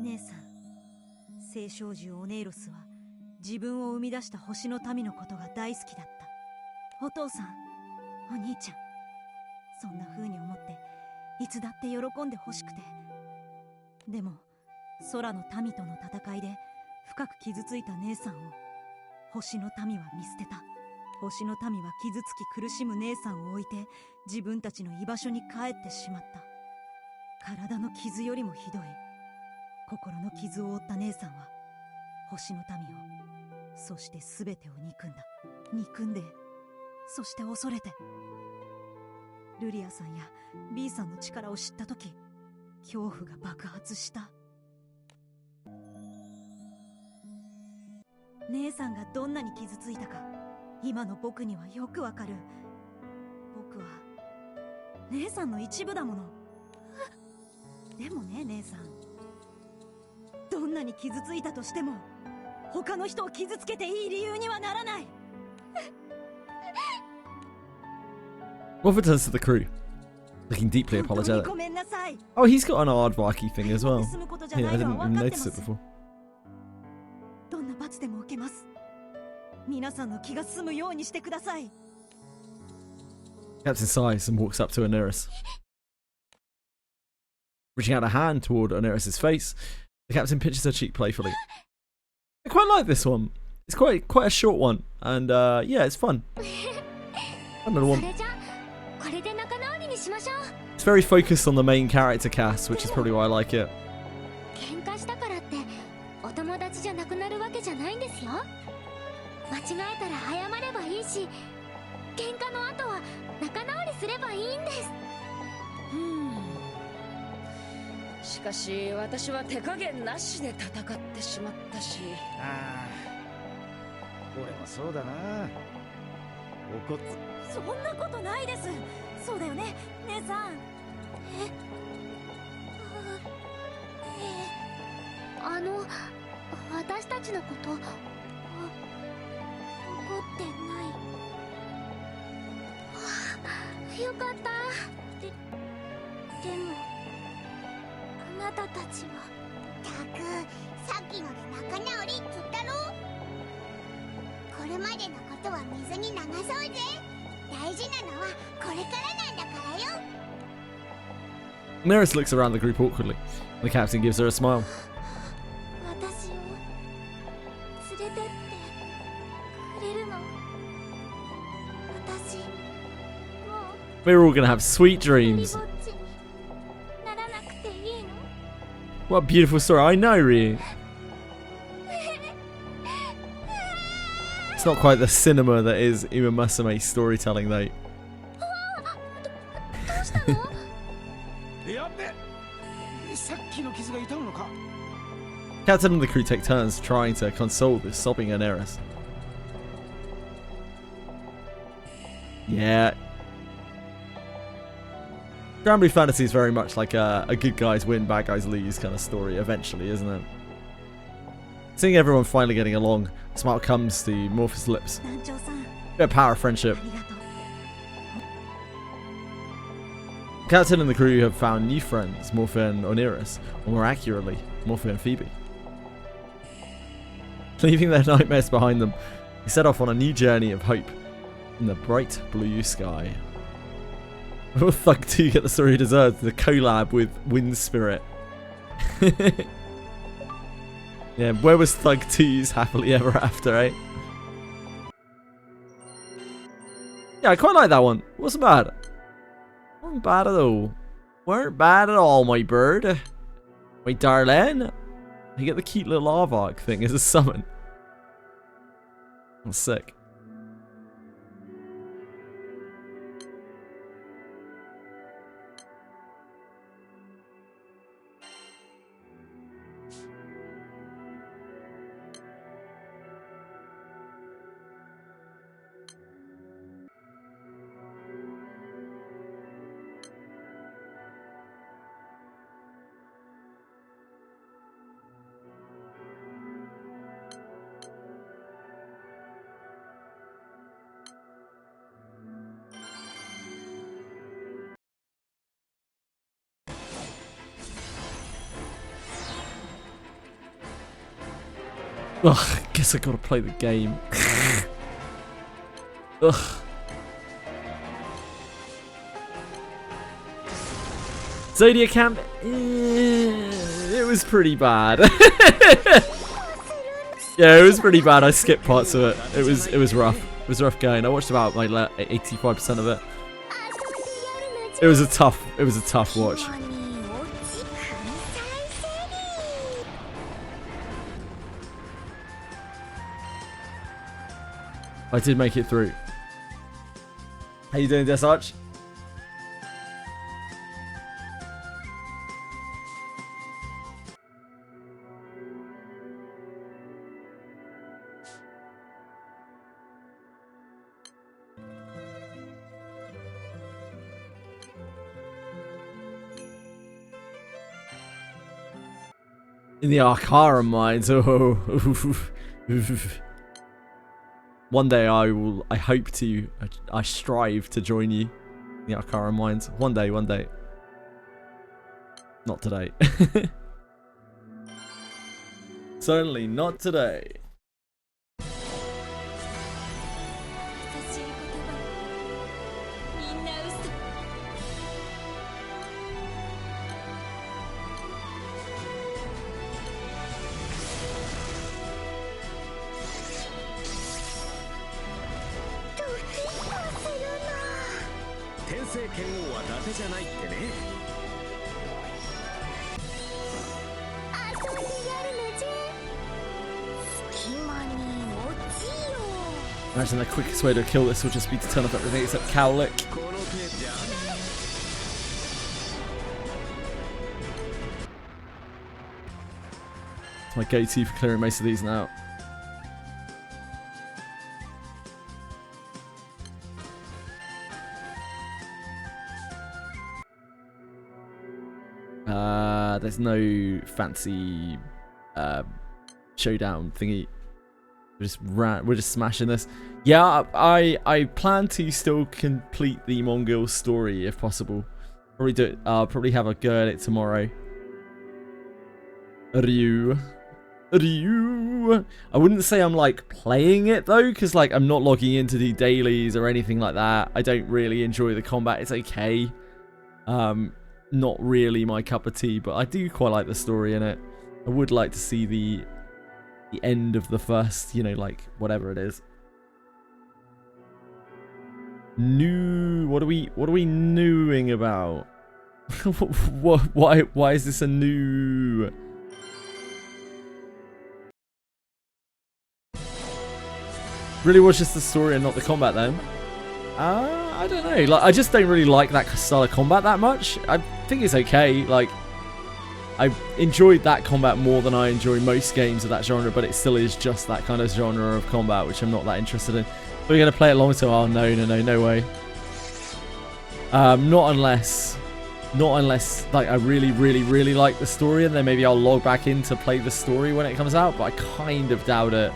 姉さん、聖少女オネイロスは自分を生み出した星の民のことが大好きだった。お父さん、お兄ちゃん、そんな風に思っていつだって喜んでほしくて。でも空の民との戦いで深く傷ついた姉さんを星の民は見捨てた。星の民は傷つき苦しむ姉さんを置いて自分たちの居場所に帰ってしまった。体の傷よりもひどい心の傷を負った姉さんは星の民を、そして全てを憎んだ。憎んで、そして恐れて。ルリアさんや B さんの力を知ったとき、恐怖が爆発した。姉さんがどんなに傷ついたか今の僕にはよくわかる。僕は姉さんの一部だもの。でもね、姉さん、どんなに傷ついたとしても他の人を傷つけていい理由にはならない。Morpha turns to the crew, looking deeply apologetic. ごめんなさい。 Oh, he's got an aardvarky thing as well. Yeah, I didn't even notice it before. どんな罰でも受けます。皆さんの気が済むようにしてください。 Captain sighs and walks up to Oneirus. Reaching out a hand toward Oneirus' face, the captain pinches her cheek playfully. I quite like this one. It's quite a short one, and yeah, it's fun. Another one. It's very focused on the main character cast, which is probably why I like it. 喧嘩したからってお友達じゃなくなるわけじゃないんですよ。間違えたら謝ればいいし、喧嘩の後は仲直りすればいいんです。しかし私は手加減なしで戦ってしまったし。ああ、俺もそうだな。怒っそんなことないです。そうだよね姉さん。私たちのこと怒ってない。よかった。でもあなたたちは。たく、さっきので仲直りっつったろ。これまでのことは水に流そうぜ。大事なのはこれからなんだからよ。Neris looks around the group awkwardly. The captain gives her a smile. 私を連れてってくれるの。私もう We're all gonna have sweet 一人ぼ dreams. っちにならなくていいの。 What a beautiful story. I know, Ryu. It's not quite the cinema that is Uma Musume's storytelling, though. どうしたの？やっべ、さっきの傷が痛むのか。 Captain and the crew take turns trying to console this sobbing Neris. Yeah. Granblue Fantasy is very much like a good guys win, bad guys lose kind of story eventually, isn't it? Seeing everyone finally getting along, a smile comes to Morpheus' lips. 団長さん、 Bit of power of friendship. ありがとう。 Captain and the crew have found new friends, Morphe and Oniris, or more accurately, Morphe and Phoebe. Leaving their nightmares behind them, they set off on a new journey of hope in the bright blue sky. Will Thug 2 get the story he deserves, the collab with Wind Spirit? Yeah, where was Thug 2's Happily Ever After, eh? Yeah, I quite like that one. Wasn't bad. Wasn't bad at all. Weren't bad at all, my bird. Wait, darling. You get the cute little Aardvark thing as a summon. That's sick. Ugh, guess I gotta play the game. Ugh. Zodiacamp, it was pretty bad. Yeah, it was pretty bad. I skipped parts of it. It was rough. It was rough going. I watched about like 85% of it. It was a tough watch. I did make it through. How you doing, Desarch? In the Arcara mines. Oh. One day I hope to, I strive to join you in the Arcara mines. One day. Not today. Certainly not today. Imagine the quickest way to kill this would just be to turn off everything except Cowlick. It's my go-to for clearing most of these now. There's no fancy showdown thingy. We're just smashing this. Yeah, I plan to still complete the Mongol story if possible. Probably do it. I'll probably have a go at it tomorrow. Ryu. I wouldn't say I'm like playing it though, because like I'm not logging in to do dailies or anything like that. I don't really enjoy the combat. It's okay. Not really my cup of tea, but I do quite like the story in it. I would like to see the end of the first, you know, like whatever it is. New. What are we newing about? Why is this a new? Really was just the story and not the combat then? I don't know. Like, I just don't really like that style of combat that much. I think it's okay. Like, I enjoyed that combat more than I enjoy most games of that genre, but it still is just that kind of genre of combat, which I'm not that interested in. We're gonna play it long term. Oh no way. Not unless like I really like the story, and then maybe I'll log back in to play the story when it comes out. But I kind of doubt it.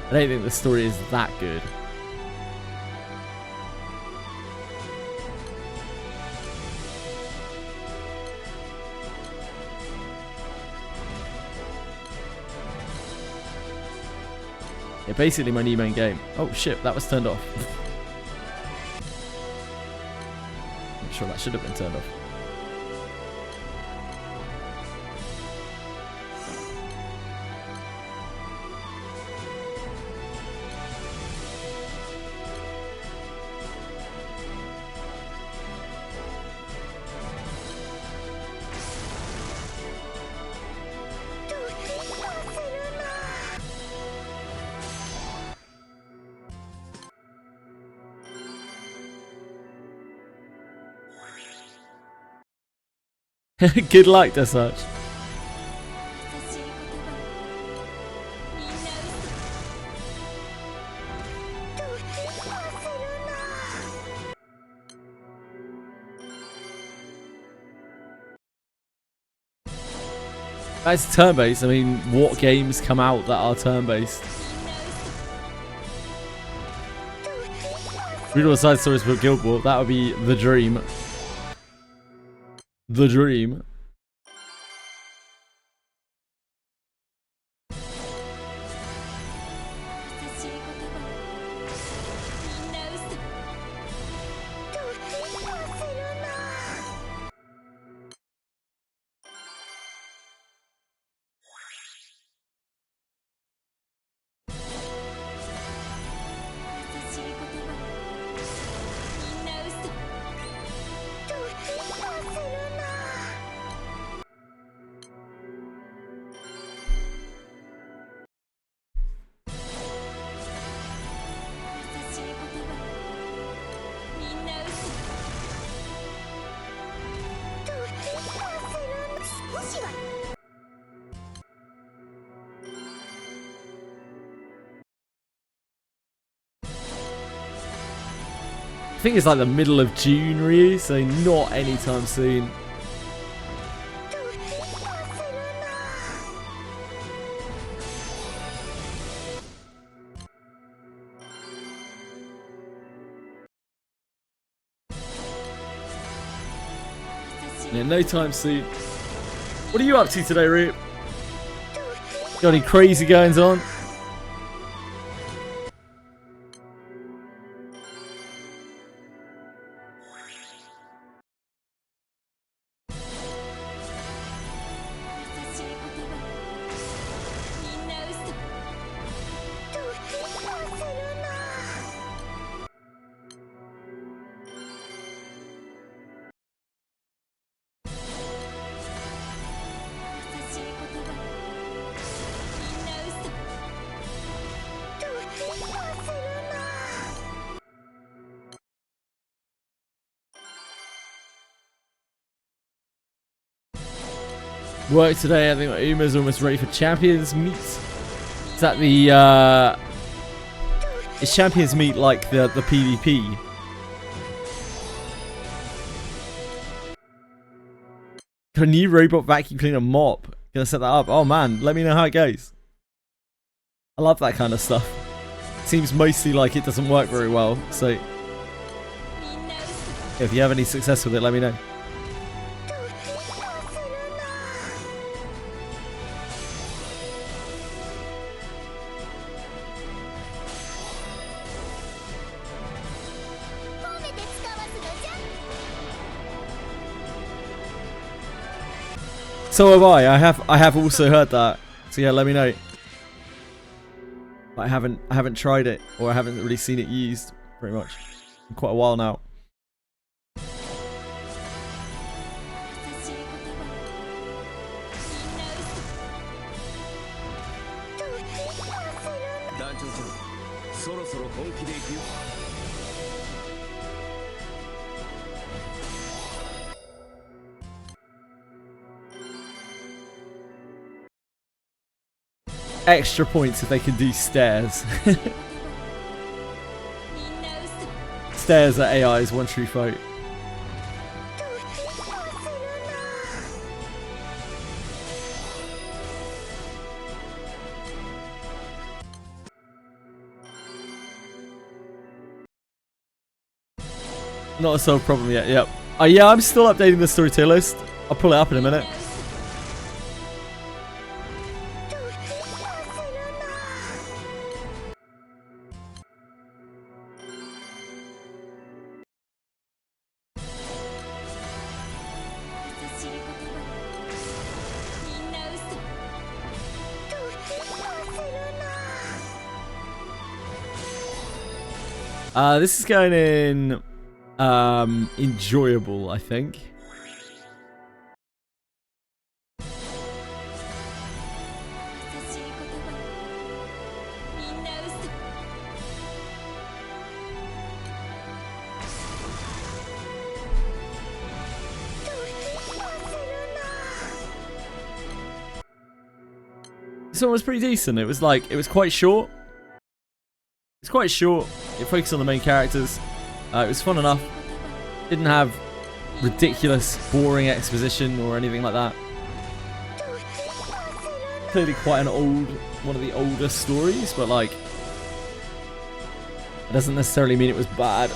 I don't think the story is that good. Yeah, basically my new main game. Oh shit, that was turned off. I'm sure that should have been turned off. Good luck, as such. That's turn-based. I mean, what games come out that are turn-based? Read all the side stories for Guild War. That would be the dream. The dream. I think it's like the middle of June, Ryu, so not anytime soon. Yeah, no time soon. What are you up to today, Ryu? Got any crazy goings on? Work today. I think my Uma's almost ready for Champions Meet. Is that the is Champions Meet like the PvP? Got a new robot vacuum cleaner mop. Gonna set that up. Oh man, let me know how it goes. I love that kind of stuff. Seems mostly like it doesn't work very well, so if you have any success with it, let me know. So have I. I have also heard that. So yeah, let me know. I haven't tried it, or I haven't really seen it used very much in quite a while now. Extra points if they can do stairs. Stairs are AI's one true foe. Not a solved problem yet, yep. Yeah, I'm still updating the storyteller list. I'll pull it up in a minute. This is going in enjoyable, I think. This one was pretty decent. It was quite short. It's quite short. It focused on the main characters. It was fun enough. Didn't have ridiculous, boring exposition or anything like that. Clearly quite one of the older stories, but like, it doesn't necessarily mean it was bad.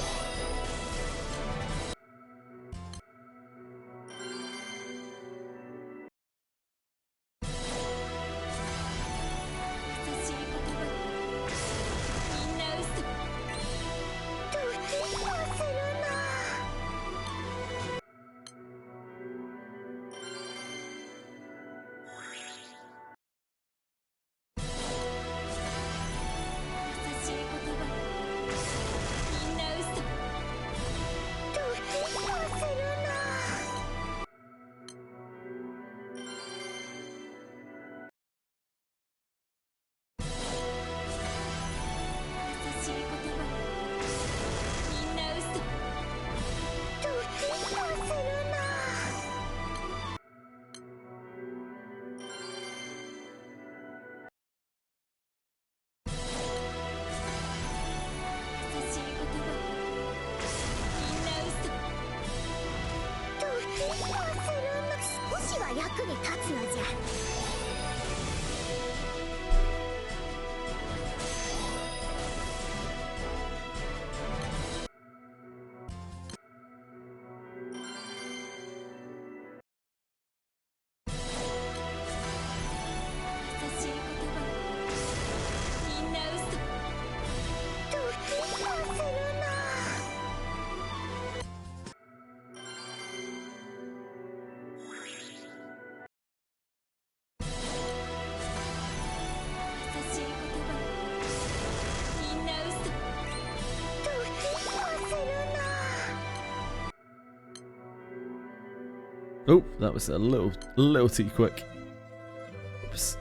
Oh, that was a little too quick. Oops.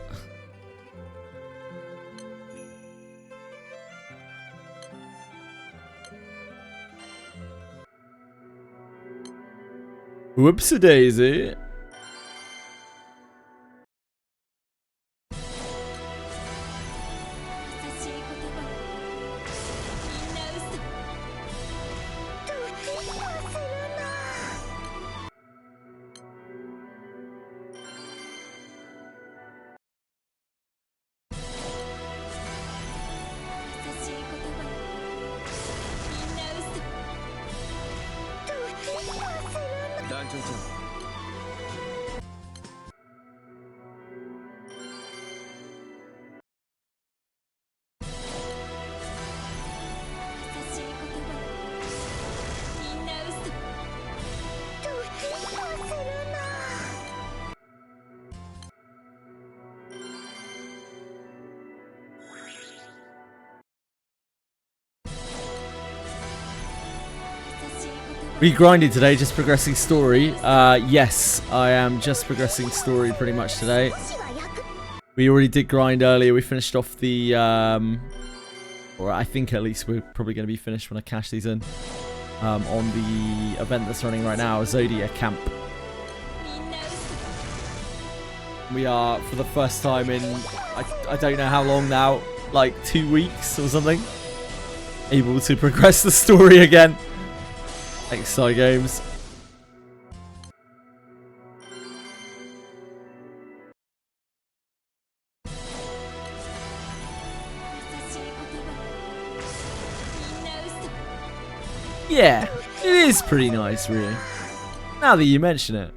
Whoopsie daisy. Regrinding today, just progressing story. Yes, I am just progressing story pretty much today. We already did grind earlier. We finished off the, or I think at least we're probably going to be finished when I cash these in. On the event that's running right now, Zodiacamp. We are, for the first time in, I don't know how long now, like 2 weeks or something, able to progress the story again. Thanks, Psy Games. Yeah, it is pretty nice, really. Now that you mention it.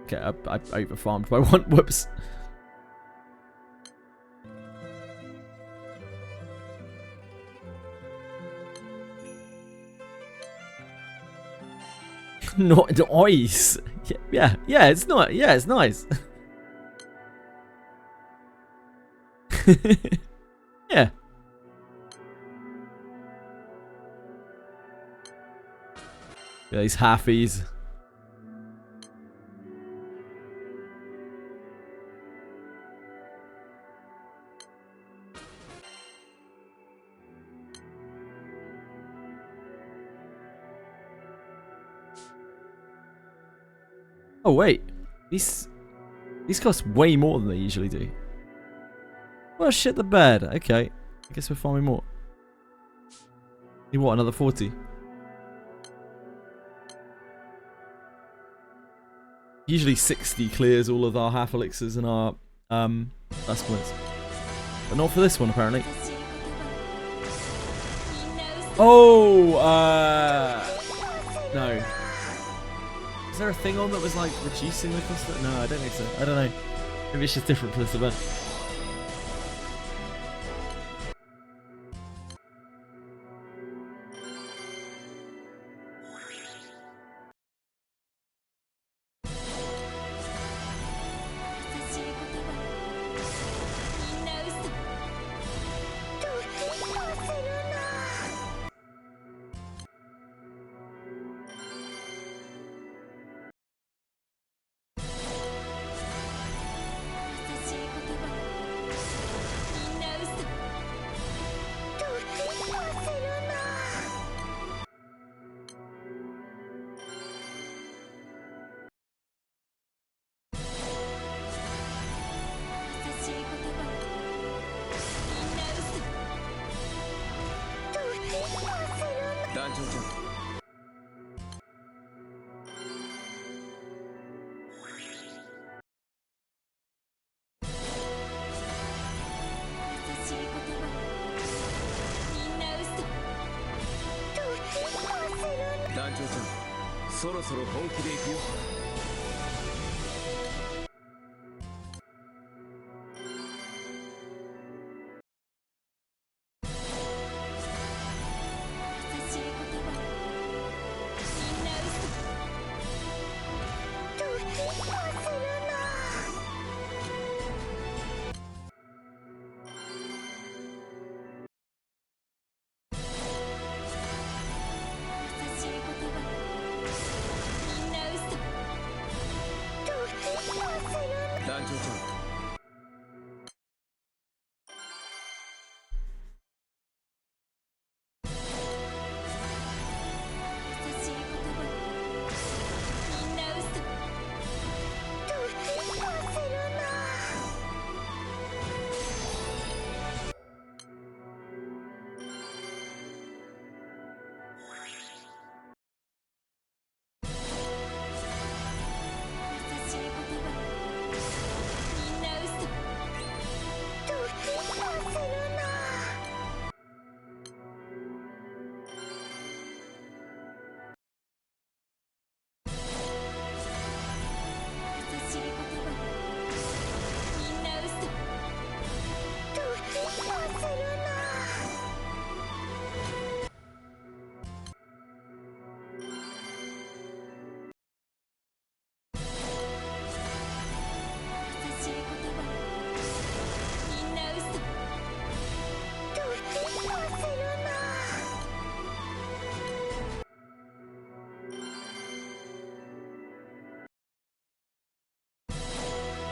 Okay, I over-farmed by one. Whoops. Not ice. Yeah, it's not. Yeah, it's nice. Yeah. Yeah, these halfies. Oh wait, these cost way more than they usually do. Well, shit the bed. Okay, I guess we're farming more. You what? Another 40. Usually 60 clears all of our half elixirs and our last points, but not for this one apparently. Oh, no. Is there a thing on that was like reducing the cost of it? No, I don't think so. I don't know. Maybe it's just different for this event.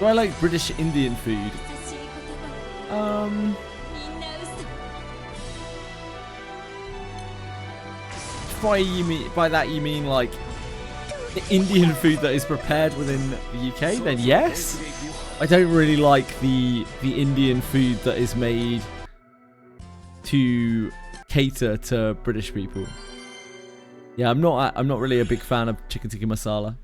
Do I like British Indian food? By that you mean like the Indian food that is prepared within the UK? Then yes. I don't really like the Indian food that is made to cater to British people. Yeah, I'm not really a big fan of chicken tikka masala.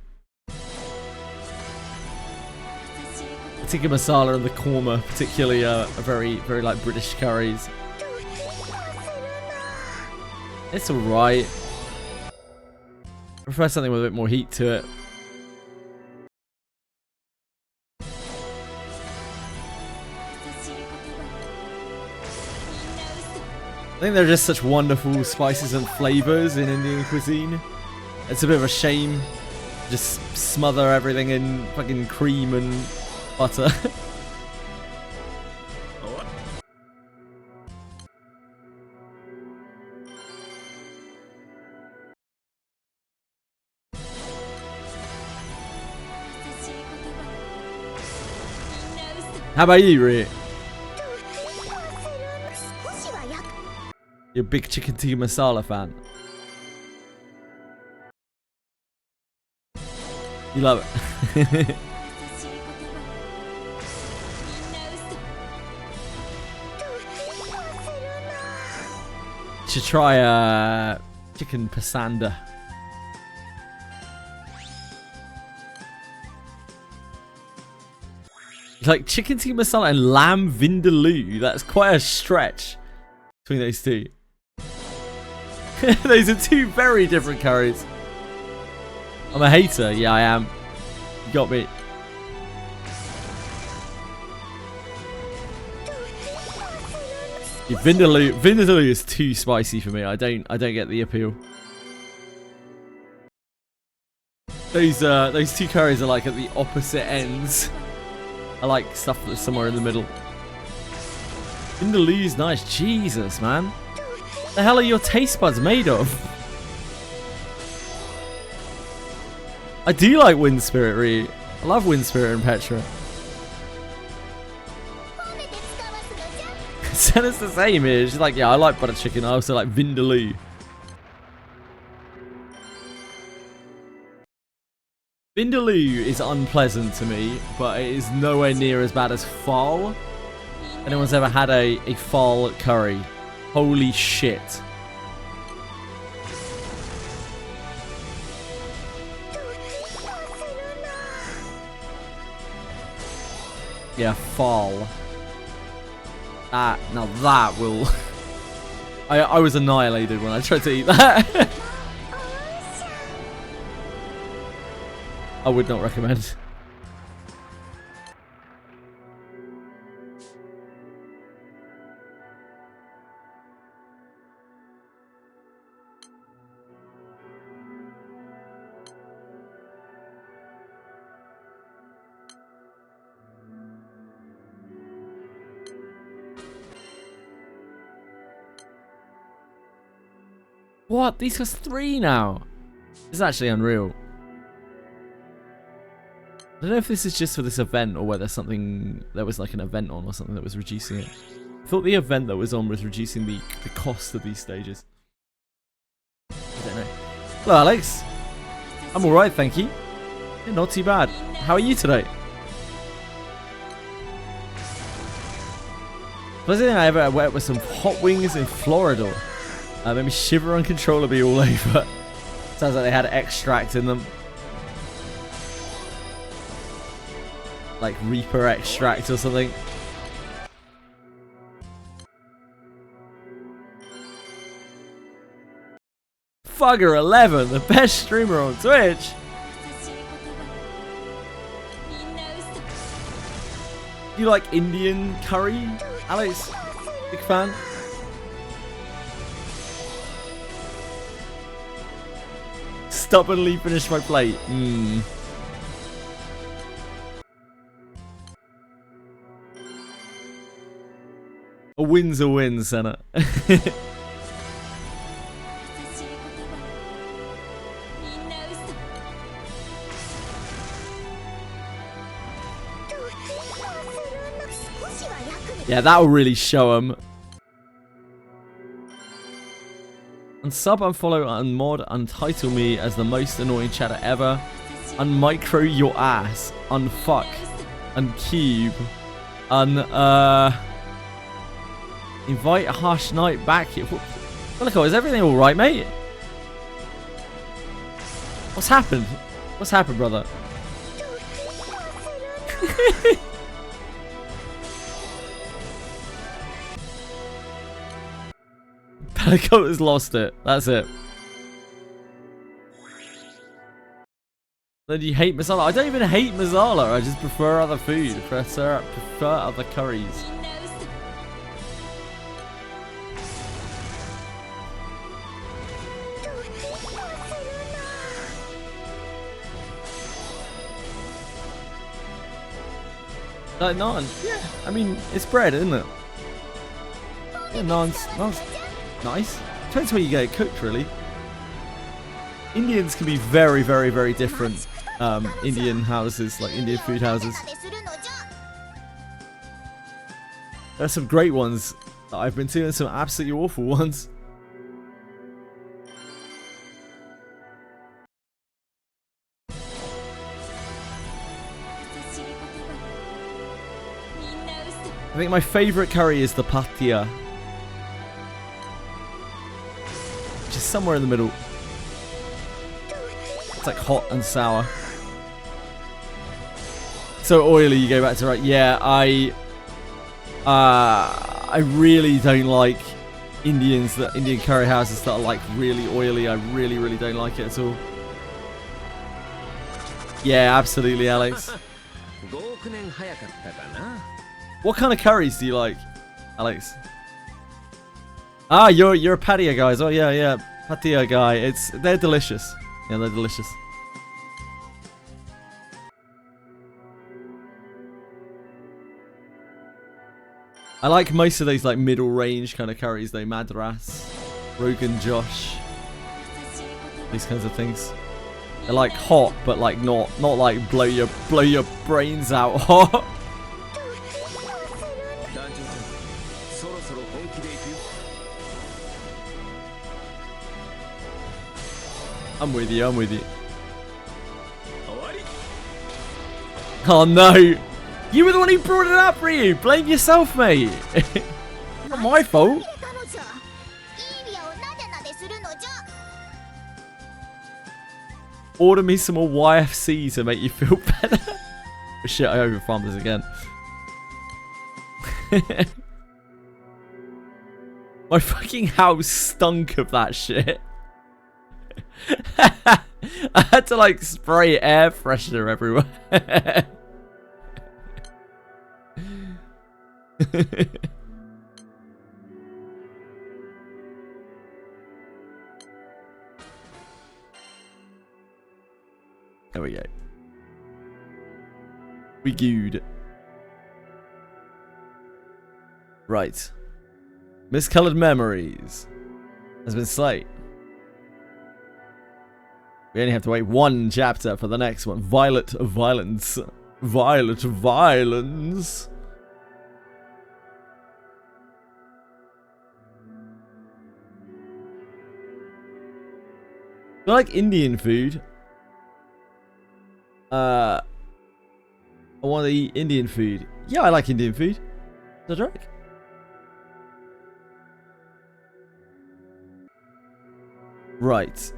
Tikka masala and the korma particularly are very, very like British curries. It's alright. I prefer something with a bit more heat to it. I think they're just such wonderful spices and flavors in Indian cuisine. It's a bit of a shame. Just smother everything in fucking cream and butter. How about you, Rhea? You're a big chicken tikka masala fan. You love it. Should try chicken pasanda. Like chicken tikka masala and lamb vindaloo. That's quite a stretch between those two. Those are two very different curries. I'm a hater. Yeah, I am. You got me. Yeah, vindaloo is too spicy for me. I don't get the appeal. Those two curries are like at the opposite ends. I like stuff that's somewhere in the middle. Vindaloo's nice. Jesus, man. What the hell are your taste buds made of? I do like Wind Spirit, Ree. I love Wind Spirit and Petra. Senna's the same here. She's like, yeah, I like butter chicken. I also like Vindaloo. Vindaloo is unpleasant to me, but it is nowhere near as bad as Phal. Anyone's ever had a Phal curry? Holy shit. Yeah, Phal. Now that will... I was annihilated when I tried to eat that. I would not recommend. What? These cost 3 now? It's actually unreal. I don't know if this is just for this event or whether there was like an event on or something that was reducing it. I thought the event that was on was reducing the cost of these stages. I don't know. Hello, Alex. I'm alright, thank you. Yeah, not too bad. How are you today? First thing I ever went with some hot wings in Florida. Made me shiver uncontrollably all over. Sounds like they had extract in them. Like Reaper extract or something. Fugger11, the best streamer on Twitch. You like Indian curry, Alex? Big fan? Stubbornly finish my plate. A win's a win, Senna. Yeah, that will really show them. Unsub, unfollow, unmod, untitle me as the most annoying chatter ever. Unmicro your ass. Unfuck. Uncube. Invite Harsh Knight back here. Bellico, is everything alright, mate? What's happened? What's happened, brother? Bellico has lost it. That's it. Then you hate masala? I don't even hate masala. I just prefer other food. Prefer other curries. Like naan. Yeah. I mean, it's bread, isn't it? Yeah, naan's nice. Depends where you get it cooked, really. Indians can be very, very, very different. Indian houses, like Indian food houses. There's some great ones that I've been to and some absolutely awful ones. I think my favourite curry is the patia, which is somewhere in the middle. It's like hot and sour. So oily, you go back to right. Yeah, I really don't like Indian curry houses that are like really oily. I really, really don't like it at all. Yeah, absolutely, Alex. What kind of curries do you like, Alex? Ah, you're a patia guys. Oh yeah, patia guy. They're delicious. Yeah, they're delicious. I like most of those like middle range kind of curries though. Madras, Rogan Josh, these kinds of things. They're like hot, but like not like blow your brains out hot. I'm with you, I'm with you. Oh no! You were the one who brought it up, Ryu! Blame yourself, mate! Not my fault! Order me some more YFC to make you feel better. Oh, shit, I overfarmed this again. My fucking house stunk of that shit. I had to like spray air freshener everywhere. There we go. We good. Right. Miscolored Memories has been slain. We only have to wait one chapter for the next one. Violet Violence. Violet Violence. I like Indian food. I want to eat Indian food. Yeah, I like Indian food. Is that right? Right.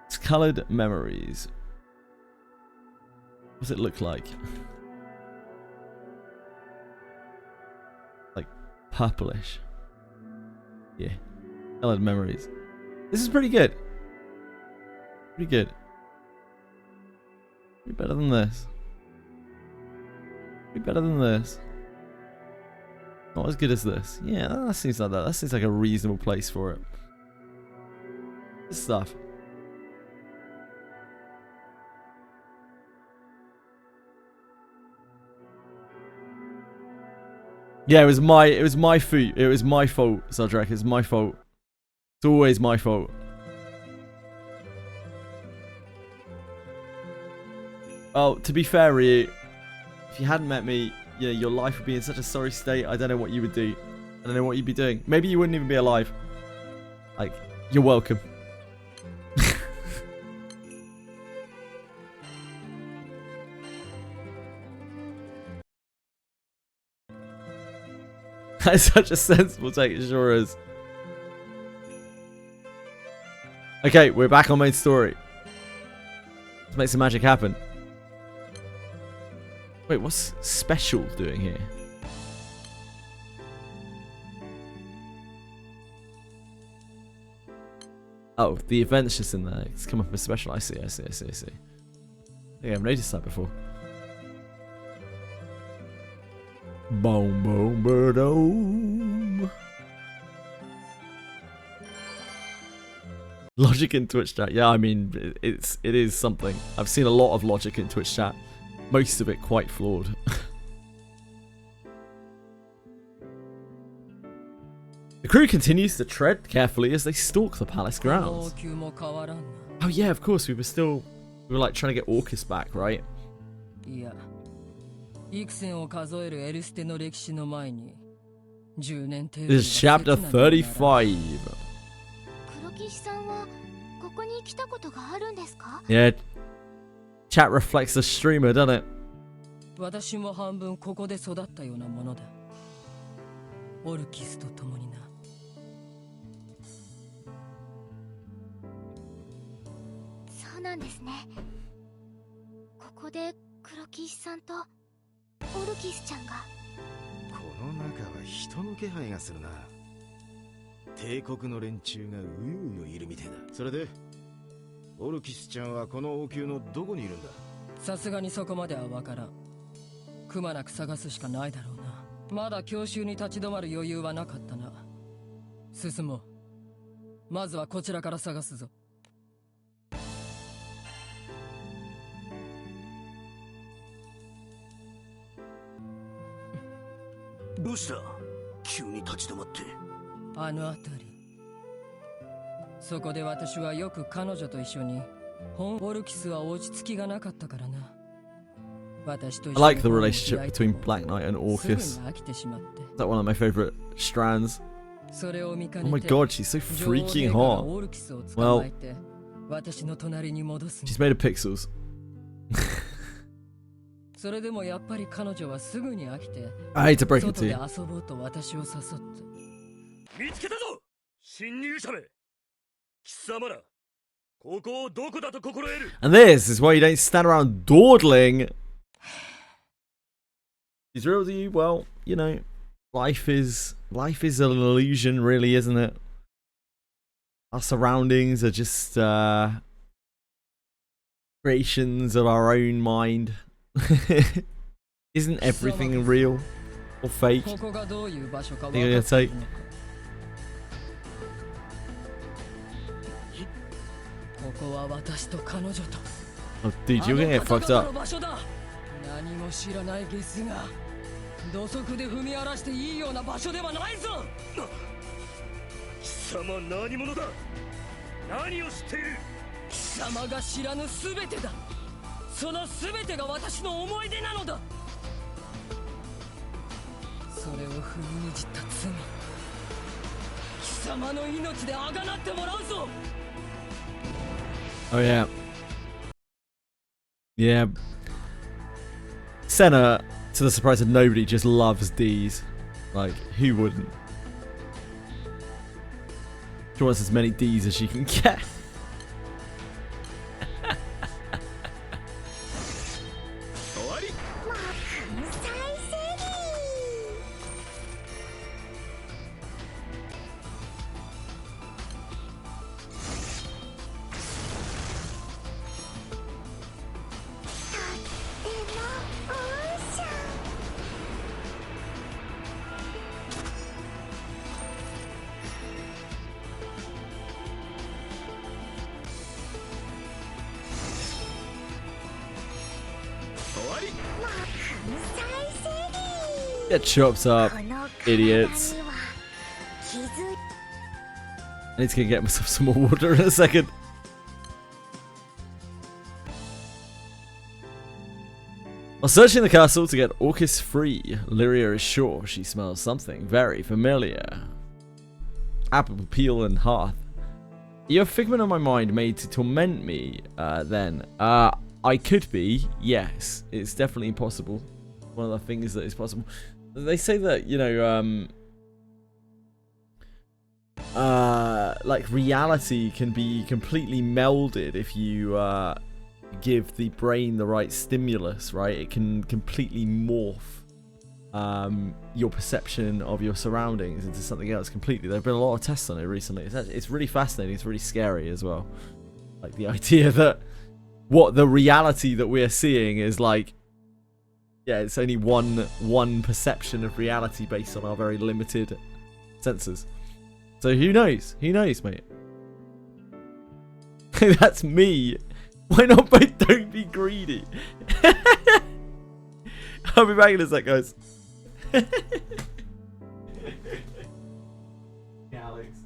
It's colored memories. What does it look like? Like purplish. Yeah. Colored memories. This is pretty good. Pretty good. Pretty better than this. Pretty better than this. Not as good as this. Yeah, that seems like that. That seems like a reasonable place for it. This stuff. Yeah, it was my food. It was my fault, Zodrak. It's my fault. It's always my fault. Well, to be fair, Ryu, If you hadn't met me, yeah, your life would be in such a sorry state. I don't know what you would do. I don't know what you'd be doing. Maybe you wouldn't even be alive. Like, you're welcome. That's such a sensible take, it sure is. Okay, we're back on main story. Let's make some magic happen. Wait, what's Special doing here? Oh, the event's just in there. It's come up as Special. I see. I think I've noticed that before. Boom, boom, boom. Logic in Twitch chat. Yeah, I mean, it is something. I've seen a lot of logic in Twitch chat. Most of it quite flawed. The crew continues to tread carefully as they stalk the palace grounds. Oh yeah, of course, we were like trying to get Orcus back, right? Yeah. This is chapter 35. Yeah, chat reflects the streamer, doesn't it? I like the relationship between Black Knight and Orcus. That's one of my favorite strands. Oh my god, she's so freaking hot. Well, she's made of pixels. I hate to break it to you. And this is why you don't stand around dawdling. Is real to you? Well, you know, life is an illusion, really, isn't it? Our surroundings are just creations of our own mind. Isn't everything real or fake? Think I'm gonna take. Oh, dude, you're gonna get fucked up. Oh yeah. Yeah. Senna, to the surprise of nobody, just loves D's. Like, who wouldn't? She wants as many D's as she can get. Get chopped up, idiots. I need to go get myself some more water in a second. While searching the castle to get Orcus free, Lyria is sure she smells something very familiar. Apple peel and hearth. You're a figment of my mind made to torment me, then. I could be, yes. It's definitely possible. One of the things that is possible. They say that, you know, like reality can be completely melded if you give the brain the right stimulus, right? It can completely morph your perception of your surroundings into something else completely. There have been a lot of tests on it recently. It's really fascinating. It's really scary as well. Like the idea that what the reality that we're seeing is like, yeah, it's only one perception of reality based on our very limited senses. So who knows? Who knows, mate? That's me. Why not both don't be greedy? I'll be back in a sec, guys. Alex.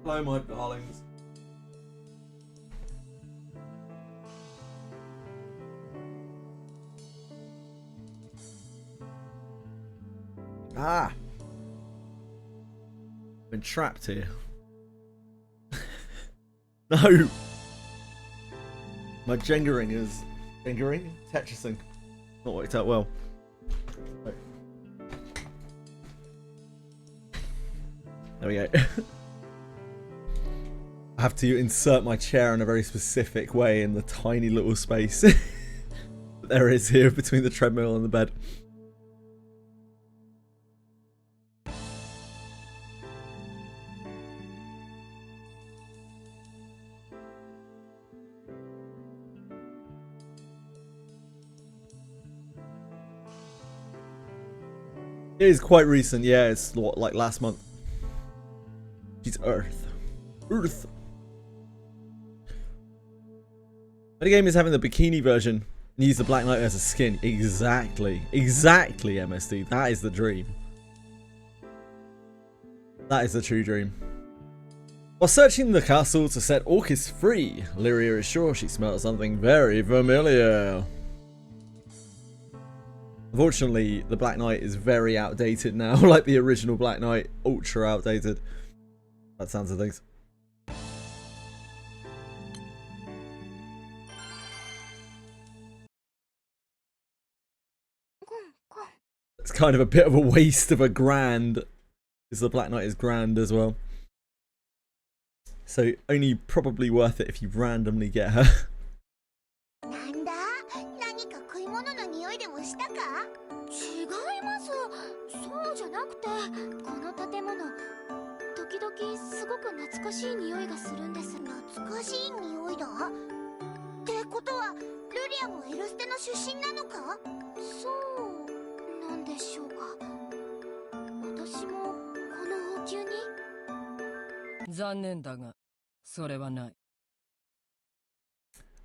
Hello, my darlings. Ah! Been trapped here. No! My Jengering is... Jengering? Tetrising. Not worked out well. Right. There we go. I have to insert my chair in a very specific way in the tiny little space that there is here between the treadmill and the bed. It is quite recent, yeah, it's like last month. She's Earth. Earth. But the game is having the bikini version and use the Black Knight as a skin. Exactly. Exactly, MSD. That is the dream. That is the true dream. While searching the castle to set Orcus free, Lyria is sure she smells something very familiar. Unfortunately, the Black Knight is very outdated now, like the original Black Knight, ultra outdated. That sounds of things. It's kind of a bit of a waste of a grand, because the Black Knight is grand as well. So only probably worth it if you randomly get her.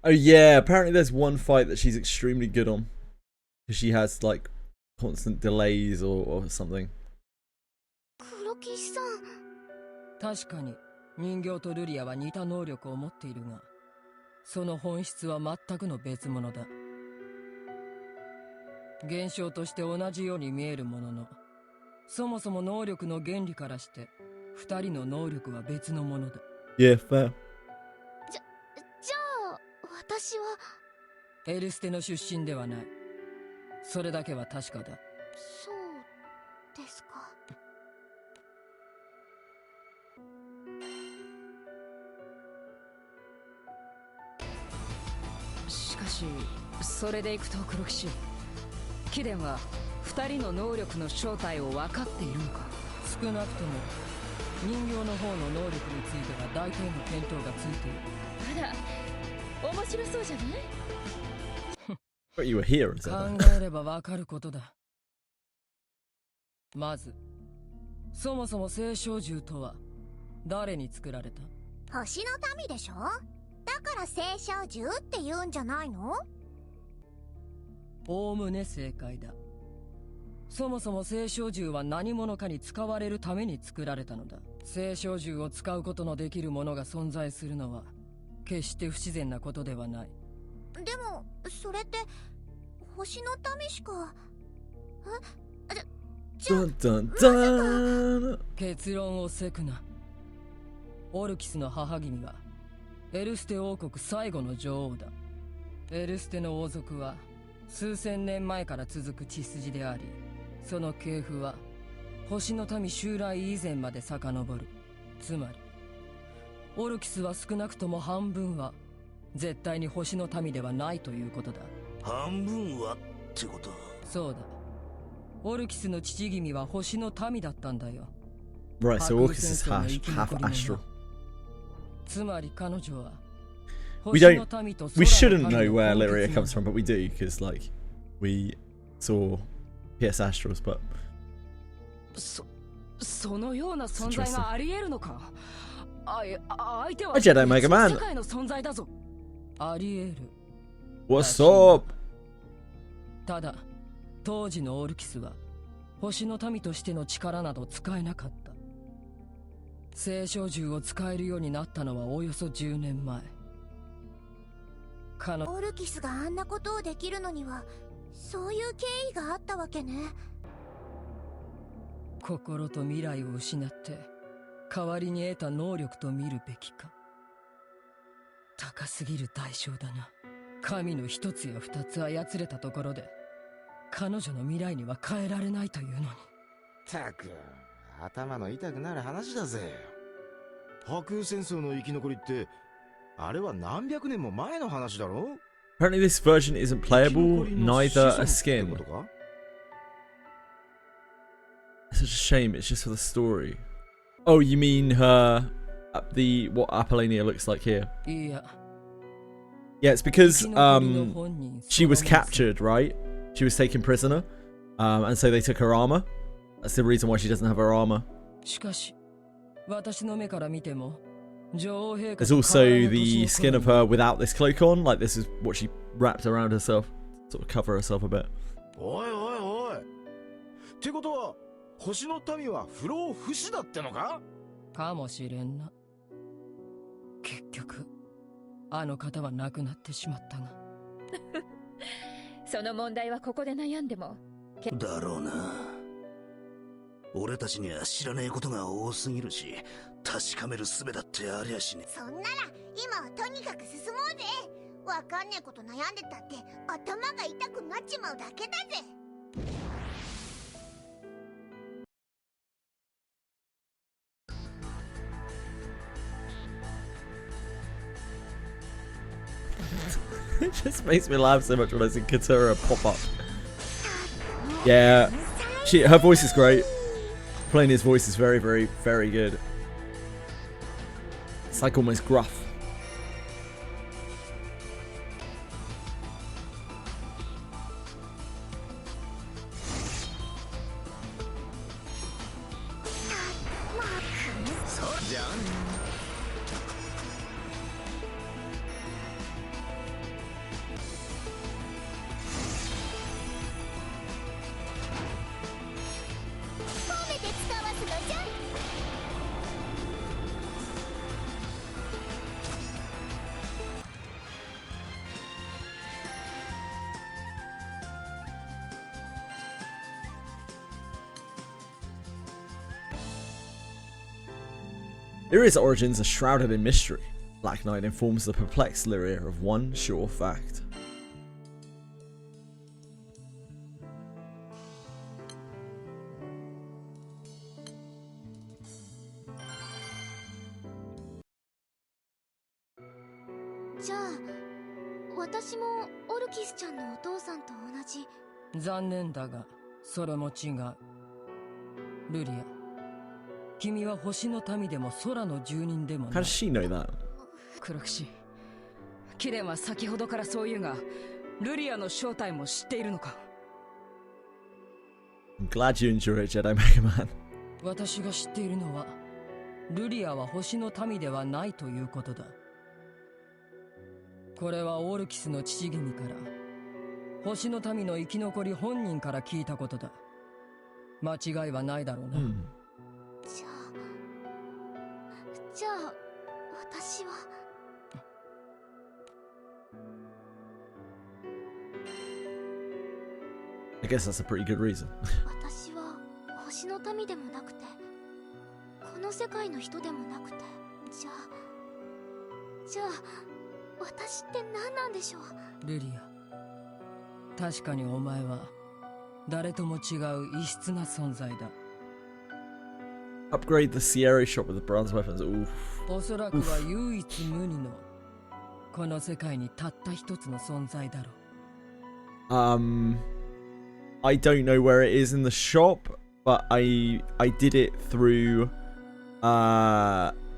Oh yeah, apparently there's one fight that she's extremely good on. Because she has like constant delays or something. 確かに人形とルリアは似た能力を持っているが、その本質は全くの別物だ。現象として同じように見えるものの、そもそも能力の原理からして二人の能力は別のものだ。Yeah, fair. じゃあ私はエルステの出身ではない。それだけは確かだ。そうですか。しかしそれでいくと黒騎士、貴殿は二人の能力の正体を分かっているのか。少なくとも人形の方の能力については大体の見当がついている。あら、面白そうじゃない？ But you were here, 考えればわかることだ。まず、そもそも青少獣とは誰に作られた？星の民でしょ？だから青少獣って言うんじゃないの？おおむね正解だ。そもそも青少獣は何者かに使われるために作られたのだ。青少獣を使うことのできるものが存在するのは決して不自然なことではない。でもそれって星の民しか。じゃあ結論をせくな。オルキスの母君はエルステ王国最後の女王だ。エルステの王族は数千年前から続く血筋であり、その系譜は星の民襲来以前まで遡る。つまりオルキスは少なくとも半分は絶対に星の民ではないということだ。半分はってこと？そうだ。オルキスの父君は星の民だったんだよ。Right, so Orcus is half astral. つまり彼女は We shouldn't know where Lyria comes from, but we do, because like we saw PS Astrals, but そのような存在があり得るのか。相手は A Jedi Mega Man. 世界の存在だぞ。あり得る。 What's up? ただ当時のオルキスは星の民としての力など使えなかった。青少獣を使えるようになったのはおよそ10年前。オルキスがあんなことをできるのにはそういう経緯があったわけね。心と未来を失って代わりに得た能力と見るべきか。高すぎる代償だな。神の一つや二つ操れたところで彼女の未来には変えられないというのに。たく、頭の痛くなる話だぜ。白空戦争の生き残りってあれは何百年も前の話だろ。 Apparently this version isn't playable, neither a skin. It's such a shame, it's just for the story. Oh, you mean her, what Apollania looks like here? Yeah, it's because, she was captured, right? She was taken prisoner, and so they took her armor. That's the reason why she doesn't have her armor. There's also the skin of her without this cloak on, like this is what she wrapped around herself, sort of cover herself a bit. おいおいおい。ってことは星の民は不老不死だってのか？かもしれんな。結局あの方は亡くなってしまったが。その問題はここで悩んでも。だろうな。俺たちには知らねえことが多すぎるし、確かめる術だってありゃしね。そんなら今はとにかく進もうぜ。わかんねえこと悩んでたって頭が痛くなっちまうだけだぜ。It just makes me laugh so much when I see Katura pop up. Yeah, her voice is great. Playing his voice is very, very, very good. It's like almost gruff. Lyria's origins are shrouded in mystery. Black Knight informs the perplexed Lyria of one sure fact. How does she know that? 黒騎士、キレンは先ほどからそう言うが、ルリアの正体も知っているのか？ I'm glad you enjoy it, Jedi Mega Man. 私が知っているのは、ルリアは星の民ではないということだ。これはオルキスの父君から、星の民の生き残り本人から聞いたことだ。間違いはないだろうな。じゃあ私は。I guess that's a pretty good reason. 私は星の民でもなくて、この世界の人でもなくて、じゃあ私って何なんでしょう？ルリア、確かにお前は誰とも違う異質な存在だ。Upgrade the Sierra shop with the bronze weapons. Oof. おそらくは唯一無二のこの世界にたった一つの存在だろう。I don't know where it is in the shop, but I did it through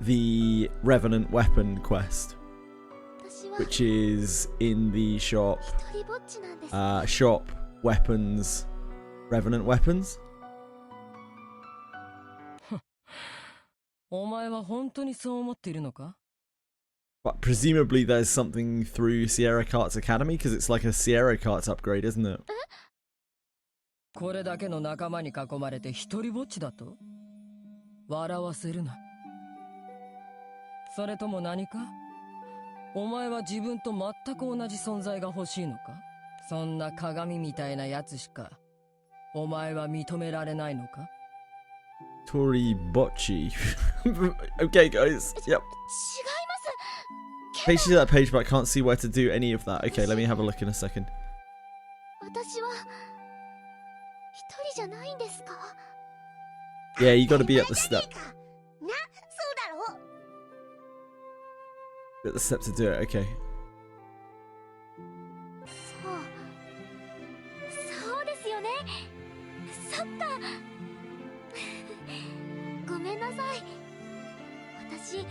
the Revenant weapon quest, which is in the shop. Shop weapons, Revenant weapons. お前は本当にそう思っているのか？ But presumably there's something through Sierra Kart's Academy, because it's like a Sierra Kart's upgrade, isn't it? これだけの仲間に囲まれて一人ぼっちだと？笑わせるな。それとも何か？お前は自分と全く同じ存在が欲しいのか？そんな鏡みたいなやつしかお前は認められないのか？ Tori Bocci. Okay, guys. Yep. Page to that page, but I can't see where to do any of that. Okay, let me have a look in a second. 私は一人じゃないんですか? Yeah, you gotta be at the step. な、そうだろ? At the step to do it, okay. そうですよね。そっか。ごめんなさい。私、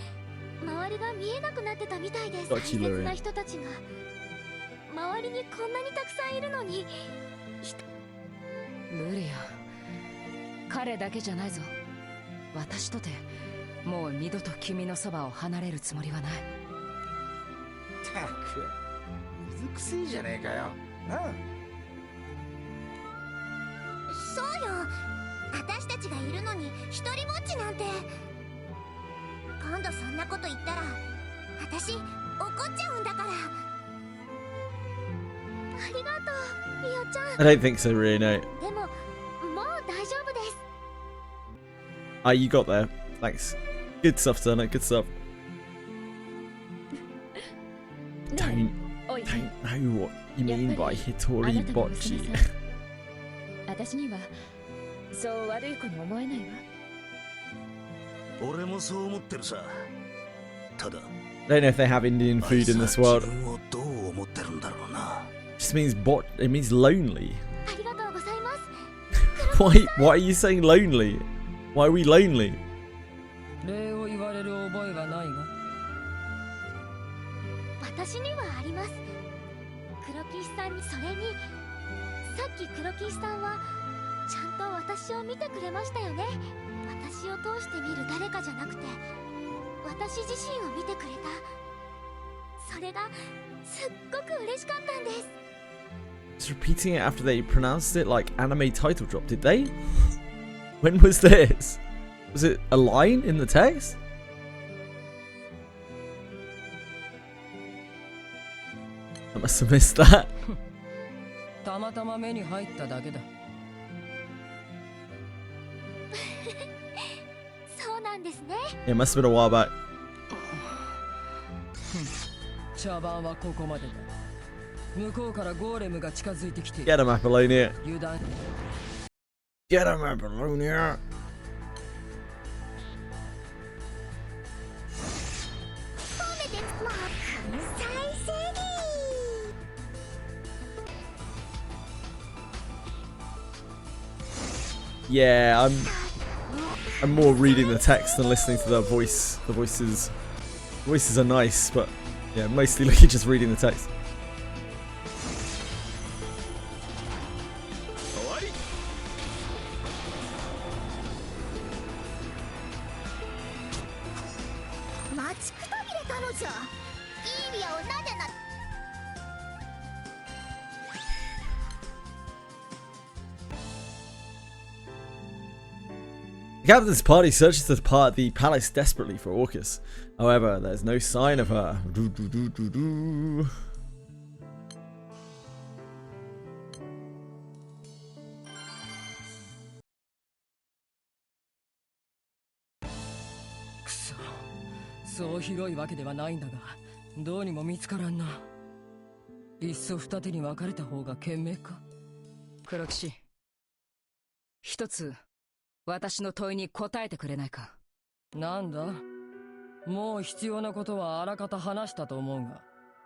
周りが見えなくなってたみたいです。大切な人たちが周りにこんなにたくさんいるのに。ルリア、彼だけじゃないぞ。私とてもう二度と君のそばを離れるつもりはない。たく、水くせえじゃねえかよ。なあ。そうよ。私たちがいるのに一人ぼっちなんて。今度そんなこと言ったら私怒っちゃうんだから。ありがとう、リオちゃん。 I don't think so, really, no. でももう大丈夫です。 Ah, you got there. Thanks. Good stuff, Turner. Good stuff. Don't know what you mean by Hitori Bocci. 私にはそう悪い子に思えないわ。俺もそう思ってるさ。ただ I don't know if they have Indian food in this world. 自分をどう思ってるんだろうな。 Just means it means lonely. ありがとうございます。Why are you saying lonely? Why are we lonely? 礼を言われる覚えはないが。私にはあります。黒騎士さんに、それにさっき黒騎士さんはちゃんと私を見てくれましたよね。私を通して見る誰かじゃなくて私自身を見てくれた。それがすっごく嬉しかったんです。 Just repeating it after they pronounced it like anime title drop, did they? When was this? Was it a line in the text? I must have missed that. たまたま目に入っただけだ。そうなんですね。 It must have been a while back. 茶番はここまでだ。向こうからゴーレムが近づいてきている。 Get him, Apollonia. 油断。 Get him, Apollonia. Yeah, I'm more reading the text than listening to the voice. The voices are nice, but yeah, mostly just reading the text. The captain's party searches the palace desperately for Orcus. However, there's no sign of her. Kuso. そう広いわけではないんだが、どうにも見つからんな。いっそ二手に分かれた方が賢明か。黒騎士、一つ私の問いに答えてくれないか。なんだ？もう必要なことはあらかた話したと思うが。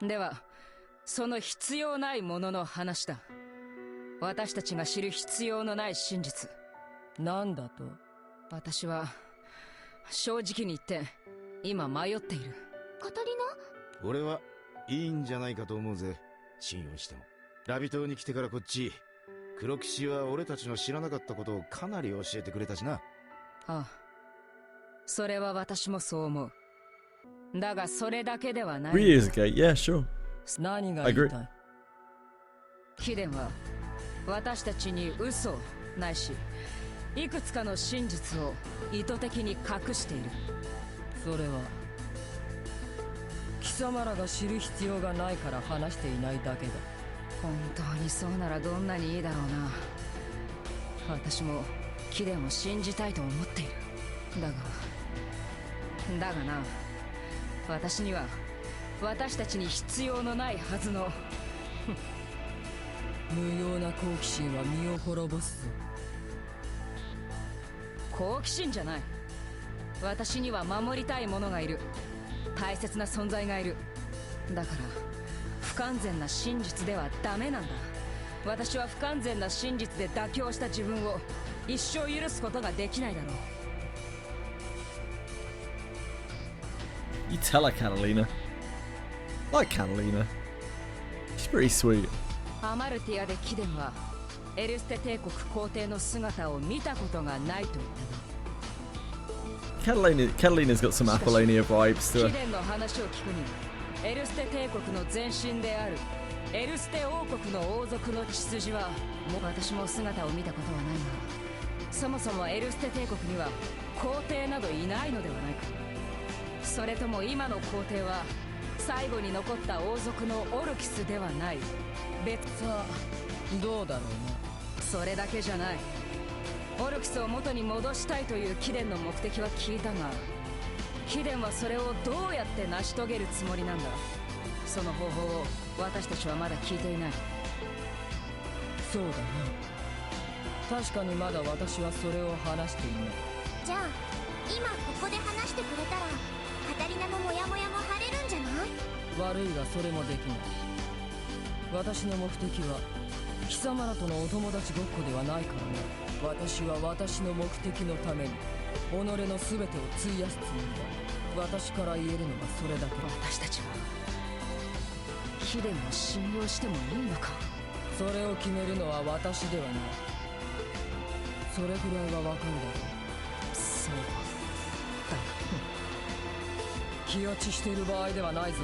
では、その必要ないものの話だ。私たちが知る必要のない真実。なんだと？私は正直に言って今迷っている。カタリナ？俺はいいんじゃないかと思うぜ。信用しても。ラビ島に来てからこっち、黒騎士は俺たちの知らなかったことをかなり教えてくれたしな。ああ、それは私もそう思う。だがそれだけではない。 3 years ago, yeah, sure. 何が言いたい？貴殿は私たちに嘘ないしいくつかの真実を意図的に隠している。それは貴様らが知る必要がないから話していないだけだ。本当にそうならどんなにいいだろうな。私も貴殿を信じたいと思っている。だがな、私には私たちに必要のないはずの無用な好奇心は身を滅ぼすぞ。好奇心じゃない。私には守りたいものがいる。大切な存在がいる。だから不完全な真実ではダメなんだ。私は不完全な真実で妥協した自分を一生許すことができないだろう。You tell her, Catalina. I like Catalina. She's pretty sweet. アマルティアでキデンはエルステ帝国皇帝の姿を見たことがないと言ったが、Catalina's got some Apollonia vibes to キ her. デンの話を聞くに、エルステ帝国の前身であるエルステ王国の王族の血筋はもう私も姿を見たことはないが、そもそもエルステ帝国には皇帝などいないのではないか。それとも今の皇帝は最後に残った王族のオルキスではない。別さあどうだろうな。それだけじゃない。オルキスを元に戻したいというキデンの目的は聞いたが、キデンはそれをどうやって成し遂げるつもりなんだ。その方法を私たちはまだ聞いていない。そうだな。確かにまだ私はそれを話していない。じゃあ今ここで話してくれたらカタリナのモヤモヤも晴れるんじゃない？悪いがそれもできない。私の目的は貴様らとのお友達ごっこではないからね。私は私の目的のために己の全てを費やすつもりだ。私から言えるのはそれだけ。私たちはキデンを信用してもいいのか。それを決めるのは私ではない。それぐらいはわかるだろう。そうだ。気落ちしている場合ではないぞ。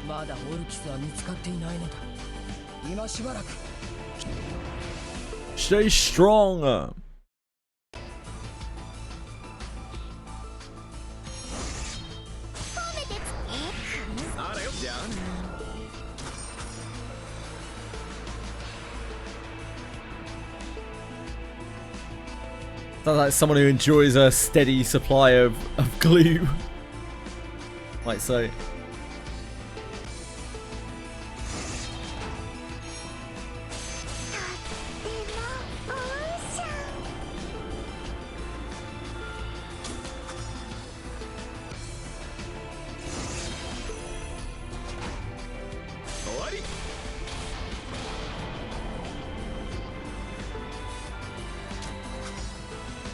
まだオルキスは見つかっていないのだ。今しばらく Stay strong. 'Sounds like someone who enjoys a steady supply of glue. Might say.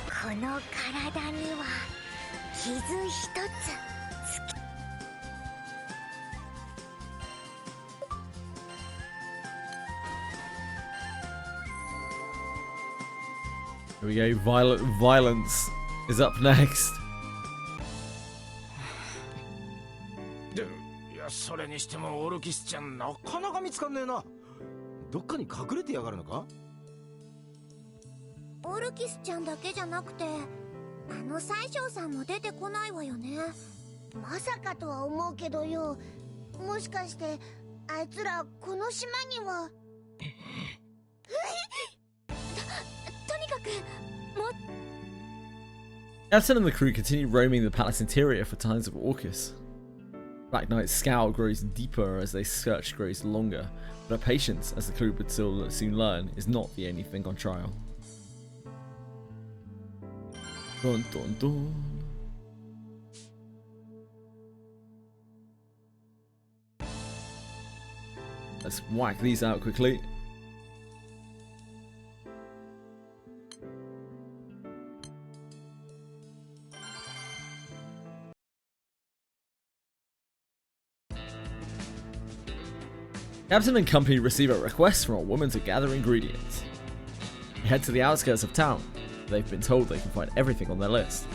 この体には傷一つつき。Here we go. Violence is up next. いや、それにしてもオルキスちゃんなかなか見つかんねえな。どっかに隠れてやがるのか？オルキスちゃんだけじゃなくてあの宰相さんも出てこないわよね。まさかとは思うけどよ、もしかしてあいつらこの島にはとにかくも Captain and the crew continue roaming the palace interior for signs of Orcus. Black Knight's scowl grows deeper as their search grows longer, but her patience, as the crew would soon learn, is not the only thing on trial. Dun dun dun. Let's whack these out quickly. Captain and company receive a request from a woman to gather ingredients. They head to the outskirts of town. They've been told they can find everything on their list.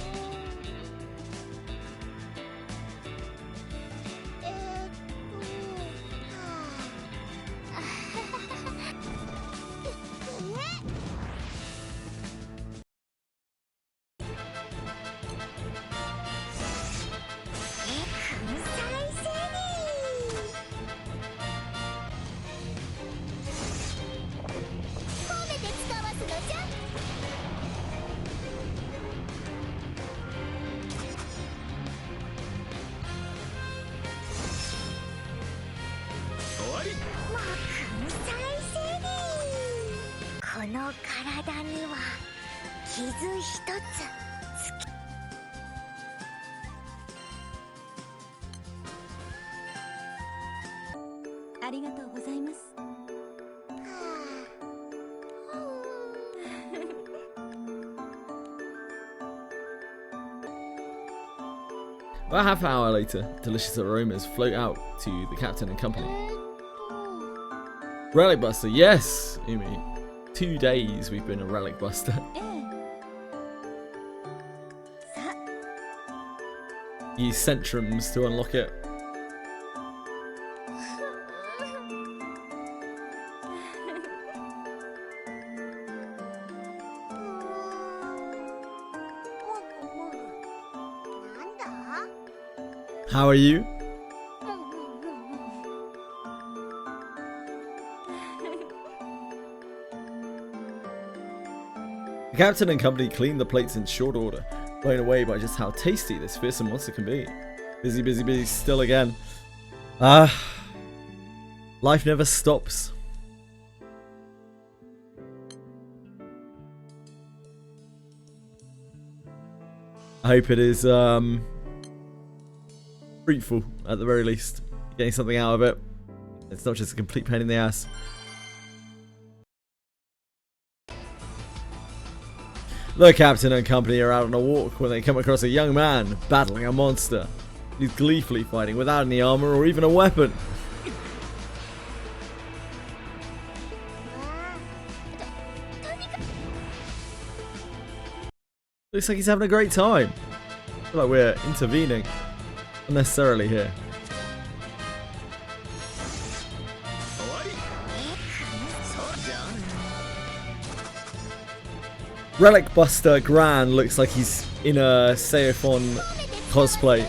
体には傷一つありがとうございます。About a half hour later, delicious aromas float out to the captain and company. Relic Buster, yes, Umi. 2 days we've been a Relic Buster. Use Centrums to unlock it. How are you? The captain and company clean the plates in short order, blown away by just how tasty this fearsome monster can be. Busy, busy, busy still again. Life never stops. I hope it is fruitful at the very least. Getting something out of it. It's not just a complete pain in the ass. The captain and company are out on a walk when they come across a young man battling a monster. He's gleefully fighting without any armor or even a weapon. Looks like he's having a great time. I feel like we're intervening unnecessarily here. Relic Buster Gran looks like he's in a Seophon cosplay.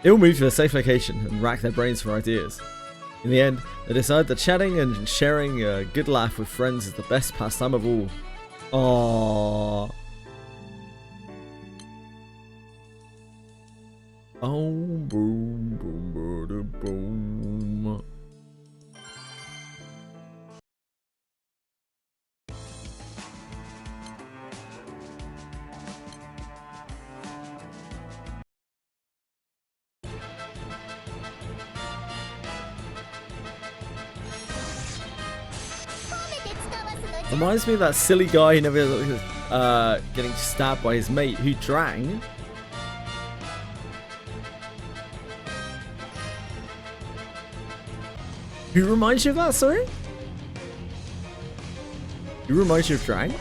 They all move to a safe location and rack their brains for ideas. In the end, they decide that chatting and sharing a good laugh with friends is the best pastime of all. Aww. Oh, boom, boom, boom, boom. Reminds me of that silly guy who never getting stabbed by his mate who drank. Who reminds you of that, sorry? Who reminds you of Drang?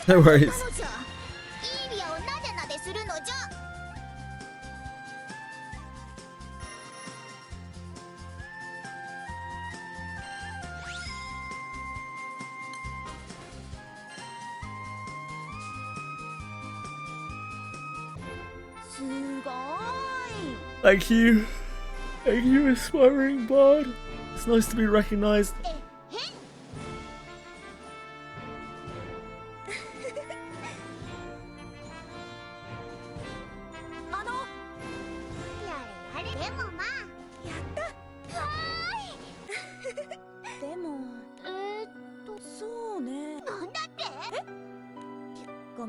No worries. Thank you. Thank you, aspiring bard. It's nice to be recognized.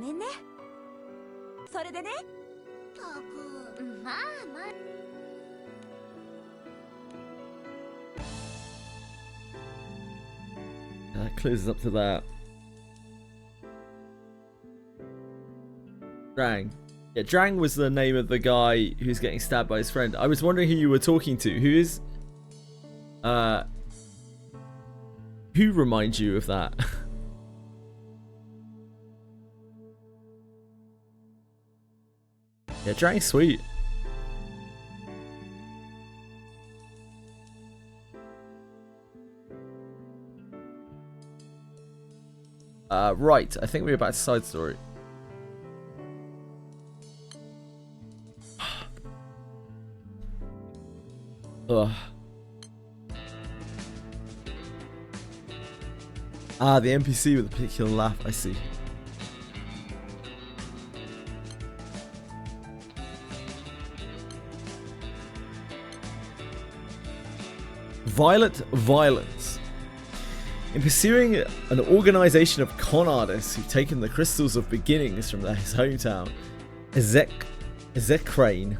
めんね。それでね。たく、まあまあ。That clears up to that. Drang. Yeah, Drang was the name of the guy who's getting stabbed by his friend. I was wondering who you were talking to. Who is... Who reminds you of that? Yeah, Drang's sweet. Right, I think we're back to side story. Ugh. Ah, the NPC with a particular laugh, I see. Violent violence. In pursuing an organization of con artists who've taken the crystals of beginnings from his hometown, Ezekrane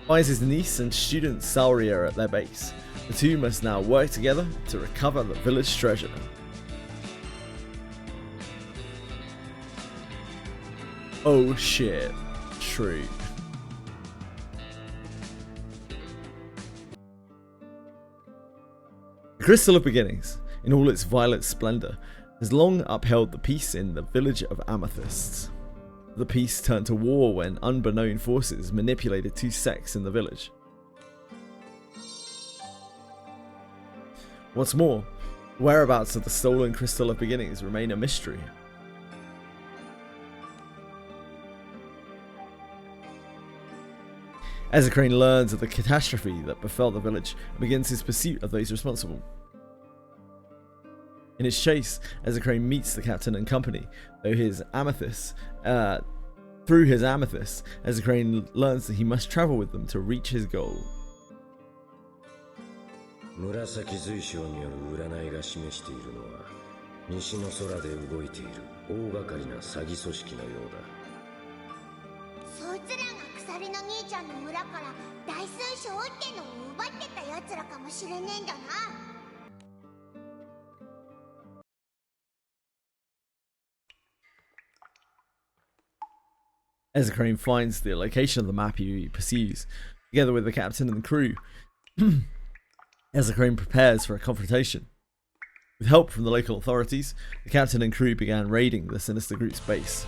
finds his niece and student Sauria at their base. The two must now work together to recover the village treasure. Oh shit. True. The Crystal of Beginnings, in all its violent splendor, has long upheld the peace in the village of Amethysts. The peace turned to war when unbeknown forces manipulated two sects in the village. What's more, the whereabouts of the stolen Crystal of Beginnings remain a mystery. Ezekrane learns of the catastrophe that befell the village and begins his pursuit of those responsible. In his chase, Ezekrane meets the captain and company, through his amethyst, Ezekrane learns that he must travel with them to reach his goal. 紫随将による占いが示しているのは西の空で動いている大掛かりな詐欺組織のようだ。そいつらが鎖の兄ちゃんの村から大水晶ってのを奪ってた奴らかもしれねえんだな。Ezekrane finds the location of the map he pursues, together with the captain and the crew. Ezekrane prepares for a confrontation. With help from the local authorities, the captain and crew began raiding the sinister group's base.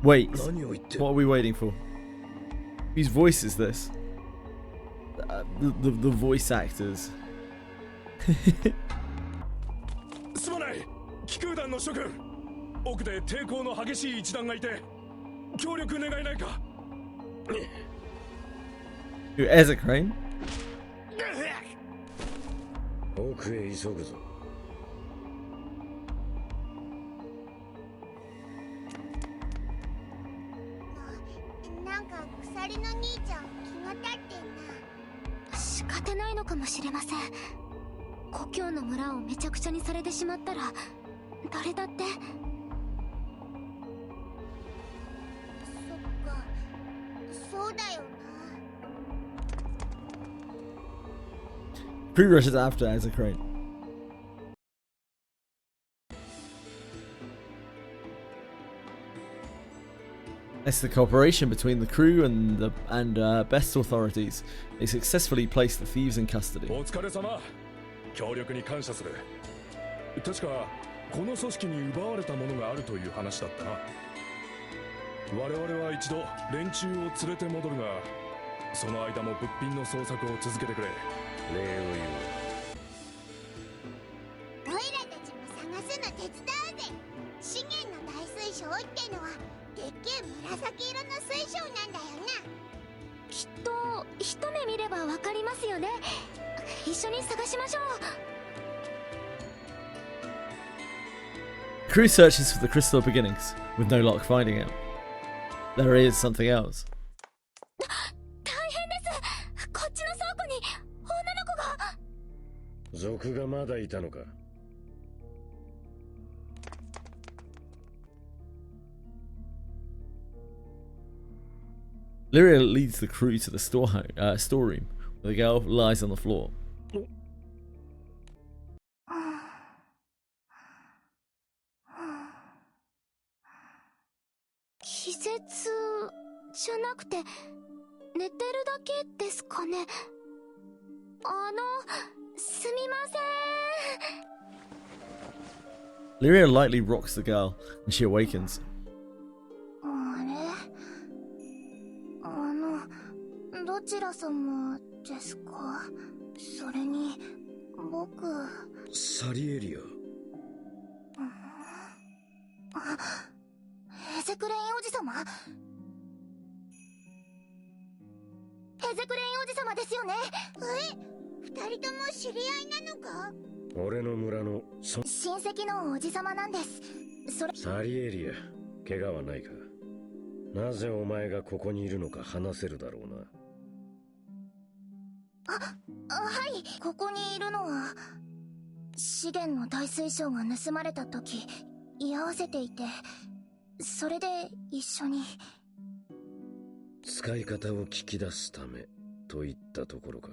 Wait, what are we waiting for? Whose voice is this? The voice actors. すまない。気空団の諸君、奥で抵抗の激しい一団がいて、協力願えないか。Who, Ezekrane? 奥へ急ぐぞ。なんか鎖の兄ちゃん気が立ってんな。仕方ないのかもしれません。故郷の村をめちゃくちゃにされてしまったら誰だって。そっか、そうだよな。Crew rushes after Ezekrane. Thanks to the cooperation between the crew and best authorities, they successfully placed the thieves in custody. お疲れ様。協力に感謝する。確かこの組織に奪われたものがあるという話だったな。我々は一度連中を連れて戻るが、その間も物品の捜索を続けてくれ。礼を言う。オイラたちも探すの手伝うぜ。資源の大水晶ってのはわかりますよね。一緒に探しましょう。 The crew searches for the crystal of beginnings, with no luck finding it. There is something else. 大変です。こっちの倉庫に女の子が。族がまだいたのか。Lyria leads the crew to the storeroom, where the girl lies on the floor. 気絶じゃなくて寝てるだけですかね。すみません。 Lyria lightly rocks the girl, and she awakens. あれ、どちら様ですか。それに僕。サリエリア。ヘゼクレインおじ様。ヘゼクレインおじ様ですよね。二人とも知り合いなのか。俺の村の親戚のおじ様なんです。それ。サリエリア、怪我はないか。なぜお前がここにいるのか話せるだろうな。はい、ここにいるのは資源の大水晶が盗まれた時居合わせていて、それで一緒に。使い方を聞き出すためといったところか。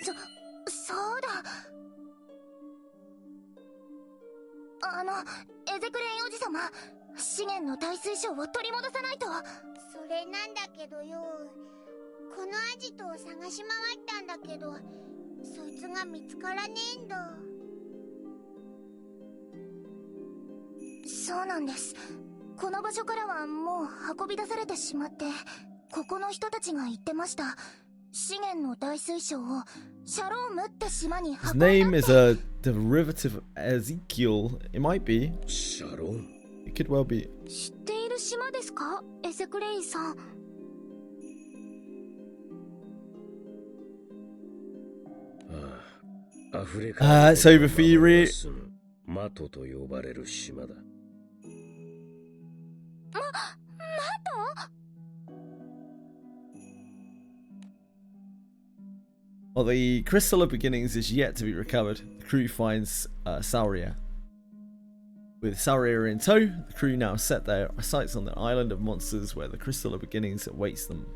そうだ。エゼクレインおじ様、資源の大水晶を取り戻さないと。それなんだけどよ、このアジトを探し回ったんだけど、そいつが見つからねえんだ。そうなんです。この場所からはもう運び出されてしまって、ここの人たちが言ってました。資源の大水晶をシャロームって島に運んだって。 His name is a derivative of Ezekiel. It might be. シャロン? It could well be. 知っている島ですか、エゼクレインさん。アフリカ So Befiri マトと呼ばれる島だ。マト? While the crystal of beginnings is yet to be recovered, the crew finds Sauria. With Sauria in tow, the crew now set their sights on the island of monsters where the crystal of beginnings awaits them.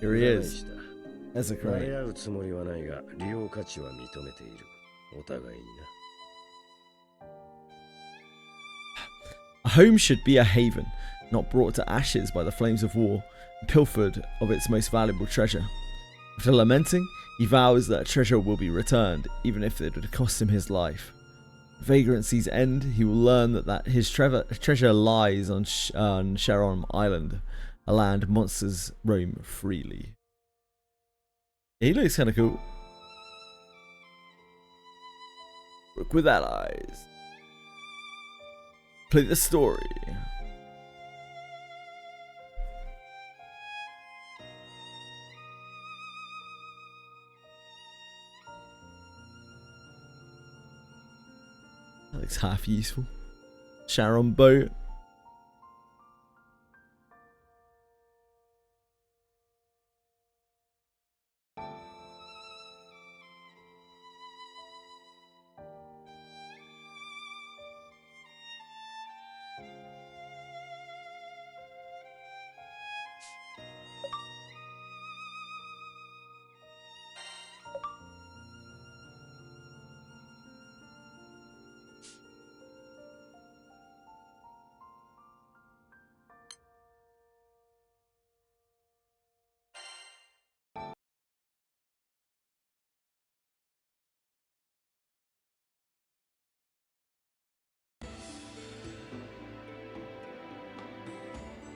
Here he is. Ezekiel. 会うつもりはないが、利用価値は認めている。お互いにな。A home should be a haven, not brought to ashes by the flames of war, and pilfered of its most valuable treasure. After lamenting, he vows that treasure will be returned, even if it would cost him his life. Vagrancy's end, he will learn that his treasure lies on Sharon Island, a land monsters roam freely. He looks kind of cool. Work with allies. Play the story. That looks half useful. Sharon boat.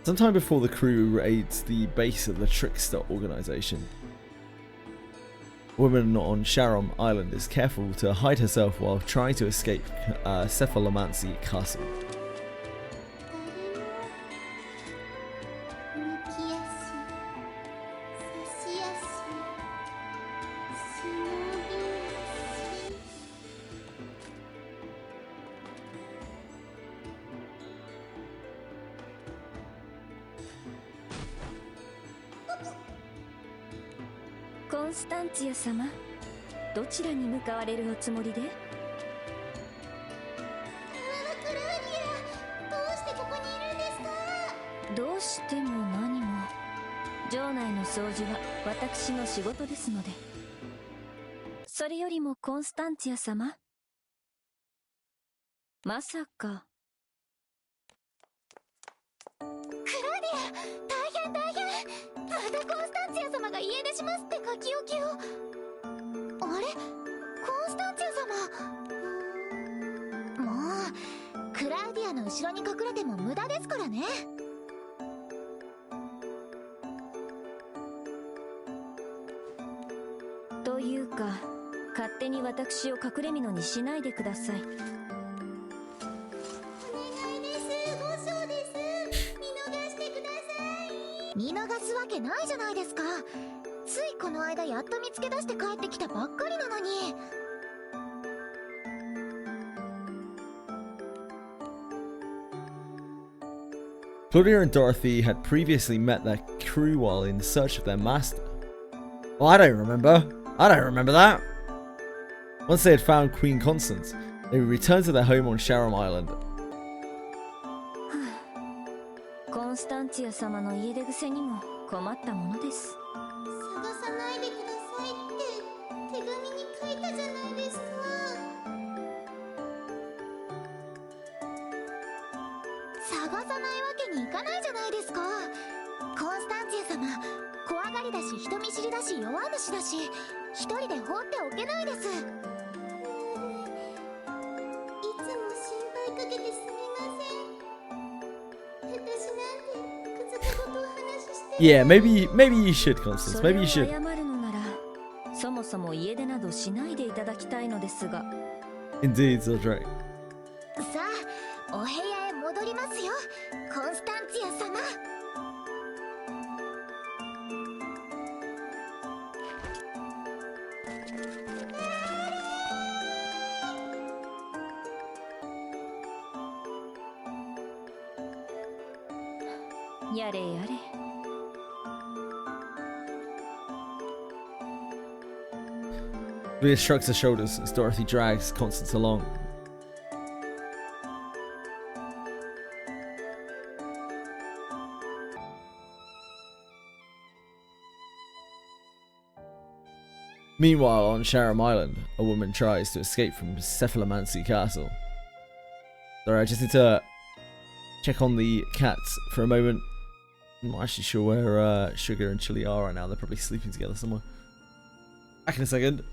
Sometime before the crew raids the base of the Trickster organization, A woman on Sharon Island is careful to hide herself while trying to escape Cephalomancy Castle. コンスタンツィア様、どちらに向かわれるおつもりで？どうしても何も。城内の掃除は私の仕事ですので。それよりもコンスタンツィア様、まさか。クラウディア、大変大変。またコンスタンツィア様が家出しますって書き置きを。あれ、コンスタンツィア様。もうクラウディアの後ろに隠れても無駄ですからね。というか、勝手に私を隠れ蓑にしないでください。見逃すわけないじゃないですか。ついこの間やっと見つけ出して帰ってきたばっかりなのに。Claudia and Dorothy had previously met their crew while in search of their master. Oh, I don't remember that. Once they had found Queen Constance, they would return to their home on Sharon Island. コンスタンツィア様の家出癖にも困ったものです。探さないでくださいって手紙に書いたじゃないですか。探さないわけにいかないじゃないですか。コンスタンツィア様、怖がりだし人見知りだし弱虫だし、一人で放っておけないです。いつも心配かけてすみません。Yeah, maybe you should, Constance. Maybe you should. 謝るのなら、そもそも家出などしないでいただきたいのですが。Indeed, Zodiacamp. さあ、お部屋へ戻りますよ、コンスタンツィア様。やれやれ。Leah shrugs her shoulders as Dorothy drags Constance along. Meanwhile, on Sharon Island, a woman tries to escape from Cephalomancy Castle. Sorry, I just need to check on the cats for a moment. I'm not actually sure where Sugar and Chili are right now. They're probably sleeping together somewhere. Back in a second.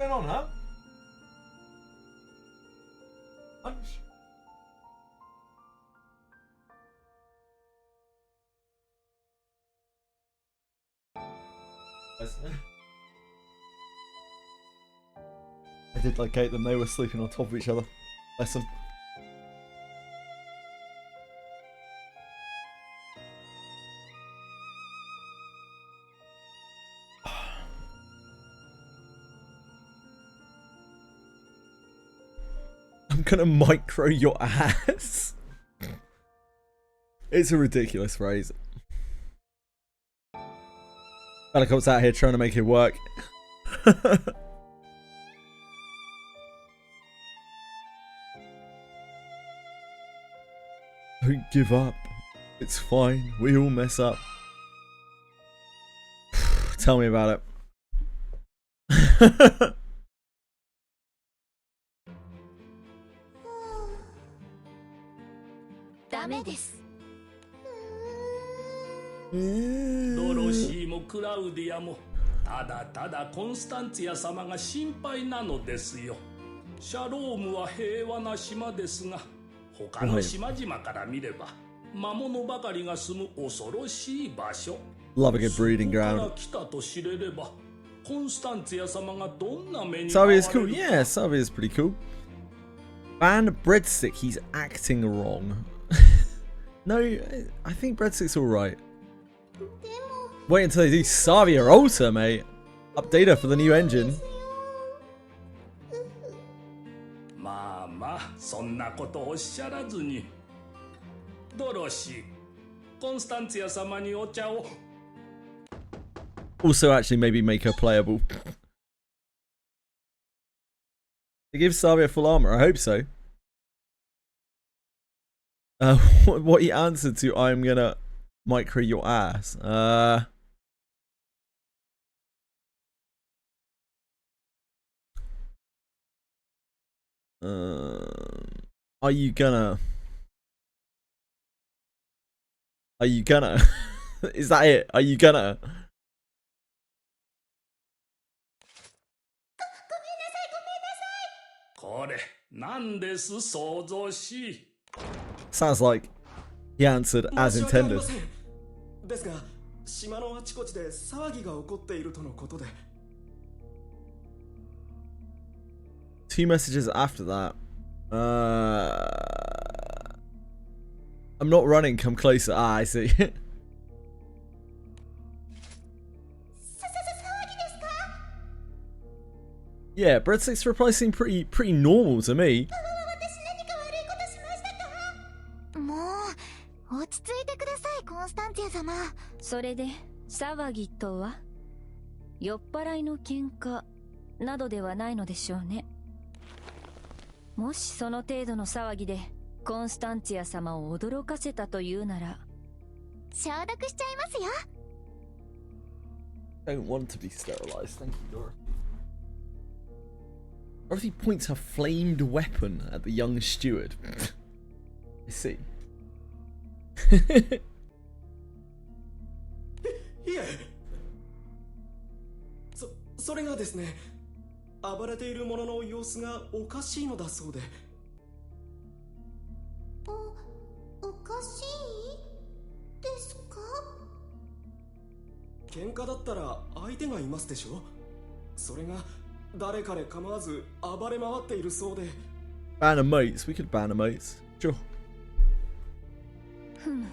going on, huh? Lunch? I did locate them, they were sleeping on top of each other. Bless them. I'm gonna micro your ass. It's a ridiculous phrase. Helicopter's out here trying to make it work. Don't give up. It's fine. We all mess up. Tell me about it. ダメです。ドロシーもクラウディアもただただコンスタンツィア様が心配なのですよ。シャロームは平和な島ですが、他の島々から見れば魔物ばかりが住む恐ろしい場所。Love a good breeding そこか ground. ら来たと知れれば、コンスタンツィア様がどんな目に遭 Savia われ is る cool. Yeah, Savia is pretty cool. Ban Breadstick. He's acting wrong. No, I think Breadstick's alright. Wait until they do Savia Alter, mate. Update her for the new engine. まあまあ、そんなことおっしゃらずに。ドロシー、コンスタンツィア様にお茶を。Also, actually, maybe make her playable. They give Savia full armor. I hope so. What he answered to, I'm gonna micro your ass. Are you gonna? Are you gonna? Is that it? Are you gonna? Sounds like he answered as intended. ですが、島のあちこちで騒ぎが起こっているとのことで。Two messages after that. I'm not running, come closer. Ah, I see. Yeah, Breadstick's replacing pretty normal to me. もう落ち着いてください、コンスタンティア様。それで騒ぎとは酔っ払いの喧嘩などではないのでしょうね。もしその程度の騒ぎでコンスタンツィア様を驚かせたというなら消毒しちゃいますよ。 Don't want to be sterilized, thank you, Dorothy. Dorothy points her flamed weapon at the young steward. I see. いえ、それがですね、暴れている者の様子がおかしいのだそうで。おかしいですか？喧嘩だったら相手がいますでしょ。それが誰彼構わず暴れ回っているそうで。Ban her mates, we could ban her mates. Sure. ふむ、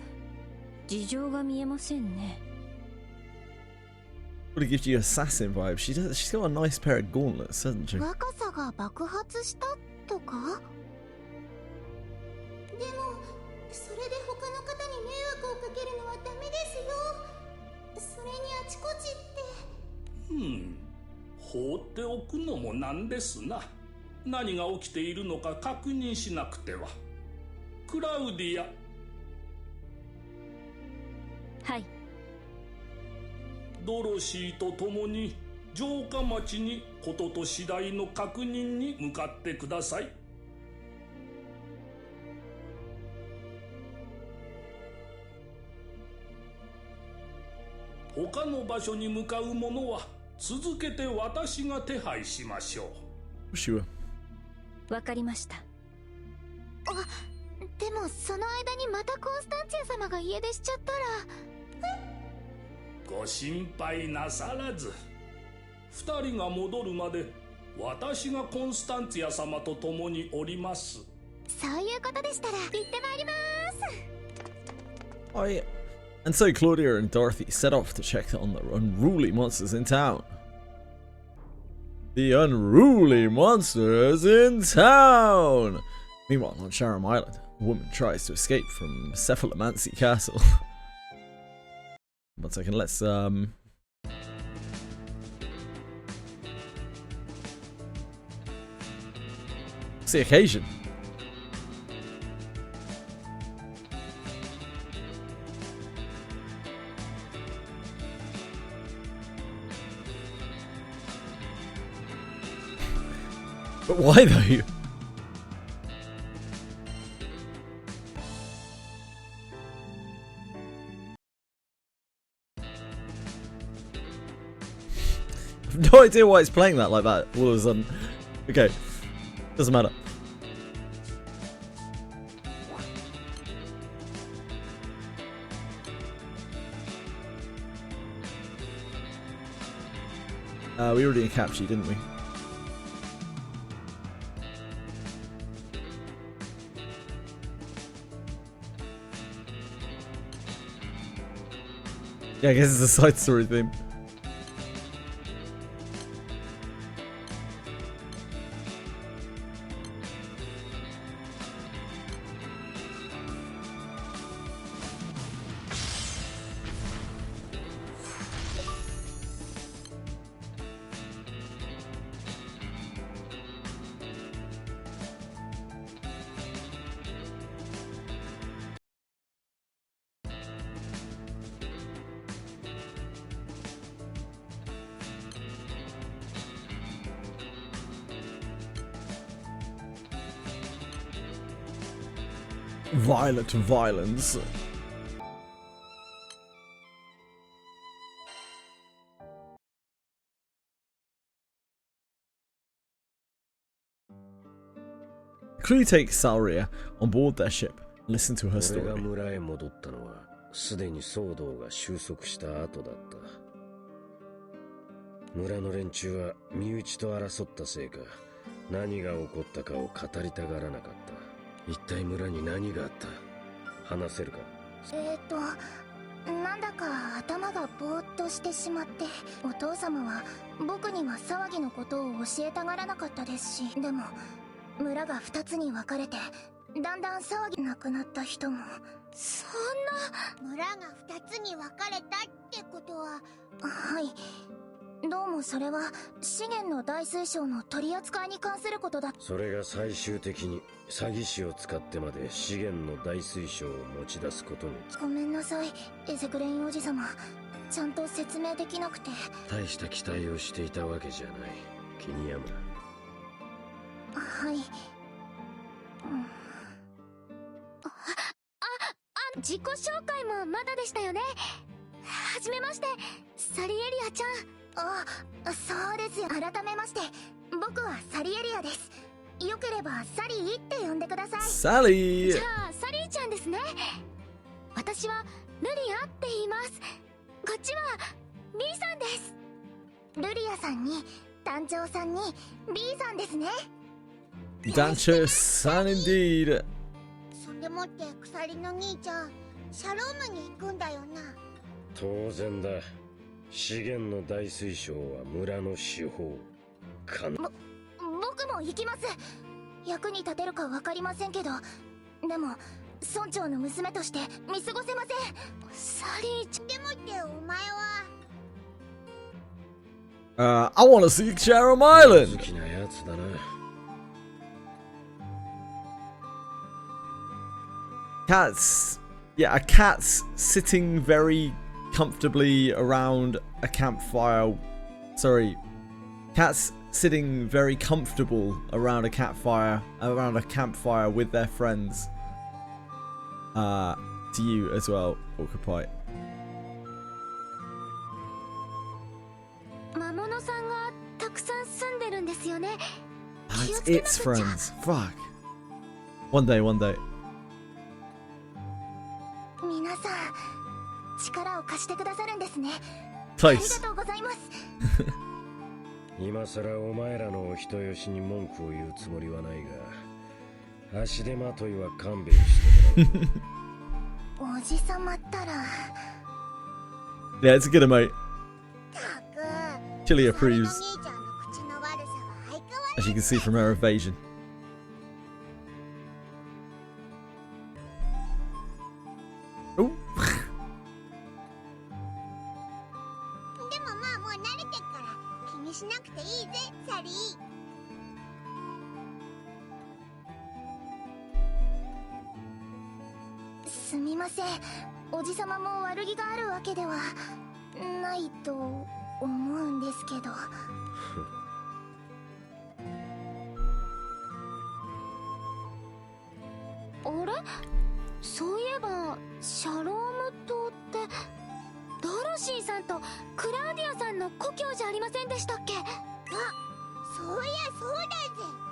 事情が見えませんね。Would have gives you assassin vibes. She's got a nice pair of gauntlets, hasn't she? 若さが爆発したとか？でもそれで他の方に迷惑をかけるのはダメですよ。それにあちこちって。放っておくのもなんですな。何が起きているのか確認しなくては。クラウディア。はい。ドロシーと共に城下町にことと次第の確認に向かってください。他の場所に向かう者は続けて私が手配しましょう。Sure. わかりました。でもその間にまたコンスタンツィア様が家出しちゃったら。ご心配なさらず、2人が戻るまで私がコンスタンツィア様と共におります。そういうことでしたら行ってまいります。Oh yeah. And so Claudia and Dorothy set off to check on the unruly monsters in town. The unruly monsters in town! Meanwhile, on Sharam Island, a woman tries to escape from Cephalomancy Castle. 1 second, let's what's the occasion? But why though? I have no idea why it's playing that like that all of a sudden. Okay, doesn't matter. We already captured, didn't we? Yeah, I guess it's a side story theme. Violent violence. Crew takes Salria on board their ship and listen to her story. 俺が村へ戻ったのはすでに騒動が収束した後だった。村の連中は身内と争ったせいか何が起こったかを語りたがらなかった。一体村に何があった？話せるか？なんだか頭がぼーっとしてしまって、お父様は僕には騒ぎのことを教えたがらなかったですし、でも村が2つに分かれてだんだん騒ぎなくなった人も。そんな。村が2つに分かれたってことは。はい、どうもそれは資源の大水晶の取り扱いに関することだ。それが最終的に詐欺師を使ってまで資源の大水晶を持ち出すことに。ごめんなさいエゼクレインおじさま、ちゃんと説明できなくて。大した期待をしていたわけじゃない。気に病むな。はい、自己紹介もまだでしたよね。はじめまして、サリエリアちゃん。そうですよ。改めまして、僕はサリエリアです。よければサリーって呼んでください。サリー。じゃあサリーちゃんですね。私はルリアって言います。こっちは B さんです。ルリアさんに団長さんに B さんですね。団長さん indeed。そんでもって鎖の兄ちゃんシャロームに行くんだよな。当然だ。資源の大水晶は村の司法。僕も行きます。役に立てるか分かりませんけど、でも村長の娘として見過ごせません。サリーちゃん。でもってお前は。I wanna see Chatham Island. 好きなやつだな。Cats. Yeah, a cat's sitting very comfortably around a campfire. Sorry. Cats sitting very comfortable around a campfire with their friends. To you as well, Orca Pie. 魔物のさんがたくさん住んでるんですよね。 It's its friends. Fuck. One day, one day. 皆さん力を貸してくださるんですね。 Place. ありがとうございます。今さらお前らのお人よしに文句を言うつもりはないが、足手まといは勘弁してもらおう。おじさまったら Yeah, it's a good mate. たく Chili approves, 兄ちゃんの口の悪さは相変わ as you can see from her evasion. でもまあもう慣れてっから気にしなくていいぜサリー。すみません、おじさまも悪気があるわけではないと思うんですけど。あれ、そういえばシャローム島ってドロシーさんとクラウディアさんの故郷じゃありませんでしたっけ？あ、そういやそうだぜ。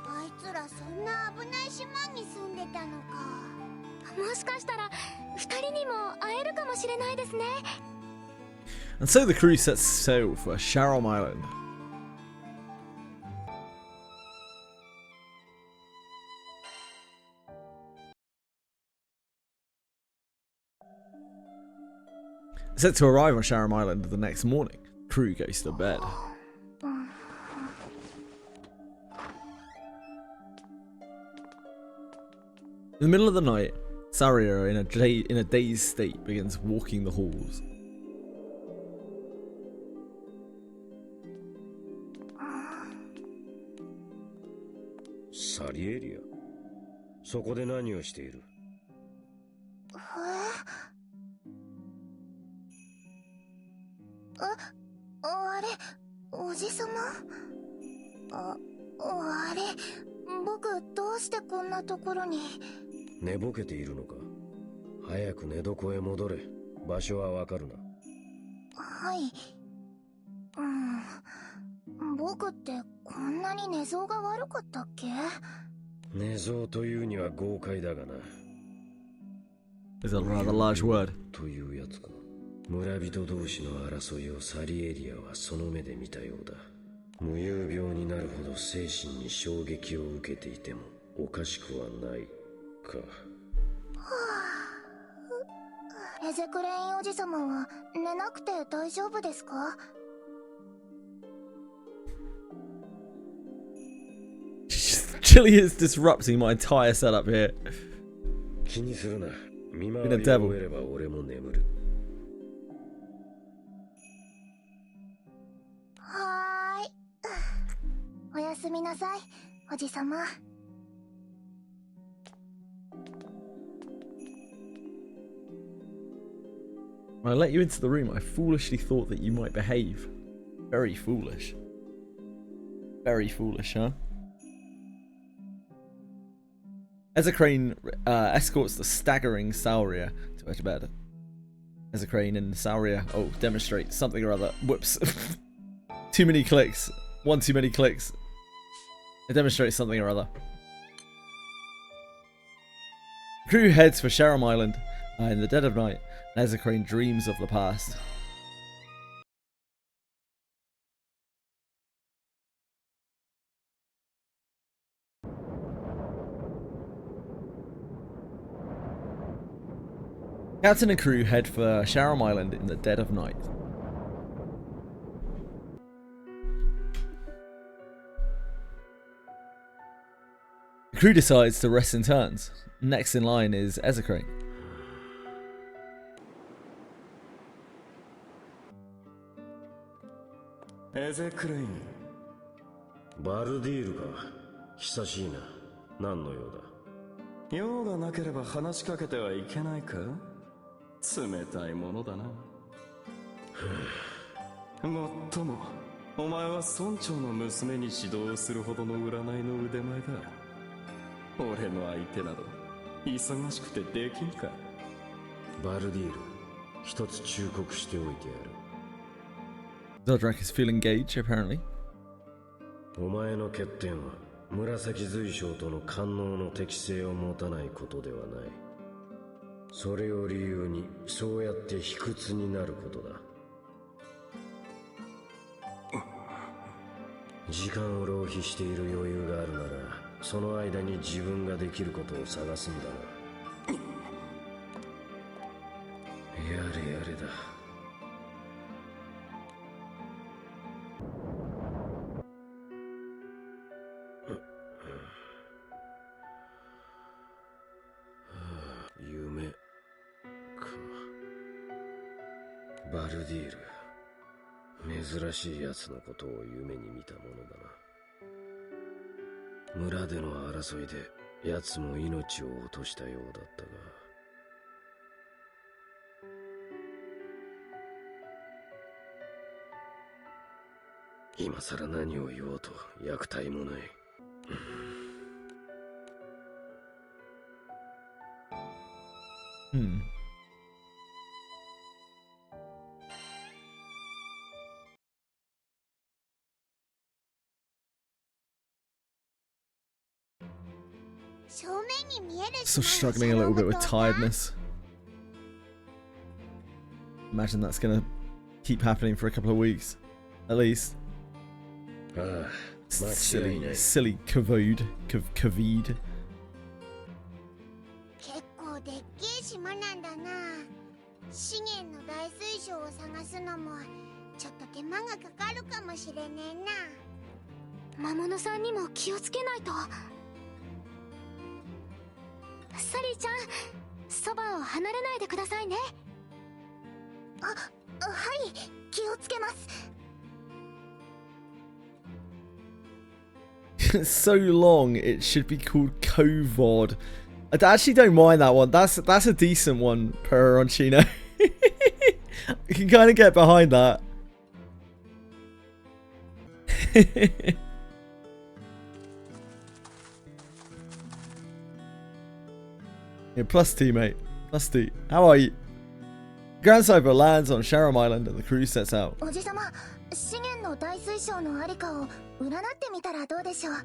あいつらそんな危ない島に住んでたのか。もしかしたら2人にも会えるかもしれないですね。 And so the crew sets sail for Sharom Island. Set to arrive on Sharom Island the next morning. Crew goes to bed. In the middle of the night, Saria, in a dazed state, begins walking the halls. Saria? そこで何をしている？あれ、おじさま？あれ、僕どうしてこんなところに？寝ぼけているのか？早く寝床へ戻れ。場所はわかるな。はい。僕ってこんなに寝相が悪かったっけ？寝相というには豪快だがな。Is a rather large word. というやつか。村人同士の争いをサリエリアはその目で見たようだ。無遊病になるほど精神に衝撃を受けていてもおかしくはないか。エゼクレインおじさまは寝なくて大丈夫ですか？Chili is disrupting my entire setup here. 気にするな。見回りを終えれば俺も眠る。はーい。おやすみなさい、おじさま。When I let you into the room, I foolishly thought that you might behave. Very foolish. Very foolish, huh? Ezekrane escorts the staggering Sauria to her bed. Ezekrane and Sauria, demonstrate something or other. Whoops. Too many clicks. One too many clicks. It demonstrates something or other. The crew heads for Sharom Island in the dead of night, and Ezekrane dreams of the past. Captain and crew head for Sharom Island in the dead of night. The crew decides to rest in turns. Next in line is Ezekrane. Ezekrane. バルディールか。久しいな。何の用だ？用がなければ話しかけてはいけないか？冷たいものだな。もっとも、お前は村長の娘に指導するほどの占いの腕前だ。俺の相手など忙しくてできんか。バルディール、一つ忠告しておいてやる。Zodiac is feeling engaged, apparently. お前の欠点は紫随将との官能の適性を持たないことではない。それを理由にそうやって卑屈になることだ。時間を浪費している余裕があるなら、その間に自分ができることを探すんだな。やれやれだ。夢か。バルディール。珍しい奴のことを夢に見たものだな。村での争いで奴も命を落としたようだったが、今さら何を言おうと役体もない。Still struggling a little bit with tiredness. Imagine that's gonna keep happening for a couple of weeks, at least. Silly Kavod. 結構でっけえ島なんだな。資源の大水晶を探すのもちょっと手間がかかるかもしれねえな。魔物さんにも気をつけないと。サリーちゃん、そばを離れないでくださいね。はい、気をつけます。So long, it should be called Kovod. I actually don't mind that one. That's a decent one, Peroncino. You can kind of get behind that. Yeah, plus two, mate. Plus two. How are you? Grand Cyber lands on Sharam Island and the crew sets out. おじさま、資源の大水晶のありかを占ってみたらどうでしょう。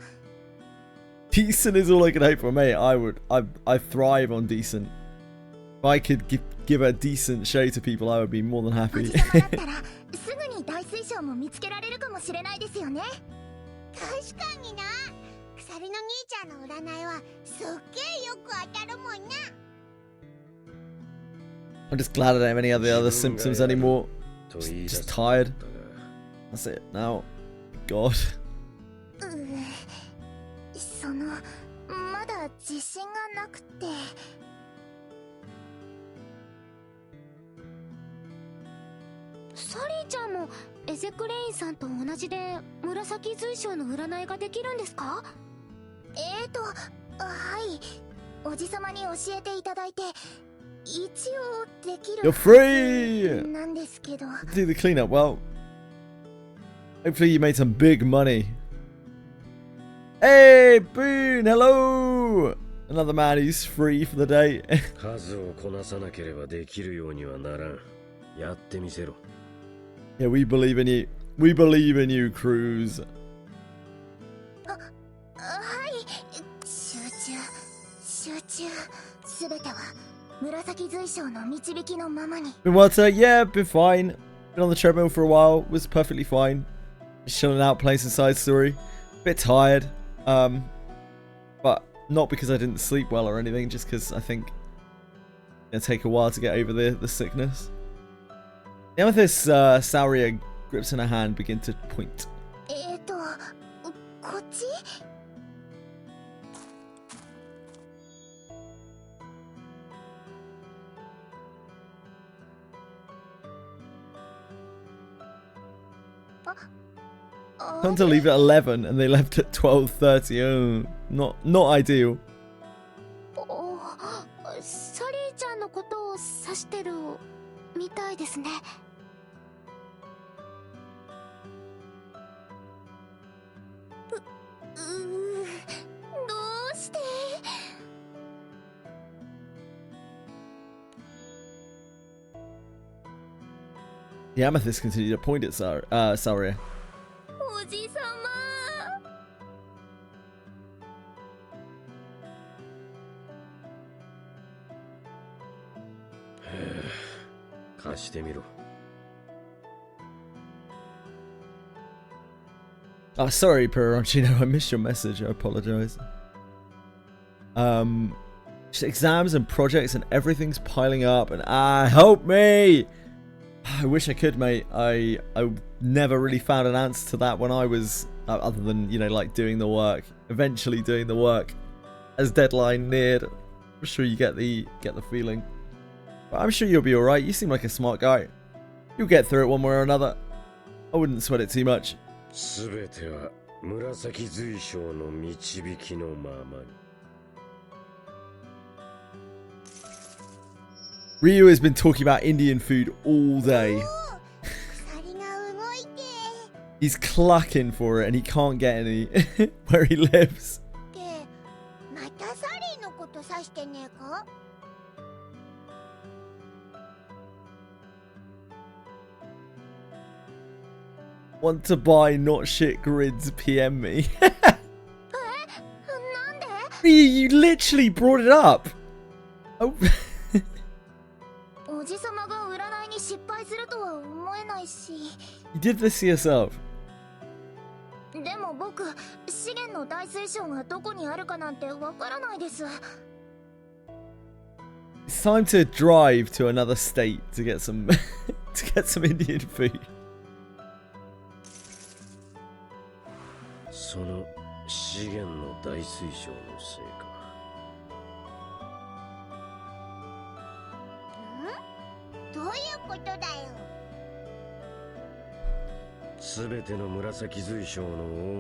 Decent is all I could hope for, mate. I thrive on decent. If I could give a decent show to people, I would be more than happy. おじさまだったらすぐに大水晶も見つけられるかもしれないですよね。確かにな。鎖の兄ちゃんの占いはすっげえよく当たるもんな。 I'm just glad I don't have any other symptoms anymore. Just tired. That's it now. God. まだ自信がなくて。サリーちゃんもエゼクレインさんと同じで紫水晶の占いができるんですか？はい。おじさまに教えていただいて一応できる。 You're free! なんですけど。 Do the cleanup. Well, hopefully you made some big money. Hey, Boone! Hello! Another man who's free for the day. 数をこなさなければできるようにはならん。やってみせろ。 Yeah, we believe in you. We believe in you, Cruz. はい。集中。すべては紫水晶の導きのままに。 Been well today? Yeah, been fine. Been on the treadmill for a while. Was perfectly fine. Just chilling out, playing some side story. Bit tired. But not because I didn't sleep well or anything. Just because I think it'll take a while to get over the sickness. The amethyst Sauria grips in her hand begin to point. こっち？Time to leave at 11 and they left at 12:30. Oh, not ideal. サリーちゃんのことを指してるみたいですね。どうして？ The amethyst continued to point at Saria. おじさま。貸してみろ。Oh, sorry, Peroncino. I missed your message. I apologize. Just exams and projects and everything's piling up. And help me! I wish I could, mate. I never really found an answer to that when I was, other than, you know, like doing the work. Eventually doing the work as deadline neared. I'm sure you get the feeling. But I'm sure you'll be alright. You seem like a smart guy. You'll get through it one way or another. I wouldn't sweat it too much. すべては紫随想の導きのままに。Ryu has been talking about Indian food all day. He's clucking for it and he can't get any where he lives. またサリーのこと指してねえか? Want to buy not shit grids, PM me. Ryu, you literally brought it up. Oh. おじさまが占いに失敗するとは思えないし。 You did this yourself. でも僕、資源の大水晶がどこにあるかなんてわからないです。 It's time to drive to another state to get some to get some Indian food. その資源の大水晶のせいか。どういうことだよ。すべての紫水晶の大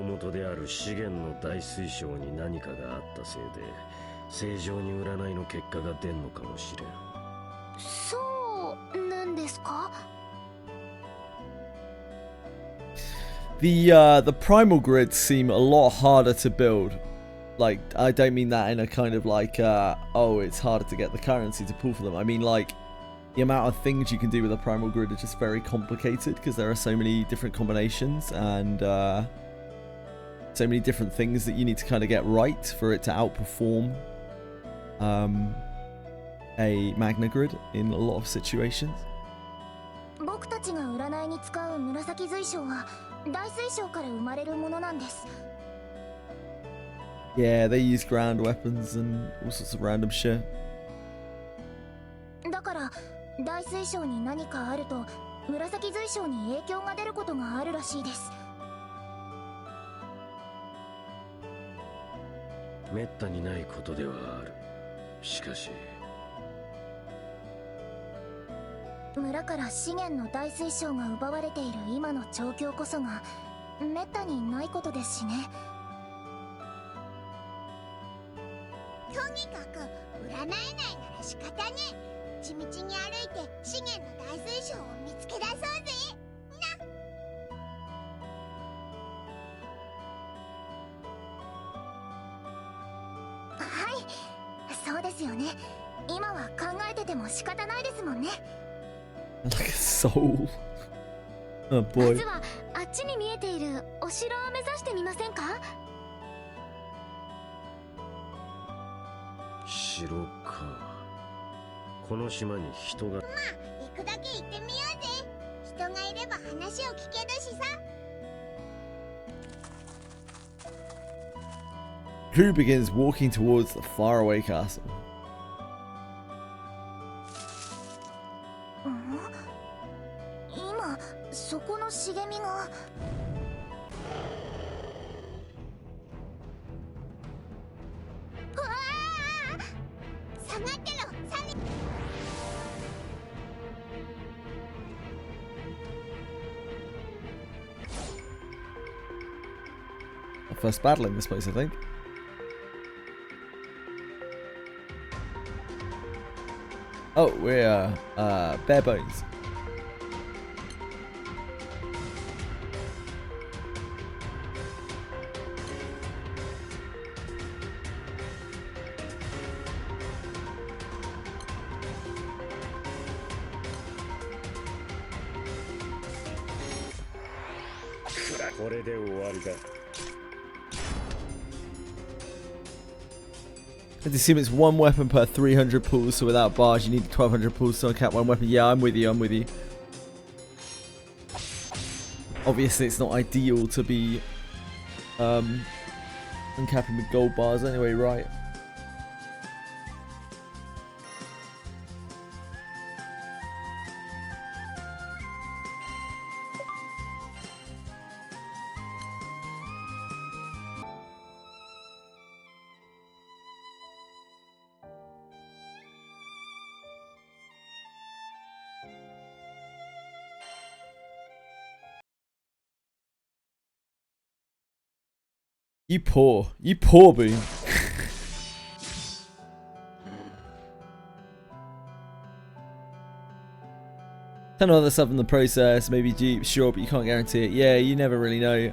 元である資源の大水晶に何かがあったせいで、正常に占いの結果が出んのかもしれん。そうなんですか? The primal grids seem a lot harder to build. Like, I don't mean that in a kind of like, oh, it's harder to get the currency to pull for them. I mean like, the amount of things you can do with a primal grid are just very complicated because there are so many different combinations and so many different things that you need to kind of get right for it to outperform a Magna grid in a lot of situations. 僕たちが占いに使う紫水晶は大水晶から生まれるものなんです。 Yeah, they use ground weapons and all sorts of random shit. だから大水晶に何かあると紫水晶に影響が出ることがあるらしいです。めったにないことではある。しかし村から資源の大水晶が奪われている今の状況こそがめったにないことですしね。とにかく占えないなら仕方ねえ。地道に歩いて資源の大水晶を見つけ出そうぜ。な。はい、そうですよね。今は考えてても仕方ないですもんね。 Like a soul. Oh boy. まずはあっちに見えているお城を目指してみませんか? 城か。この島に人が。まあ行くだけ行ってみようぜ。人がいれば話を聞けるしさ。 Crew begins walking towards the faraway castle. 今そこの茂みが。わあ、下がってろ、サニー。 Our first battle in this place, I think. Oh, we're bare bones. これで終わりだ。 Let's assume it's one weapon per 300 pulls, so without bars you need 1200 pulls to uncap one weapon. Yeah, I'm with you, I'm with you. Obviously it's not ideal to be uncapping with gold bars anyway, right? You poor Boom. Ton of other stuff in the process, maybe Jeep, sure, but you can't guarantee it. Yeah, you never really know.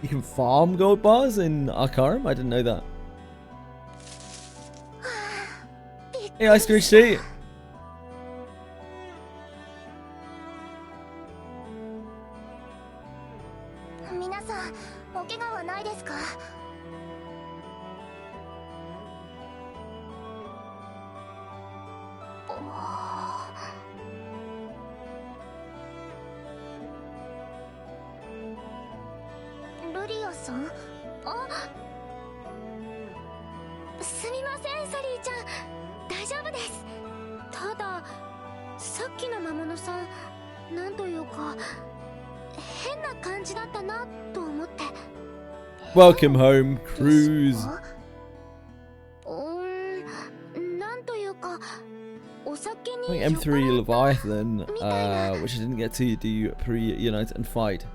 You can farm gold bars in Arcarum? I didn't know that. Hey, Ice Cream Sheet. Welcome home, Cruise. I think M3 Leviathan, which I didn't get to do pre-Unite and fight.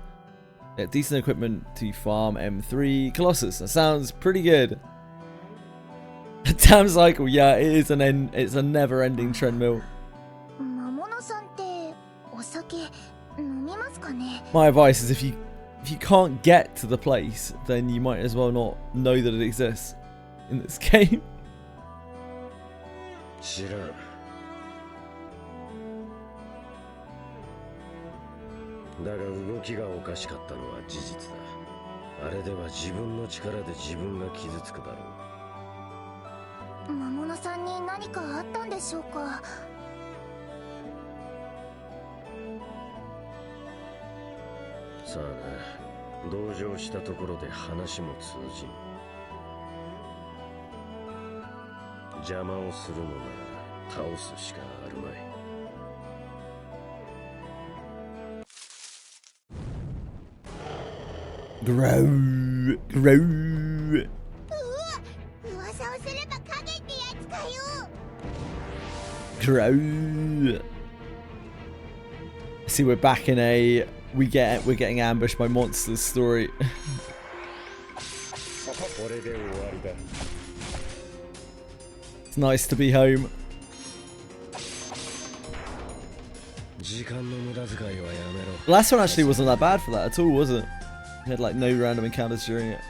Yeah, decent equipment to farm M3 Colossus. That sounds pretty good. Damn cycle, yeah, it is it's a never-ending treadmill. My advice is if you can't get to the place, then you might as well not know that it exists in this game. 知らん。だが動きがおかしかったのは事実だ。あれでは自分の力で自分が傷つくだろう。魔物さんに何かあったんでしょうか。さあな、同情したところで話も通じん。邪魔をするのなら倒すしかあるまい。Grow. 噂をすれば影ってやつかよ。 Grow. See, we're back in a we're getting ambushed by monsters story. It's nice to be home. The last one actually wasn't that bad for that at all, was it? We had like no random encounters during it.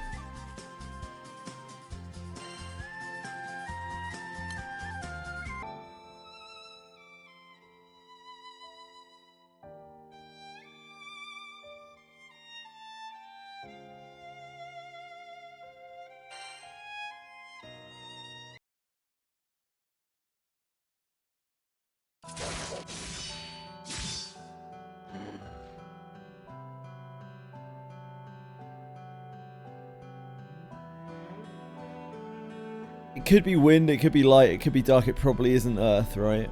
It could be wind, it could be light, it could be dark, it probably isn't Earth, right?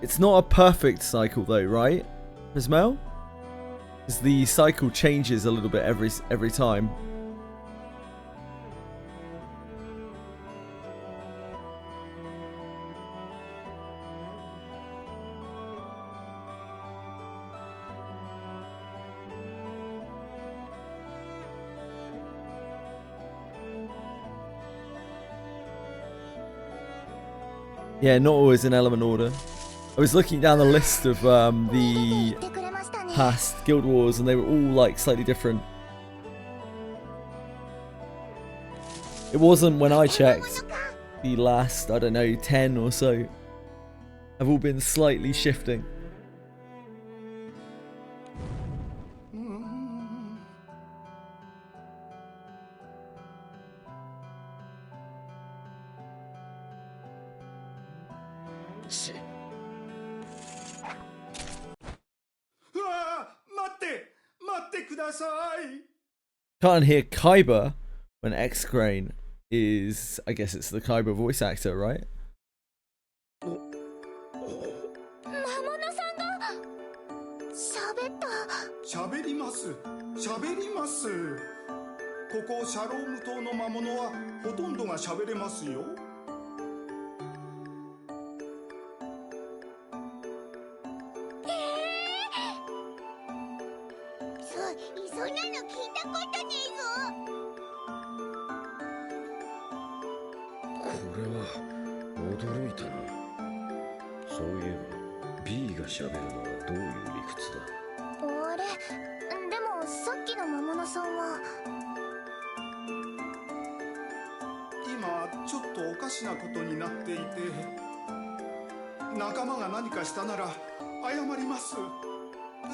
It's not a perfect cycle though, right, Ismail? Because the cycle changes a little bit every time. Yeah, not always in element order. I was looking down the list of the past Guild Wars and they were all like slightly different. It wasn't when I checked. The last, I don't know, 10 or so have all been slightly shifting. Can't hear Kaiba when X-Crane is, I guess it's the Kaiba voice actor, right? 喋ります。喋ります。ここシャローム島の魔物はほとんどが喋れますよ。そんなの聞いたことねえぞ。これは驚いたな。そういえば B が喋るのはどういう理屈だ。あれ、でもさっきの魔物さんは今ちょっとおかしなことになっていて、仲間が何かしたなら謝ります。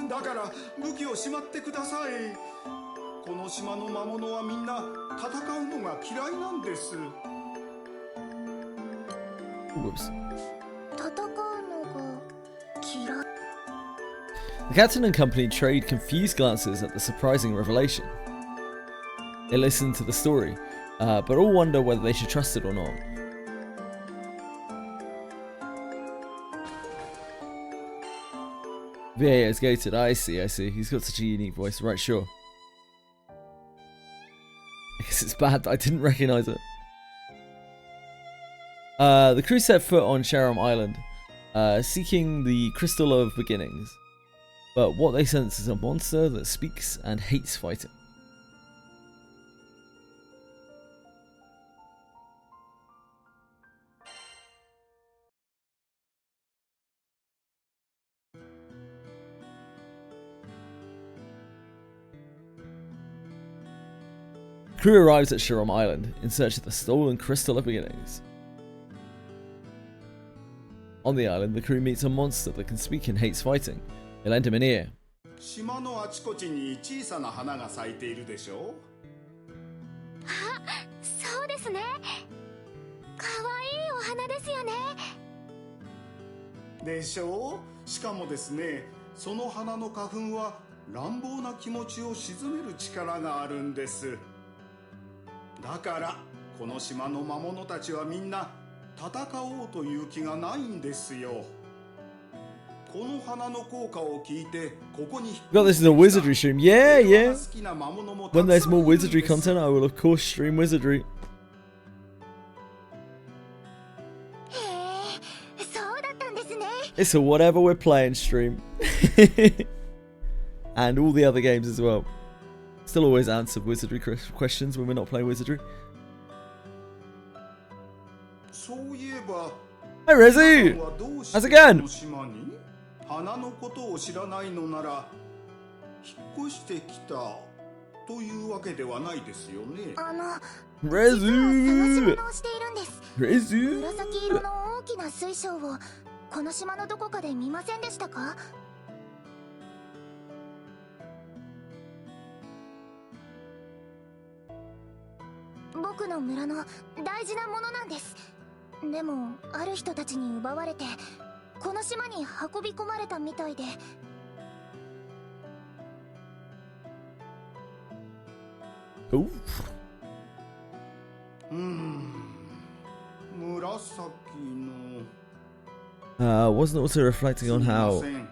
だから武器をしまってください。この島の魔物はみんな戦うのが嫌いなんです。 Whoops. 戦うのが嫌い。 The captain and company trade confused glances at the surprising revelation. They listen to the story, but all wonder whether they should trust it or not. VA is gated. I see. He's got such a unique voice. Right, sure. I guess it's bad that I didn't recognize it. The crew set foot on Sharam Island, seeking the Crystal of Beginnings. But what they sense is a monster that speaks and hates fighting. The crew arrives at Sharam Island in search of the stolen Crystal of Beginnings. On the island, the crew meets a monster that can speak and hates fighting. They lend him an ear. 島のあちこちに小さな花が咲いているでしょ。あ、そうですね。かわいいお花ですよね。でしょう。しかもですね、その花の花粉は乱暴な気持ちを鎮める力があるんです。だからこの島の魔物たちはみんな戦おうという気がないんですよ。この花の効果を聞いてここに Got this is a Wizardry stream. Yeah. When there's more Wizardry content, I will of course stream Wizardry. へえ、そうだったんですね。 It's a whatever we're playing stream. And all the other games as well. Still always answer Wizardry questions when we're not playing Wizardry. そういえば Hi Rezi! How's it going? 花のことを知らないのなら引っ越してきたというわけではないですよね。Rezu! 実は探し物をしているんです。 Rezu! 紫色の大きな水晶をこの島のどこかで見ませんでしたか？僕の村の大事なものなんです。でもある人たちに奪われてこの島に運び込まれたみたいで。Wasn't also reflecting on how he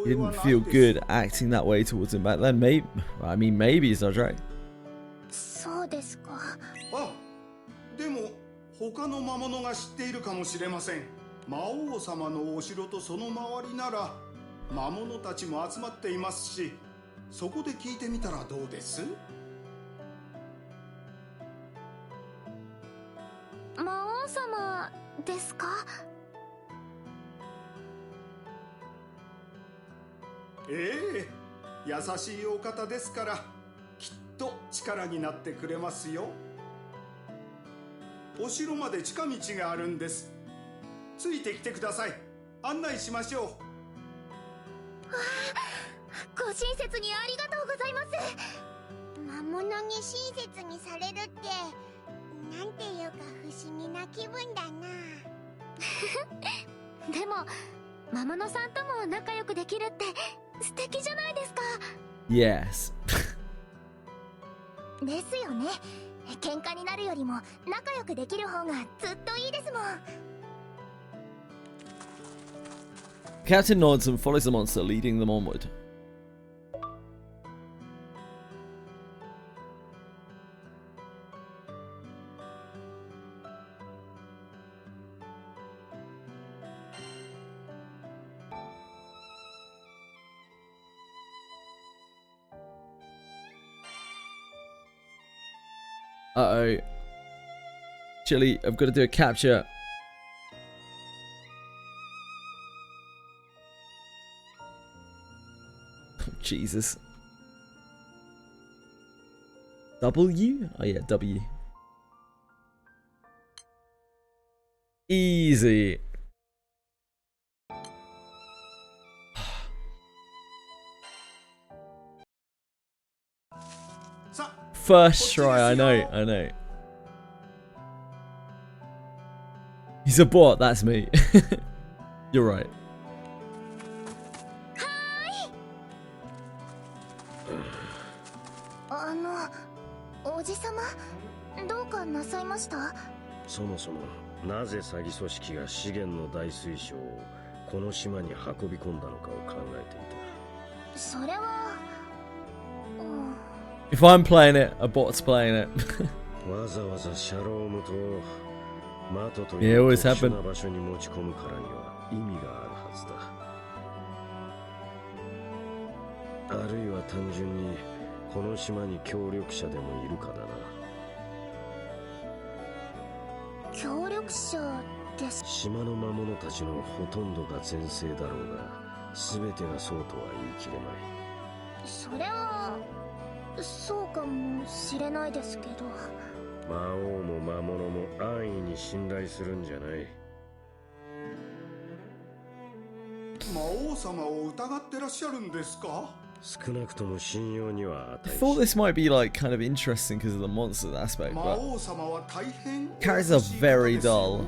didn't feel good acting that way towards him back then. Maybe, I mean, maybe he's not right. そうですか。あ、でも他の魔物が知っているかもしれません。魔王様のお城とその周りなら魔物たちも集まっていますし、そこで聞いてみたらどうです？魔王様ですか？ええ、優しいお方ですからきっと力になってくれますよ。お城まで近道があるんです。ついてきてください。案内しましょう。わあ、ご親切にありがとうございます。魔物に親切にされるってなんていうか不思議な気分だな。でも魔物さんとも仲良くできるって素敵じゃないですか。 Yes. ですよね。喧嘩になるよりも仲良くできる方がずっといいですもん。 Captain nods and follows the monster, leading them onward. Uh-oh. Chili, I've got to do a capture. Oh, Jesus. W? Oh yeah, W. Easy. First try, I know. He's a bot, that's me. You're right. おじさま、どうかなさいました？そもそもなぜ詐欺組織が資源の大水晶をこの島に運び込んだのかを考えていた。それは、If I'm playing it, a bot's playing it. わざわざシャロームとマトと Yeah, いう always 特殊 happen. な場所に持ち込むからには意味があるはずだ。あるいは単純にこの島に協力者でもいるかだな。協力者です。島の魔物たちのほとんどが前世だろうが、全てがそうとは言い切れまい。それはそうかもしれないですけど。魔王も魔物も安易に信頼するんじゃない。魔王様を疑ってらっしゃるんですか？少なくとも信用には I thought this might be like kind of interesting because of the monsters aspect, 魔 but 王様は大変 characters are very dull.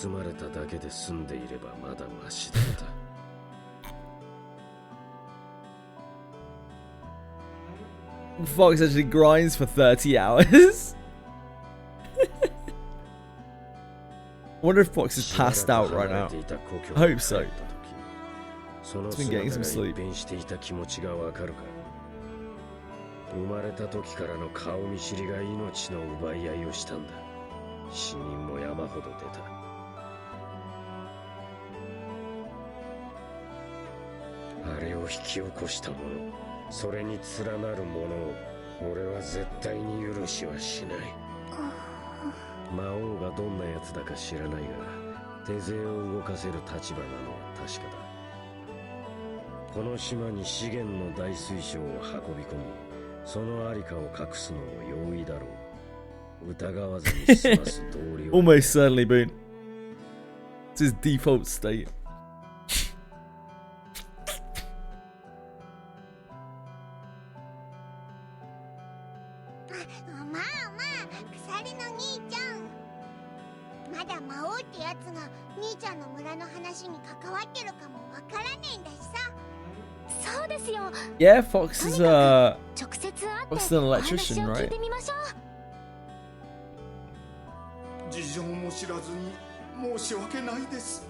盗まれただけで済んでいればまだマシだった。Fox actually grinds for 30 hours. I wonder if Fox is passed out right now. I hope so. He's been getting some sleep. 生まれた時からの顔見知りが命の奪い合いをしたんだ。死人も山ほど出た。あれを引き起こしたもの、それに連なるものを俺は絶対に許しはしない。魔王がどんな奴だか知らないが、手勢を動かせる立場なのは確かだ。この島に資源の大水晶を運び込み、そのありかを隠すのも容易だろう。疑わずに済ます道理を。Almost certainly, Boone. It's his default state. まあ鎖の兄ちゃん、まだ魔王ってやつが兄ちゃんの村の話に関わってるかもわからねえんだしさ。そうですよ。 Yeah, Fox is直接会って Fox is an お electrician, 話を聞い right? てみましょう。事情も知らずに申し訳ないです。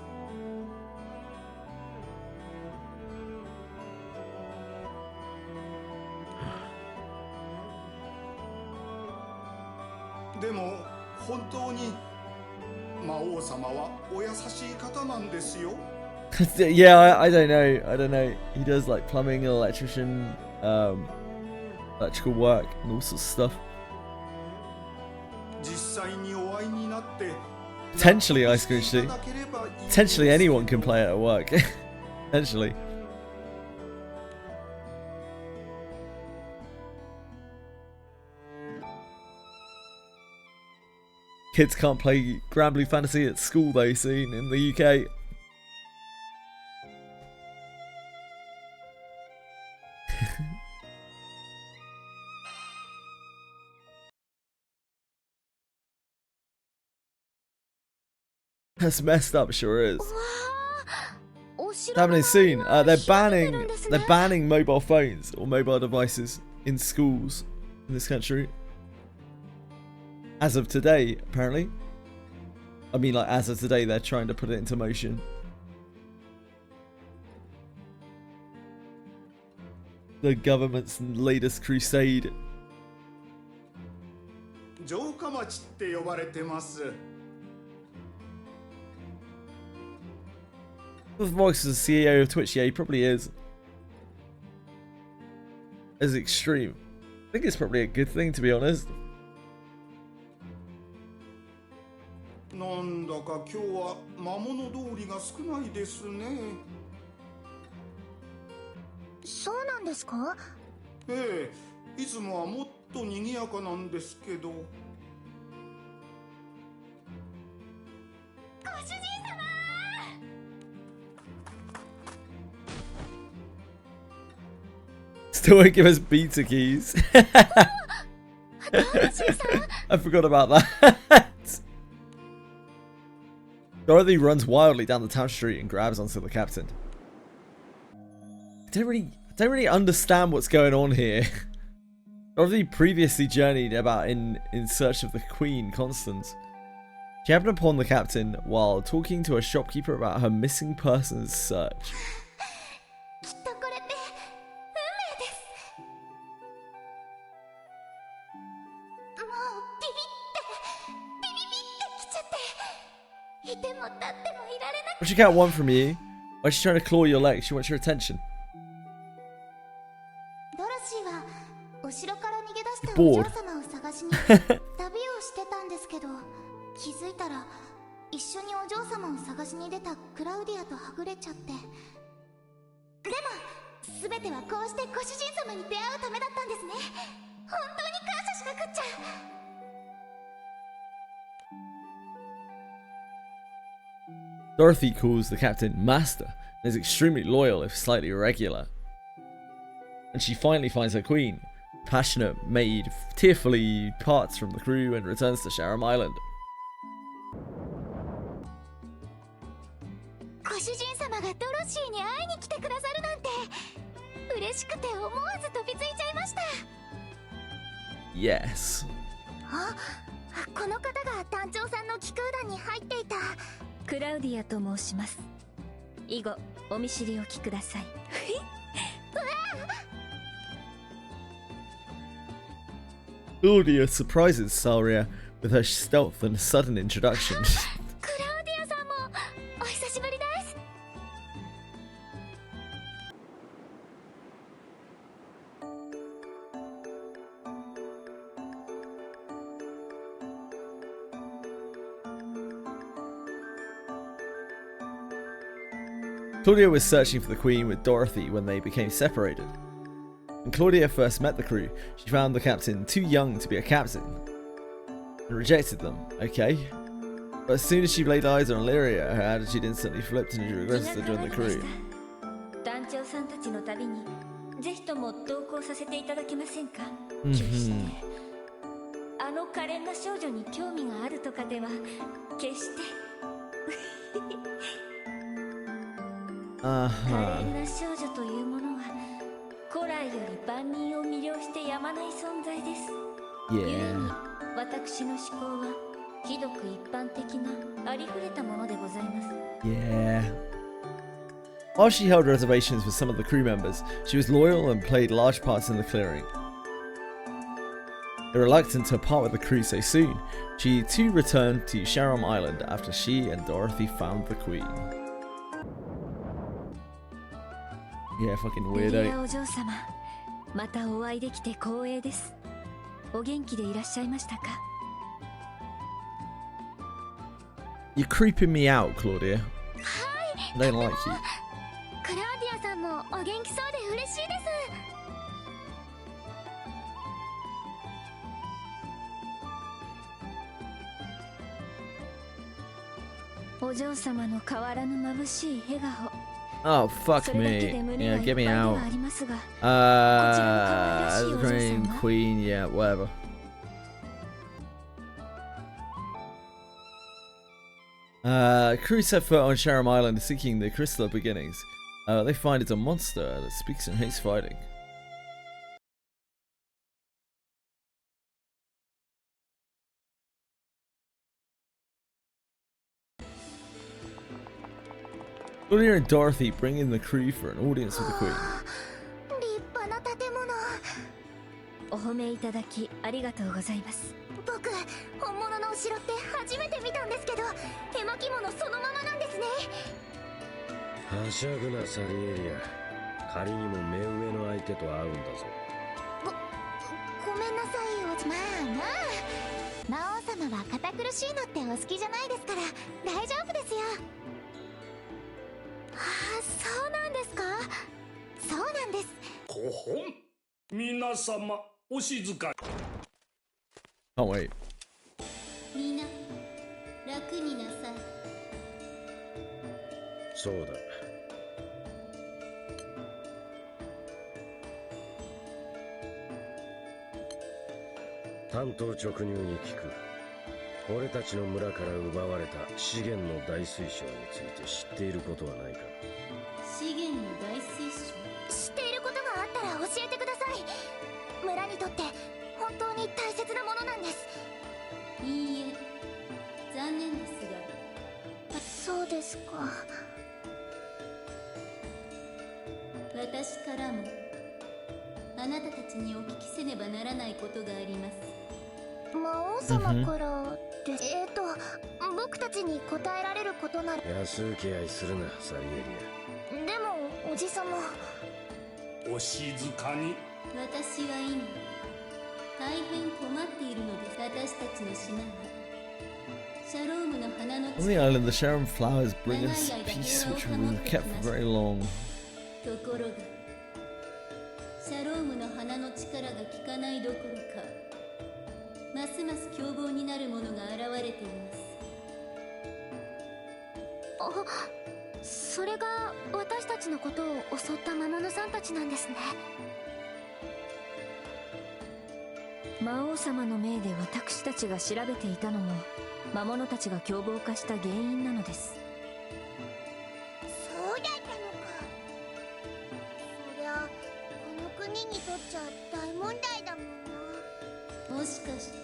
でも本当に魔王様はお優しい方なんですよ。Yeah, I don't know. He does like plumbing and electrician, electrical work and all sorts of stuff. 実際にお会いになって Potentially ice cream too. Potentially anyone can play it at work. Potentially. Kids can't play Granblue Fantasy at school though soon in the UK. That's messed up, sure is. Happening soon. They're banning mobile phones or mobile devices in schools in this country. As of today, apparently. I mean, like, as of today, they're trying to put it into motion. The government's latest crusade. With Voice as the CEO of Twitch, yeah, he probably is. As extreme. I think it's probably a good thing, to be honest. なんだか今日は魔物通りが少ないですね。そうなんですか？ええ、いつもはもっと賑やかなんですけど。ご主人様！Still won't give us beta keys. I forgot about that. Dorothy runs wildly down the town street and grabs onto the captain. I don't really understand what's going on here. Dorothy previously journeyed about in search of the Queen, Constance. She happened upon the captain while talking to a shopkeeper about her missing persons search. What she can't want from you? Why is she trying to claw your leg? She wants your attention. Bored. 気づいたら一緒にお嬢様を探しに出たクラウディアとはぐれちゃって。でも全てはこうしてご主人様に出会うためだったんですね。本当に感謝しなくっちゃ。 Dorothy calls the captain Master and is extremely loyal if slightly irregular. And she finally finds her queen. Passionate maid tearfully parts from the crew and returns to Sharam Island. ご主人様がドロシーに会いに来てくださるなんて嬉しくて思わず飛びついちゃいました。 Yes. あ、この方が団長さんの気空団に入っていた。 クラウディアと申します。以後お見知りおきください。Claudia surprises Saria with her stealth and sudden introduction. クラウディアさんもお久しぶりです。 Claudia was searching for the Queen with Dorothy when they became separated. When Claudia first met the crew, she found the captain too young to be a captain and rejected them, okay? But as soon as she laid eyes on Illyria, her attitude instantly flipped and she regretted to join the crew. 団長さんたちの旅にぜひとも同行させていただけませんか？あの可憐な少女に興味があるとかでは決して。可憐な少女というものは古来より万人を魅了してやまない存在です。私の思考はひどく一般的なありふれたものでございます。Yeah. While she held reservations with some of the crew members, she was loyal and played large parts in the clearing. Reluctant to part with the crew so soon, she too returned to Sharam Island after she and Dorothy found the Queen. Yeah, fucking weirdo. お嬢様、またお会いできて光栄です。お元気でいらっしゃいましたか？ You're creeping me out, Claudia. はい。 They don't like you. クラウディアさんもお元気そうで嬉しいです。 Claudia お嬢様の変わらぬ眩しい笑顔。 Oh, fuck me. Yeah, get me out. Queen, yeah, whatever. Crew set foot on Sharam Island seeking the Crystal of Beginnings. They find it's a monster that speaks and hates fighting. Julia and Dorothy bring in the crew for an audience with the Queen. 立派な建物。お褒めいただきありがとうございます。僕、本物のお城って初めて見たんですけど、絵巻物そのままなんですね。はしゃぐなサリエリア。仮にも目上の相手と会うんだぞ。ごめんなさいよ。まあ魔王様は堅苦しいのってお好きじゃないですから大丈夫ですよ。そうなんですか。そうなんです。古本。皆様お静か。Oh wait. みんな楽になさい。そうだ。単刀直入に聞く。俺たちの村から奪われた資源の大水晶について知っていることはないか。資源の大水晶。知っていることがあったら教えてください。村にとって本当に大切なものなんです。いいえ、残念ですが。そうですか。私からもあなたたちにお聞きせねばならないことがあります。魔王様からです。僕たちに答えられることなら。安請け合いするな、サリエリア。でもおじさま。お静かに。私は今大変困っているのです。私たちの島はシャロームの花の On the island, the Sharon flowers bring us peace which we have kept for very long. ところがシャロームの花の力が効かないどころかますます凶暴になるものが現れています。それが私たちのことを襲った魔物さんたちなんですね。魔王様の命で私たちが調べていたのも魔物たちが凶暴化した原因なのです。そうだったのか。そりゃこの国にとっちゃ大問題だもんな。もしかして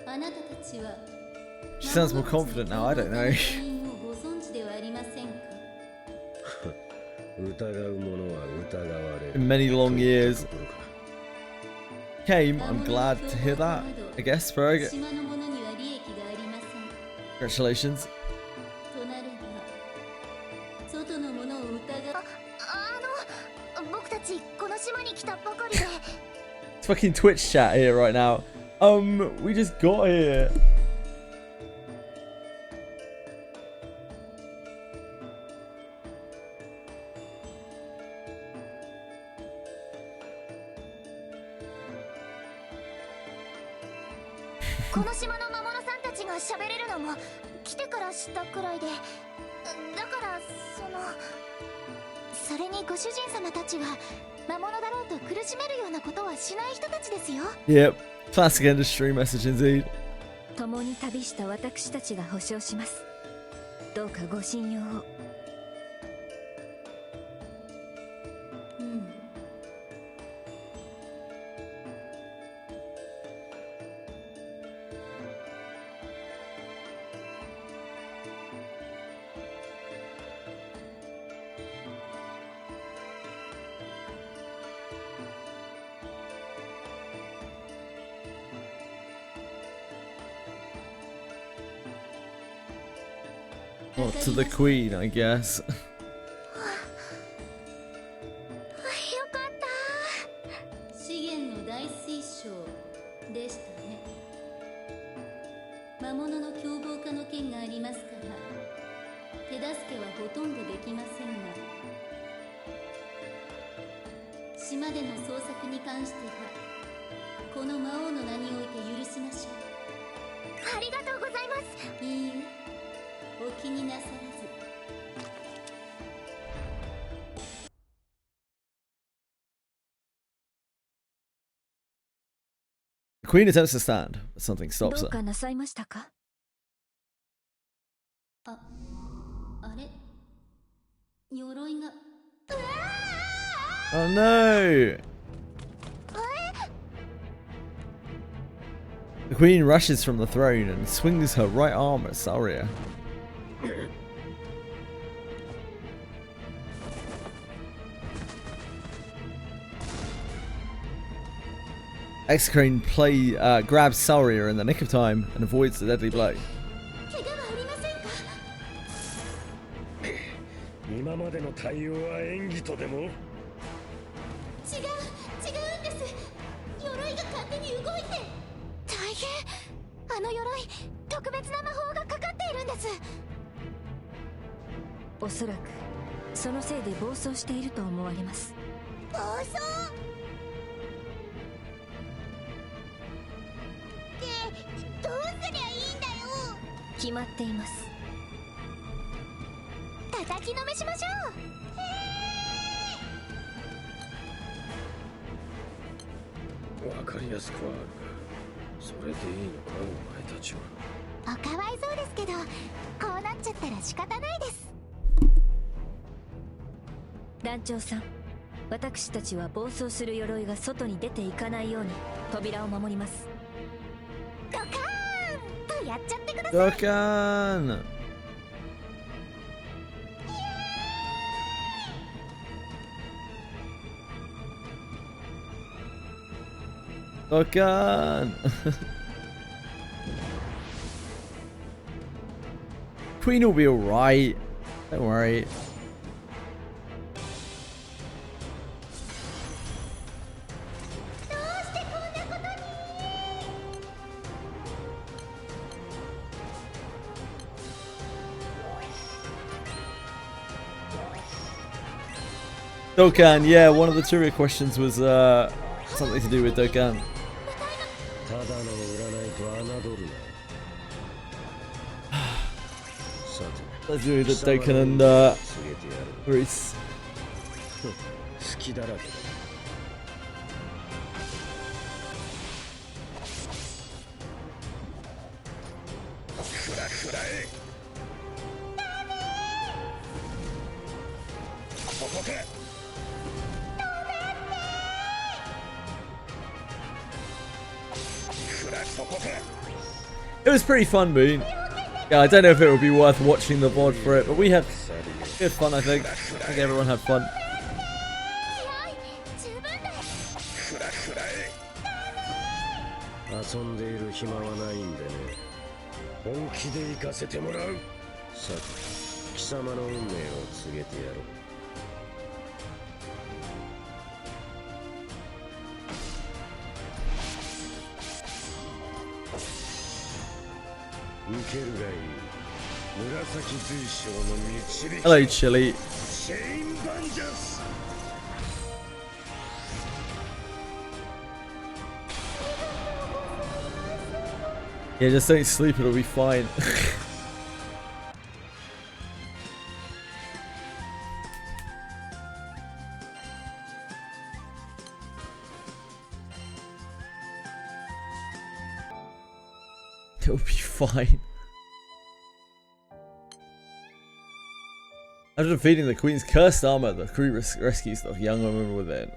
あなたたちは She sounds more confident now, I don't know. ご存知ではありませんか。疑う者は疑われる。 In many long years. Came, I'm glad to hear that, I guess, Ferg. Congratulations. 僕たちこの島に来たばかりで。 It's fucking Twitch chat here right now. We just got here. この島の魔物さんたちが喋れるのも来てから知ったくらいで、だからそれにご主人様たちは魔物だろうと苦しめるようなことはしない人たちですよ。 Yep, classic industry message indeed. 共に旅した私たちが保証します。どうかご信用を。Well, to the Queen, I guess. よかった。資源の大水晶でしたね。魔物の凶暴化の件がありますから手助けはほとんどできませんが、島での捜索に関してはこの魔王の名において許しましょう。ありがとうございます。いいえ、Queen attempts to stand, but something stops どう her. かなさいましたか？あれ鎧が Oh no! The Queen rushes from the throne and swings her right arm at Saria. X-Crane grabs Saria in the nick of time and avoids the deadly blow. 今までの対応は演技とでも？違うんです鎧が勝手に動いて大変あの鎧特別な魔法がかかっているんです。おそらくそのせいで暴走していると思われます。暴走ってどうすりゃいいんだよ。決まっています。叩きのめしましょう。わかりやすくはあるが、それでいいのかお前たちは。おかわいそうですけど、こうなっちゃったら仕方ないです。団長さん、私たちは暴走する鎧が外に出ていかないように扉を守ります。ドカーンとやっちゃってください。ドカーン。Oh god! Queen will be alright. Don't worry. Dokkan, yeah, one of the trivia questions was something to do with Dokkan. Let's do the Dokkan and Greece. 好きだらけだ。フラフラへ。そこか。It was pretty fun, Moon. Yeah, I don't know if it would be worth watching the VOD for it, but we had good fun, I think. I think everyone had fun. 遊んでいる暇はないんでね。本気で行かせてもらう。さて、貴様の運命を告げてやろう。受けるがいい。紫随将の導き。Hello, Chili. チェインバンジャス。Yeah, just don't sleep, it'll be fine. It'll be fine. After defeating the Queen's cursed armor, the crew rescues the young woman within.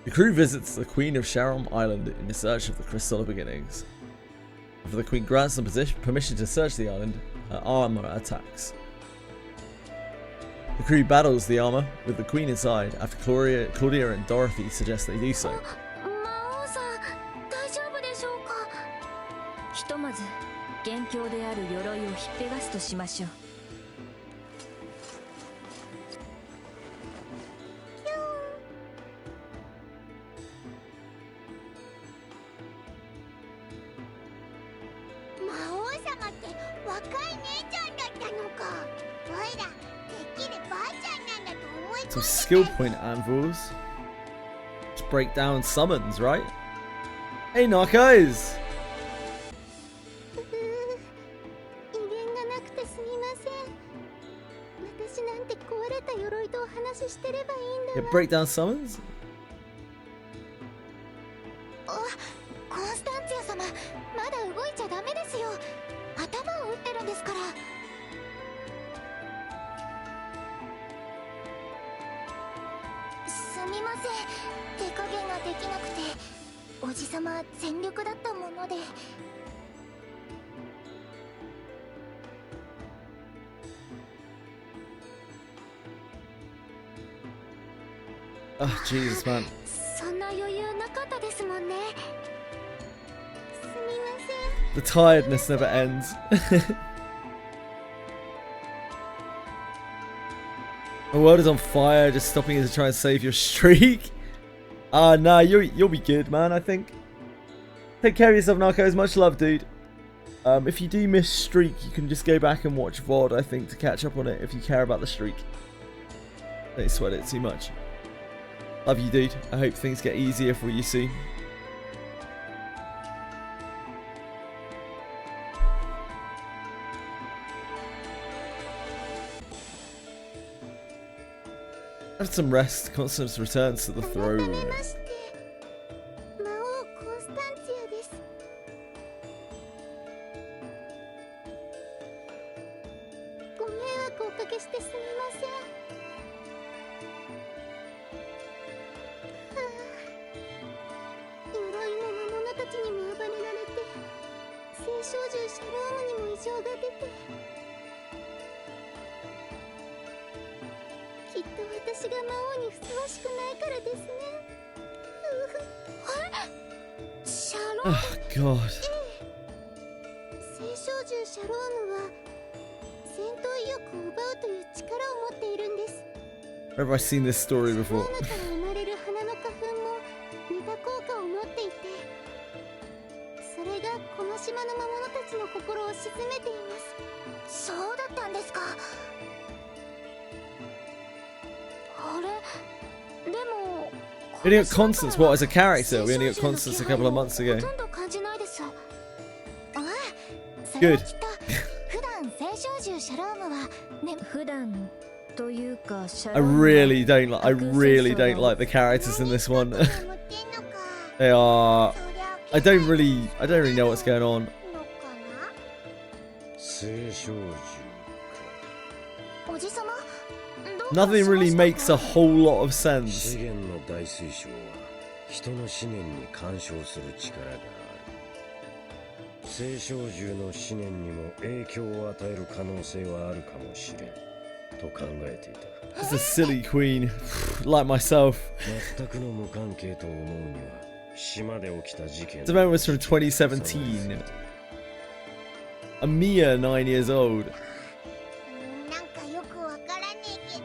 The crew visits the Queen of Sharon Island in search of the Crystal of Beginnings. After the Queen grants them permission to search the island, her armor attacks. The crew battles the armor with the Queen inside after Claudia and Dorothy suggest they do so. 魔王さん、大丈夫でしょうか。ひとまず元凶である鎧をひっぺがすとしましょう。魔王様って若い姉ちゃんだったのか。おいらてっきりばあちゃんなんだと思い込んでた。 Some skill point anvils. Just break down summons, right? Hey, Narcos! 威厳がなくてすみま私なんて壊れた鎧とお話ししてればいいんだ Yeah, わ。 breakdown summons? コンスタンツィア様、まだ動いちゃダメですよ。頭を打ってるんですから。すみません、手加減ができなくて、おじさま全力だったもので。Oh, Jesus, man. そんな余裕なかったですもんね。すみません。 The tiredness never ends. The world is on fire, just stopping you to try and save your streak. Nah, you'll be good, man, I think. Take care of yourself, Narcos. Much love, dude. If you do miss streak, you can just go back and watch VOD, I think, to catch up on it if you care about the streak. Don't sweat it too much. Love you, dude. I hope things get easier for you soon. Have some rest. Constance returns to the throne. 魔王コンスタンツィアです。ご迷惑をおかけしてすみません。鎧も魔物たちにも暴れられて、聖少獣シャロームにも異常が出て、きっと私が魔王にふさわしくないからですね。シャローム。 Oh, God. 聖少獣シャロームは戦闘意欲を奪うという力を持っているんです。 Where have I seen this story before? シャロームから生まれる花の花粉も似た効果を持っていて、それがこの島の魔物たちの心を鎮めています。そうだったんですか。あれ、でも We only got Constance, what, as a character? We only got Constance a couple of months ago. ほとんど感じないです。ああ、そ Good. れはきっと普段聖少獣シャロームはね、普段というかシャ I ロームは really don't like the characters in this one. They are. I don't really know what's going on. 聖少獣おじさま、 Nothing really makes a whole lot of sense. 資源の大水晶は人の思念に干渉する力がある。聖少獣の思念にも影響を与える可能性はあるかもしれんと考えていた。 It's a silly queen, like myself. 全くの無関係と思うには島で起きた事件。 The moment was from 2017. A mere 9 years old. なんかよくわからねえけど。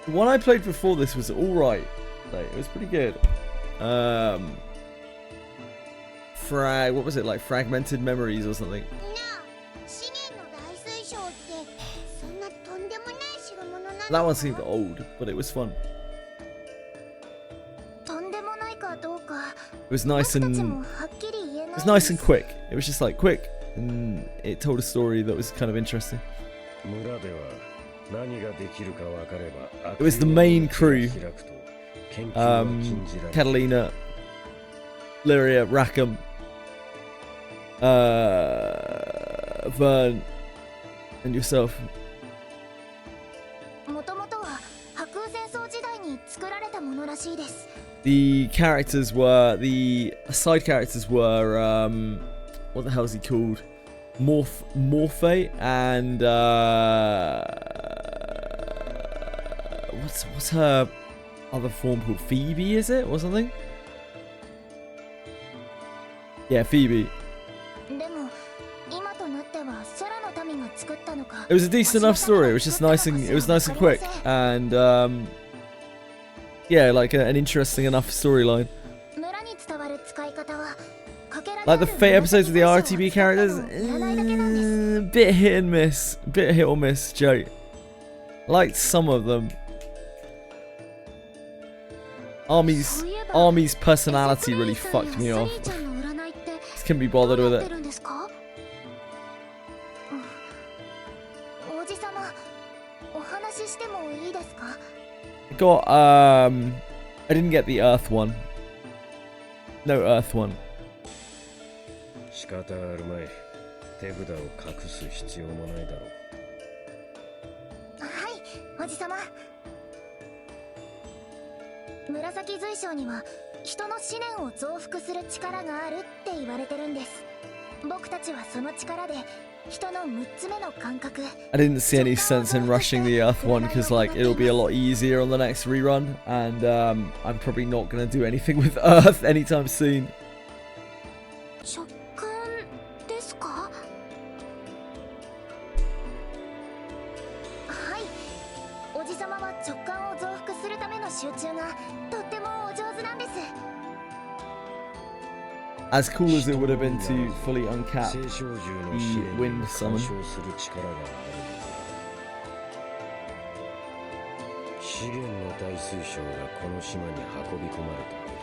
The one I played before this was alright. Like, it was pretty good. What was it, like Fragmented Memories or something? 資源の大水晶ってそんなとんでもない代物なの？ That one seemed old, but it was fun. とんでもないかどうか。 It was nice and もはっきり言えない。 it was nice and quick. It was just like quick, and it told a story that was kind of interesting. 村では何ができるか分かれば。 It was the main crew. Catalina, Lyria, Rackham, Vern, and yourself. もともとは白空戦争時代に作られたものらしいです。 The side characters were what the hell is he called? Morphe and what's her other form called? Phoebe, is it, or something? Yeah, Phoebe. でも今となっては空の民が作ったのか。 It was a decent enough story. It was just nice and quick, and yeah, like an interesting enough storyline. 村に伝わる使い方は Like the Fate episodes of the RTB characters, bit hit and miss, bit hit or miss, Joe. Liked some of them. Army's personality really fucked me off. Just couldn't be bothered with it. おじさま、お話ししてもいいですか？ Got I didn't get the Earth one. No Earth one. 仕方あるまい。手札を隠す必要もないだろう。はい、おじさま。紫随想には人の思念を増幅する力があるって言われてるんです。僕たちはその力で人の6つ目の感覚。 I didn't see any sense in rushing the Earth one because like it'll be a lot easier on the next rerun, and I'm probably not gonna do anything with Earth anytime soon. 直感ですか？はい、おじさまは直感を増幅するための集中がとってもお上手なんです。 As cool as it would have been to fully uncap the wind summon. 資源の大水晶がこの島に運び込まれたこと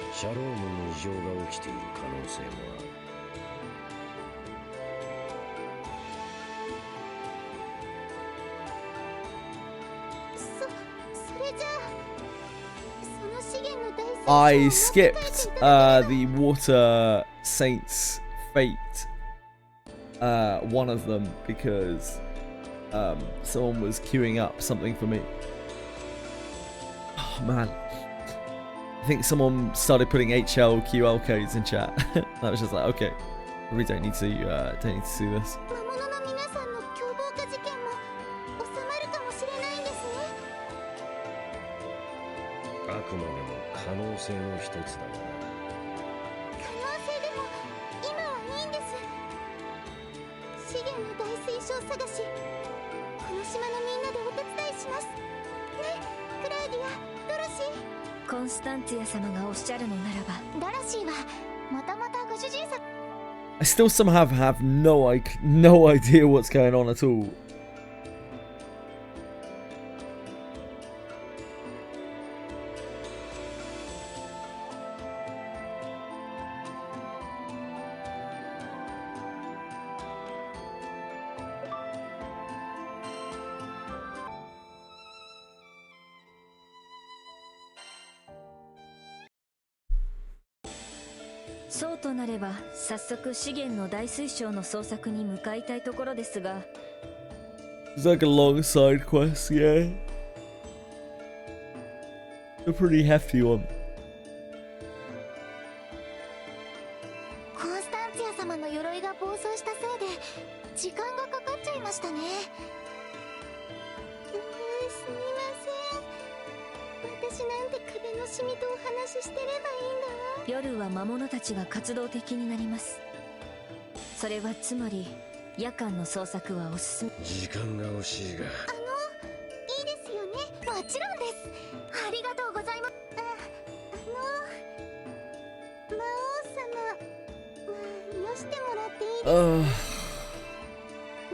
でシャロームに異常が起きている可能性もある。それじゃあその資源の大水晶 I skipped the Water Saints Fate, one of them, because someone was queuing up something for me. Oh man, I think someone started putting HL QL codes in chat. I was just like, okay, we don't need to see this. 魔物の皆さんの凶暴化事件も収まるかもしれないんですね。あくまでも可能性の一つだがな。可能性でも今はいいんです。資源の大水晶探し、この島のみんなでお手伝いしますね。クラウディア、ドロシー。コンスタンツィア様がおっしゃるのならば、ドロシーはもともとご主人様。 I still somehow have no idea what's going on at all. .そうとなれば早速資源の大水晶の捜索に向かいたいところですが。 It's like a long side quest, yeah. A pretty hefty one. コンスタンツィア様の鎧が暴走したせいで時間がかかっちゃいましたね。すみません。私なんて壁のシミとお話ししてればいいんだわ。夜は魔物たちが活動的になります。それはつまり夜間の捜索はおすすめ。時間が惜しいが。いいですよね。もちろんです。ありがとうございます。魔王様はよしてもらっていいです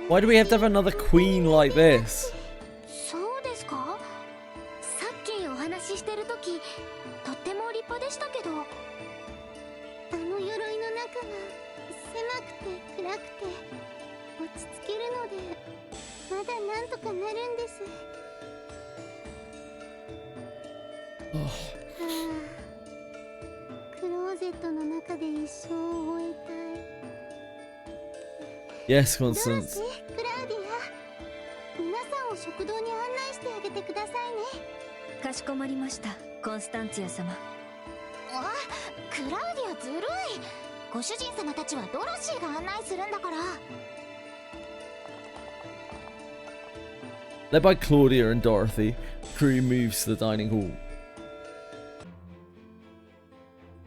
か？ Why do we have to have another queen like this? そうですか？さっきお話ししてるときとっても立派でしたけど、あの鎧の中は狭くて暗くて落ち着けるのでまだなんとかなるんです。クローゼットの中で一生を終えたい。 Yes, Constance. クラウディア、皆さんを食堂に案内してあげてくださいね。かしこまりました、コンスタンツィア様。あ、クラウディアずるい。ご主人様たちはドロシーが案内するんだから。 Led by Claudia and Dorothy, the crew moves to the dining hall.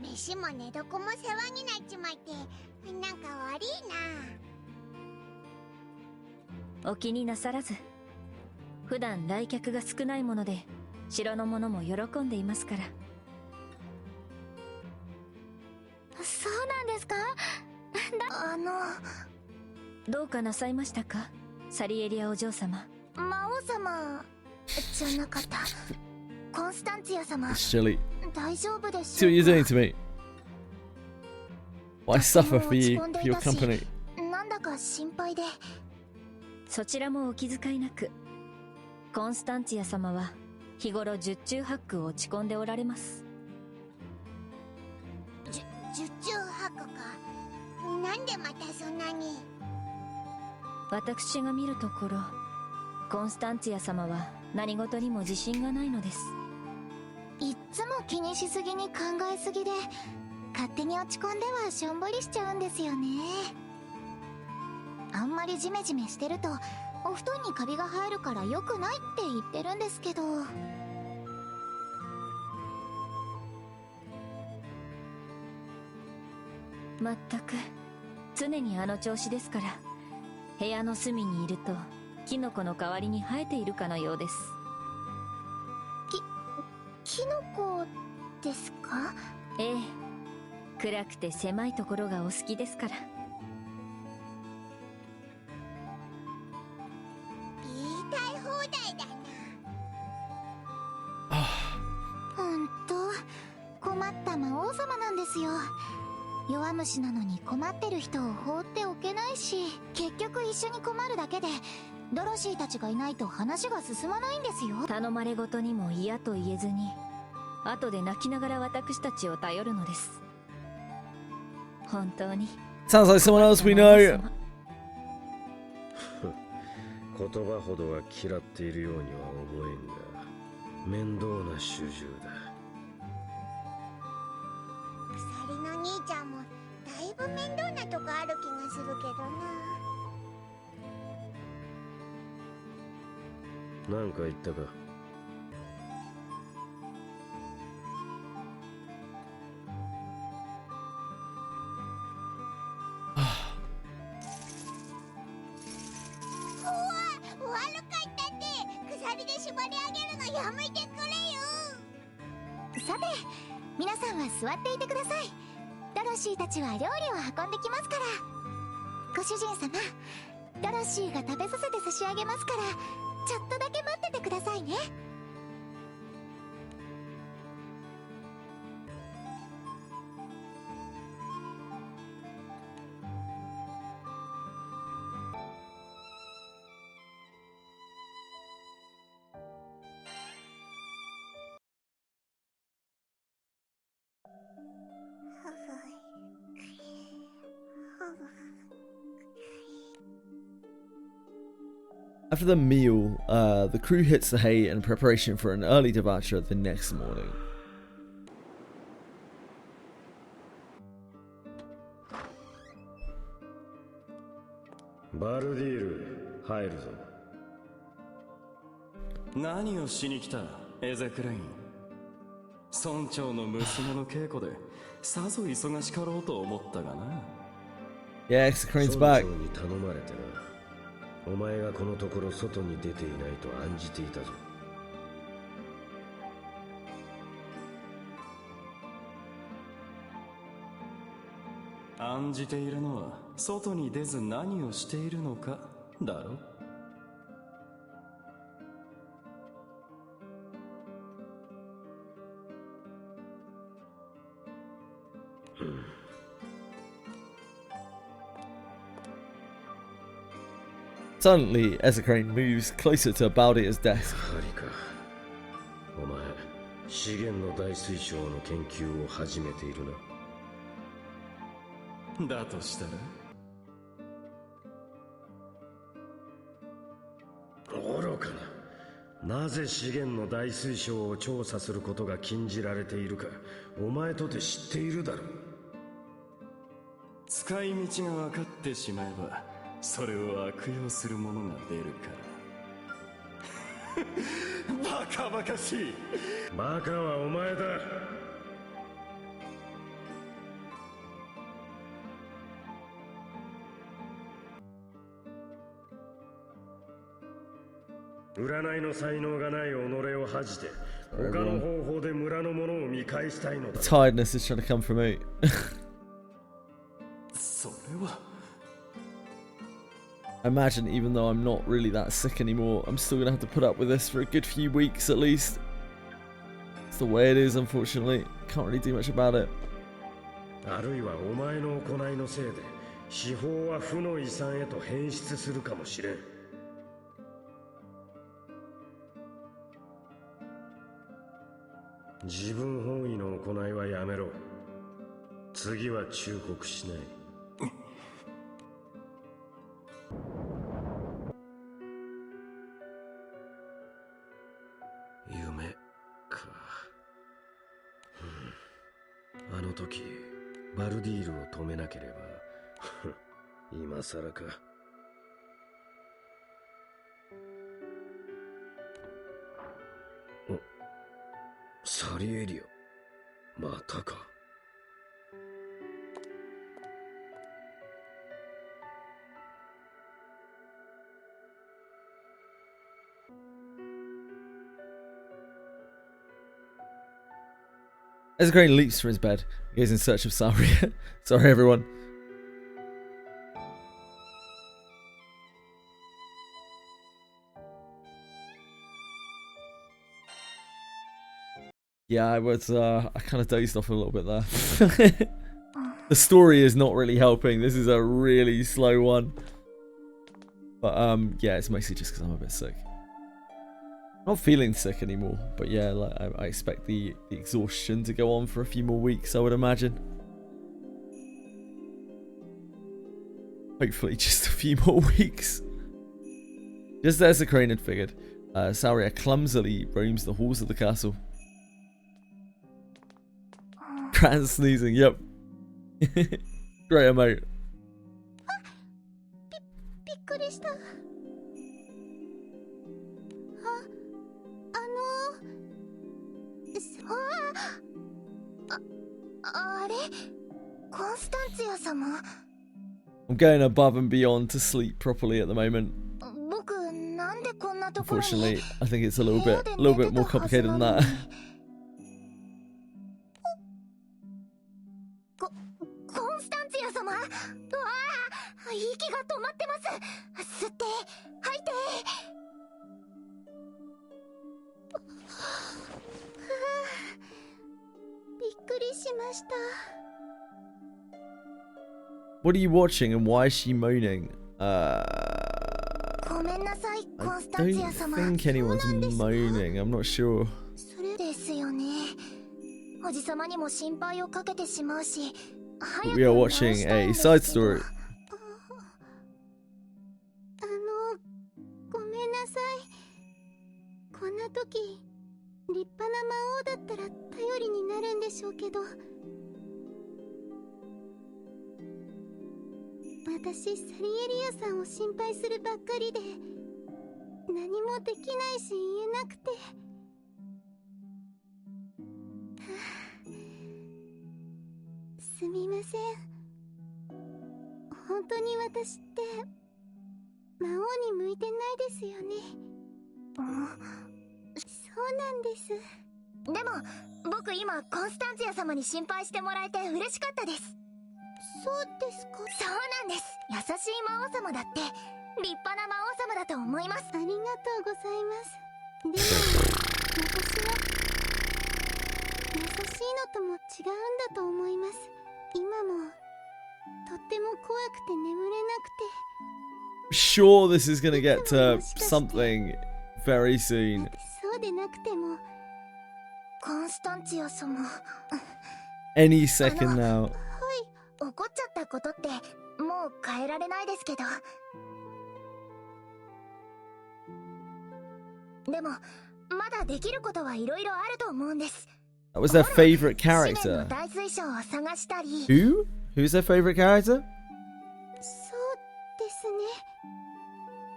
飯も寝床も世話になっちまってなんか悪いな。お気になさらず。普段来客が少ないもので城の者も喜んでいますから。そうなんですか？どうかなさいましたか、サリエリアお嬢様。魔王様じゃなかった。コンスタンツィア様。 Silly. 大丈夫でし See ょ what う you're か？ doing to me. Well, I suffer for you, for your company. なんだか心配で。そちらもお気遣いなく。コンスタンツィア様は日頃十中八九落ち込んでおられます。十中八九か。なんでまたそんなに。私が見るところ、コンスタンツィア様は何事にも自信がないのです。いっつも気にしすぎに考えすぎで、勝手に落ち込んではしょんぼりしちゃうんですよね。あんまりジメジメしてるとお布団にカビが生えるから良くないって言ってるんですけど。まったく常にあの調子ですから、部屋の隅にいるとキノコの代わりに生えているかのようです。キノコですか？ええ、暗くて狭いところがお好きですから。言いたい放題だな。ほんと困った魔王様なんですよ。弱虫なのに困ってる人を放っておけないし、結局一緒に困るだけでドロシーたちがいないと話が進まないんですよ。頼まれごとにも嫌と言えずに、後で泣きながら私たちを頼るのです。本当に。Sounds like someone else we know. 言葉ほどは嫌っているようには思えんが、面倒な主従だ。鎖の兄ちゃんもだいぶ面倒なとこある気がするけどな。なんか言ったか？悪かったって。鎖で縛り上げるのやめてくれよ。さて皆さんは座っていてください。ドロシーたちは料理を運んできますから。ご主人様、ドロシーが食べさせて差し上げますから、ちょっとだけ待っててくださいね。After the meal, the crew hits the hay in preparation for an early departure the next morning. Bardiel, 入るぞ。何をしに来た、エゼクレイン。村長の娘の稽古でさぞ忙しかろうと思ったがな。Yeah, Crane's back. 村長に頼まれてな。お前がこのところ外に出ていないと案じていたぞ。案じているのは外に出ず何をしているのかだろ。Suddenly, Ezecrane moves closer to Baldia's desk. ハリか。お前、資源の大水晶の研究を始めているな。だとしたら愚かな。なぜ資源の大水晶を調査することが禁じられているか、お前とて知っているだろう。使い道が分かってしまえばそれを悪用する者が出るからバカバカしい。バカはお前だ。占いの才能がない己を恥じて他の方法で村の者を見返したいのだ。 Tiredness is trying to come from me. それは I imagine even though I'm not really that sick anymore, I'm still gonna have to put up with this for a good few weeks at least. It's the way it is, unfortunately. Can't really do much about it. あるいはお前の行いのせいで司法は負の遺産へと変質するかもしれん。自分本位の行いはやめろ。次は忠告しない。夢か。あの時バルディールを止めなければ今さらか。お、サリエリア、またか。As a crane leaps from his bed, he goes in search of Saria. Sorry, everyone. Yeah, I kind of dozed off a little bit there. The story is not really helping. This is a really slow one. But yeah, it's mostly just because I'm a bit sick. Not feeling sick anymore, but yeah, like I expect the exhaustion to go on for a few more weeks, I would imagine. Hopefully just a few more weeks. Just as the crane had figured, Saria clumsily roams the halls of the castle. Grand sneezing, yep. Great emote. びっくりした。あれ、コンスタンツィア様。I'm going above and beyond to sleep properly at the moment. 僕なんでこんなところに。 Unfortunately, I think it's a little bit more complicated than that. コンスタンツィア様。うわあ、息が止まってます。吸って吐いて。びっくりしました。 What are you watching and why is she moaning? ごめんなさい、コンス I タンツィア don't 様。 think anyone's moaning. I'm not sure. それですよね。おじさまにも心配をかけてしまうし。 We are watching a side story. ごめんなさい。こんな時、立派な魔王だったら頼りになるんでしょうけど。私、サリエリアさんを心配するばっかりで、何もできないし言えなくて。すみません。本当に私って魔王に向いてないですよね。そうなんです。でも僕今コンスタンツィア様に心配してもらえて嬉しかったです。そうですか。そうなんです。優しい魔王様だって立派な魔王様だと思います。ありがとうございます。でも私は優しいのとも違うんだと思います。今もとっても怖くて眠れなくて。 Sure, this is gonna get to something very soon. そうでなくてもコンスタンツィア様。 Any second now. はい、怒っちゃったことってもう変えられないですけど。でもまだできることはいろいろあると思うんです。 That was their favorite character. Who? Who's their favorite character?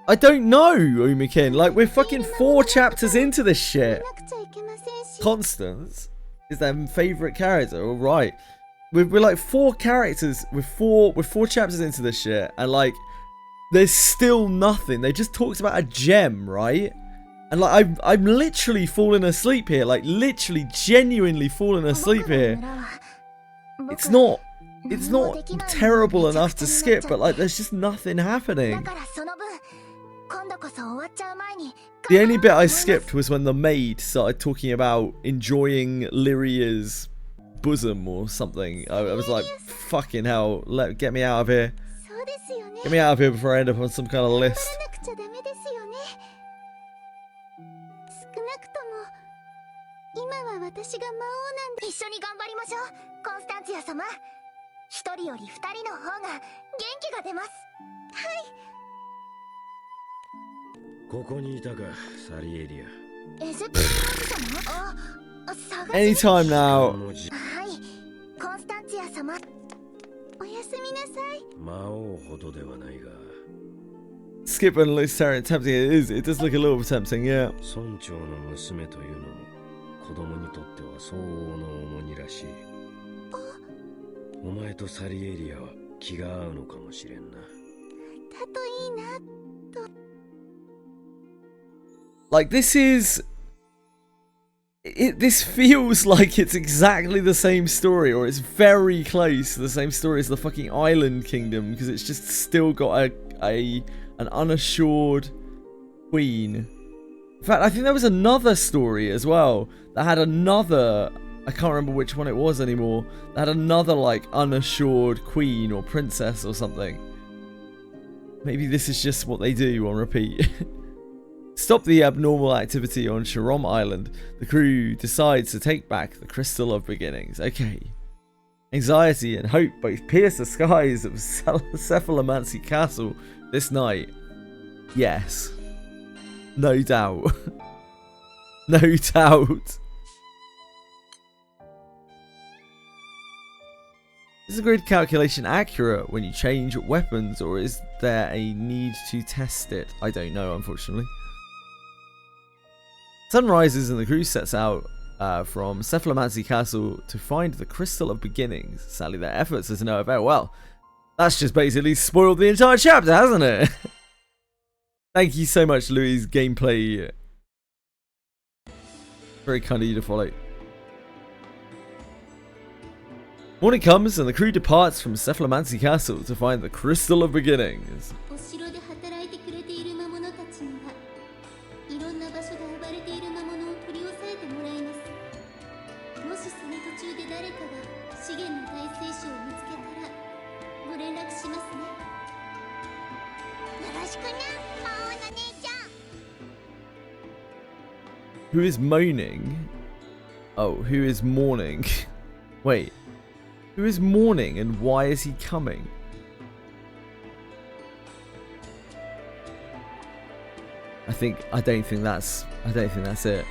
I don't know, Umikin. Like, we're fucking 4 chapters into this shit. Constance is their favorite character, alright. We're like 4 characters, we're 4 chapters into this shit, and like, there's still nothing. They just talked about a gem, right? And like, I'm literally falling asleep here. Like, literally, genuinely falling asleep here. It's not terrible enough to skip, but like, there's just nothing happening. The only bit I skipped was when the maid started talking about enjoying Lyria's bosom or something. I was like, fucking hell, get me out of here. Get me out of here before I end up on some kind of list. 今は私が魔王なんで。一緒に頑張りましょう、コンスタンツィア様。一人より二人の方が元気が出ます。はい。ここにいたか、サリエリア。様？Anytime now. はい、コンスタンツィア様。おやすみなさい。魔王ほどではないが。Skip and looks tempting. It does look a little tempting, yeah. 村長の娘というのも子供にとっては相応の重荷らしい。お前とサリエリアは気が合うのかもしれんな。だといいなと。Like this feels like it's exactly the same story, or it's very close to the same story as the fucking Island Kingdom, because it's just still got an unassured queen. In fact, I think there was another story as well that had another, I can't remember which one it was anymore, that had another like unassured queen or princess or something. Maybe this is just what they do on repeat. Stop the abnormal activity on Sharom Island. The crew decides to take back the Crystal of Beginnings. Okay. Anxiety and hope both pierce the skies of Cephalomancy Castle this night. Yes. No doubt. No doubt. Is the grid calculation accurate when you change weapons, or is there a need to test it? I don't know, unfortunately. Sun rises and the crew sets out from Cephalomancy Castle to find the Crystal of Beginnings. Sadly, their efforts are to no avail. Well, that's just basically spoiled the entire chapter, hasn't it? Thank you so much, Louis. Gameplay. Very kind of you to follow. Morning comes and the crew departs from Cephalomancy Castle to find the Crystal of Beginnings. Who is moaning? Oh, who is mourning? Wait. Who is mourning and why is he coming? I don't think that's it.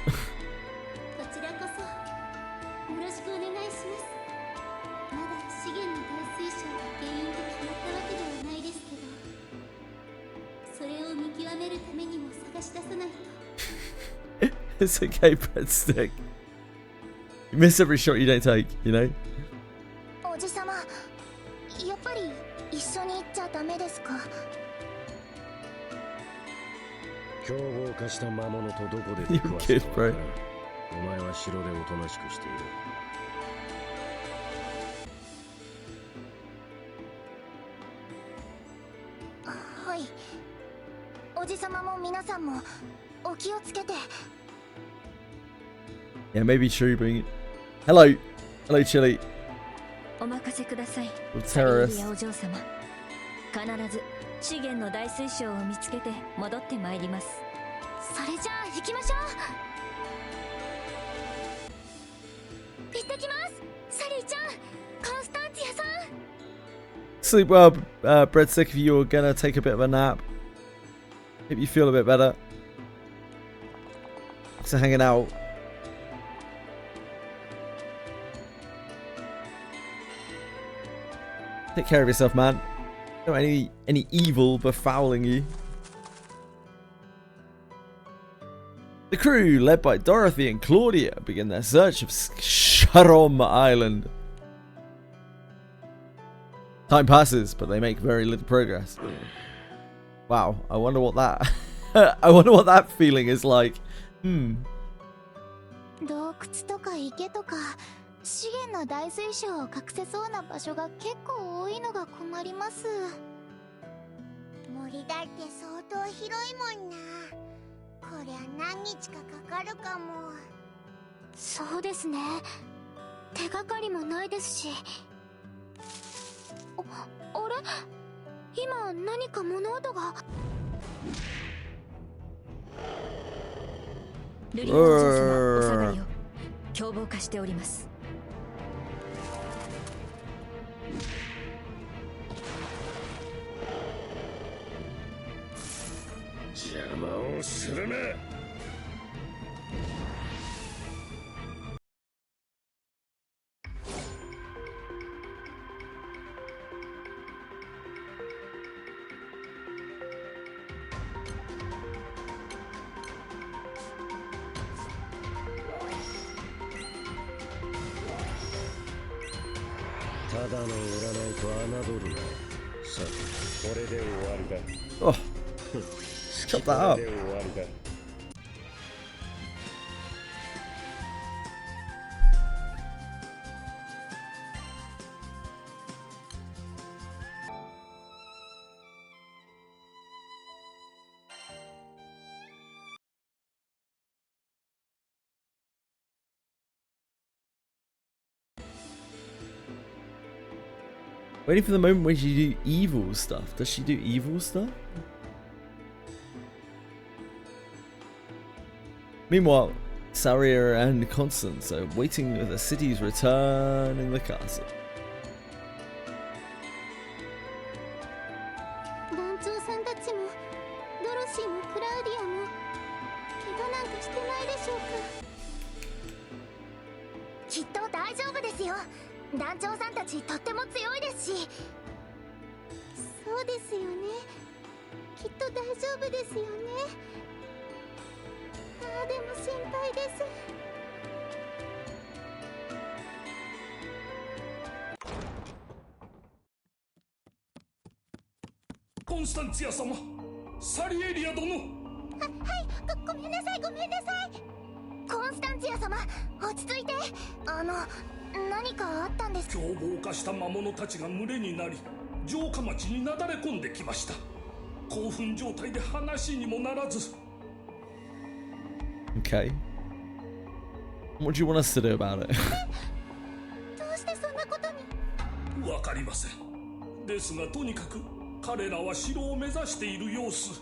It's okay, breadstick. You miss every shot you don't take, you know? おじさま、やっぱり一緒に行っちゃダメですか？凶暴化した魔物とどこで出くわすかわからん。お前は城でおとなしくしている。はい。おじさまも皆さんもお気をつけて。Yeah, maybe true, bring it. Hello. Hello, Chili. お任せください。Terrorist. お嬢様。必ず資源の大水晶を見つけて戻ってまいります。それじゃあ行きましょう。行ってきます。サリーちゃん、コンスタンティアさん。Sleep well, breadstick, if you're gonna take a bit of a nap. Hope you feel a bit better. Thanks for hanging out. Take care of yourself, man. Don't want any evil befouling you. The crew, led by Dorothy and Claudia, begin their search of Sharom Island. Time passes, but they make very little progress. Wow, I wonder what that I wonder what that feeling is like. 洞窟とか池とか資源の大水晶を隠せそうな場所が結構多いのが困ります。森だって相当広いもんな。こりゃ何日かかかるかも。そうですね。手がかりもないですし。あれ？今何か物音が。ルリアお嬢様、お下がりを。凶暴化しております。邪魔をするな。ただの占いと侮るな。さあ、これで終わりだ。Oh, shut that up. これで終わりだ。Waiting for the moment when she do evil stuff. Does she do evil stuff? Meanwhile, Saria and Constance are waiting for the city's return in the castle. 団長さんたちもドロシーもクラウディアも怪我なんかしてないでしょうか。きっと大丈夫ですよ。団長さんたちとっても強いですし。そうですよね。きっと大丈夫ですよね。ああ、でも心配です。コンスタンツィア様、サリエリア殿。はい、ごめんなさい、ごめんなさい。コンスタンツィア様、落ち着いて。何かあったんですか？凶暴化した魔物たちが群れになり、城下町になだれ込んできました。興奮状態で話にもならず。Okay. What do you want us to do about it? どうしてそんなことに？わかりません。ですがとにかく彼らは城を目指している様子。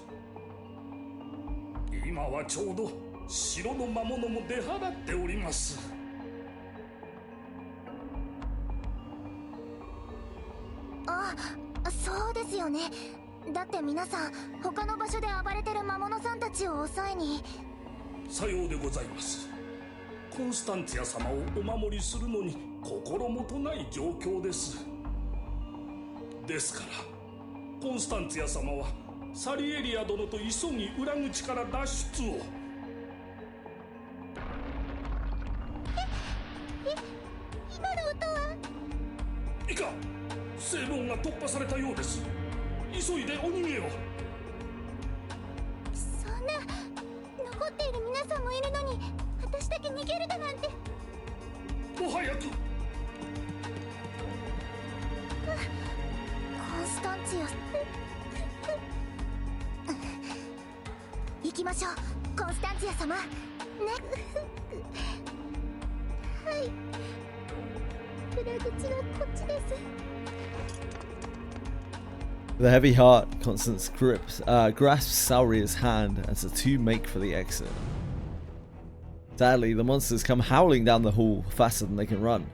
今はちょうど城の魔物も出払っております。あ、そうですよね。だって皆さん他の場所で暴れてる魔物さんたちを抑えに。さようでございます。コンスタンツィア様をお守りするのに心もとない状況です。ですからコンスタンツィア様はサリエリア殿と急ぎ裏口から脱出を。今の音は？いか、正門が突破されたようです。急いでお逃げを。そんな、残っている皆さんもいるのに私だけ逃げるだなんて。お早く。コンスタンツィア行きましょう、コンスタンツィア様ね。はい、裏口はこっちです。With a heavy heart, Constance grasps Sauria's hand as the two make for the exit. Sadly, the monsters come howling down the hall faster than they can run.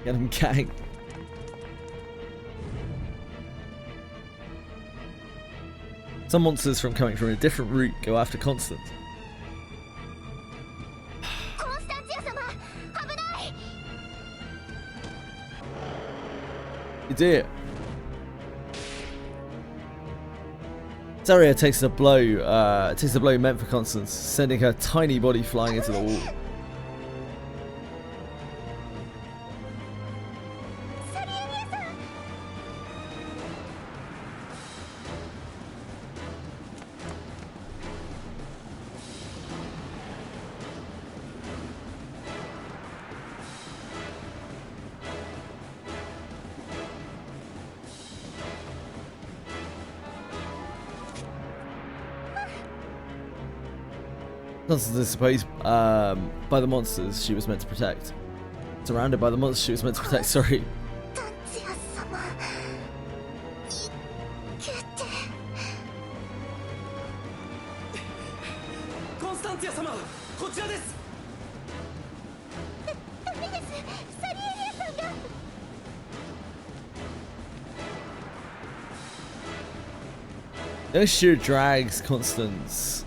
Get them, gang. Some monsters from coming from a different route go after Constance. You did. Saria takes a blow meant for Constance, sending her tiny body flying into the wall. Constance is supposed by the monsters she was meant to protect. Surrounded by the monsters she was meant to protect, sorry. タンツィア様、こちらです。ダメです。サリエリアさんが。Youngster drags Constance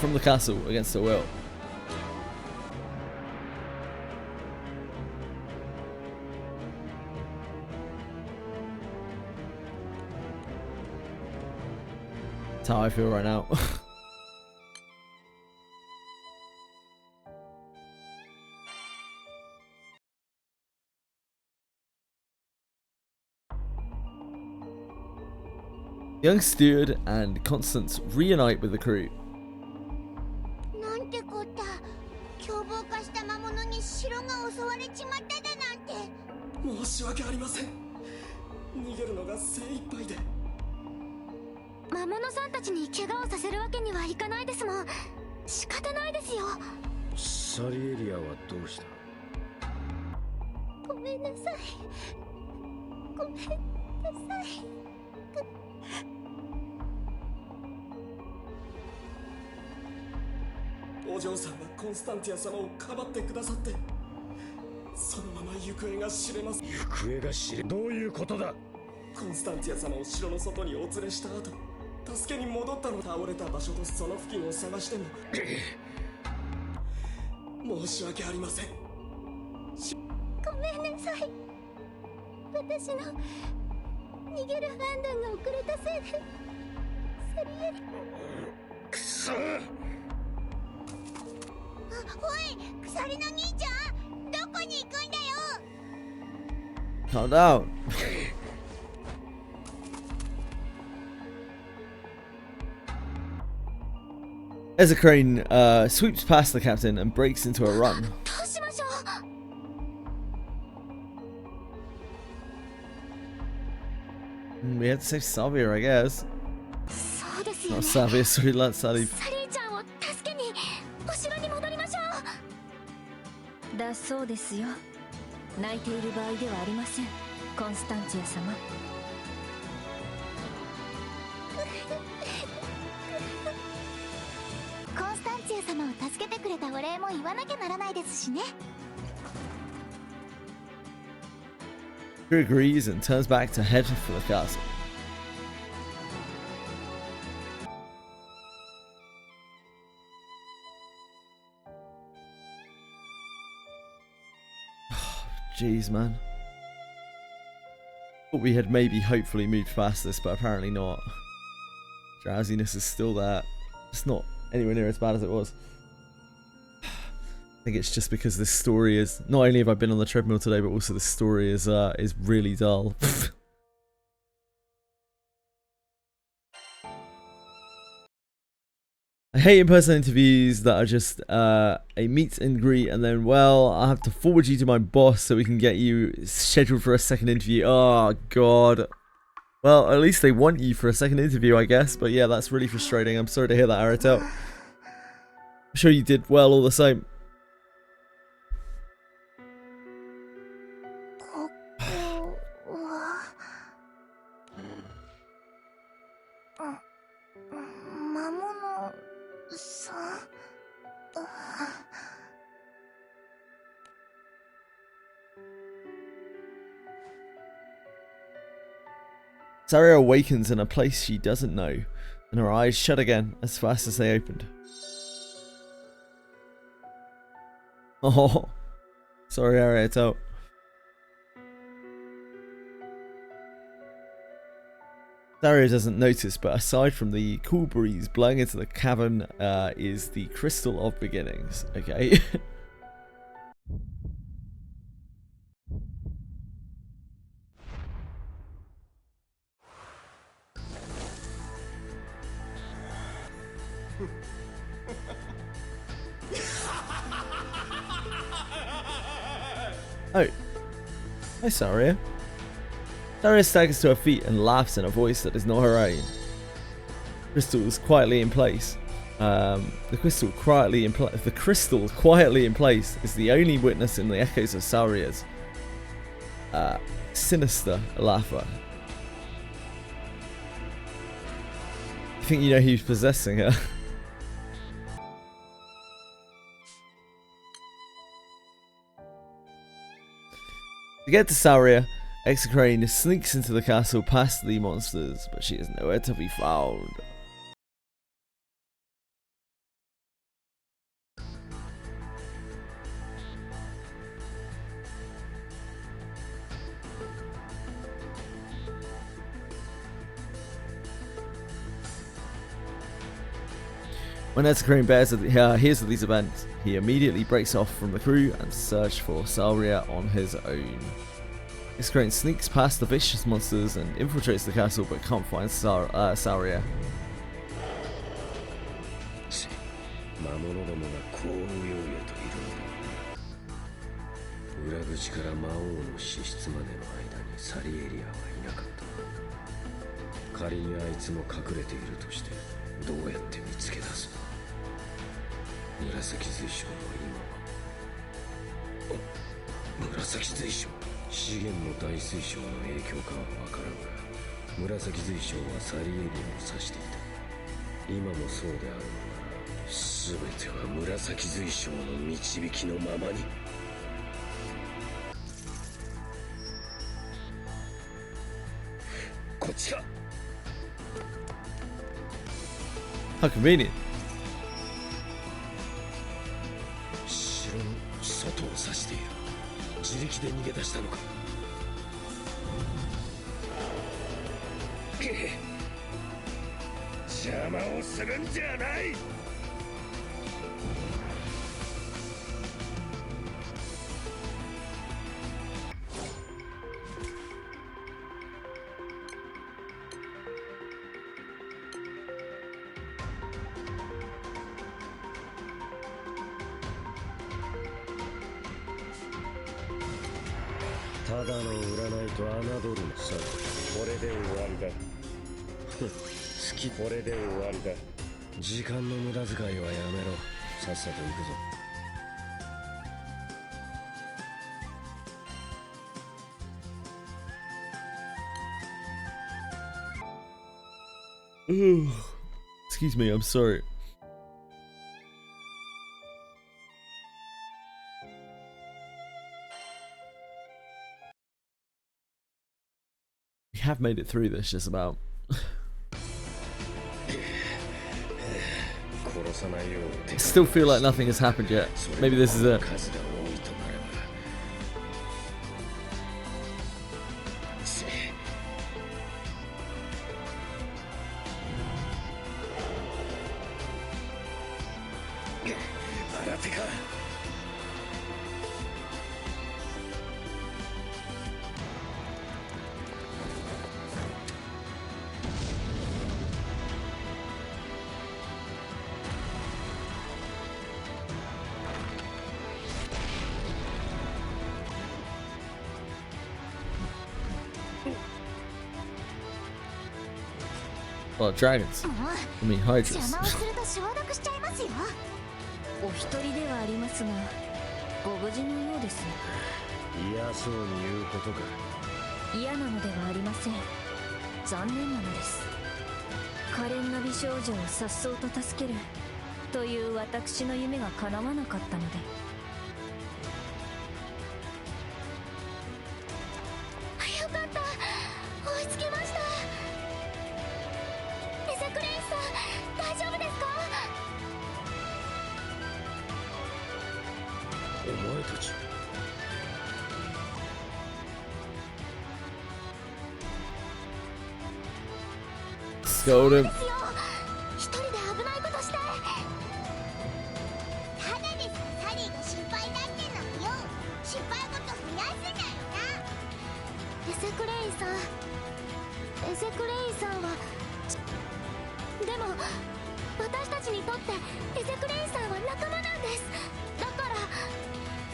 from the castle against her will. That's how I feel right now. Young steward and Constance reunite with the crew. なんてこった。凶暴化した魔物に城が襲われちまっただなんて。申し訳ありません。逃げるのが精一杯で。魔物さんたちに怪我をさせるわけにはいかないですもん。仕方ないですよ。サリエリアはどうした？ごめんなさい。ごめんなさい。お嬢さんはコンスタンティア様をかばってくださって、そのまま行方が知れます。行方が知れ、どういうことだ？コンスタンティア様を城の外にお連れした後、助けに戻ったの。倒れた場所とその付近を探しても申し訳ありません。ごめんなさい。私の逃げる判断が遅れたせいで。サリエリくそ。おい、鎖の兄ちゃん、どこに行くんだよ。 Calm down. As a crane sweeps past the captain and breaks into a run. どうしましょう。 We had to save Savia, I guess. そうですよね。 Not Savia, sorry, not Sally. サリーちゃんを助けにお城に戻りましょう。だそうですよ。泣いている場合ではありません、コンスタンティア様。コンスタンティア様を助けてくれたお礼も言わなきゃならないですしね。 He agrees and turns back to head for the castle. Jeez, man. Thought we had maybe hopefully moved past this, but apparently not. Drowsiness is still there. It's not anywhere near as bad as it was. I think it's just because this story is, not only have I been on the treadmill today, but also the story is really dull. I hate in-person interviews that are just a meet and greet and then, well, I have to forward you to my boss so we can get you scheduled for a second interview. Oh, God. Well, at least they want you for a second interview, I guess. But yeah, that's really frustrating. I'm sorry to hear that, Aratel. I'm sure you did well all the same. Saria awakens in a place she doesn't know, and her eyes shut again as fast as they opened. Oh, sorry, Ariel. Saria doesn't notice, but aside from the cool breeze blowing into the cavern is the Crystal of Beginnings. Okay. Oh. Hi, Saria. Saria staggers to her feet and laughs in a voice that is not her own. Crystal is quietly in place. The crystal quietly in place is the only witness in the echoes of Saria's sinister laughter. You think you know who's possessing her? get to Sauria, Execrane sneaks into the castle past the monsters, but she is nowhere to be found. When Execrane hears of these events, he immediately breaks off from the crew and searches for Sauria on his own. Execrane sneaks past the vicious monsters and infiltrates the castle but can't find Sauria. 魔物どもがこうようよといるんだ。裏口から魔王の資質までの間にサリエリアはいなかった。仮にあいつも隠れているとしてどうやって見つけ出す。紫水晶の今は紫水晶、資源の大水晶の影響かはわからんが、紫水晶はサリエリアを指していた。今もそうであるのなら、全ては紫水晶の導きのままに。こっちか。How convenient. 城の外を指している。自力で逃げ出したのか。邪魔をするんじゃない。ただの占いと侮るのさ。これで終わりだ。好き。これで終わりだ。時間の無駄遣いはやめろ。さっさと行くぞ。Excuse me, I'm sorry. We have made it through this just about. I still feel like nothing has happened yet. Maybe this is it. Well, dragons. I mean, hydras. お一人ではありますが、ご無事のようです。嫌そうに言うことか。嫌なのではありません。残念なのです。可憐な美少女を颯爽と助けるという私の夢が叶わなかったので。よかった、追いつきました。エセクレインさん、大丈夫ですか？お前たち。Scold him. 一人で危ないことして。ただでさサリーが心配だってのよ。心配事増やすなよな。エセクレインさん、エセクレインさんは。でも私たちにとってエセクレインさんは仲間なんです。だから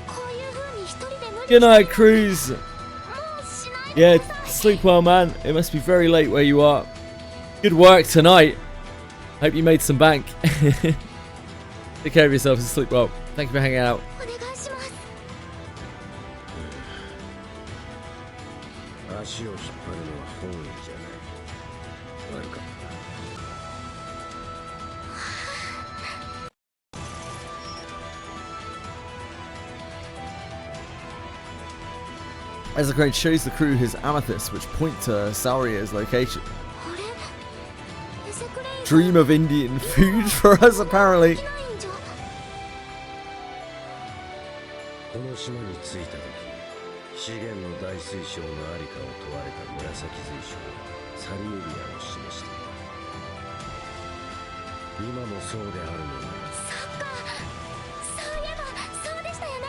こういう風に一人で無理。 Good night, Cruz. Yeah, sleep well, man. It must be very late where you are. Good work tonight. Hope you made some bank. Take care of yourself and sleep well. Thank you for hanging out. 足を引っ張るのは本意じゃない。悪かった。As the crane shows the crew his amethyst, which point to Sauria's location. Dream of Indian food for us, apparently. この島に着いた時、資源の大水晶のありかを問われた紫水晶はサリエリアを示していた。今もそうであるのなら。そっか、そういえばそうでしたよね。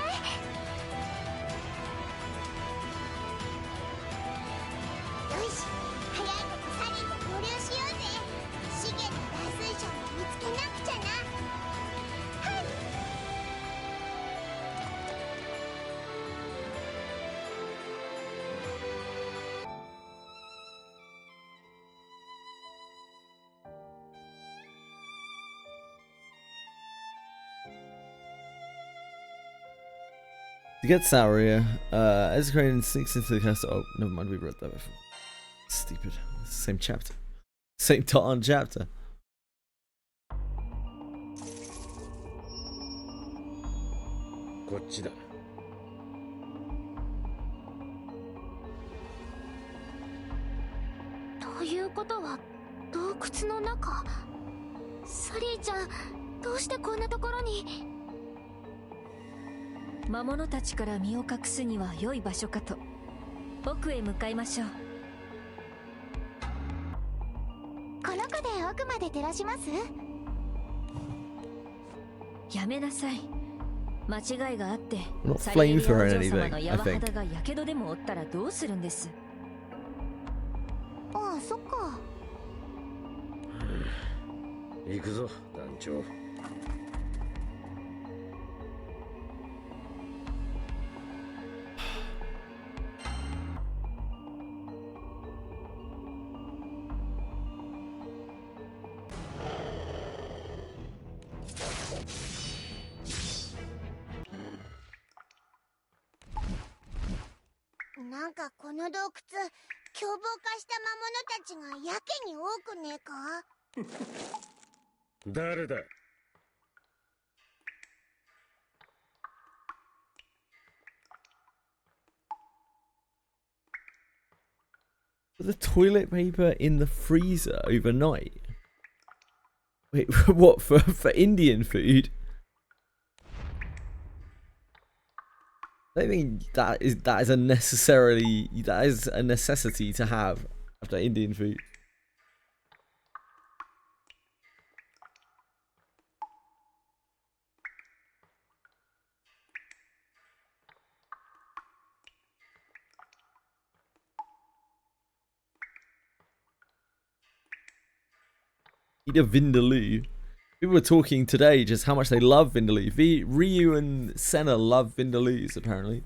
よし、早いことサリーと合流しようぜ。資源の大水晶を見つけなくちゃな。はい。To get Sauria, as the crane sinks into the castle. Oh, never mind, we read that before. Stupid. It's the same chapter. Same darn chapter. こっちだ。ということは洞窟の中。サリーちゃん、どうしてこんなところに。魔物たちから身を隠すには良い場所かと。奥へ向かいましょう。この子で奥まで照らします？やめなさい。間違いがあって、 Not サリエリア flamethrower お or 嬢様 anything, の I 柔肌 think. がやけどでも負ったらどうするんです？ああ、そっか。行くぞ、団長。なんかこの洞窟、凶暴化した魔物たちがやけに多くねえか？誰だ？ The toilet paper in the freezer overnight. Wait, what, for Indian food? I mean that is a necessity to have after Indian food. Eat a Vindaloo. People were talking today just how much they love Vindaloo. Ryu and Senna love Vindaloos, apparently.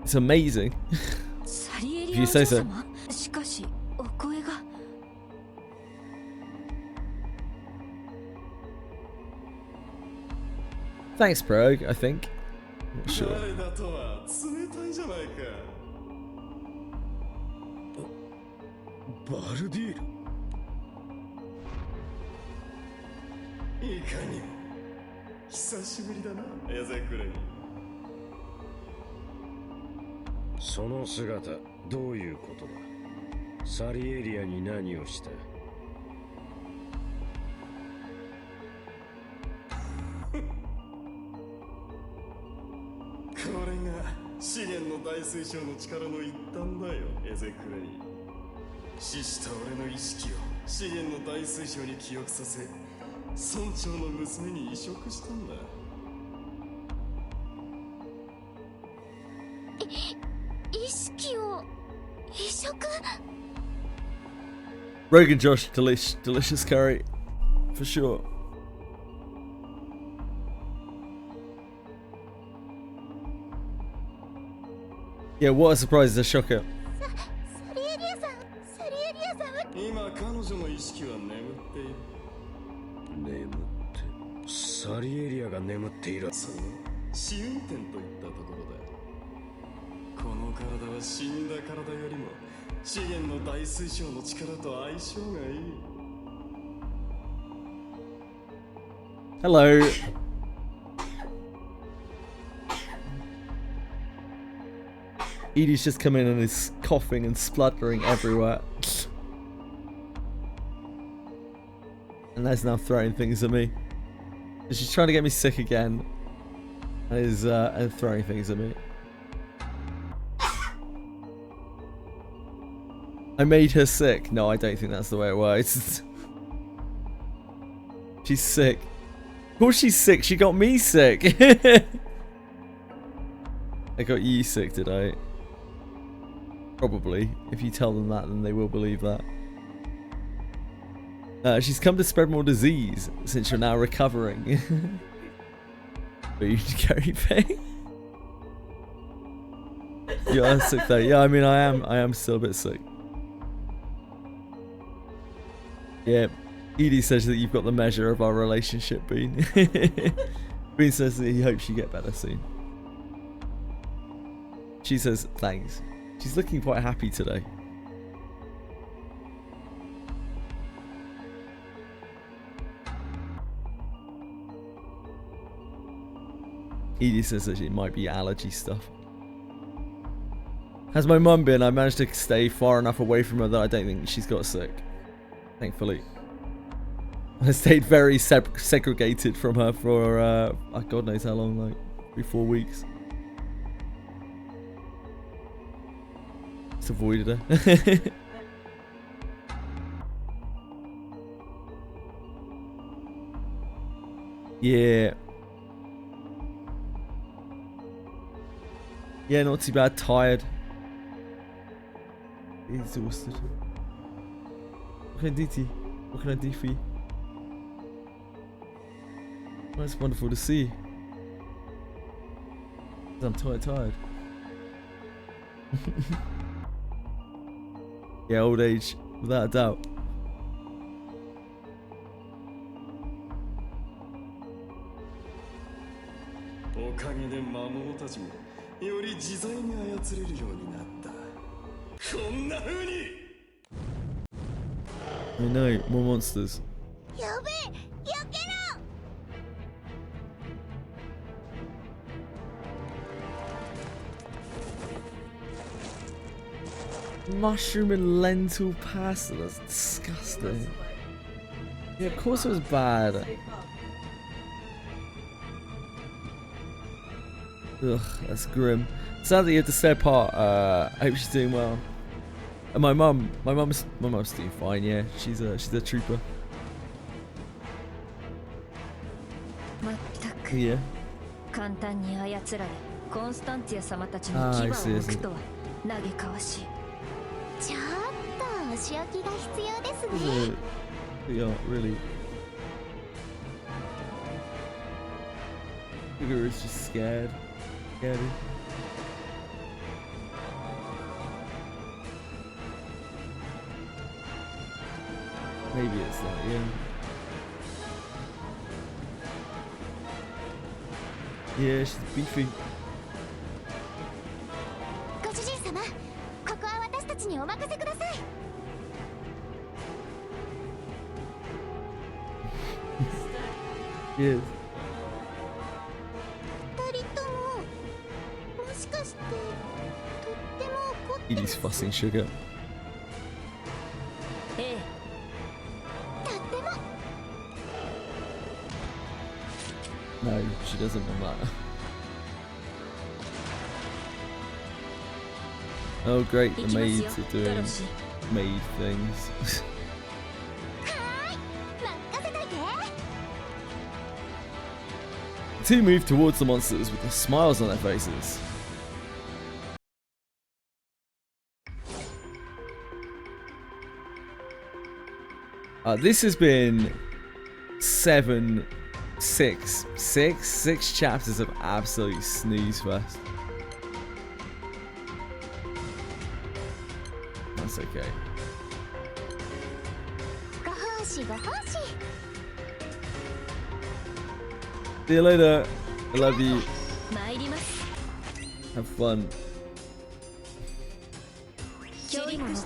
It's amazing. If you say so. しかし、お声が。Thanks, Prog, I think. Not sure. 誰だとは冷たいじゃないか。バルディール。いかにも久しぶりだな、エゼクレイ。その姿、どういうことだ？サリエリアに何をした？これが資源の大水晶の力の一端だよ、エゼクレイ。死した俺の意識を資源の大水晶に記憶させ、村長の娘に移植したんだ。意識を移植？ Rogan Josh, delicious curry. For sure. Yeah, what a surprise, a shocker. サリエリアさんは今彼女の意識は眠っている。眠って、サリエリアが眠っている。そう、試運転といったところだ。この体は死んだ体よりも資源の大水晶の力と相性がいい。 Hello. Edie's just come in and is coughing and spluttering everywhere. And that's now throwing things at me. She's trying to get me sick again. And is throwing things at me. I made her sick. No, I don't think that's the way it works. She's sick. Of course she's sick. She got me sick. I got you sick, did I? Probably. If you tell them that, then they will believe that. She's come to spread more disease since you're now recovering. Food carry pain. You are sick though. Yeah, I mean I am still a bit sick. Yeah. Edie says that you've got the measure of our relationship, Bean. Bean says that he hopes you get better soon. She says thanks. She's looking quite happy today. Edie says that it might be allergy stuff. Has my mum been? I managed to stay far enough away from her that I don't think she's got sick. Thankfully. I stayed very segregated from her for God knows how long, like 3-4 weeks. Just avoided her. Yeah. Yeah, not too bad. Tired. Exhausted. What can I do to you? What can I do for you? Well, it's wonderful to see. I'm tired. Yeah, old age, without a doubt. I know, more monsters. Mushroom and lentil pasta, that's disgusting. Yeah, of course it was bad. Ugh, that's grim. Sad that you had to stay apart. I hope she's doing well. And my mum's doing fine. Yeah, she's a trooper. Yeah. Yeah, really. Figure is just scared. Scary. Maybe it's that, yeah. Yeah, she's beefy. Yes. Edie's fussing sugar. No, she doesn't want that. Oh great, the maids are doing maid things. The two move towards the monsters with the smiles on their faces. This has been six chapters of absolute snooze fest. That's okay. See you later. I love you. Have fun.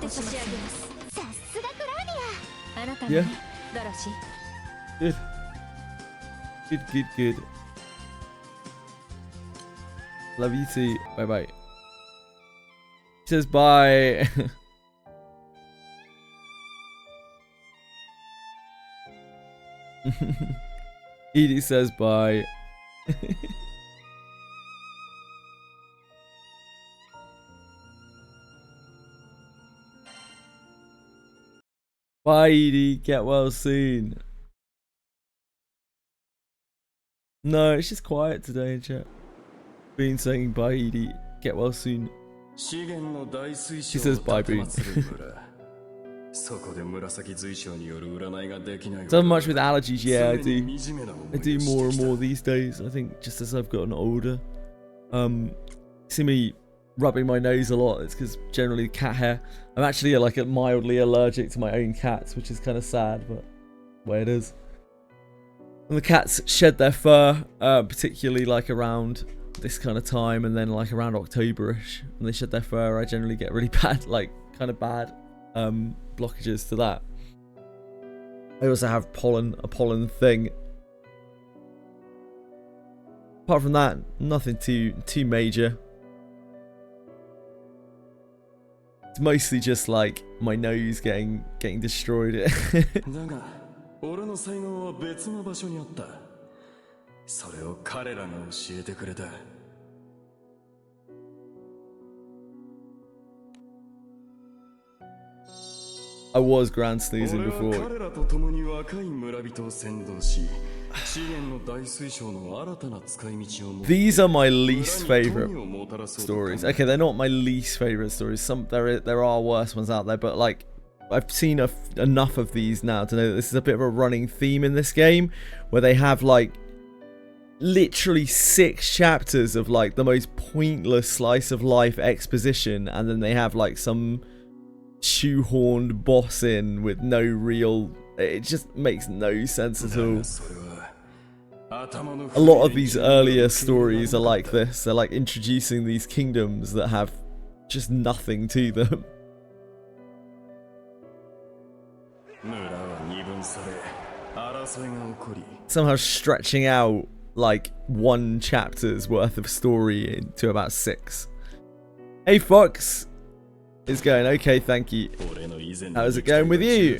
差し上げます。さすがクラウディア。あなたも Yeah. ね、ドロシー。 Good. Good, good, good. Love you too. Bye bye. He says bye. Edie says bye. Bye, Edie. Get well soon. No, it's just quiet today in chat. Been saying bye, Edie. Get well soon. She says bye, Boon. Done much with allergies, yeah, I do. I do more and more these days. I think just as I've gotten older. See me rubbing my nose a lot. It's because generally cat hair. I'm actually like mildly allergic to my own cats, which is kind of sad, but the way it is. When the cats shed their fur, particularly like around this kind of time, and then like around October-ish, when they shed their fur, I generally get really bad, like kind of bad blockages to that. I also have a pollen thing. Apart from that, nothing too major. It's mostly just like my nose getting destroyed. I was grand snoozing before. These are my least favorite stories. Okay, they're not my least favorite stories. There are worse ones out there, but like I've seen enough of these now to know that this is a bit of a running theme in this game, where they have like literally 6 chapters of like the most pointless slice of life exposition, and then they have like some shoehorned boss in with no real. It just makes no sense at all. A lot of these earlier stories are like this. They're like introducing these kingdoms that have just nothing to them. Somehow stretching out like 1 chapter's worth of story into about 6. Hey Fox! It's going okay, thank you. How's it going with you?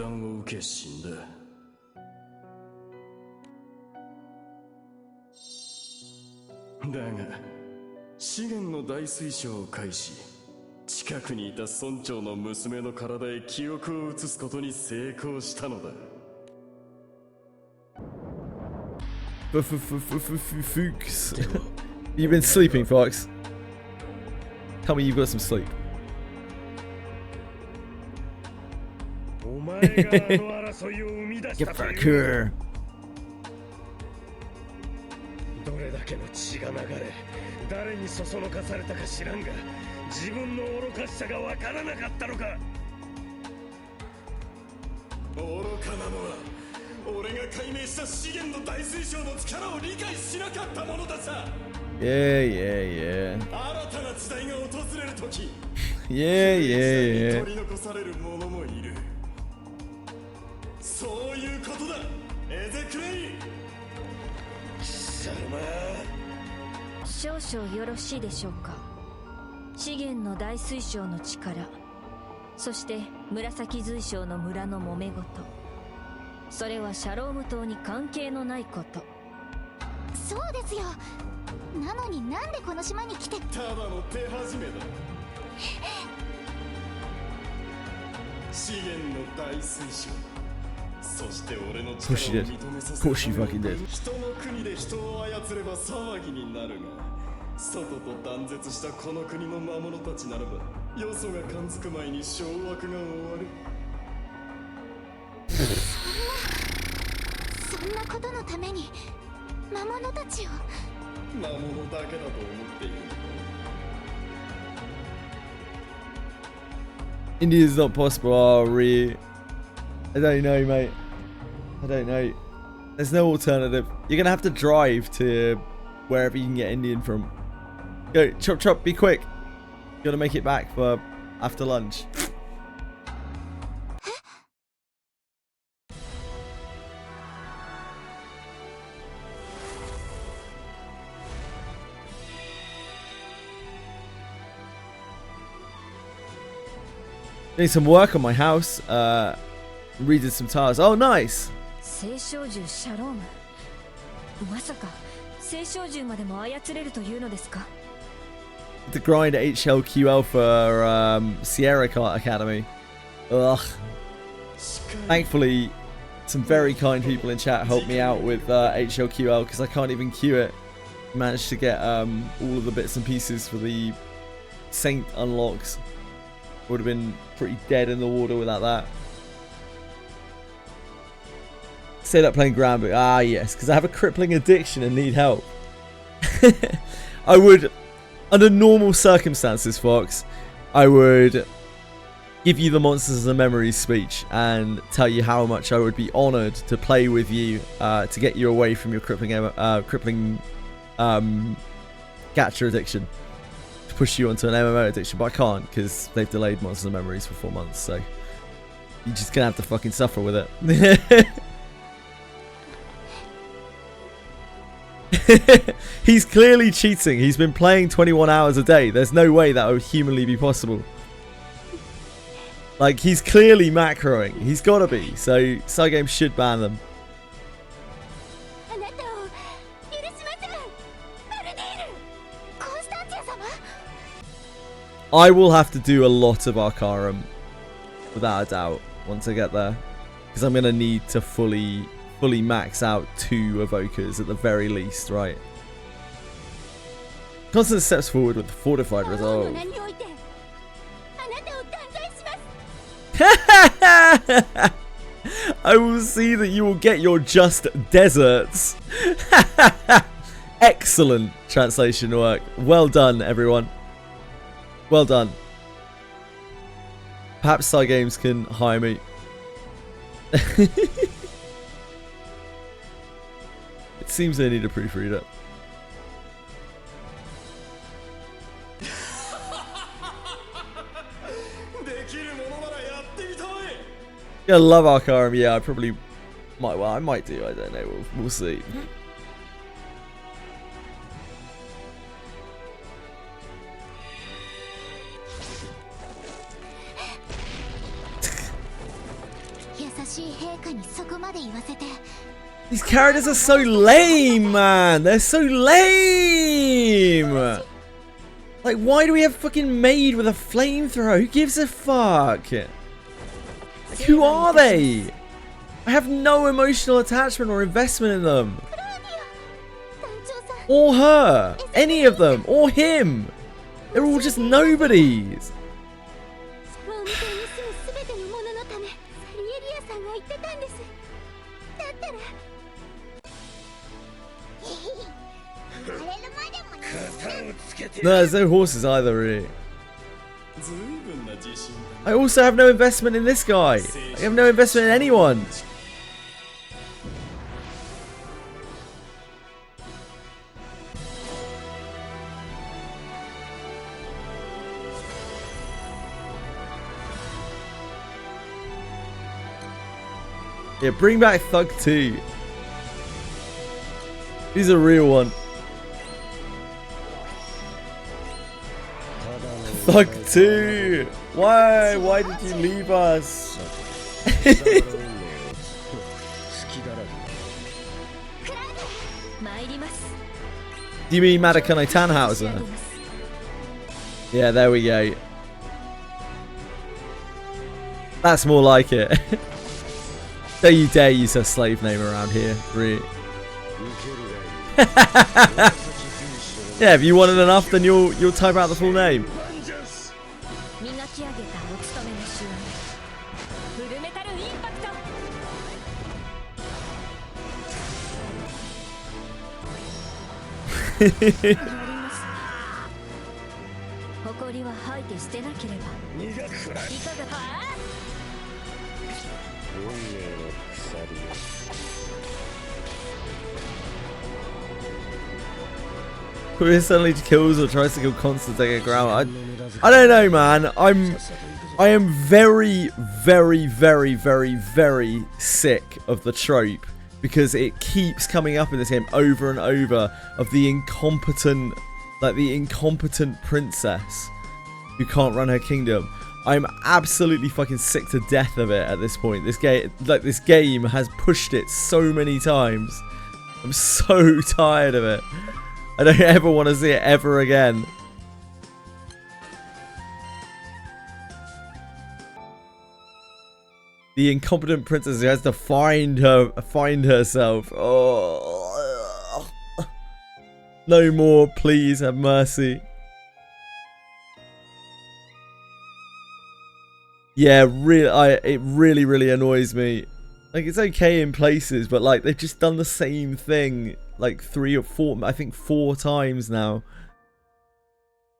Fuchs. You've been sleeping, Fox. Tell me you've got some sleep. Get for a cure. どれだけの血が流れ、誰にそそのかされたか知らんが、自分の愚かしさがわからなかったのか。愚かなのは俺が解明した資源の大水晶の力を理解しなかったものださ。Yeah. 新たな時代が訪れる時、Yeah. 取り残される者もいる。そういうことだ、エゼクレイ。少々よろしいでしょうか。資源の大水晶の力、そして紫水晶の村の揉め事、それはシャローム島に関係のないこと。そうですよ。なのになんでこの島に来て。ただの手始めだ。資源の大水晶、そして俺の力を認めさせる。人の国で人を操れば騒ぎになるが、外と断絶したこの国の魔物たちならば、よそが感づく前に掌握が終わる。そんなことのために魔物たちを。魔物だけだと思っている。India is not possible, really. I don't know, mate. I don't know. There's no alternative. You're gonna have to drive to wherever you can get Indian from. Go, chop, be quick. You gotta make it back for after lunch. Doing some work on my house. Redid some tiles. Oh, nice. 聖少獣シャローム。まさか聖少獣までも操れるというのですか? The grind HLQL for Sierra Academy. Ugh. Thankfully, some very kind people in chat helped me out with HLQL because I can't even queue it. Managed to get all of the bits and pieces for the Saint unlocks. Would have been pretty dead in the water without that. Stayed up playing Granblue. Ah, yes, because I have a crippling addiction and need help. I would, under normal circumstances, Fox, I would give you the Monsters and Memories speech and tell you how much I would be honoured to play with you to get you away from your crippling gacha addiction, to push you onto an MMO addiction, but I can't because they've delayed Monsters and Memories for 4 months, so you're just gonna have to fucking suffer with it. He's clearly cheating. He's been playing 21 hours a day. There's no way that would humanly be possible. Like, he's clearly macroing. He's gotta be. So Zodiacamp should ban them. I will have to do a lot of Arcarum, without a doubt, once I get there, because I'm gonna need to fully max out 2 evokers at the very least, right? Constant steps forward with the fortified resolve. I will see that you will get your just deserts. Excellent translation work. Well done, everyone. Well done. Perhaps Zodiacamp can hire me. It seems they need a proofreader. I love Arcarum. Yeah, I probably might. Well, I might do. I don't know. We'll see. These characters are so lame, man. They're so lame. Like, why do we have fucking maid with a flamethrower? Who gives a fuck? Like, who are they? I have no emotional attachment or investment in them. Or her. Any of them. Or him. They're all just nobodies. No, there's no horses either, really. I also have no investment in this guy. I have no investment in anyone. Yeah, bring back Thug 2. He's a real one. Thug 2! Why? Why did you leave us? Do you mean Madakone Tannhauser? Yeah, there we go. That's more like it. Don't you dare use her slave name around here, really. Yeah, if you wanted enough, then you'll type out the full name. Who suddenly kills or tries to kill Constantine at ground? I don't know, man. I am very, very, very, very, very sick of the trope because it keeps coming up in this game over and over of the incompetent princess who can't run her kingdom. I'm absolutely fucking sick to death of it at this point. This game has pushed it so many times. I'm so tired of it. I don't ever want to see it ever again. The incompetent princess who has to find herself. Oh, no more, please have mercy. Yeah, it really annoys me. Like, it's okay in places, but like they've just done the same thing like 3 or 4, I think 4 times now.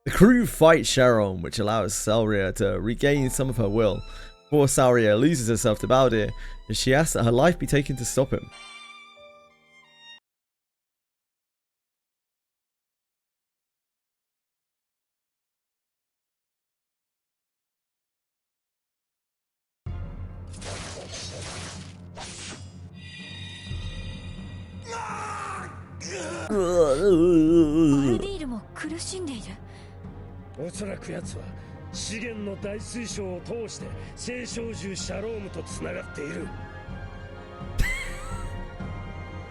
The crew fight Sharon, which allows Saria to regain some of her will. Before Saria loses herself to Baldir, and she asks that her life be taken to stop him.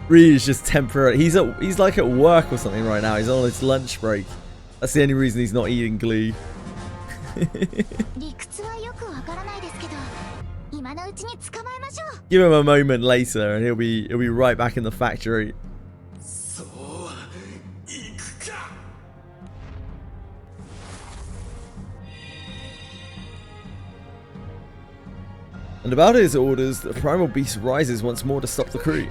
Reed is just temporary. He's like at work or something right now. He's on his lunch break. That's the only reason he's not eating glue. Give him a moment later and he'll be right back in the factory. And about his orders, the primal beast rises once more to stop the crew.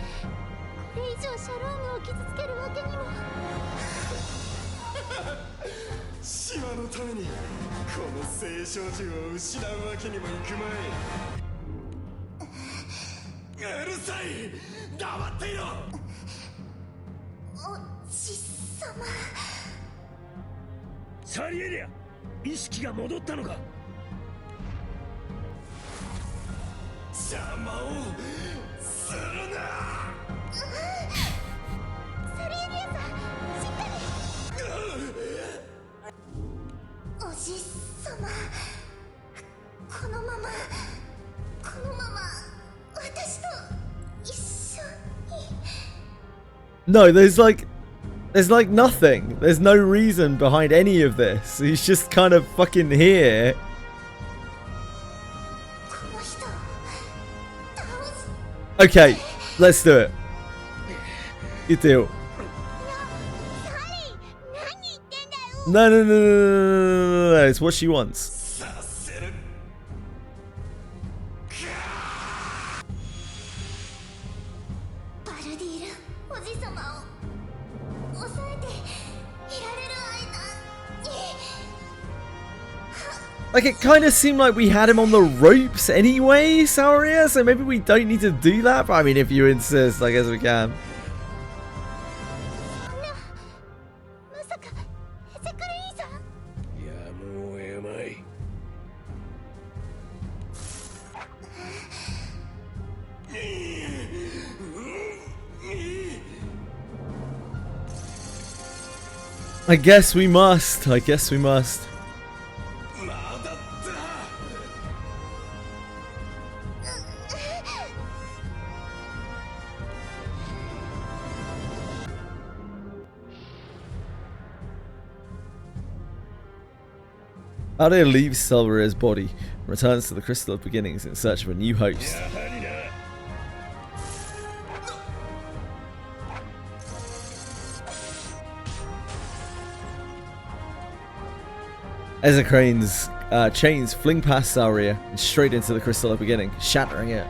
サリエリア、意識が戻ったのか。邪魔をするな。サリエリアさん、しっかり。おじさま、このまま私と一緒に。No, there's like nothing. There's no reason behind any of this. He's just kind of fucking here. Okay, let's do it. Good deal. No. It's what she wants. Like, it kind of seemed like we had him on the ropes anyway, Saria, so maybe we don't need to do that, but I mean, if you insist, I guess we can. I guess we must. Baldir leaves Saria's body and returns to the Crystal of Beginnings in search of a new host. Ezra Crane's chains fling past Saria and straight into the Crystal of Beginning, shattering it.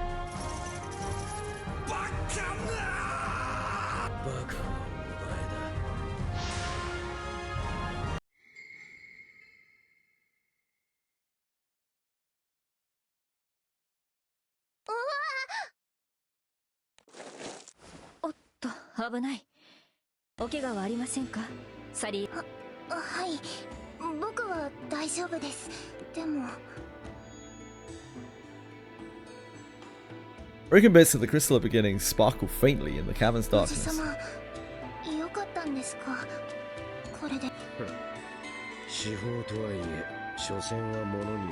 Broken bits of the Crystal of Beginnings sparkle faintly in the cavern's darkness. 所詮は物に過ぎ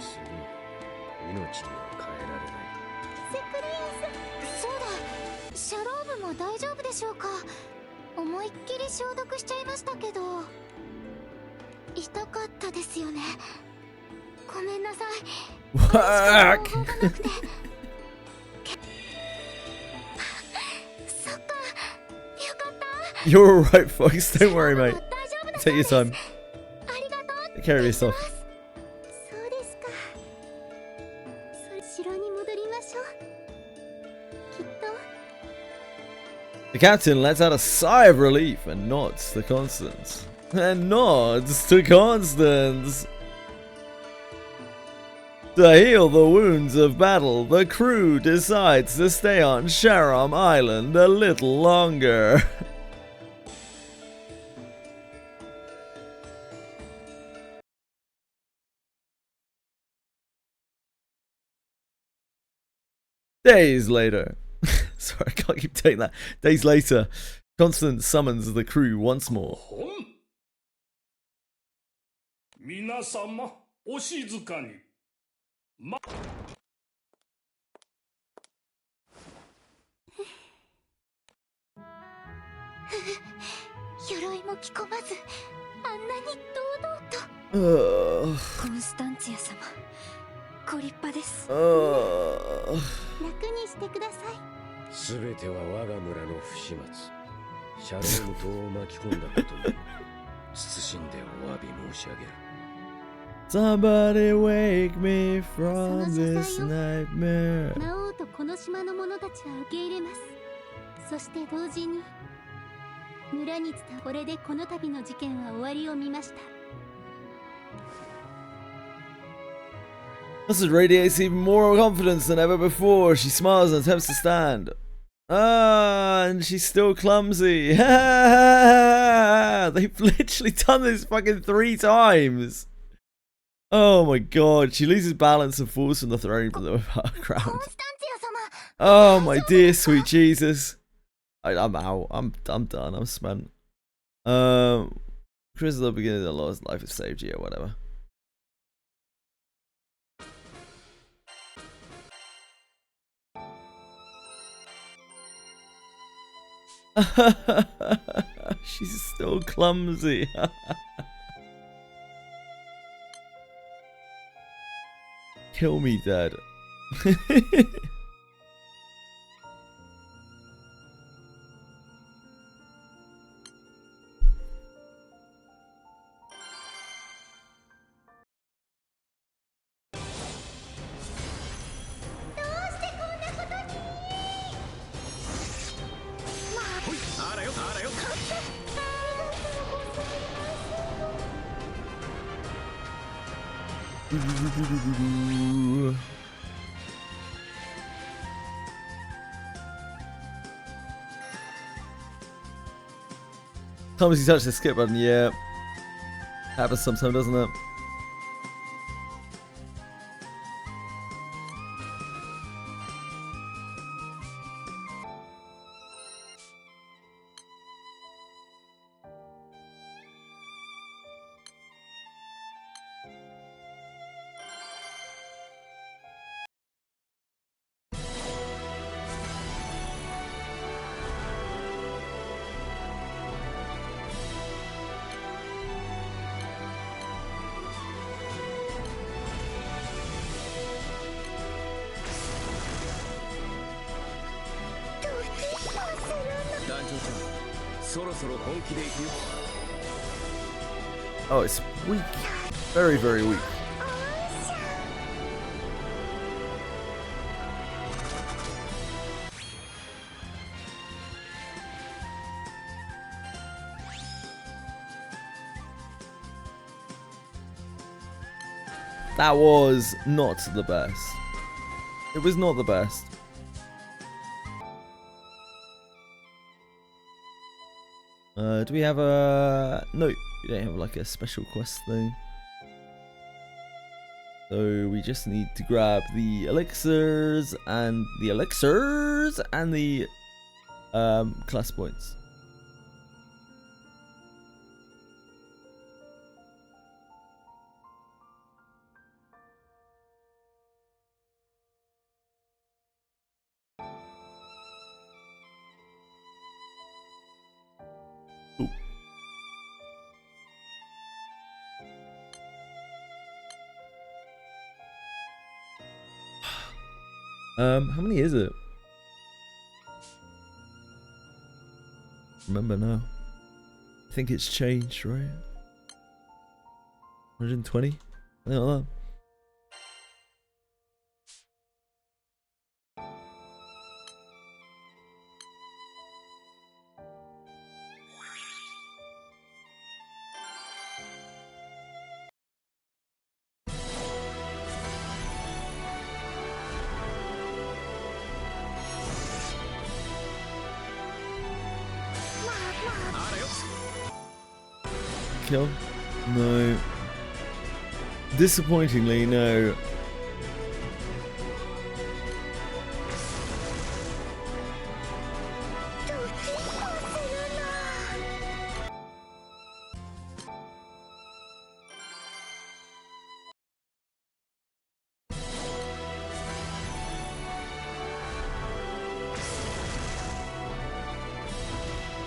命には変えられない。セクリアさん、そうだ、シャローブも大丈夫でしょうか。思いっきり消毒しちゃいましたけど。痛かったですよね。ごめんなさい。Whack! そっか、よかった。 You're alright, Fox. Don't worry, mate. Take your time. Take care of yourself. そうですか。城に戻りましょう。きっと。 The captain lets out a sigh of relief and nods to Constance. And nods to Constance. To heal the wounds of battle, the crew decides to stay on Sharam Island a little longer. Days later. Sorry, I can't keep taking that. Days later, Constance summons the crew once more. 皆様、お静かに。鎧も着込まず、あんなに堂々と。コンスタンツィア様、ご立派です。楽にしてください。すべては我が村の不始末。シャローム島を巻き込んだことに謹んでお詫び申し上げる。Somebody wake me from this nightmare. 魔王とこの島の者たちは受け入れます。そして同時に村に伝わこれでこの度の事件は終わりを見ました。 Mustard radiates even more confidence than ever before. She smiles and attempts to stand. And she's still clumsy. They've literally done this fucking 3 times. Oh my god, she loses balance and falls from the throne from the ground. Oh my dear sweet Jesus. I'm out. I'm done. I'm spent. Chris at the beginning of the Lord's life has saved you or whatever. She's still clumsy. Kill me, Dad. Thomas, you touched the skip button, yeah. Happens sometimes, doesn't it? Oh, it's weak. Very, very weak. That was not the best. It was not the best. Do we have a... No, we don't have like a special quest thing. So we just need to grab the elixirs and the class points. How many is it? Remember now. I think it's changed, right? 120? Something like that. Kill? No. Disappointingly, no.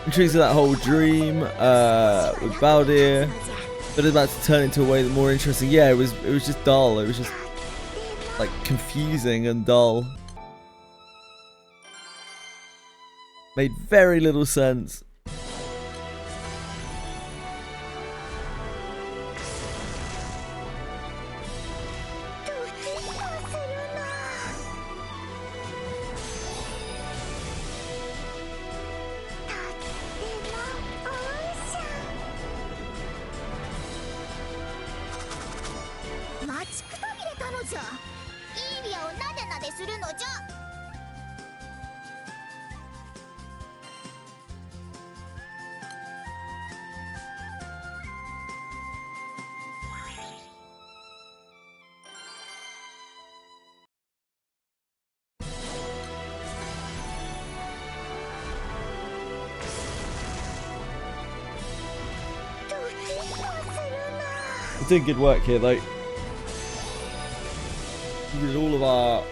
Intrigued with that whole dream with Baldir, but it's about to turn into a way that more interesting. Yeah, it was just dull. It was just like confusing and dull. Made very little sense. Doing good work here though. We did all of our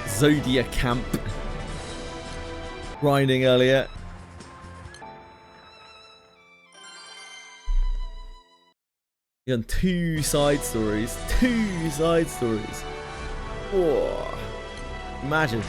Zodiacamp grinding earlier. We done 2 side stories. 2 side stories. Whoa. Imagine.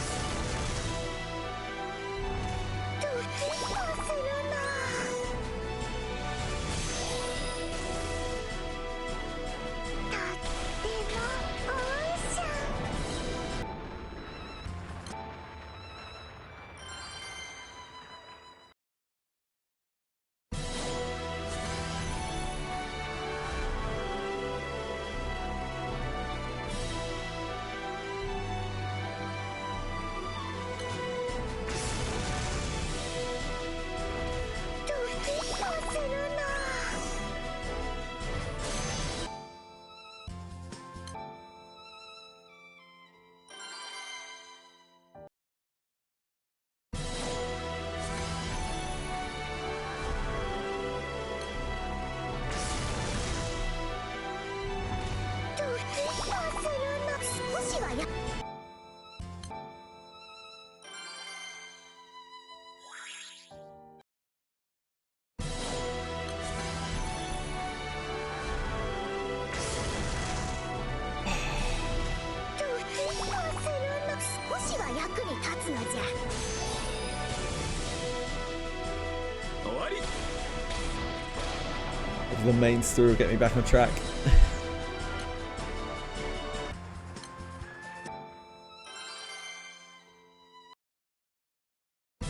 The main story will get me back on track. The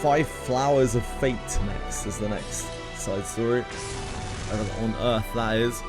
5 Flowers of Fate next is the next side story. On Earth, that is.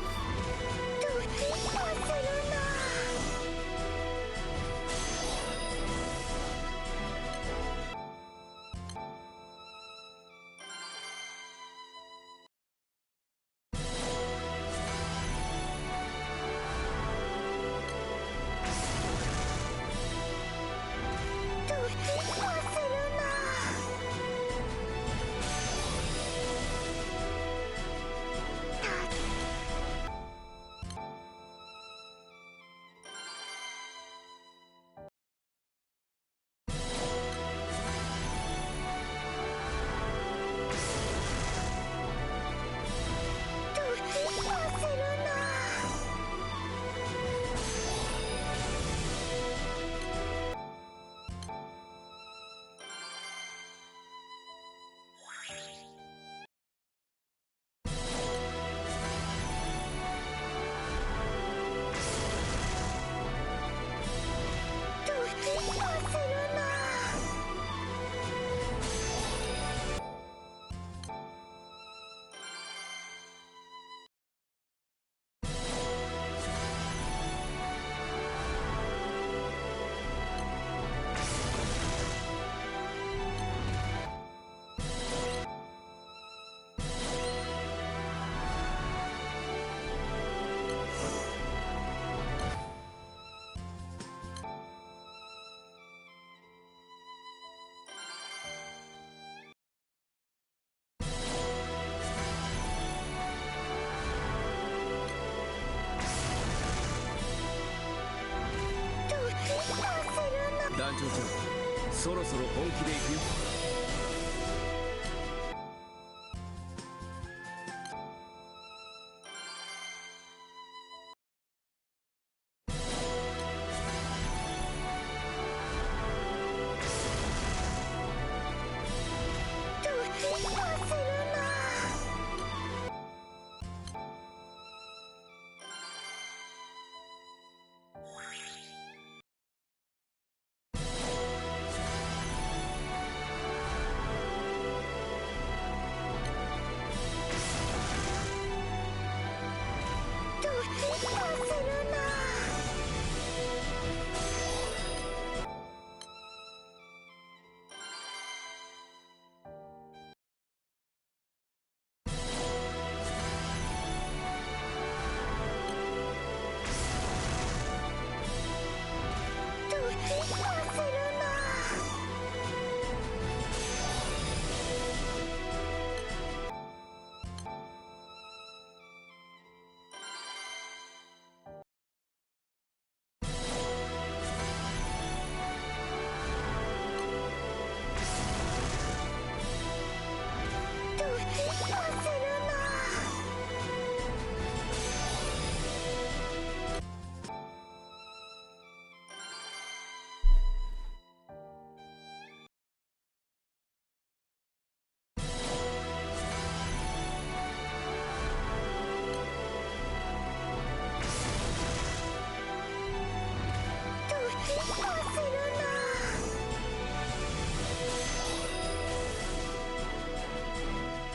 団長ちゃん、そろそろ本気で行くよ。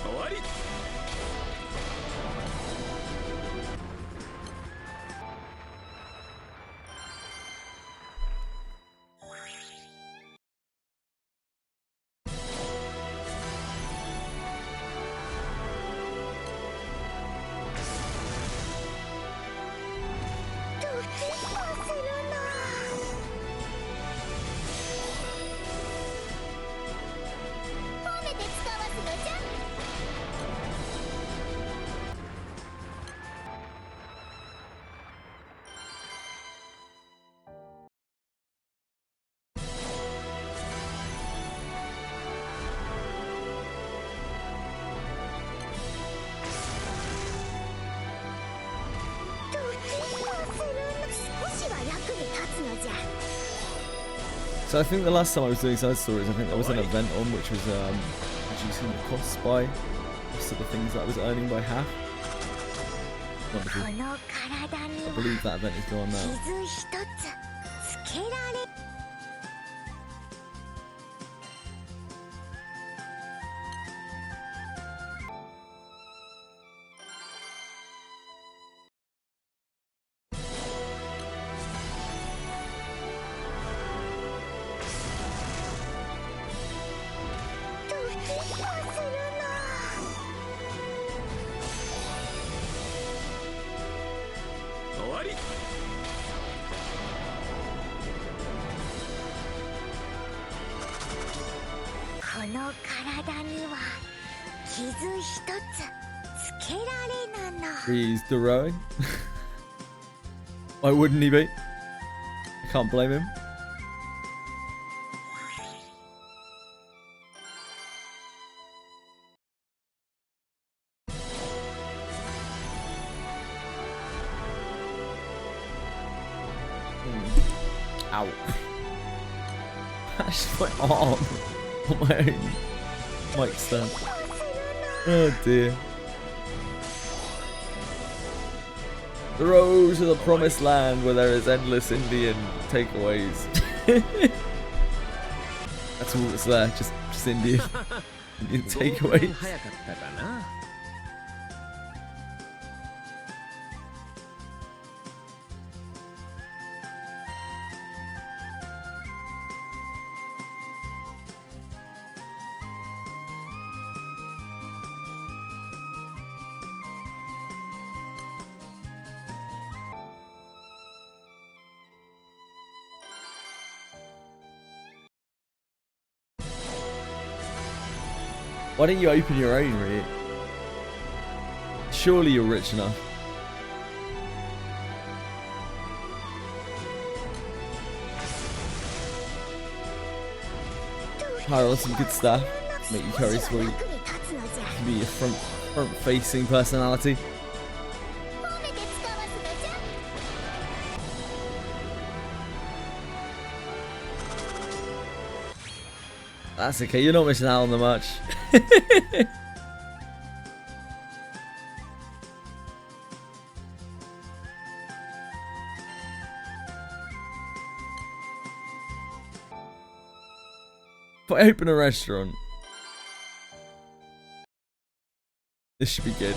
終わり。So I think the last time I was doing side stories, I think there was an event on which was reducing the costs by most of the things that I was earning by half. Wonderful. I believe that event is gone now. He's the rowing. Why wouldn't he be? I can't blame him. Ow. That's my arm on my own mic stand. Oh dear. The road to the promised land where there is endless Indian takeaways. That's all that's there, just Indian takeaways. Why don't you open your own, Rick? Surely you're rich enough. hire on some good staff, make you curry sweet, be your front-facing personality. That's okay, you're not missing out on the much. If I open a restaurant, this should be good.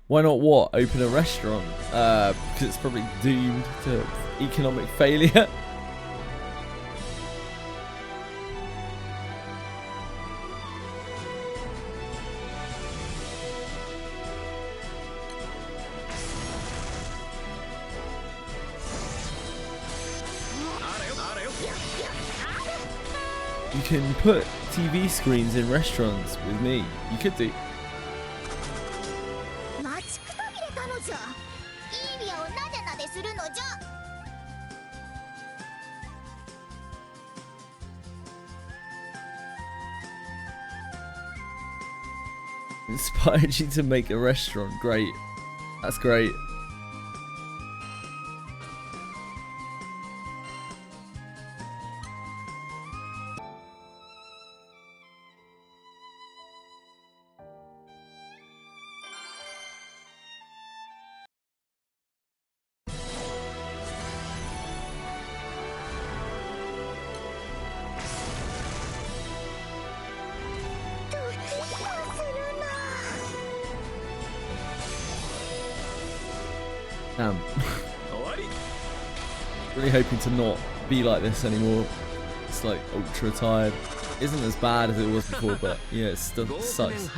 Why not what? Open a restaurant? Because it's probably doomed to economic failure. You can put TV screens in restaurants with me. You could do. Inspired you to make a restaurant. Great. That's great. Damn. Really hoping to not be like this anymore. It's like ultra tired. Isn't as bad as it was before, but yeah, it still sucks.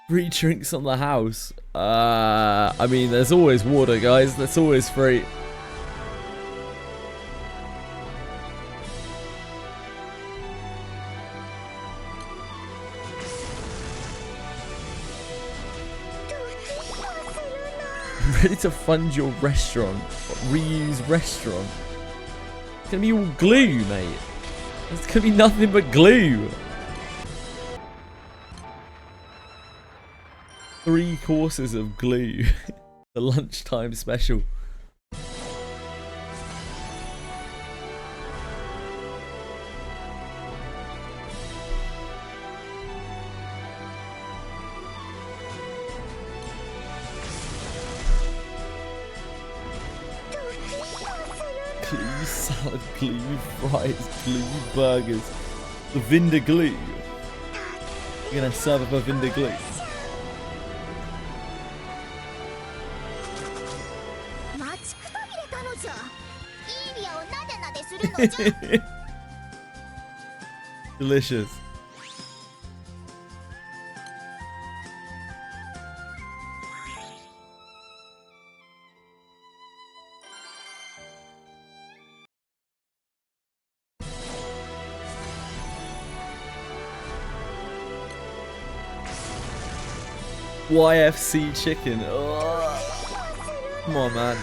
Free drinks on the house. I mean, there's always water, guys. That's always free. Ready to fund your restaurant. Reuse restaurant. It's gonna be all glue, mate. It's gonna be nothing but glue. 3 courses of glue. The lunchtime special. Glue salad, glue fries, glue burgers. The Vinder glue. You're gonna serve up a Vinder glue. Delicious. YFC chicken. Ugh. Come on, man.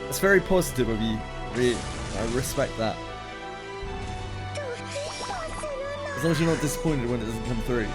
It's very positive of you. Really, I respect that. As long as you're not disappointed when it doesn't come through.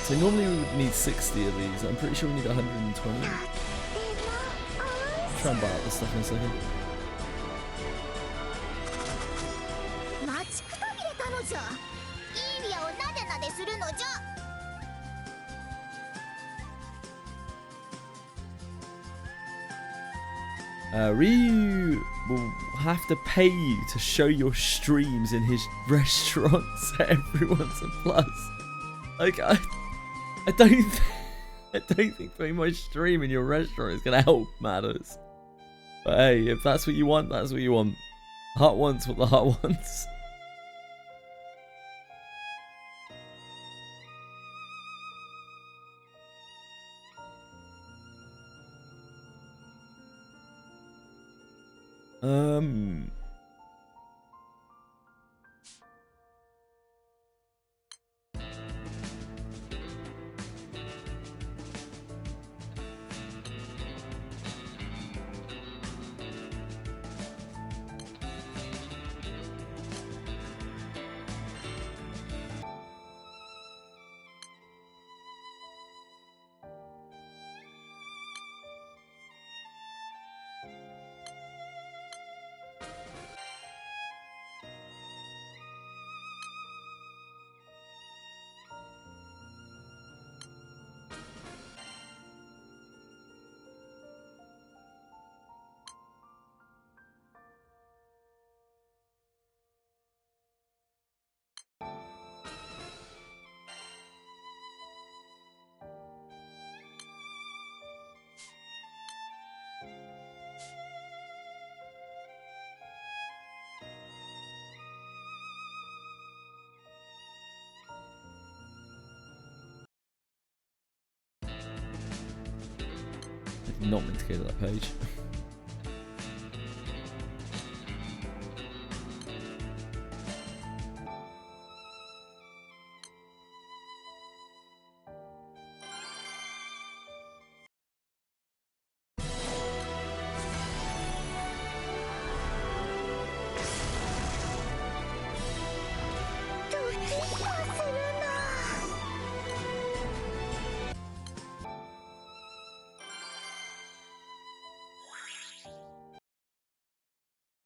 So normally we would need 60 of these. I'm pretty sure we need 120. I'll try and buy out this stuff in a second. Ryu will have to pay you to show your streams in his restaurant so everyone's a plus. Like, I don't think putting my stream in your restaurant is gonna help matters. But hey, if that's what you want, that's what you want. Heart wants what the heart wants. I did not mean to go to that page.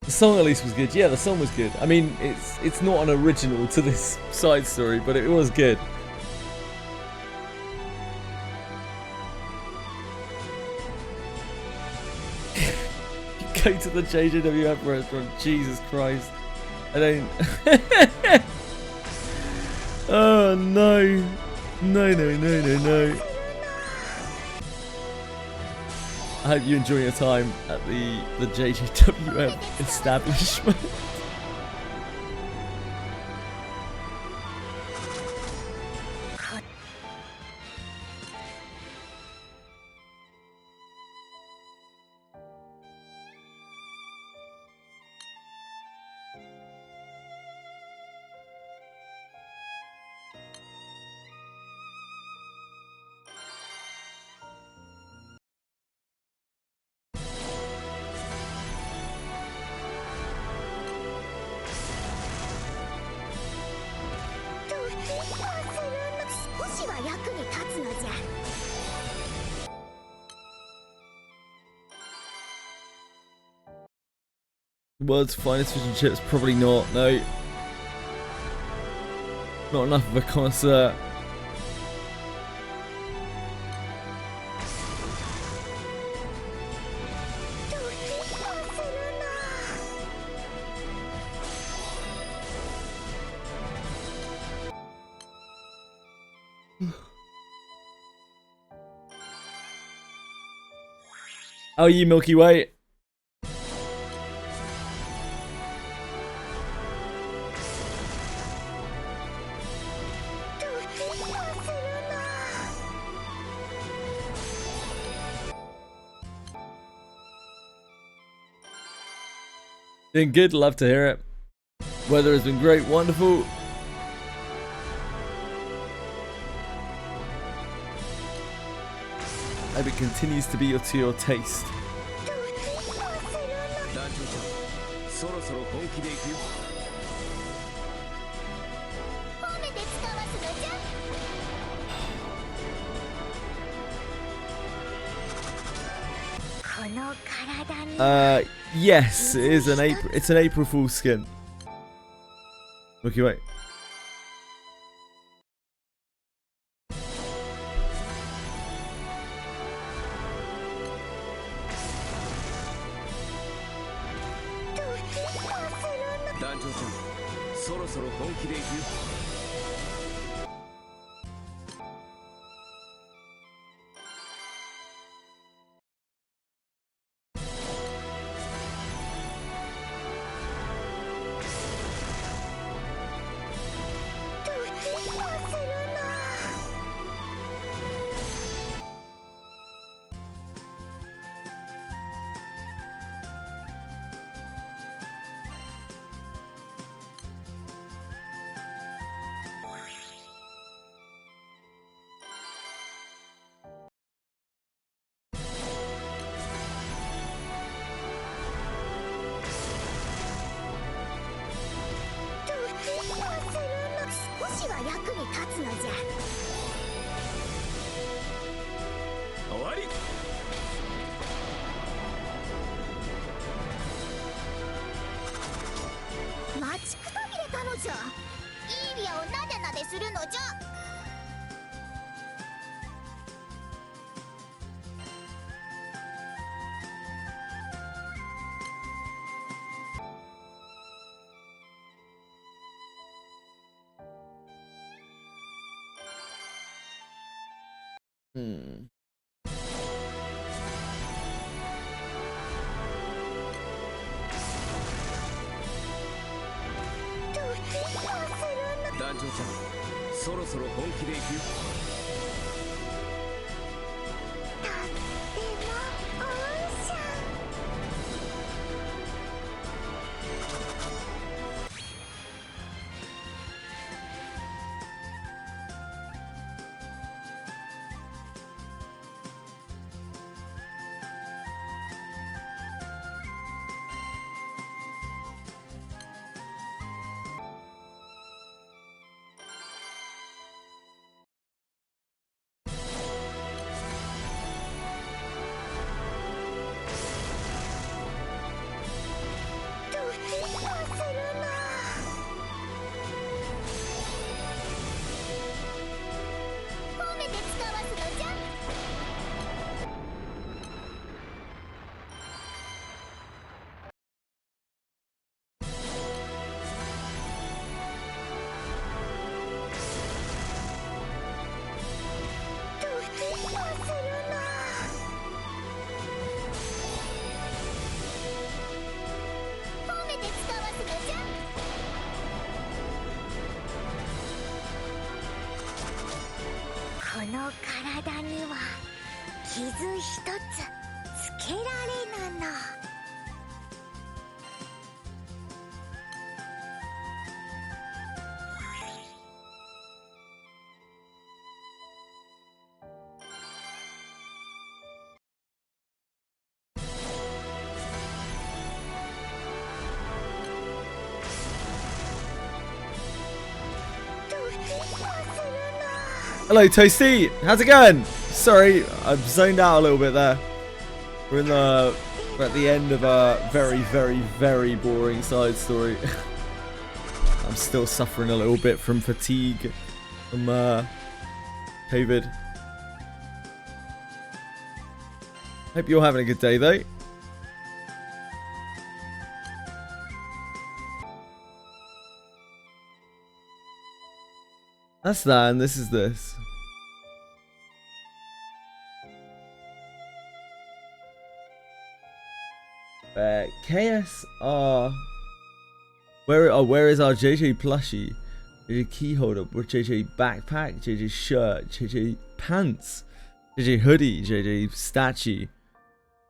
The song at least was good. Yeah, the song was good. I mean, it's not an original to this side story, but it was good. Go to the JJWF restaurant. Jesus Christ. I don't... Oh, no. No. I hope you enjoy your time at the JJWF establishment. World's finest fish and chips? Probably not. No. Not enough of a connoisseur. How are you, Milky Way? Doing good, love to hear it. Weather has been great, wonderful. Hope it continues to be to your taste. Yes, it is an April. It's an April Fool's skin. Milky Way. Hello, Toasty. How's it going? Sorry, I've zoned out a little bit there. We're in the We're at the end of a very, very, very boring side story. I'm still suffering a little bit from fatigue from COVID. Hope you're having a good day though. That's that, and this is this. KSR. Where is our JJ plushie? JJ key holder, JJ backpack, JJ shirt, JJ pants, JJ hoodie, JJ statue,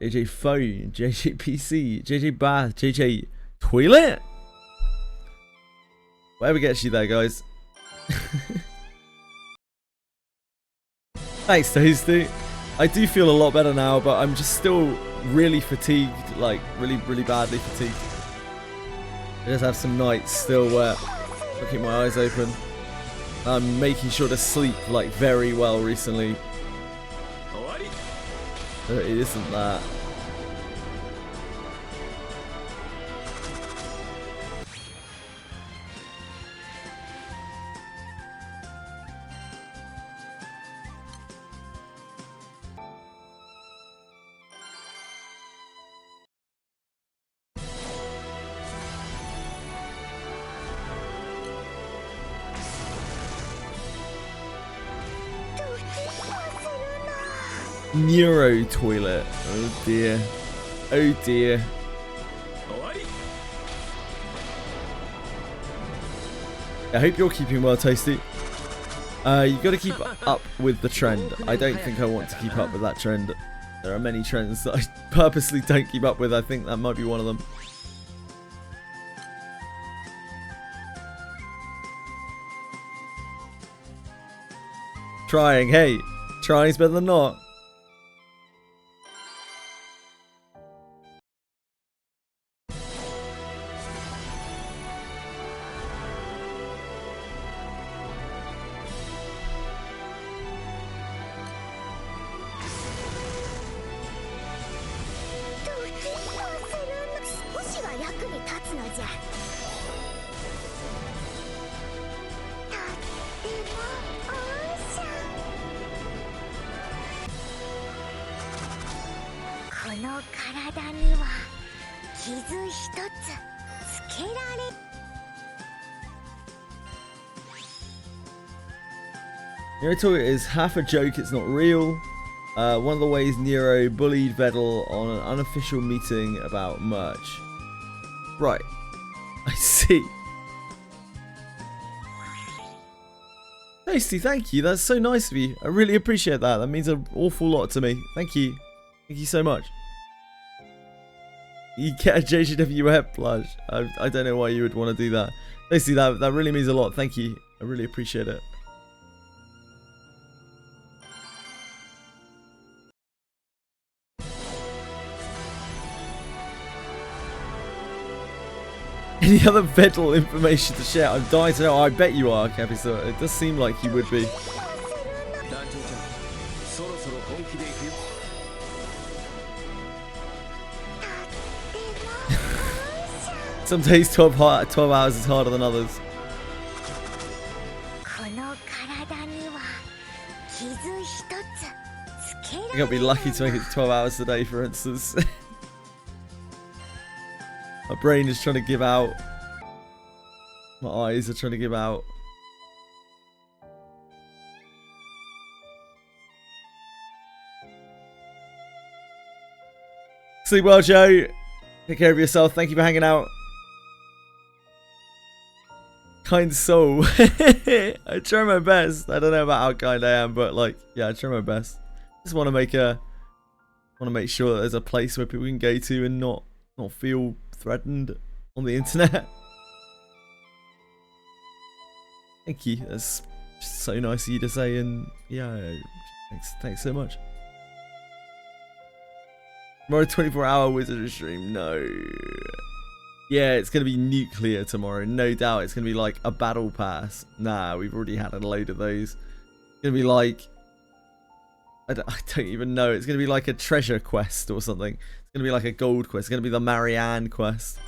JJ phone, JJ PC, JJ bath, JJ toilet? Whatever gets you there, guys. Thanks, Toasty. I do feel a lot better now, but I'm just still really fatigued, like really, really badly fatigued. I just have some nights still where I keep my eyes open. I'm making sure to sleep like very well recently. It isn't that. Neuro toilet. Oh dear. Oh dear. I hope you're keeping well, Toasty. You got to keep up with the trend. I don't think I want to keep up with that trend. There are many trends that I purposely don't keep up with. I think that might be one of them. Trying, hey, trying's better than not. Nero toilet is half a joke, it's not real. One of the ways Nero bullied Vedal on an unofficial meeting about merch. Right. I see. Tasty, thank you. That's so nice of you. I really appreciate that. That means an awful lot to me. Thank you. Thank you so much. You get a JJWF plush. I don't know why you would want to do that. Tasty, that really means a lot. Thank you. I really appreciate it. Any other Vedal information to share? I'm dying to know. I bet you are, Capital. It does seem like you would be. Some days 12 hours is harder than others. I think I'll be lucky to make it 12 hours a day, for instance. My brain is trying to give out. My eyes are trying to give out. Sleep well, Joe. Take care of yourself. Thank you for hanging out. Kind soul. I try my best. I don't know about how kind I am, but like, yeah, I try my best. Just want to make sure that there's a place where people can go to and not feel threatened on the internet. Thank you. That's just so nice of you to say, and yeah, thanks so much. Tomorrow 24-hour Wizardry stream. No. Yeah, it's gonna be nuclear tomorrow. No doubt it's gonna be like a battle pass. Nah, we've already had a load of those. It's gonna be like I don't even know. It's going to be like a treasure quest or something. It's going to be like a gold quest. It's going to be the Marianne quest.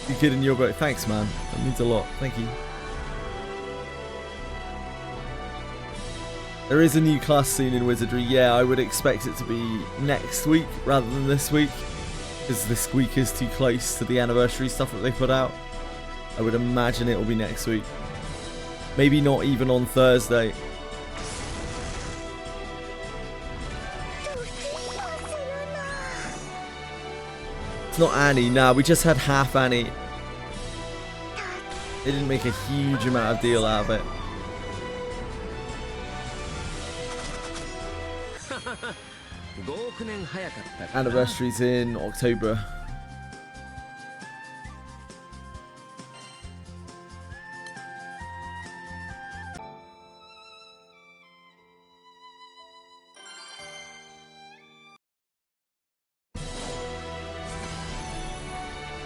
You kidding your boat? Thanks, man. That means a lot. Thank you. There is a new class soon in Wizardry. Yeah, I would expect it to be next week rather than this week, because this week is too close to the anniversary stuff that they put out. I would imagine it will be next week. Maybe not even on Thursday. It's not Annie. Nah, we just had half Annie. They didn't make a huge amount of deal out of it. Anniversary's in October.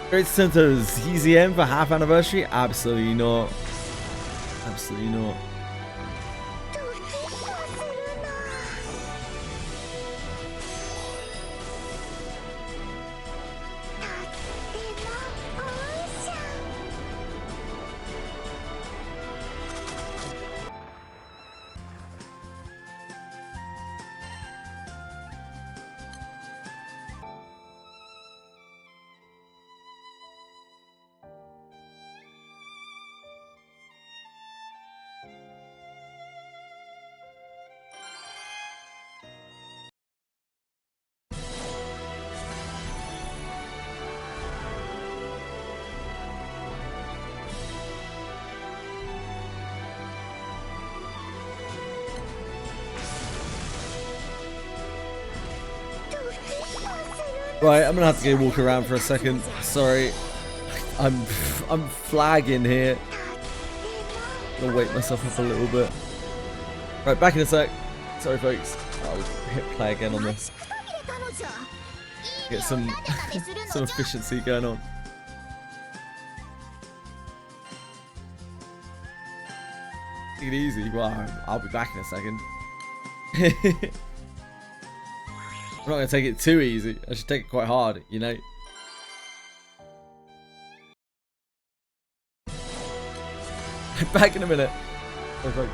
Great Center's ZZM for half anniversary? Absolutely not. Absolutely not. Right, I'm gonna have to go walk around for a second. Sorry, I'm flagging here. I'm gonna wake myself up a little bit. Right, back in a sec. Sorry, folks. I'll hit play again on this. Get some some efficiency going on. Take it easy. Well, I'll be back in a second. I'm not going to take it too easy. I should take it quite hard, you know. Back in a minute. Oh, thanks.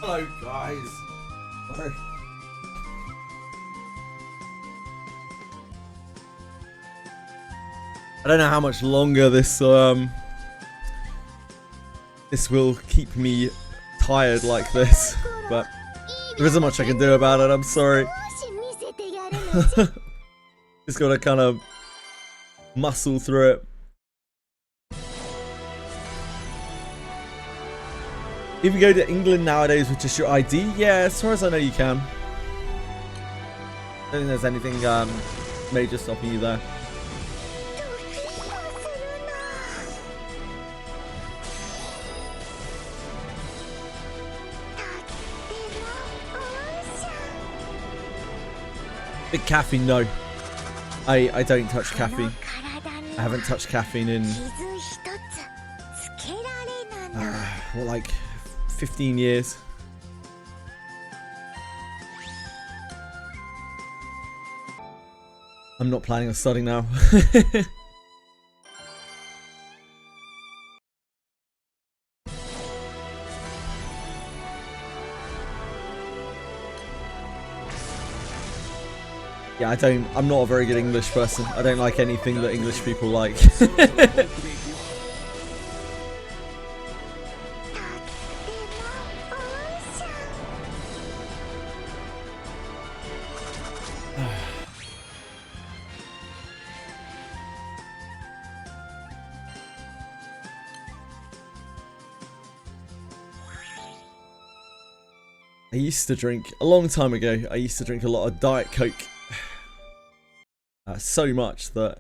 Hello, guys. Sorry. I don't know how much longer this this will keep me tired like this, but there isn't much I can do about it. I'm sorry. Just gotta kind of muscle through it. If you go to England nowadays with just your ID, yeah, as far as I know you can. I don't think there's anything major stopping you there. Big caffeine, no. I don't touch caffeine. I haven't touched caffeine in what, like 15 years. I'm not planning on studying now. Yeah, I'm not a very good English person. I don't like anything that English people like. I used to drink, a long time ago, I used to drink a lot of Diet Coke. So much that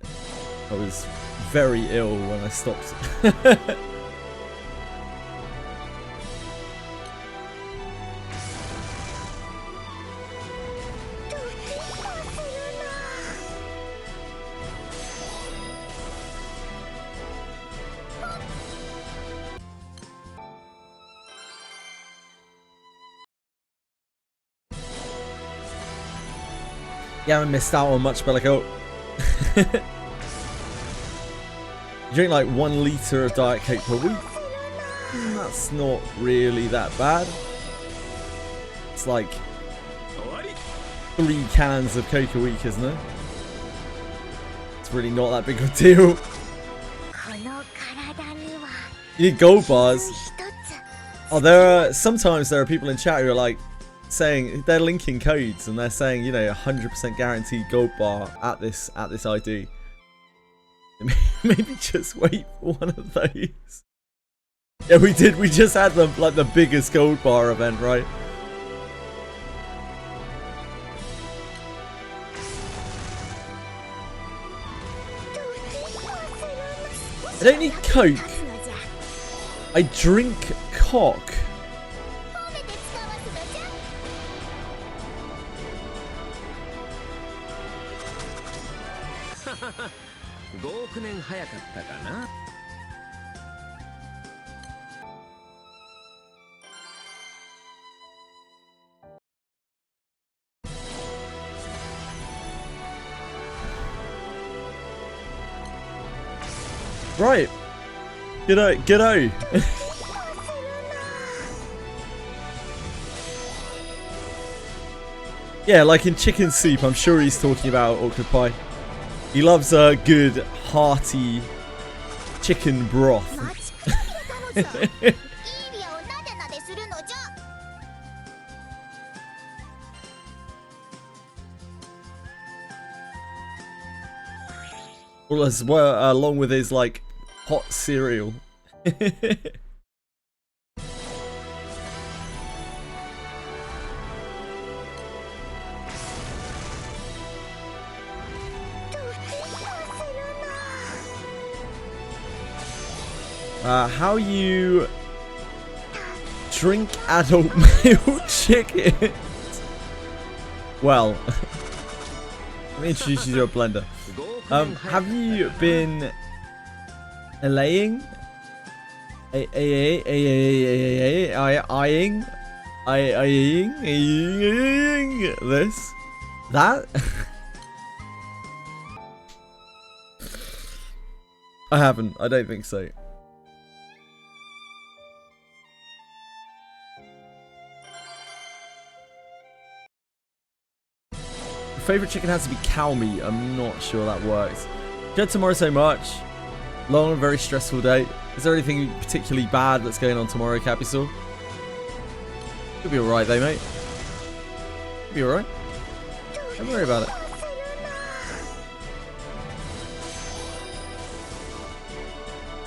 I was very ill when I stopped. You haven't missed out on much, Bellico. You drink like 1 litre of Diet Coke per week. That's not really that bad. It's like 3 cans of Coke a week, isn't it? It's really not that big of a deal. You need gold bars. Oh, sometimes there are people in chat who are like saying they're linking codes and they're saying, you know, 100% guaranteed gold bar at this ID. Maybe just wait for one of those. Yeah, we did. We just had the biggest gold bar event, right? I don't need Coke. I drink cock. Right. G'day. Yeah, like in chicken soup, I'm sure he's talking about Orchid Pie. He loves a good, hearty chicken broth. Well, as well, along with his like hot cereal. How you drink adult male chicken? Well, let me introduce you to a blender. Have you been eyeing this? That? I haven't. I don't think so. favorite chicken has to be cow meat. I'm not sure that works. Good tomorrow so much. Long and very stressful day. Is there anything particularly bad that's going on tomorrow, Capisaur? You'll be alright though, mate. You'll be alright. Don't worry about it.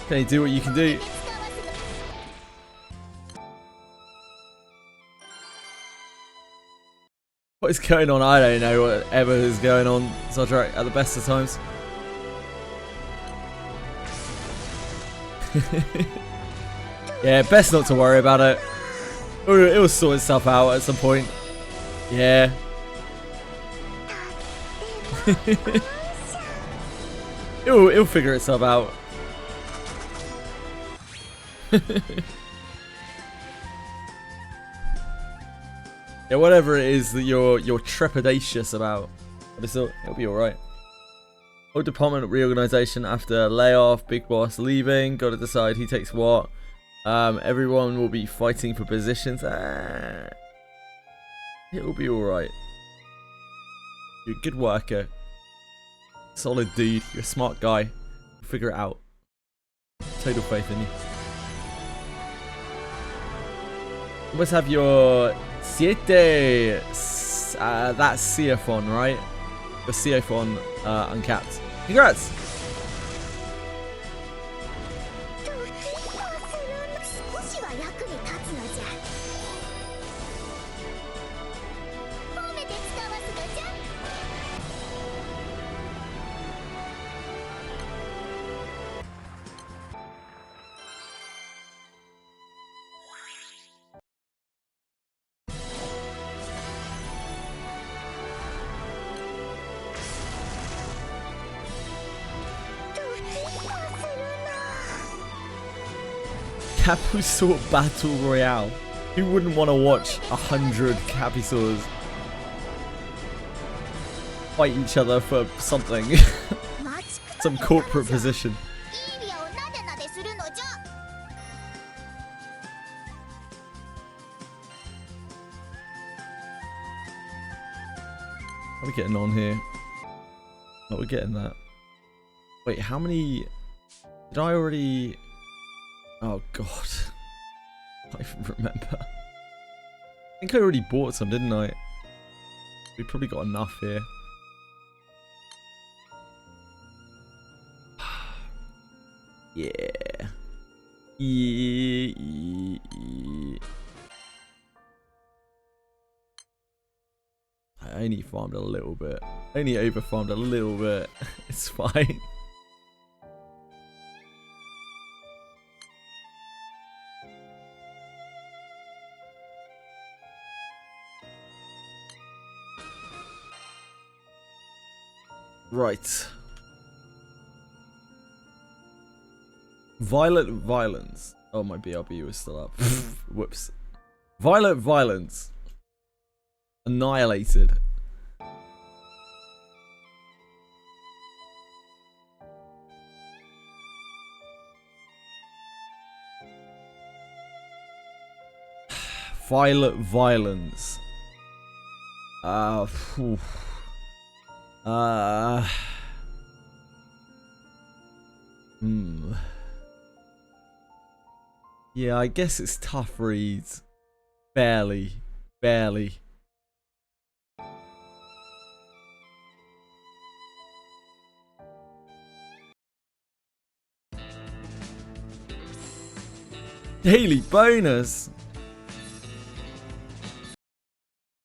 Okay, do what you can do. What is going on? I don't know whatever is going on, Zodiacamp, at the best of times. Yeah, best not to worry about it. It will sort itself out at some point. Yeah. It'll figure itself out. Yeah, whatever it is that you're trepidatious about, it'll be alright. Whole department reorganization after layoff, big boss leaving, gotta decide who takes what. Everyone will be fighting for positions. It'll be alright. You're a good worker. Solid dude. You're a smart guy. You'll figure it out. Total faith in you. You must have your Siete. That's Seaphon, right? Your Seaphon uncapped. Congrats! Capisaur Battle Royale. Who wouldn't want to watch 100 Capisaurs fight each other for something? Some corporate position. What are we getting on here? Oh, we're getting that. Wait, how many... Did I already... Oh god. I don't even remember. I think I already bought some, didn't I? We probably got enough here. Yeah. Yeah. I only farmed a little bit. I only over farmed a little bit. It's fine. Right. Violent Violence. Oh, my BRB was still up. Whoops. Violent Violence. Annihilated. Violent Violence. Yeah, I guess it's tough reads. Barely. Barely. Daily bonus.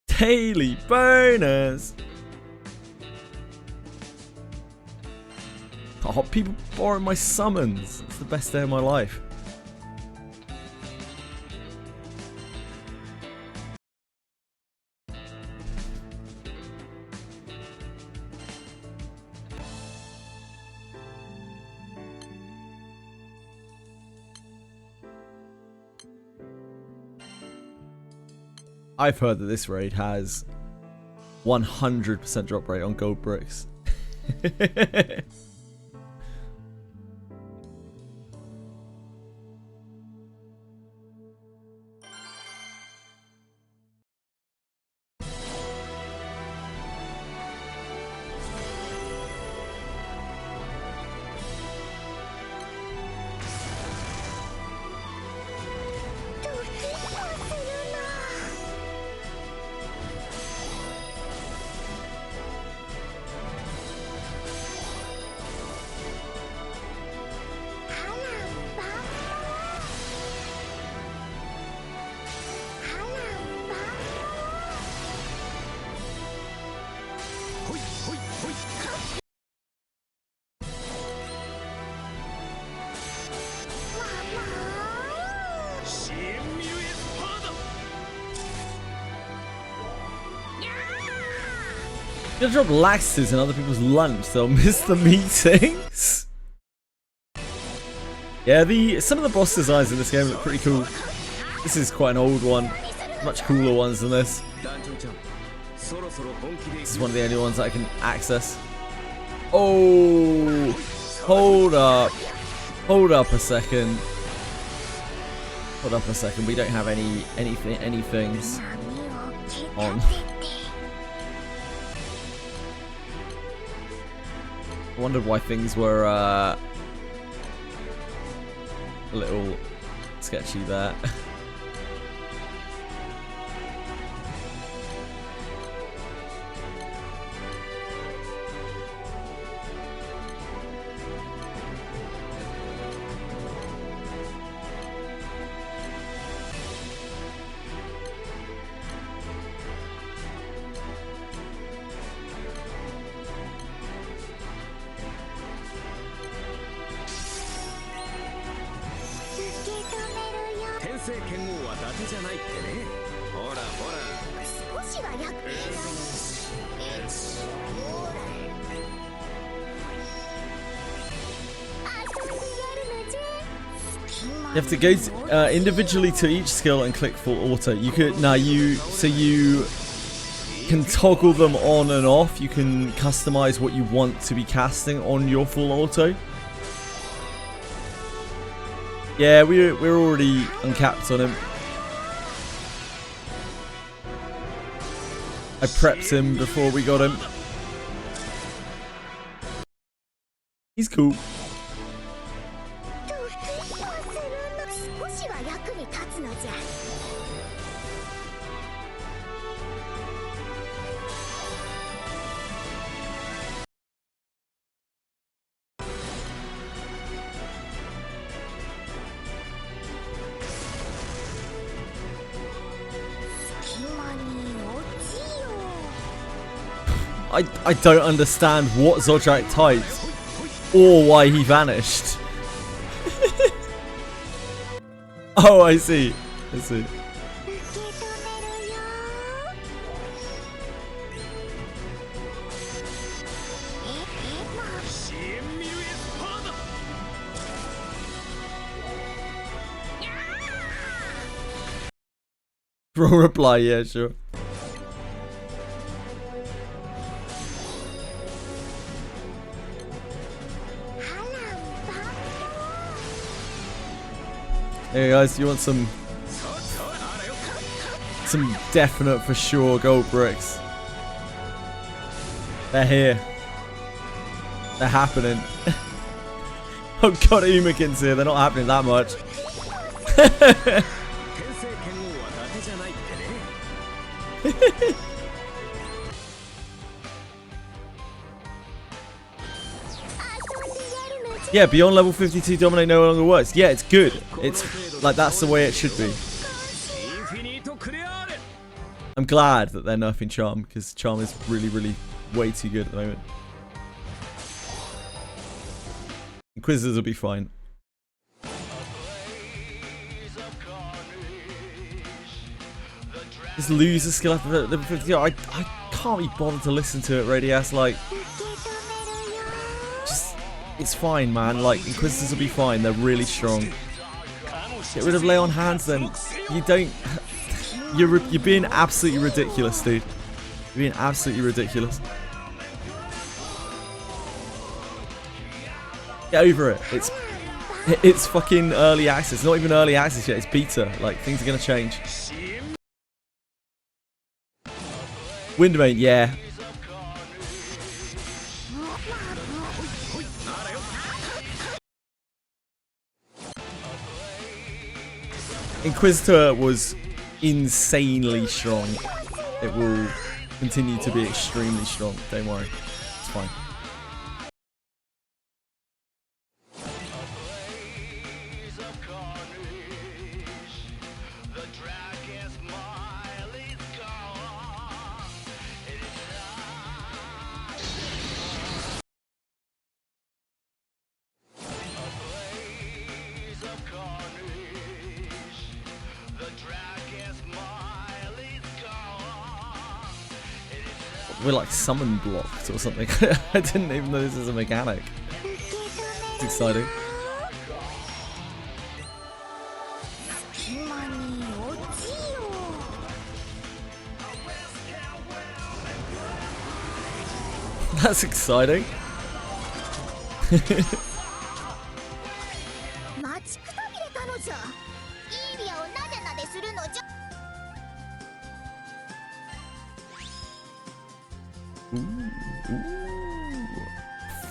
Daily bonus. Oh, people borrow my summons. It's the best day of my life. I've heard that this raid has 100% drop rate on gold bricks. You're gonna drop laxatives in other people's lunch, they'll miss the meetings. Yeah, some of the boss designs in this game look pretty cool. This is quite an old one. Much cooler ones than this. This is one of the only ones that I can access. Oh, hold up. Hold up a second. Hold up a second. We don't have any things on. I wondered why things were a little sketchy there. You have to go individually to each skill and click full auto. You could you can toggle them on and off. You can customize what you want to be casting on your full auto. Yeah, we're already uncapped on him. I prepped him before we got him. He's cool. I don't understand what Zodiac typed or why he vanished. Oh, I see. I see. Wrong reply, yeah, sure. Hey guys, you want some definite for sure gold bricks? They're here. They're happening. Oh god, Umakin's here. They're not happening that much. Yeah, beyond level 52, Dominate no longer works. Yeah, it's good. It's like that's the way it should be. I'm glad that they're nerfing Charm because Charm is really, really way too good at the moment. Inquisitors will be fine. Just lose the skill after level 52. I can't be bothered to listen to it, Radias. Like, it's fine, man. Like, Inquisitors will be fine. They're really strong. Get rid of Lay on Hands, then. You don't. You're being absolutely ridiculous, dude. You're being absolutely ridiculous. Get over it. It's fucking early access. It's not even early access yet. It's beta. Like, things are gonna change. Windmane, yeah. Inquisitor was insanely strong. It will continue to be extremely strong. Don't worry. It's fine. we're like summon blocked or something. I didn't even know this is a mechanic. It's exciting. That's exciting.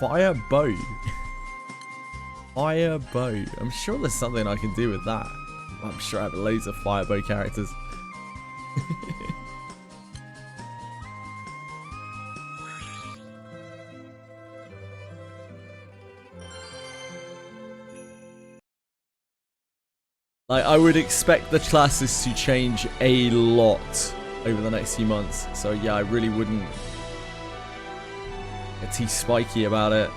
Fire bow. Fire bow. I'm sure there's something I can do with that. I'm sure I have loads of fire bow characters. Like, I would expect the classes to change a lot over the next few months. So yeah, I really wouldn't get too spiky about it.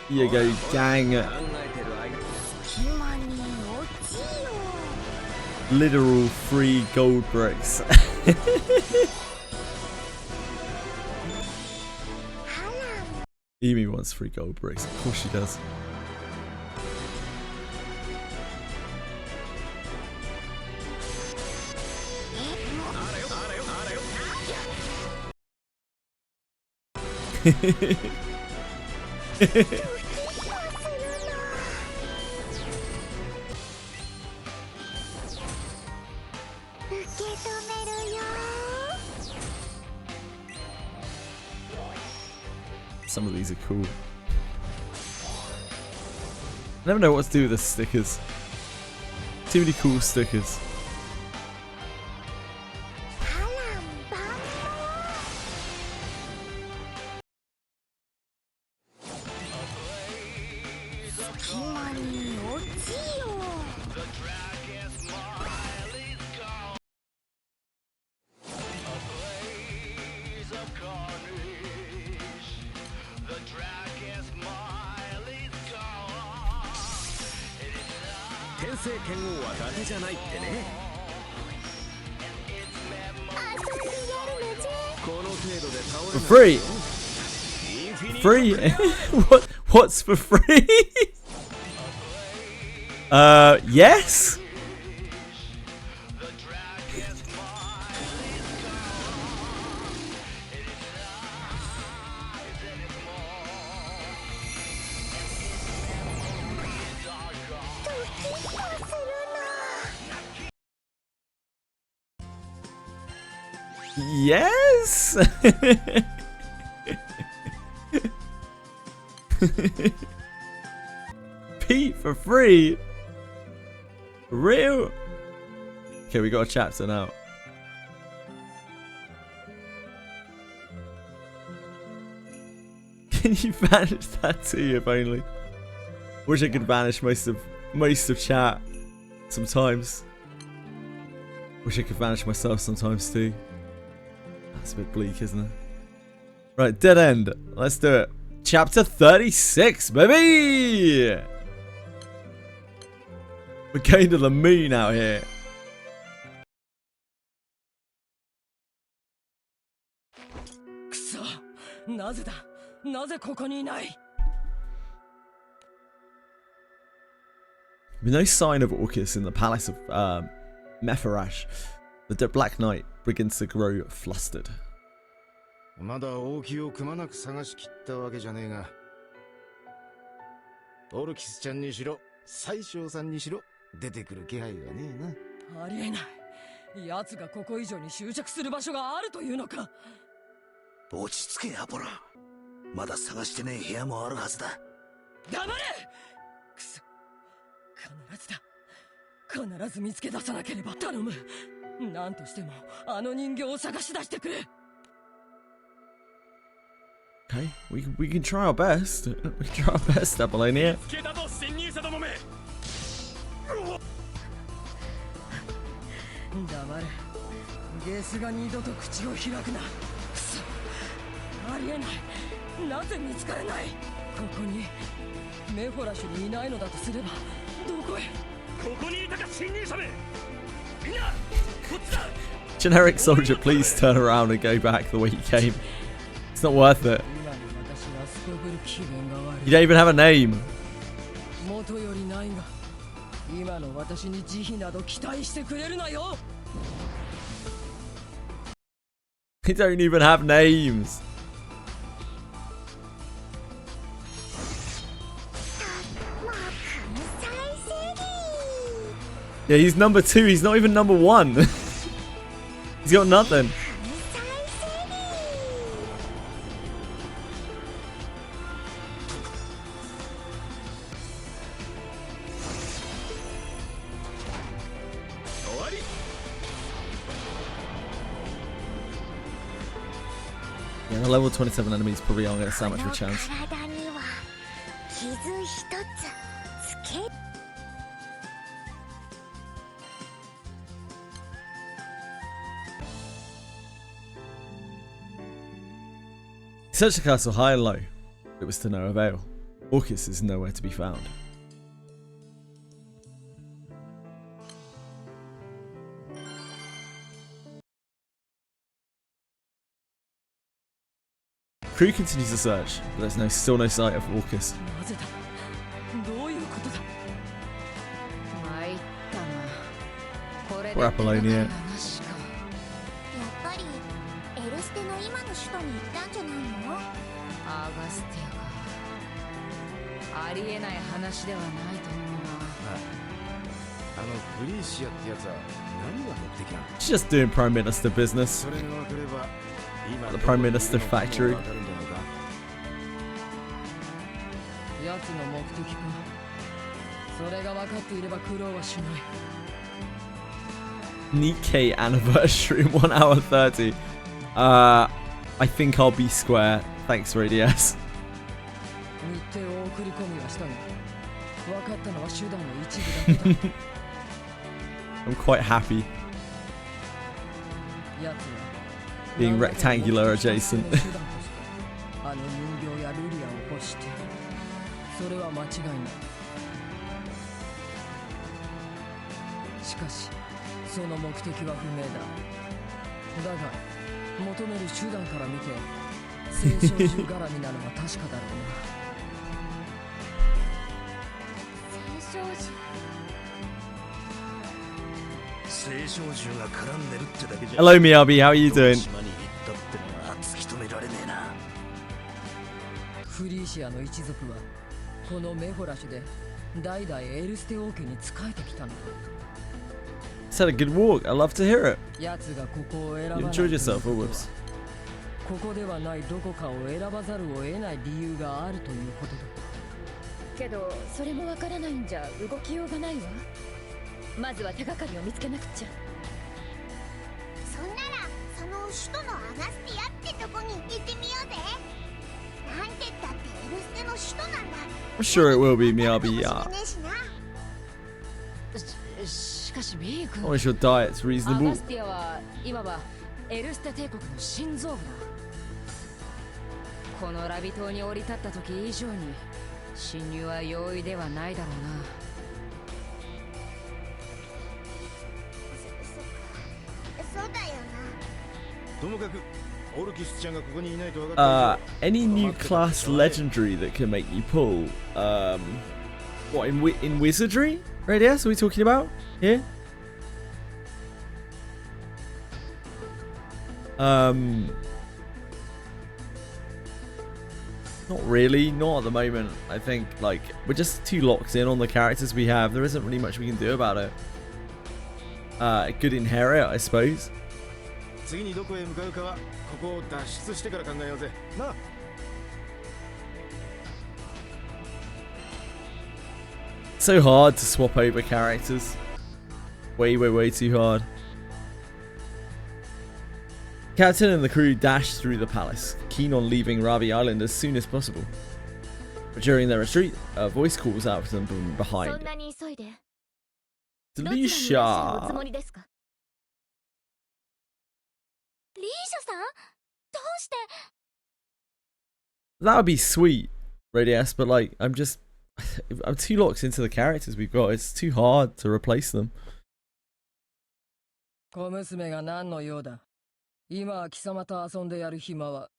Here you go, gang. Literal free gold bricks. Emi wants free gold bricks. Of course she does. Some of these are cool. I never know what to do with the stickers. Too many cool stickers. For free? Free? What's for free? Yes? Yes? Pete for free? For real? Okay, we got a chapter now. Can you banish that too, if only? Wish I could banish most of chat sometimes. Wish I could banish myself sometimes too. That's a bit bleak, isn't it? Right, dead end. Let's do it. Chapter 36, baby! We're going to the moon out here. With no sign of Orcus in the palace of Mepharash, the Black Knight begins to grow flustered. まだ王宮をくまなく探し切ったわけじゃねえがオルキスちゃんにしろ宰相さんにしろ出てくる気配がねえな。ありえない。奴がここ以上に執着する場所があるというのか。落ち着けアポロ。まだ探してねえ部屋もあるはずだ。黙れ。くそ、必ず見つけ出さなければ。頼む、何としてもあの人形を探し出してくれ。Okay, we can try our best. We can try our best, Apollonia. 黙れ。ゲスが二度と口を開くな。くそ、ありえない。なぜ見つからない。ここにメフォラシュにいないのだとすればどこへ。ここにいたか侵入者め。みんなこっちだ。Generic soldier, please turn around and go back the way you came. It's not worth it. You don't even have a name. 元よりないが、今の私に慈悲など期待してくれるなよ。They don't even have names. Yeah, he's number 2. He's not even number 1. He's got nothing. Yeah, the level 27 enemies probably aren't going to stand much of a chance. Search the castle high and low. It was to no avail. Orcus is nowhere to be found. Crew continues the search, but there's still no sight of Orcus. Poor Apollonia. ありえない話ではないと思うな。あのフリーシアってやつは何が目的なの？ She's just doing Prime Minister business. At the Prime Minister factory. やつの目的か。それが分かっていれば苦労はしない。Nikkei anniversary in 1 hour 30. I think I'll be square. Thanks, Radius. 日程を送り込みはしたが、分かったのは手段の一部だけだ。I'm quite happy やつは being rectangular adjacent. あの人形やルリアを欲している。それは間違いない。しかしその目的は不明だ。だが求める手段から見て聖少獣絡みなのは確かだろうな。聖少獣が絡んでるってだけじゃ。 Hello, Miyabi. How are you doing? 島に行ったってのは突き止められねえな。フリーシアの一族はこのメフォラシュで代々エルステ王家に仕えてきたのだ。It's had a good walk. I love to hear it. やつがここを選ば You ない enjoyed yourself, or whoops? ここではないどこかを選ばざるを得ない理由があるということだ。けどそれもわからないんじゃ動きようがないわ。まずは手がかりを見つけなくちゃ。そんならその首都のアガスティアってとこに行ってみようぜ。なんてったってエルステの首都なんだ。 I'm sure it will be, Miyabi. Yeah. しかしビー君、 What is your diet's ア reasonable? ガスティアはいわばエルステ帝国の心臓部だ。このラビ島に降り立った時以上に侵入は容易ではないだろうな。そうだよな。ともかくオルキスちゃんがここにいないと分かって Any new class legendary that can make you pull? What in Wizardry? Radius? Are we talking about here? Not really, not at the moment. I think like we're just too locked in on the characters we have. There isn't really much we can do about it. Good inherit, I suppose. 次にどこへ向かうかはここを脱出してから考えようぜ。なあ。So hard to swap over characters. Way too hard. Captain and the crew dash through the palace, keen on leaving Ravi Island as soon as possible. But during their retreat, a voice calls out to them from behind. Delisha! That would be sweet, Radius, but like, I'm too locked into the characters we've got. It's too hard to replace them. 小娘が何の用だ。今は貴様と遊んでやる暇は。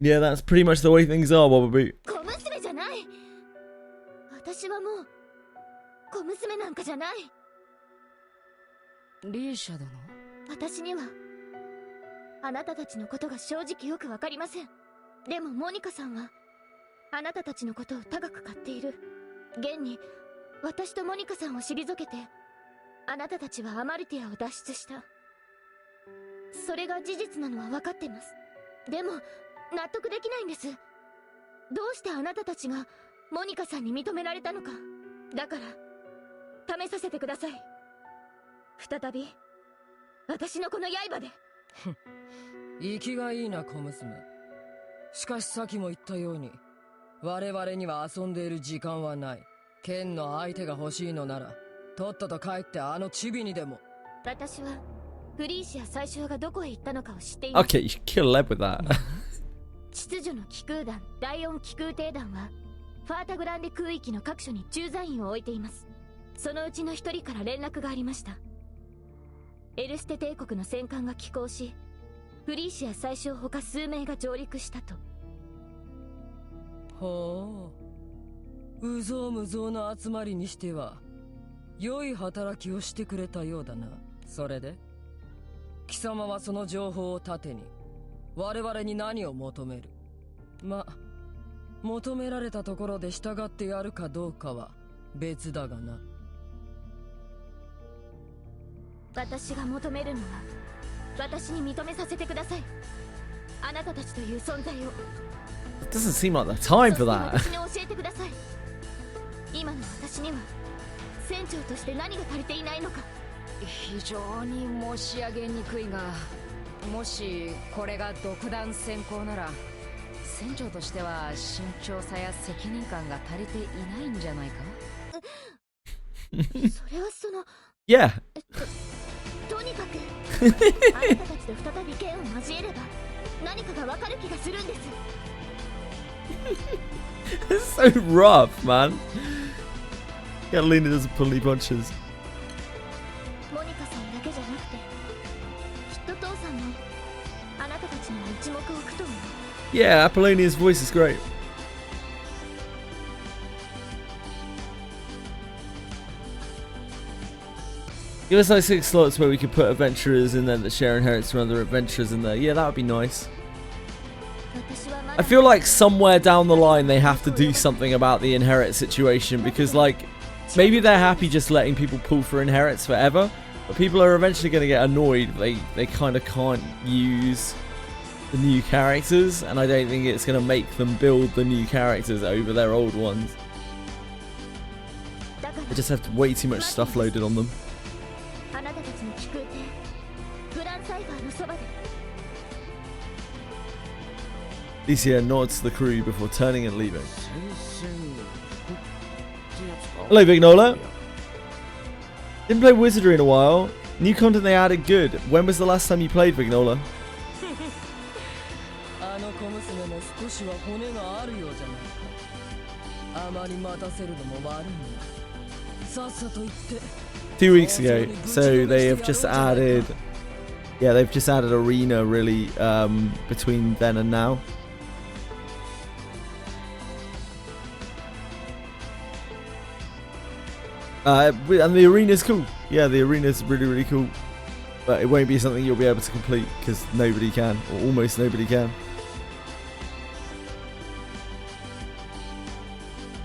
Yeah, that's pretty much the way things are, Bobbaboo. 小娘じゃない。私はもう小娘なんかじゃない。リーシャ殿。私にはあなたたちのことが正直よくわかりません。でもモニカさんはあなたたちのことを高く買っている。現に私とモニカさんを退けてあなたたちはアマルティアを脱出した。それが事実なのは分かってます。でも納得できないんです。どうしてあなたたちがモニカさんに認められたのか。だから試させてください。再び私のこの刃で。生きがいいな小娘。しかしさっきも言ったように我々には遊んでいる時間はない。剣の相手が欲しいのならとっとと帰ってあのチビにでも。私はフリーシア最初がどこへ行ったのかを知っています。 Okay, you should kill Leb with that. 秩序の気空団第4気空艇団はファータグランデ空域の各所に駐在員を置いています。そのうちの一人から連絡がありました。エルステ帝国の戦艦が寄港しフリーシア最初ほか数名が上陸したと。ほう、うぞうむぞうの集まりにしては良い働きをしてくれたようだな。それで貴様はその情報を盾に我々に何を求める。ま、求められたところで従ってやるかどうかは別だがな。私が求めるのは私に認めさせてください。あなたたちという存在を。 It doesn't seem like the time for that. 私に教えてください。今の私には船長として何が足りていないのか。非常に申し上げにくいが、もしこれが独断専行なら船長としては慎重さや責任感が足りていないんじゃないか。それはその Yeah. とにかくあなたたちと再び剣を交えれば何かがわかる気がするんです。It's so rough, man. Catalina doesn't pull any punches. モニカさんだけじゃなくてきっと父さんもあなたたちには一目置くと思う。 Yeah, Apollonia's voice is great. Give us like 6 slots where we could put adventurers in there that share inheritance from other adventurers in there. Yeah, that would be nice. I feel like somewhere down the line they have to do something about the inherit situation, because like maybe they're happy just letting people pull for inherits forever, but people are eventually going to get annoyed. They kind of can't use the new characters, and I don't think it's going to make them build the new characters over their old ones. They just have way too much stuff loaded on them. Alicia nods to the crew before turning and leaving. Hello, Vignola. Didn't play Wizardry in a while. New content they added good. When was the last time you played, Vignola? Two weeks ago. So they have just added... Yeah, they've just added Arena, really, between then and now. And the arena's cool. Yeah, the arena's really, really cool. but it won't be something you'll be able to complete because nobody can, or almost nobody can.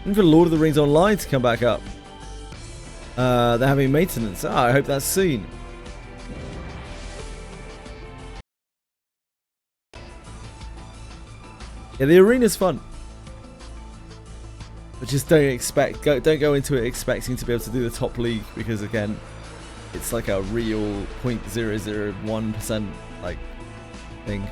And for Lord of the Rings Online to come back up, they're having maintenance. I hope that's soon. Yeah, the arena's fun, but just don't go into it expecting to be able to do the top league, because again, it's like a real 0.001% like thing.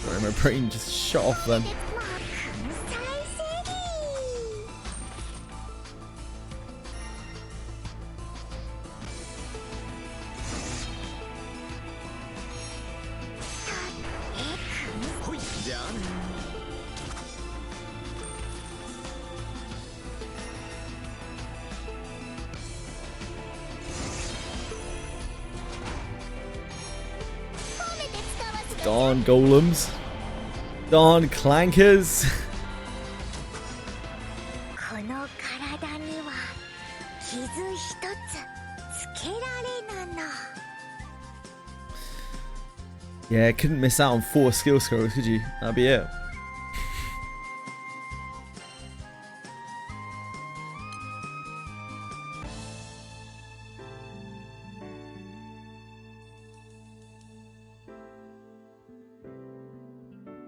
Sorry, my brain just shut off then. Darn golems. Darn clankers. Yeah, couldn't miss out on 4 skill scrolls, could you? That'd be it.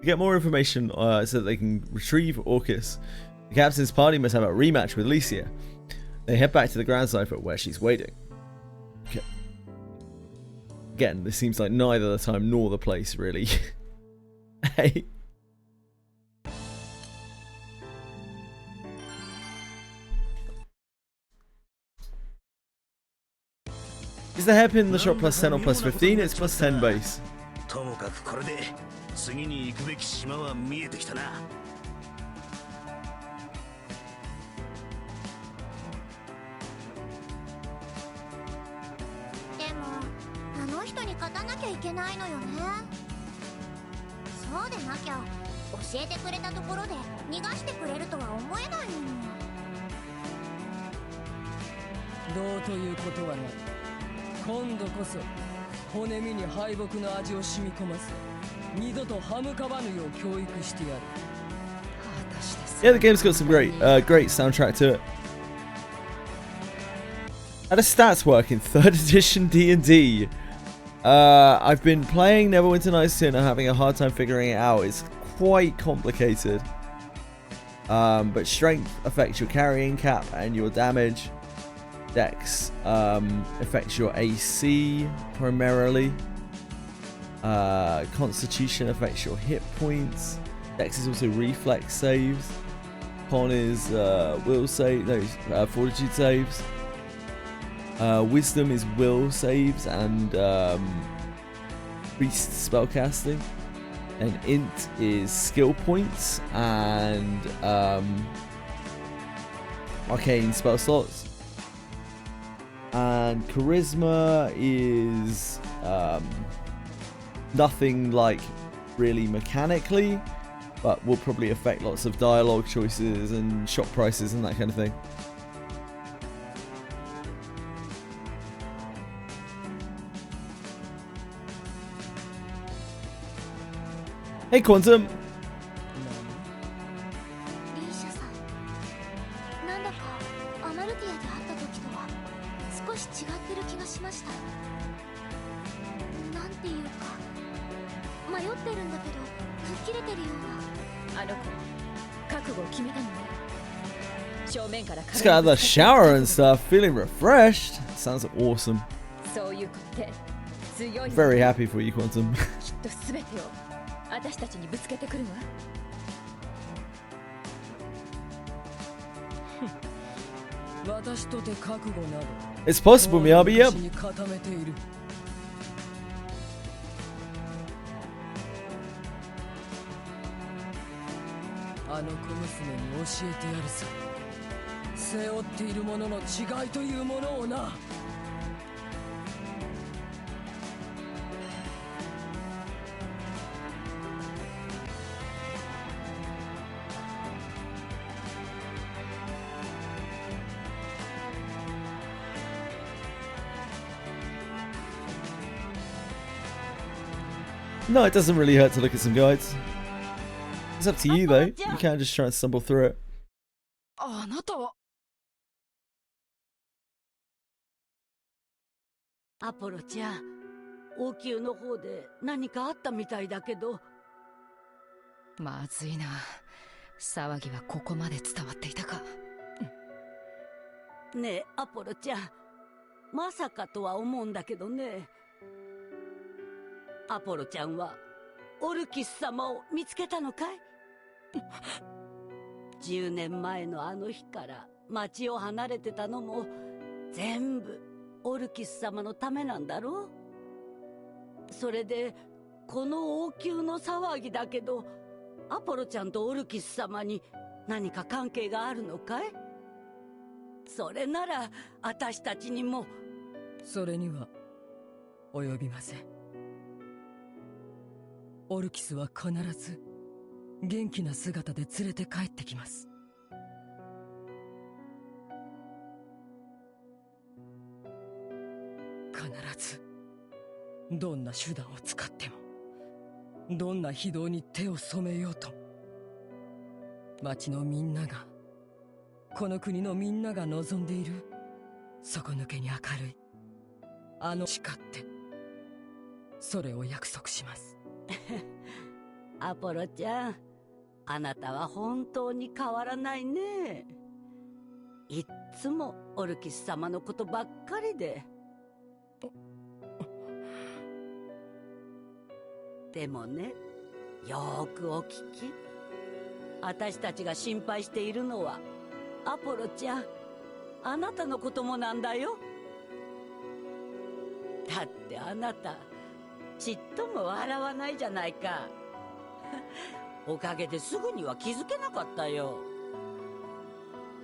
To get more information so that they can retrieve Orcus, the captain's party must have a rematch with Licia. They head back to the Grand Cipher where she's waiting. Okay. Again, this seems like neither the time nor the place, really. Hey. Is the hairpin in the shop plus 10 or plus 15? It's plus 10 base. 次に行くべき島は見えてきたな。でもあの人に勝たなきゃいけないのよね。そうでなきゃ教えてくれたところで逃がしてくれるとは思えないもの。どうということはない。今度こそ骨身に敗北の味を染み込ませ、二度と歯向かわぬよう教育してやる。 Yeah, the game's got some great soundtrack to it. How does stats work in 3rd edition D&D? I've been playing Neverwinter Nights 2 and I'm having a hard time figuring it out. It's quite complicated. But strength affects your carrying cap and your damage. Dex affects your AC primarily. Constitution affects your hit points. Dex is also reflex saves. Con is will save, no, fortitude saves. Wisdom is will saves and priest spellcasting. And int is skill points and arcane spell slots. And charisma is nothing like really mechanically, but will probably affect lots of dialogue choices and shop prices and that kind of thing. Hey Quantum! リーシャさん、なんだかアマルティアで会った時とは少し違ってる気がしました。なんていうか迷ってるんだけど吹っ切れてるような。あの子覚悟を決めたのね。正面から Just got out of the shower and stuff, feeling refreshed. Sounds awesome. そういう子って強い。 Very happy for you, Quantum. きっと全てを私たちにぶつけてくるわ。私とて覚悟など It's possible, Miyabi, yep. に固めている。あの小娘に教えてやるさ。背負っているものの違いというものをな。No, it doesn't really hurt to look at some guides. It's up to you though. You can't just try and stumble through it. あなたは。アポロちゃん、王宮の方で何かあったみたいだけど。まずいな。騒ぎはここまで伝わっていたか。ねえ、アポロちゃん、まさかとは思うんだけどね。アポロちゃんはオルキス様を見つけたのかい？10年前のあの日から町を離れてたのも全部オルキス様のためなんだろう？それでこの王宮の騒ぎだけど、アポロちゃんとオルキス様に何か関係があるのかい？それなら私たちにも。それには及びません。オルキスは必ず元気な姿で連れて帰ってきます。必ずどんな手段を使っても、どんな非道に手を染めようと、町のみんなが、この国のみんなが望んでいる底抜けに明るいあの誓って、それを約束します。アポロちゃん、あなたは本当に変わらないね。いっつもオルキス様のことばっかりで。でもね、よーくお聞き。私たちが心配しているのは、アポロちゃん、あなたのこともなんだよ。だってあなた、ちっとも笑わないじゃないか。おかげですぐには気づけなかったよ。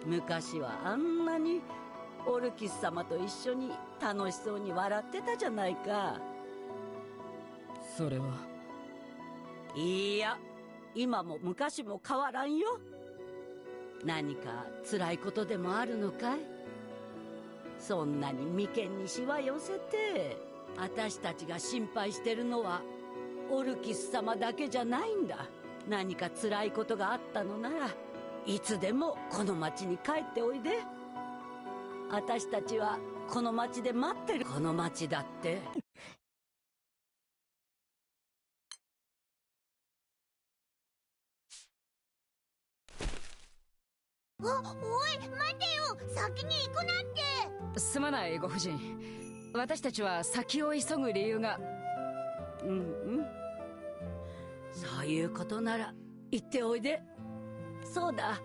昔はあんなにオルキス様と一緒に楽しそうに笑ってたじゃないか。それは。いや、今も昔も変わらんよ。何か辛いことでもあるのかい？そんなに眉間にしわ寄せて、私たちが心配してるのはオルキス様だけじゃないんだ。何か辛いことがあったのならいつでもこの町に帰っておいで。私たちはこの町で待ってる。この町だって。おい、待てよ、先に行くなって。すまないご婦人、私たちは先を急ぐ理由が。うんうん、そういうことなら行っておいで。そうだ、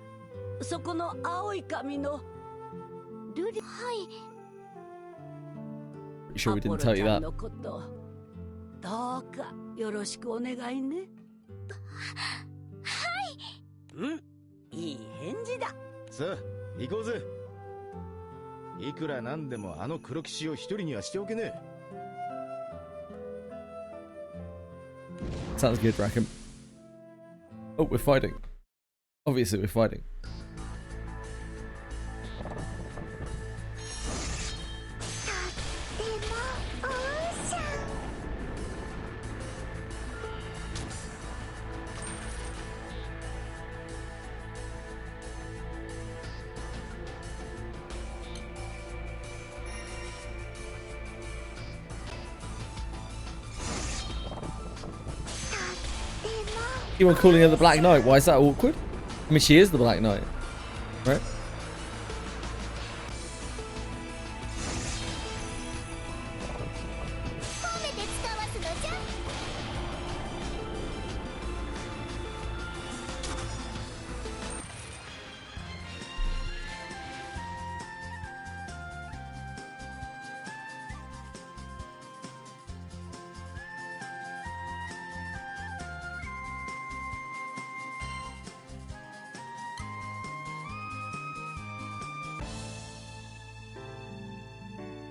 そこの青い髪のルリ。はい。 Sure we didn't tell you that. アポロちゃんのこと、どうかよろしくお願いね。はい。うん、いい返事だ。さあ、行こうぜ。いくらなんでもあの黒騎士を一人にはしておけねえ。Sounds good, Rackham. Oh, we're fighting. Obviously, we're fighting. Anyone calling her the Black Knight? Why is that awkward? I mean, she is the Black Knight, right?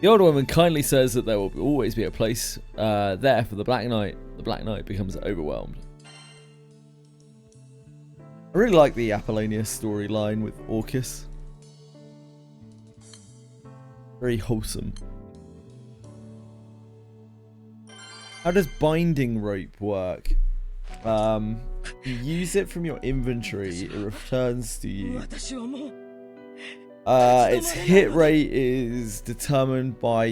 The older woman kindly says that there will always be a place there for the Black Knight. The Black Knight becomes overwhelmed. I really like the Apollonia storyline with Orcus. Very wholesome. How does binding rope work? You use it from your inventory, it returns to you. Its hit rate is determined by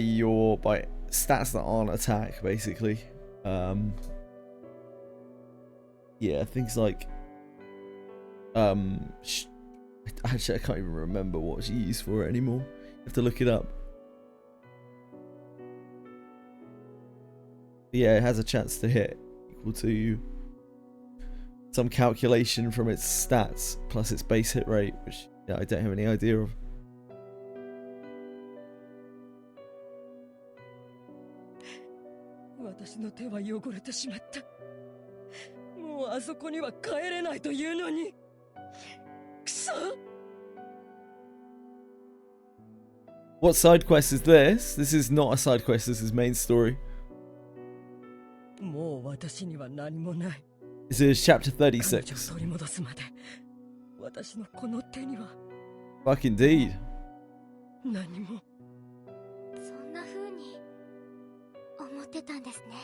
stats that aren't attack, basically. Yeah, things like actually I can't even remember what she used for it anymore. You have to look it up. Yeah, it has a chance to hit equal to some calculation from its stats plus its base hit rate, which yeah, I don't have any idea of. What side quest is this? This is not a side quest, this is main story. This is chapter 36. Fuck indeed. そんな風に思ってたんですね。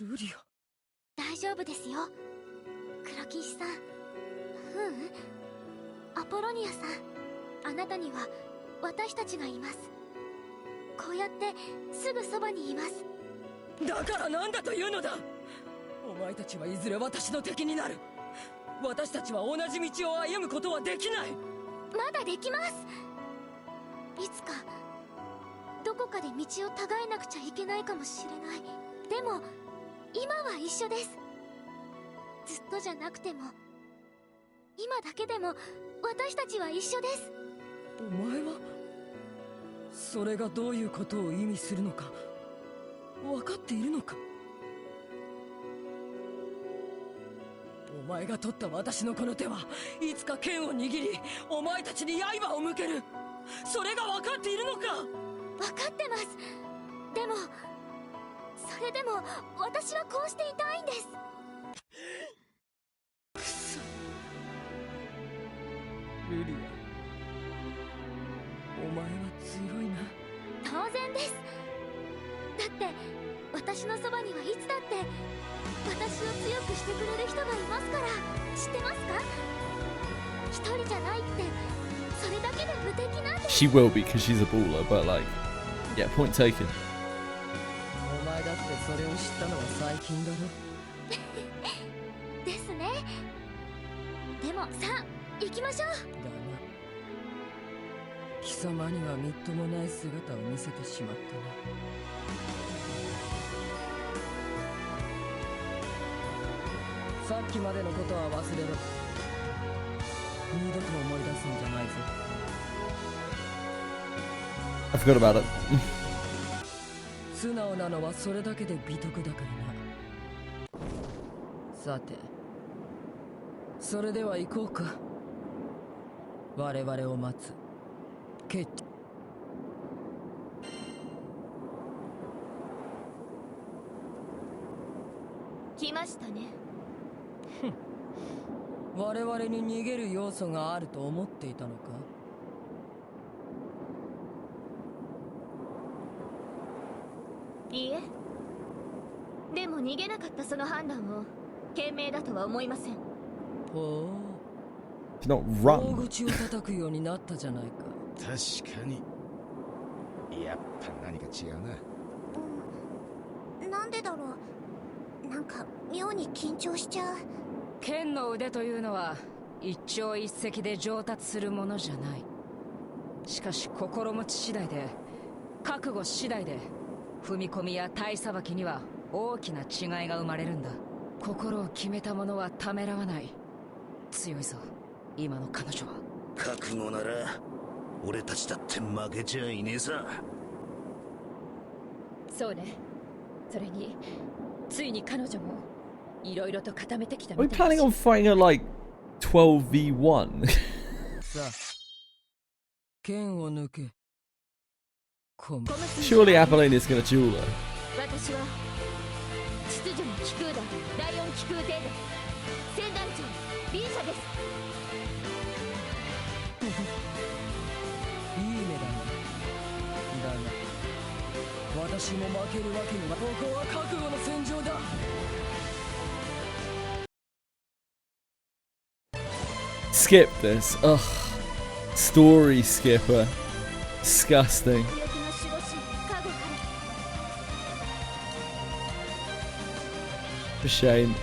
ルリ大丈夫ですよ。黒騎士さん。アポロニアさん、あなたには私たちがいます。こうやってすぐそばにいます。だからなんだというのだ。お前たちはいずれ私の敵になる。私たちは同じ道を歩むことはできない。まだできます。いつかどこかで道を違えなくちゃいけないかもしれない。でも今は一緒です。ずっとじゃなくても今だけでも私たちは一緒です。お前はそれがどういうことを意味するのか分かっているのか。お前が取った私のこの手はいつか剣を握りお前たちに刃を向ける。それが分かっているのか。分かってます。でもそれでも私はこうしていたいんです。くそ。ルリア、お前は強いな。当然です。だって私のそばにはいつだって私を強くしてくれる人がいますから。知ってますか？一人じゃないってそれだけで無敵なんです。 She will be because she's a baller, but like, yeah, point taken. お前だってそれを知ったのは最近だろ。ですね。でもさあ行きましょう。だが貴様にはみっともない姿を見せてしまったな。さっきまでのことは忘れろ。二度と思い出すんじゃないぞ。I forgot about it. 素直なのはそれだけで美徳だからな。さて、それでは行こうか。我々を待つ。決定。来ましたね。我々に逃げる要素があると思っていたのか。いいえ。でも逃げなかったその判断を賢明だとは思いません。ほう。 It's not run. 大口を叩くようになったじゃないか。確かに。やっぱ何か違うな。なんでだろう。なんか妙に緊張しちゃう。剣の腕というのは一朝一夕で上達するものじゃない。しかし心持ち次第で覚悟次第で踏み込みや体さばきには大きな違いが生まれるんだ。心を決めた者はためらわない。強いぞ今の彼女は。覚悟なら俺たちだって負けちゃいねえさ。そうね。それについに彼女もいろいろと固めてきた Are we みたい planning on fighting her like 12v1? さあ、剣を抜け。Surely Apolline is gonna duel her. 私は秩序の気空団第4気空艇で船団長リーシャです。いい目だな。だが私も負けるわけには。ここは覚悟の戦場だ。Skip this. Ugh. Story skipper. Disgusting. A shame.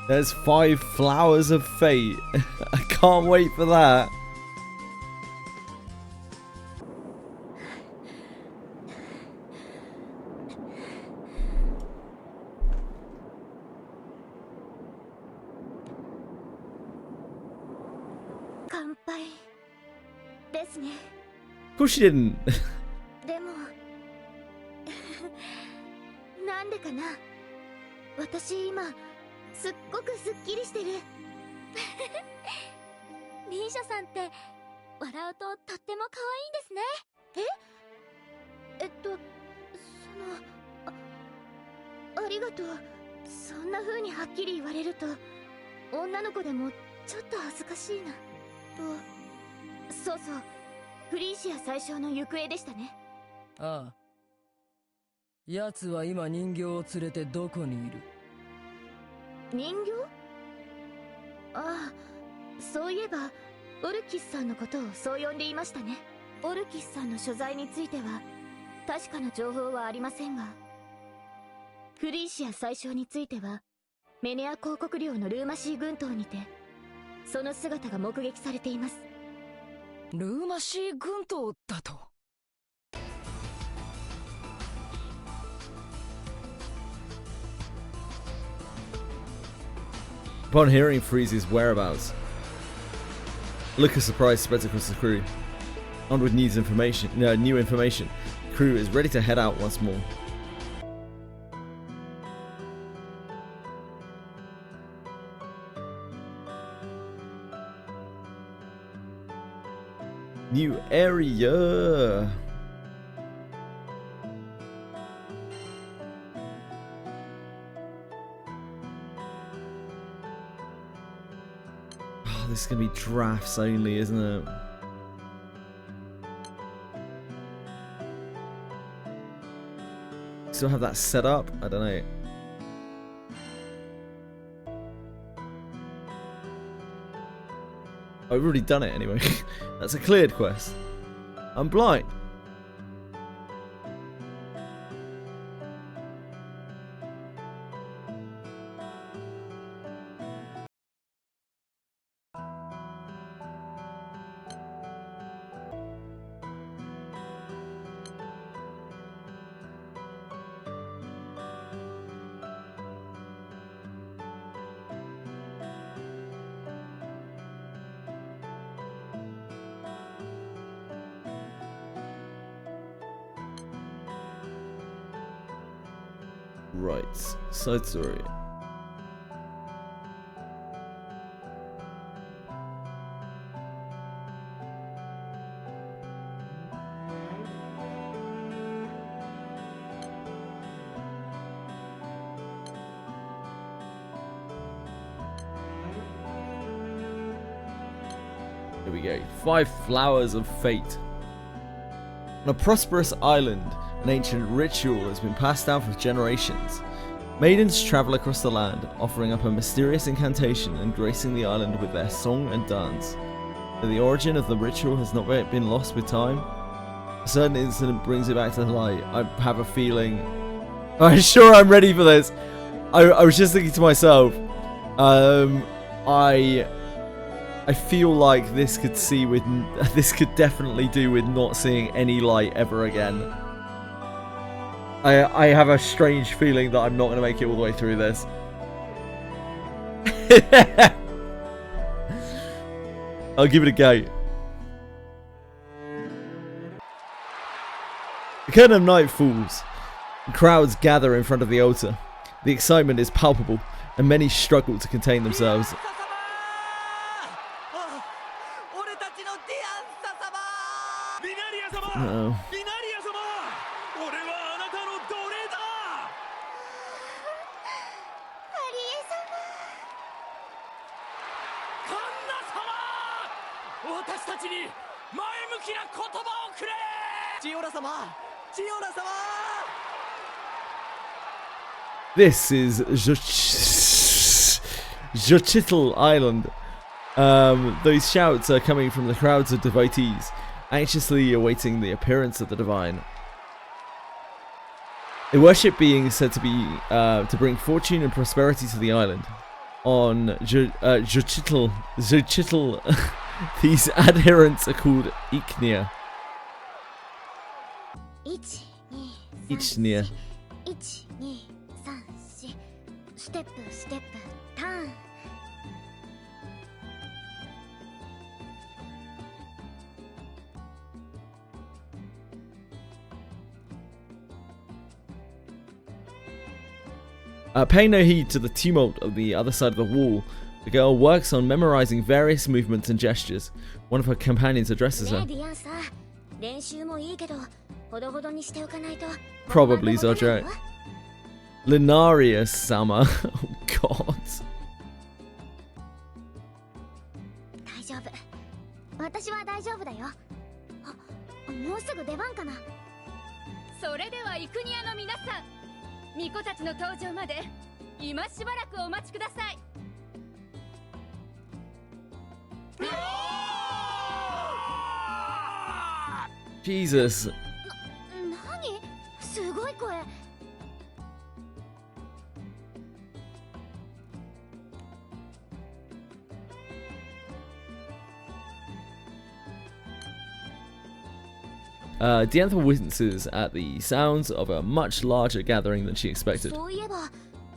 There's 5 flowers of fate. I can't wait for that. Of course she didn't. でもなんでかな、私今すっごくすっきりしてる。ミーシャさんって笑うととっても可愛いんですね。ありがとう。そんな風にはっきり言われると女の子でもちょっと恥ずかしいなと。そうそう、フリーシア最小の行方でしたね。ああ、奴は今人形を連れてどこにいる？人形？ああ、そういえばオルキスさんのことをそう呼んでいましたね。オルキスさんの所在については確かな情報はありませんが、フリーシア最小についてはメネア公国領のルーマシー群島にてその姿が目撃されています。ルーマシー群島だと？Upon hearing Freeze's whereabouts, a look of surprise spreads across the crew. Armed with new information, the crew is ready to head out once more. New area. Oh, this is gonna be drafts only, isn't it? Still have that set up? I don't know. I've already done it anyway. That's a cleared quest. I'm blind. Right, side story. Here we go. 5 flowers of fate. On a prosperous island, an ancient ritual has been passed down for generations. Maidens travel across the land, offering up a mysterious incantation and gracing the island with their song and dance. Though the origin of the ritual has not yet been lost with time, a certain incident brings it back to light. I have a feeling... I'm sure I'm ready for this. I was just thinking to myself, I feel like this could definitely do with not seeing any light ever again. I have a strange feeling that I'm not going to make it all the way through this. I'll give it a go. The curtain of night falls. Crowds gather in front of the altar. The excitement is palpable, and many struggle to contain themselves. Uh-oh. This is Jochitl Island. Those shouts are coming from the crowds of devotees, anxiously awaiting the appearance of the divine. A worship being said to be to bring fortune and prosperity to the island. On Jochitl, these adherents are called Ichnia. Ichnia. Step, step, turn. Paying no heed to the tumult of the other side of the wall, the girl works on memorizing various movements and gestures. One of her companions addresses her. Probably Zodra. Linarius-sama. Oh god. 大丈夫。私は大丈夫だよ。あ、もうすぐ出番かな。それではイクニアの皆さん、巫女たちの登場まで今しばらくお待ちください。Jesus. 何？すごい声。Diantha witnesses at the sounds of a much larger gathering than she expected. そういえば、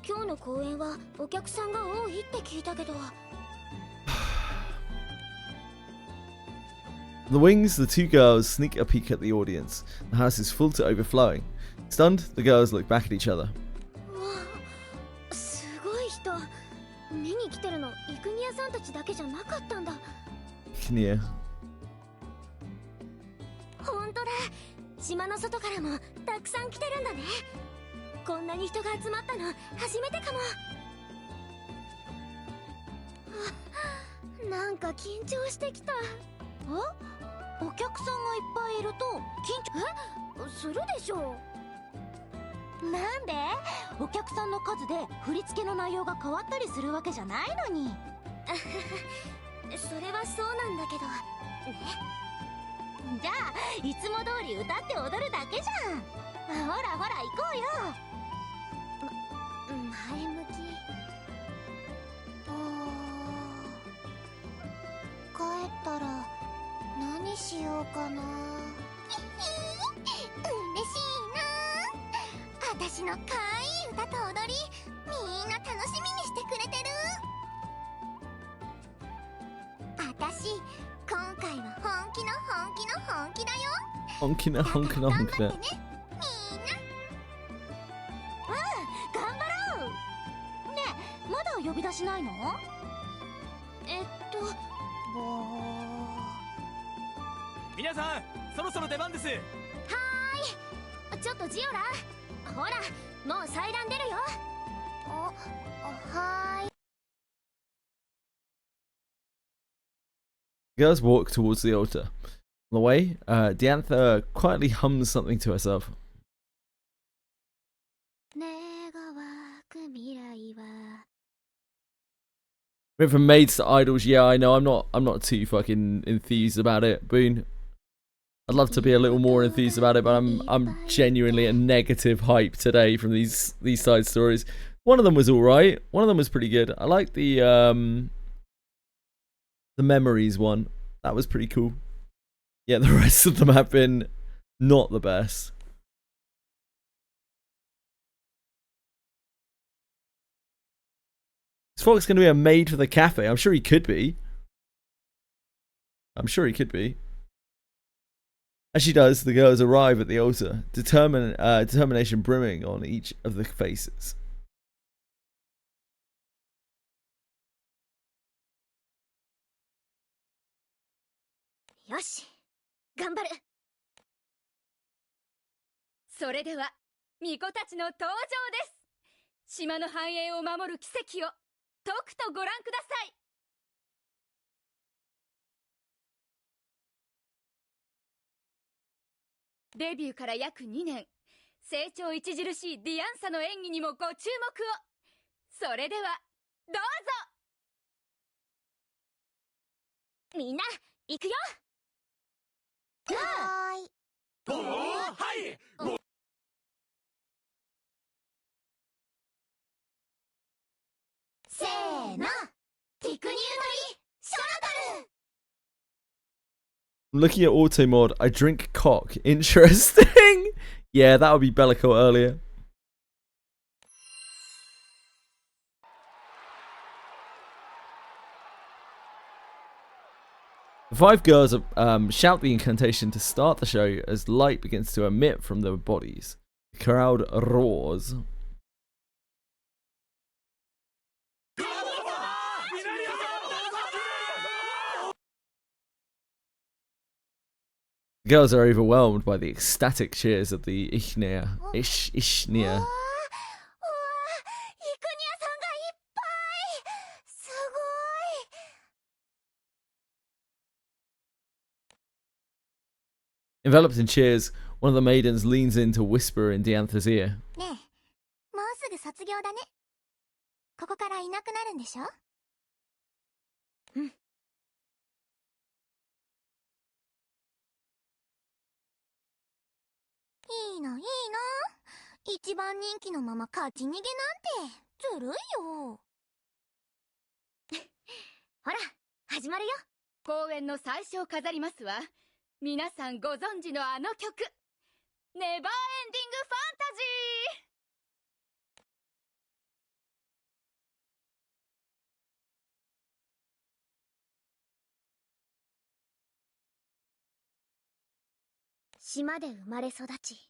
今日の公演はお客さんが多いって聞いたけど。On the wings, the two girls sneak a peek at the audience. The house is full to overflowing. Stunned, the girls look back at each other. すごい人。見に来てるのイクニアさんたちだけじゃなかったんだ。Nia. 本当だ。島の外からもたくさん来てるんだね。こんなに人が集まったの初めてかも。なんか緊張してきた。お客さんがいっぱいいると緊張するでしょう。なんで？お客さんの数で振り付けの内容が変わったりするわけじゃないのに。それはそうなんだけどね。じゃあいつも通り歌って踊るだけじゃん。ほらほら行こうよ。前向き。帰ったら何しようかな。嬉しいな。私の可愛い歌と踊り、みんな楽しみにしてくれてる。私今回は本気の本気の本気だよ。本気の本気の本気だ。みんな。頑張ろう。ねえ、まだ呼び出しないの？皆さん、そろそろ出番です。はーい。ちょっとジオラ、ほら、もう祭壇出るよ。はーい。The girls walk towards the altar. On the way, Diantha quietly hums something to herself. Went from maids to idols. Yeah, I know. I'm not too fucking enthused about it, Boone. I'd love to be a little more enthused about it, but I'm genuinely at negative hype today from these side stories. One of them was all right. One of them was pretty good. I like the The memories one. That was pretty cool. Yeah, the rest of them have been not the best. Is Fox going to be a maid for the cafe? I'm sure he could be. I'm sure he could be. As she does, the girls arrive at the altar, determination brimming on each of the faces. Yoshi, 頑張る。それでは巫女たちの登場です。島の繁栄を守る奇跡をとくとご覧ください。デビューから約2年、成長著しいディアンサの演技にもご注目を。それではどうぞ。みんな行くよ。はーい。せーの、ティクニュー乗り、ショラトル。 Looking at auto mod, I drink cock. Interesting. Yeah, that would be Bellico earlier. The five girls shout the incantation to start the show as light begins to emit from their bodies. The crowd roars. The girls are overwhelmed by the ecstatic cheers of the Ishnia. Ishnia. Enveloped in cheers, one of the maidens leans in to whisper in Diantha's ear. ねえ、もうすぐ卒業だね。ここからいなくなるんでしょ？うん。いいのいいの。一番人気のまま勝ち逃げなんてずるいよ。ほら、始まるよ。公演の最初を飾りますわ。皆さんご存知のあの曲、ネバーエンディングファンタジー。島で生まれ育ち、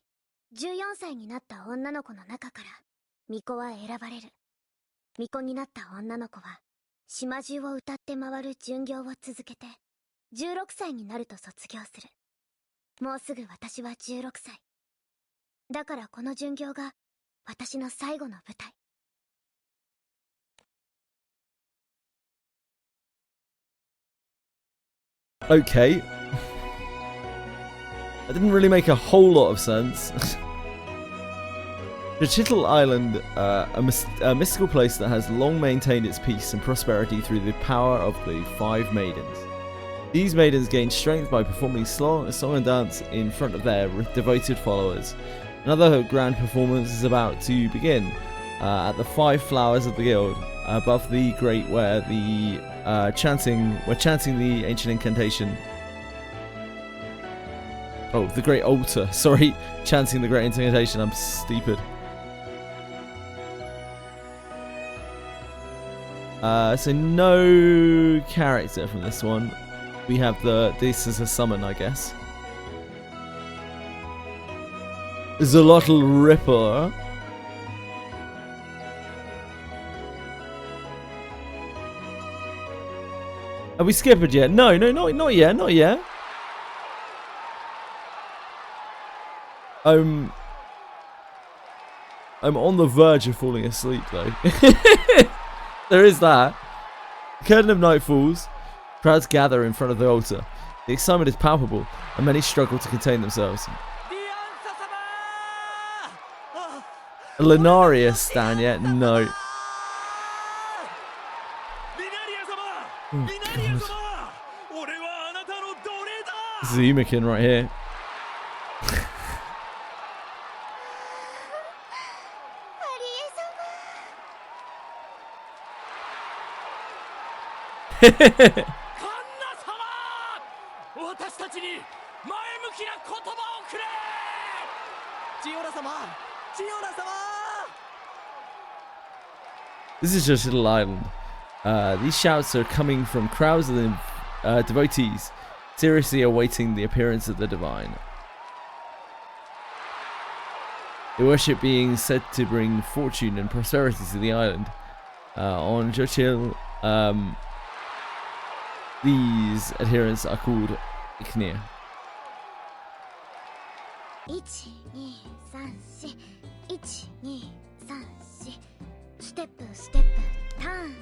14歳になった女の子の中から巫女は選ばれる。巫女になった女の子は島中を歌って回る巡業を続けて16歳になると卒業する。もうすぐ私は16歳。だからこの巡業が私の最後の舞台。Okay. That didn't really make a whole lot of sense. The Chittle Island, a mystical place that has long maintained its peace and prosperity through the power of the five maidens. These maidens gain strength by performing song and dance in front of their devoted followers. Another grand performance is about to begin at the Five Flowers of the Guild, above the grate where we're chanting the ancient incantation. Oh, the great altar. Sorry, chanting the great incantation. I'm stupid. So no character from this one. We have this is a summon, I guess. Zolotl Ripper. Have we skipped it yet? No, not yet, not yet. I'm on the verge of falling asleep though. There is that. The curtain of night falls. Crowds gather in front of the altar. The excitement is palpable, and many struggle to contain themselves. A Lunarius stand yet? No. Oh, God. Zumakin right here. This is just a little island. These shouts are coming from crowds of devotees seriously awaiting the appearance of the divine. They worship beings said to bring fortune and prosperity to the island. On Jochil, these adherents are called Iknir. 1、2、3、4、1、2、3、4ステップステップターン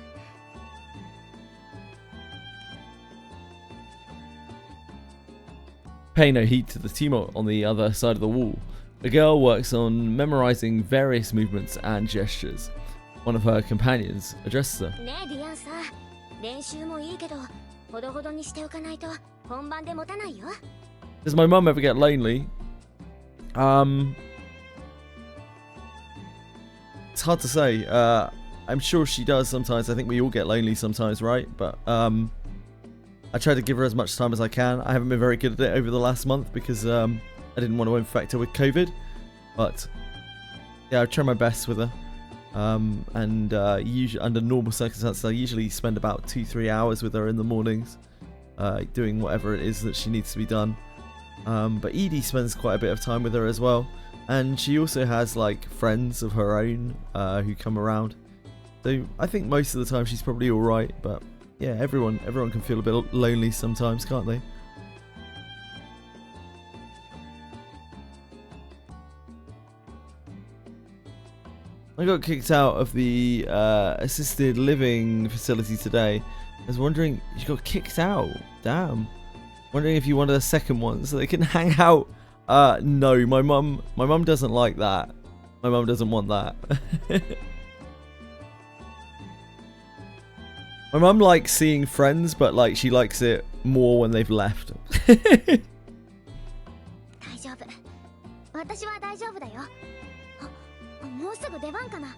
Pay no heed to the tumult on the other side of the wall. A girl works on memorizing various movements and gestures. One of her companions addresses her. ねえディアンさ、練習もいいけどほどほどにしておかないと本番で持たないよ Does my mum ever get lonely? It's hard to say. I'm sure she does sometimes. I think we all get lonely sometimes, right? But I try to give her as much time as I can. I haven't been very good at it over the last month because I didn't want to infect her with COVID. But yeah, I try my best with her. And usually under normal circumstances, I usually spend about 2-3 hours with her in the mornings, doing whatever it is that she needs to be done. But Edie spends quite a bit of time with her as well, and she also has like friends of her own who come around. So I think most of the time she's probably all right. But yeah, everyone can feel a bit lonely sometimes, can't they? I got kicked out of the assisted living facility today. I was wondering, you got kicked out? Damn. Wondering if you wanted a second one so they can hang out. No, my mum doesn't like that. My mum doesn't want that. My mum likes seeing friends, but like she likes it more when they've left. 大丈夫私は大丈夫だよあ、もうすぐ出番かな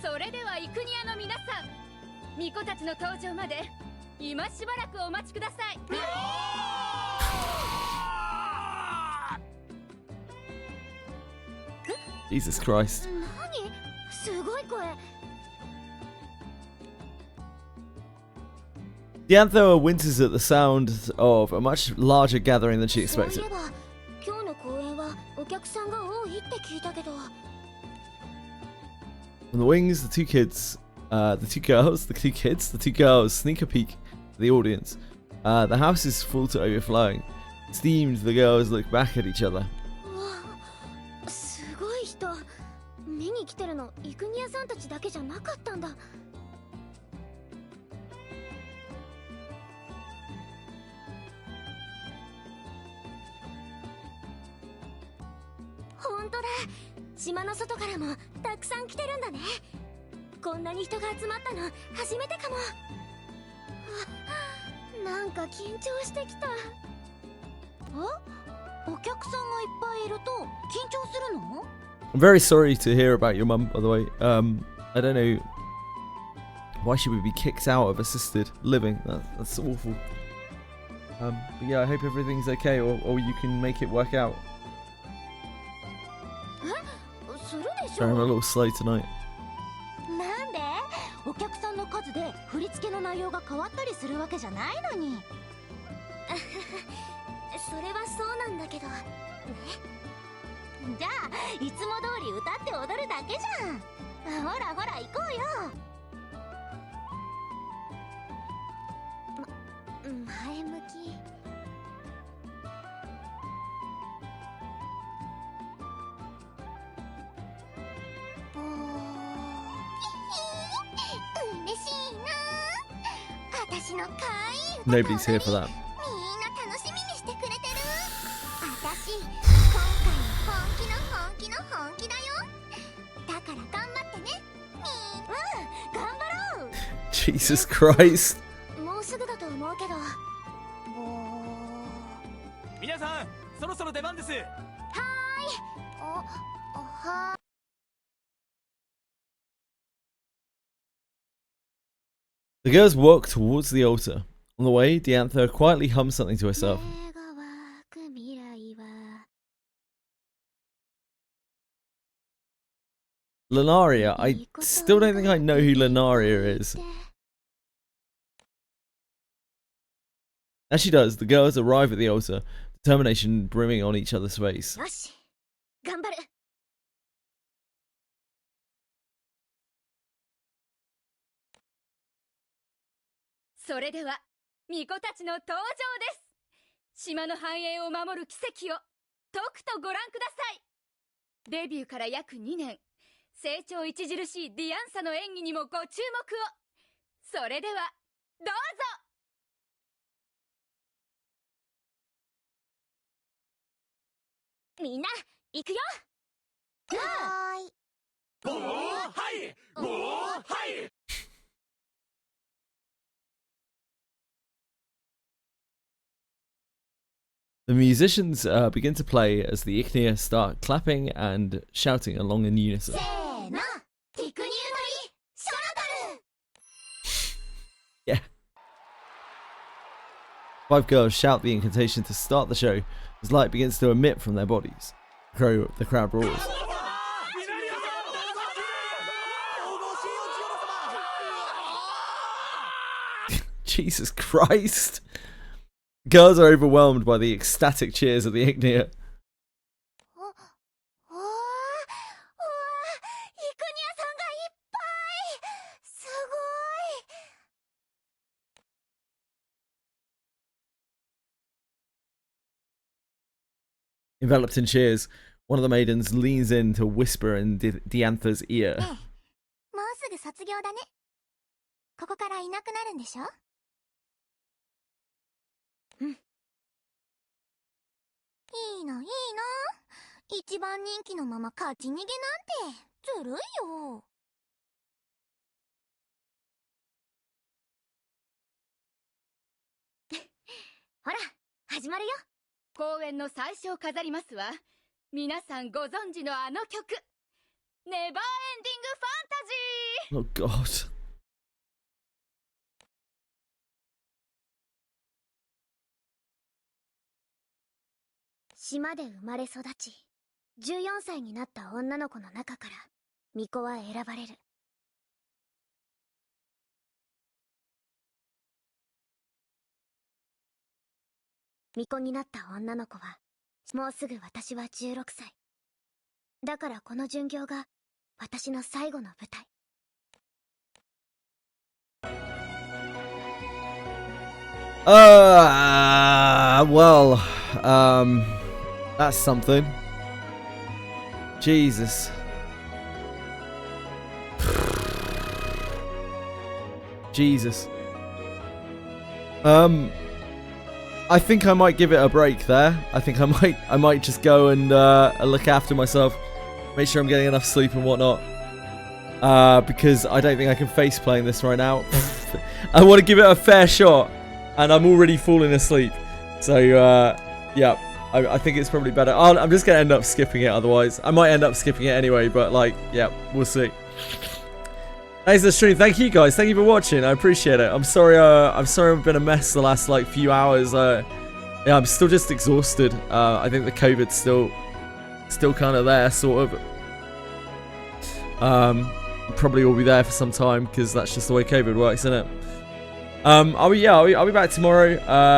それではイクニアの皆さん、巫女たちの登場まで今しばらくお待ちください。Jesus Christ. 何？すごい声。Diantha winces at the sound of a much larger gathering than she expected. そういえば今日の公演はお客さんが多いって聞いたけど。From the wings, the two girls sneak a peek at the audience. The house is full to overflowing. Steamed, the girls look back at each other. うわ、すごい人。見に来てるのイクニアさんたちだけじゃなかったんだ。本当だ。島の外からもたくさん来てるんだね。こんなに人が集まったの初めてかも。なんか緊張してきた。お客さんがいっぱいいると緊張するの？ I'm very sorry to hear about your mum, by the way. I don't know why she would be kicked out of assisted living. That's awful. But yeah, I hope everything's okay, or you can make it work out. Sorry, I'm a little slow tonight. なんで？お客さんの数で振り付けの内容が変わったりするわけじゃないのに。それはそうなんだけど。ね。じゃあいつも通り歌って踊るだけじゃん。ほらほら行こうよ。前向き。嬉しいな。私の可愛い歌 Nobody's here for that. みんな楽しみにしてくれてる。私今回本気の本気だよ。だから頑張ってね。頑張ろう。 Jesus Christ. もうすぐだと思うけど。皆さん、そろそろ出番です。はーい。はーい。The girls walk towards the altar. On the way, Diantha quietly hums something to herself. Lunaria. I still don't think I know who Lunaria is. As she does, the girls arrive at the altar, determination brimming on each other's face. 頑張る。それでは巫女たちの登場です。島の繁栄を守る奇跡をとくとご覧ください。デビューから約2年、成長著しいディアンサの演技にもご注目を。それではどうぞ。みんな行くよ。はーい。The musicians begin to play as the Ichnia start clapping and shouting along in unison. Yeah. 5 girls shout the incantation to start the show as light begins to emit from their bodies. The crowd roars. Jesus Christ! Girls are overwhelmed by the ecstatic cheers of the Ichnia. Enveloped in cheers, one of the maidens leans in to whisper in Diantha's ear. もうすぐ卒業だね。ここからいなくなるんでしょ？うん。いいのいいの。一番人気のまま勝ち逃げなんてずるいよ。ほら、始まるよ。公演の最初を飾りますわ。皆さんご存知のあの曲、ネバーエンディングファンタジー。Oh God. 島で生まれ育ち、14歳になった女の子の中から巫女は選ばれる。巫女になった女の子は、もうすぐ私は16歳。だからこの巡業が私の最後の舞台。Well, that's something. Jesus. Jesus. I think I might give it a break there. I think I might just go and look after myself, make sure I'm getting enough sleep and whatnot. Because I don't think I can face playing this right now. I want to give it a fair shot, and I'm already falling asleep. So yeah, I think it's probably better. I'm just gonna end up skipping it. Otherwise, I might end up skipping it anyway. But like, yeah, we'll see. Thanks for the stream. Thank you guys. Thank you for watching. I appreciate it. I'm sorry I've been a mess the last like few hours. Yeah, I'm still just exhausted. I think the COVID's still kind of there, sort of. Probably will be there for some time because that's just the way COVID works, isn't it? I'll be back tomorrow.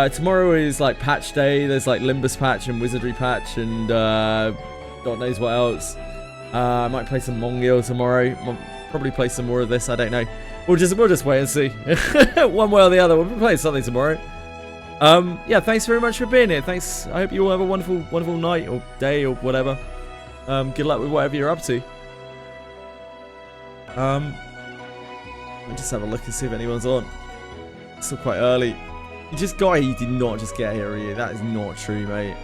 Tomorrow is like patch day. There's like Limbus patch and Wizardry patch and God knows what else. I might play some Mongil tomorrow. Probably play some more of this. I don't know. We'll just wait and see. One way or the other. We'll be playing something tomorrow. Yeah. Thanks very much for being here. Thanks. I hope you all have a wonderful night or day or whatever. Good luck with whatever you're up to. Let me just have a look and see if anyone's on. It's still quite early. You did not just get here, are you? That is not true, mate.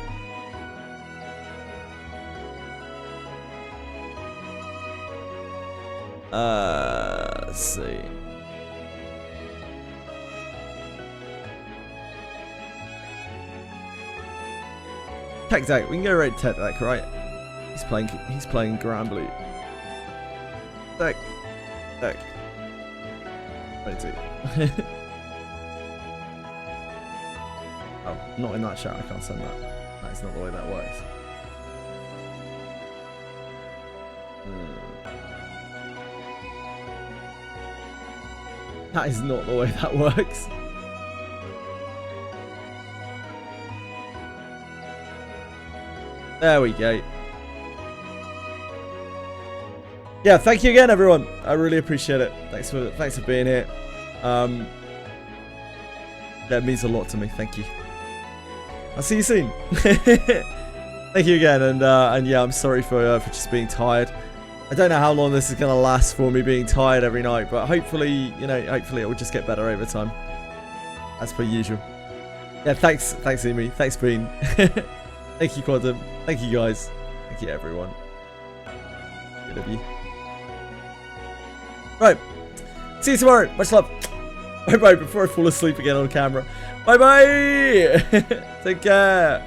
Let's see. Tech Deck, we can go right to Tech Deck, right? He's playing Granblue. Deck. 22. Oh, not in that chat. I can't send that. That's not the way that works. That is not the way that works. There we go. Yeah, thank you again, everyone. I really appreciate it. Thanks for being here. That means a lot to me. Thank you. I'll see you soon. Thank you again, and yeah, I'm sorry for just being tired. I don't know how long this is gonna last for me being tired every night, but hopefully, you know, hopefully it will just get better over time, as per usual. Yeah, thanks, Amy. Thanks, Bean. Thank you, Quantum. Thank you, guys. Thank you, everyone. Good of you. Right. See you tomorrow. Much love. Bye bye. Before I fall asleep again on camera. Bye bye. Take care.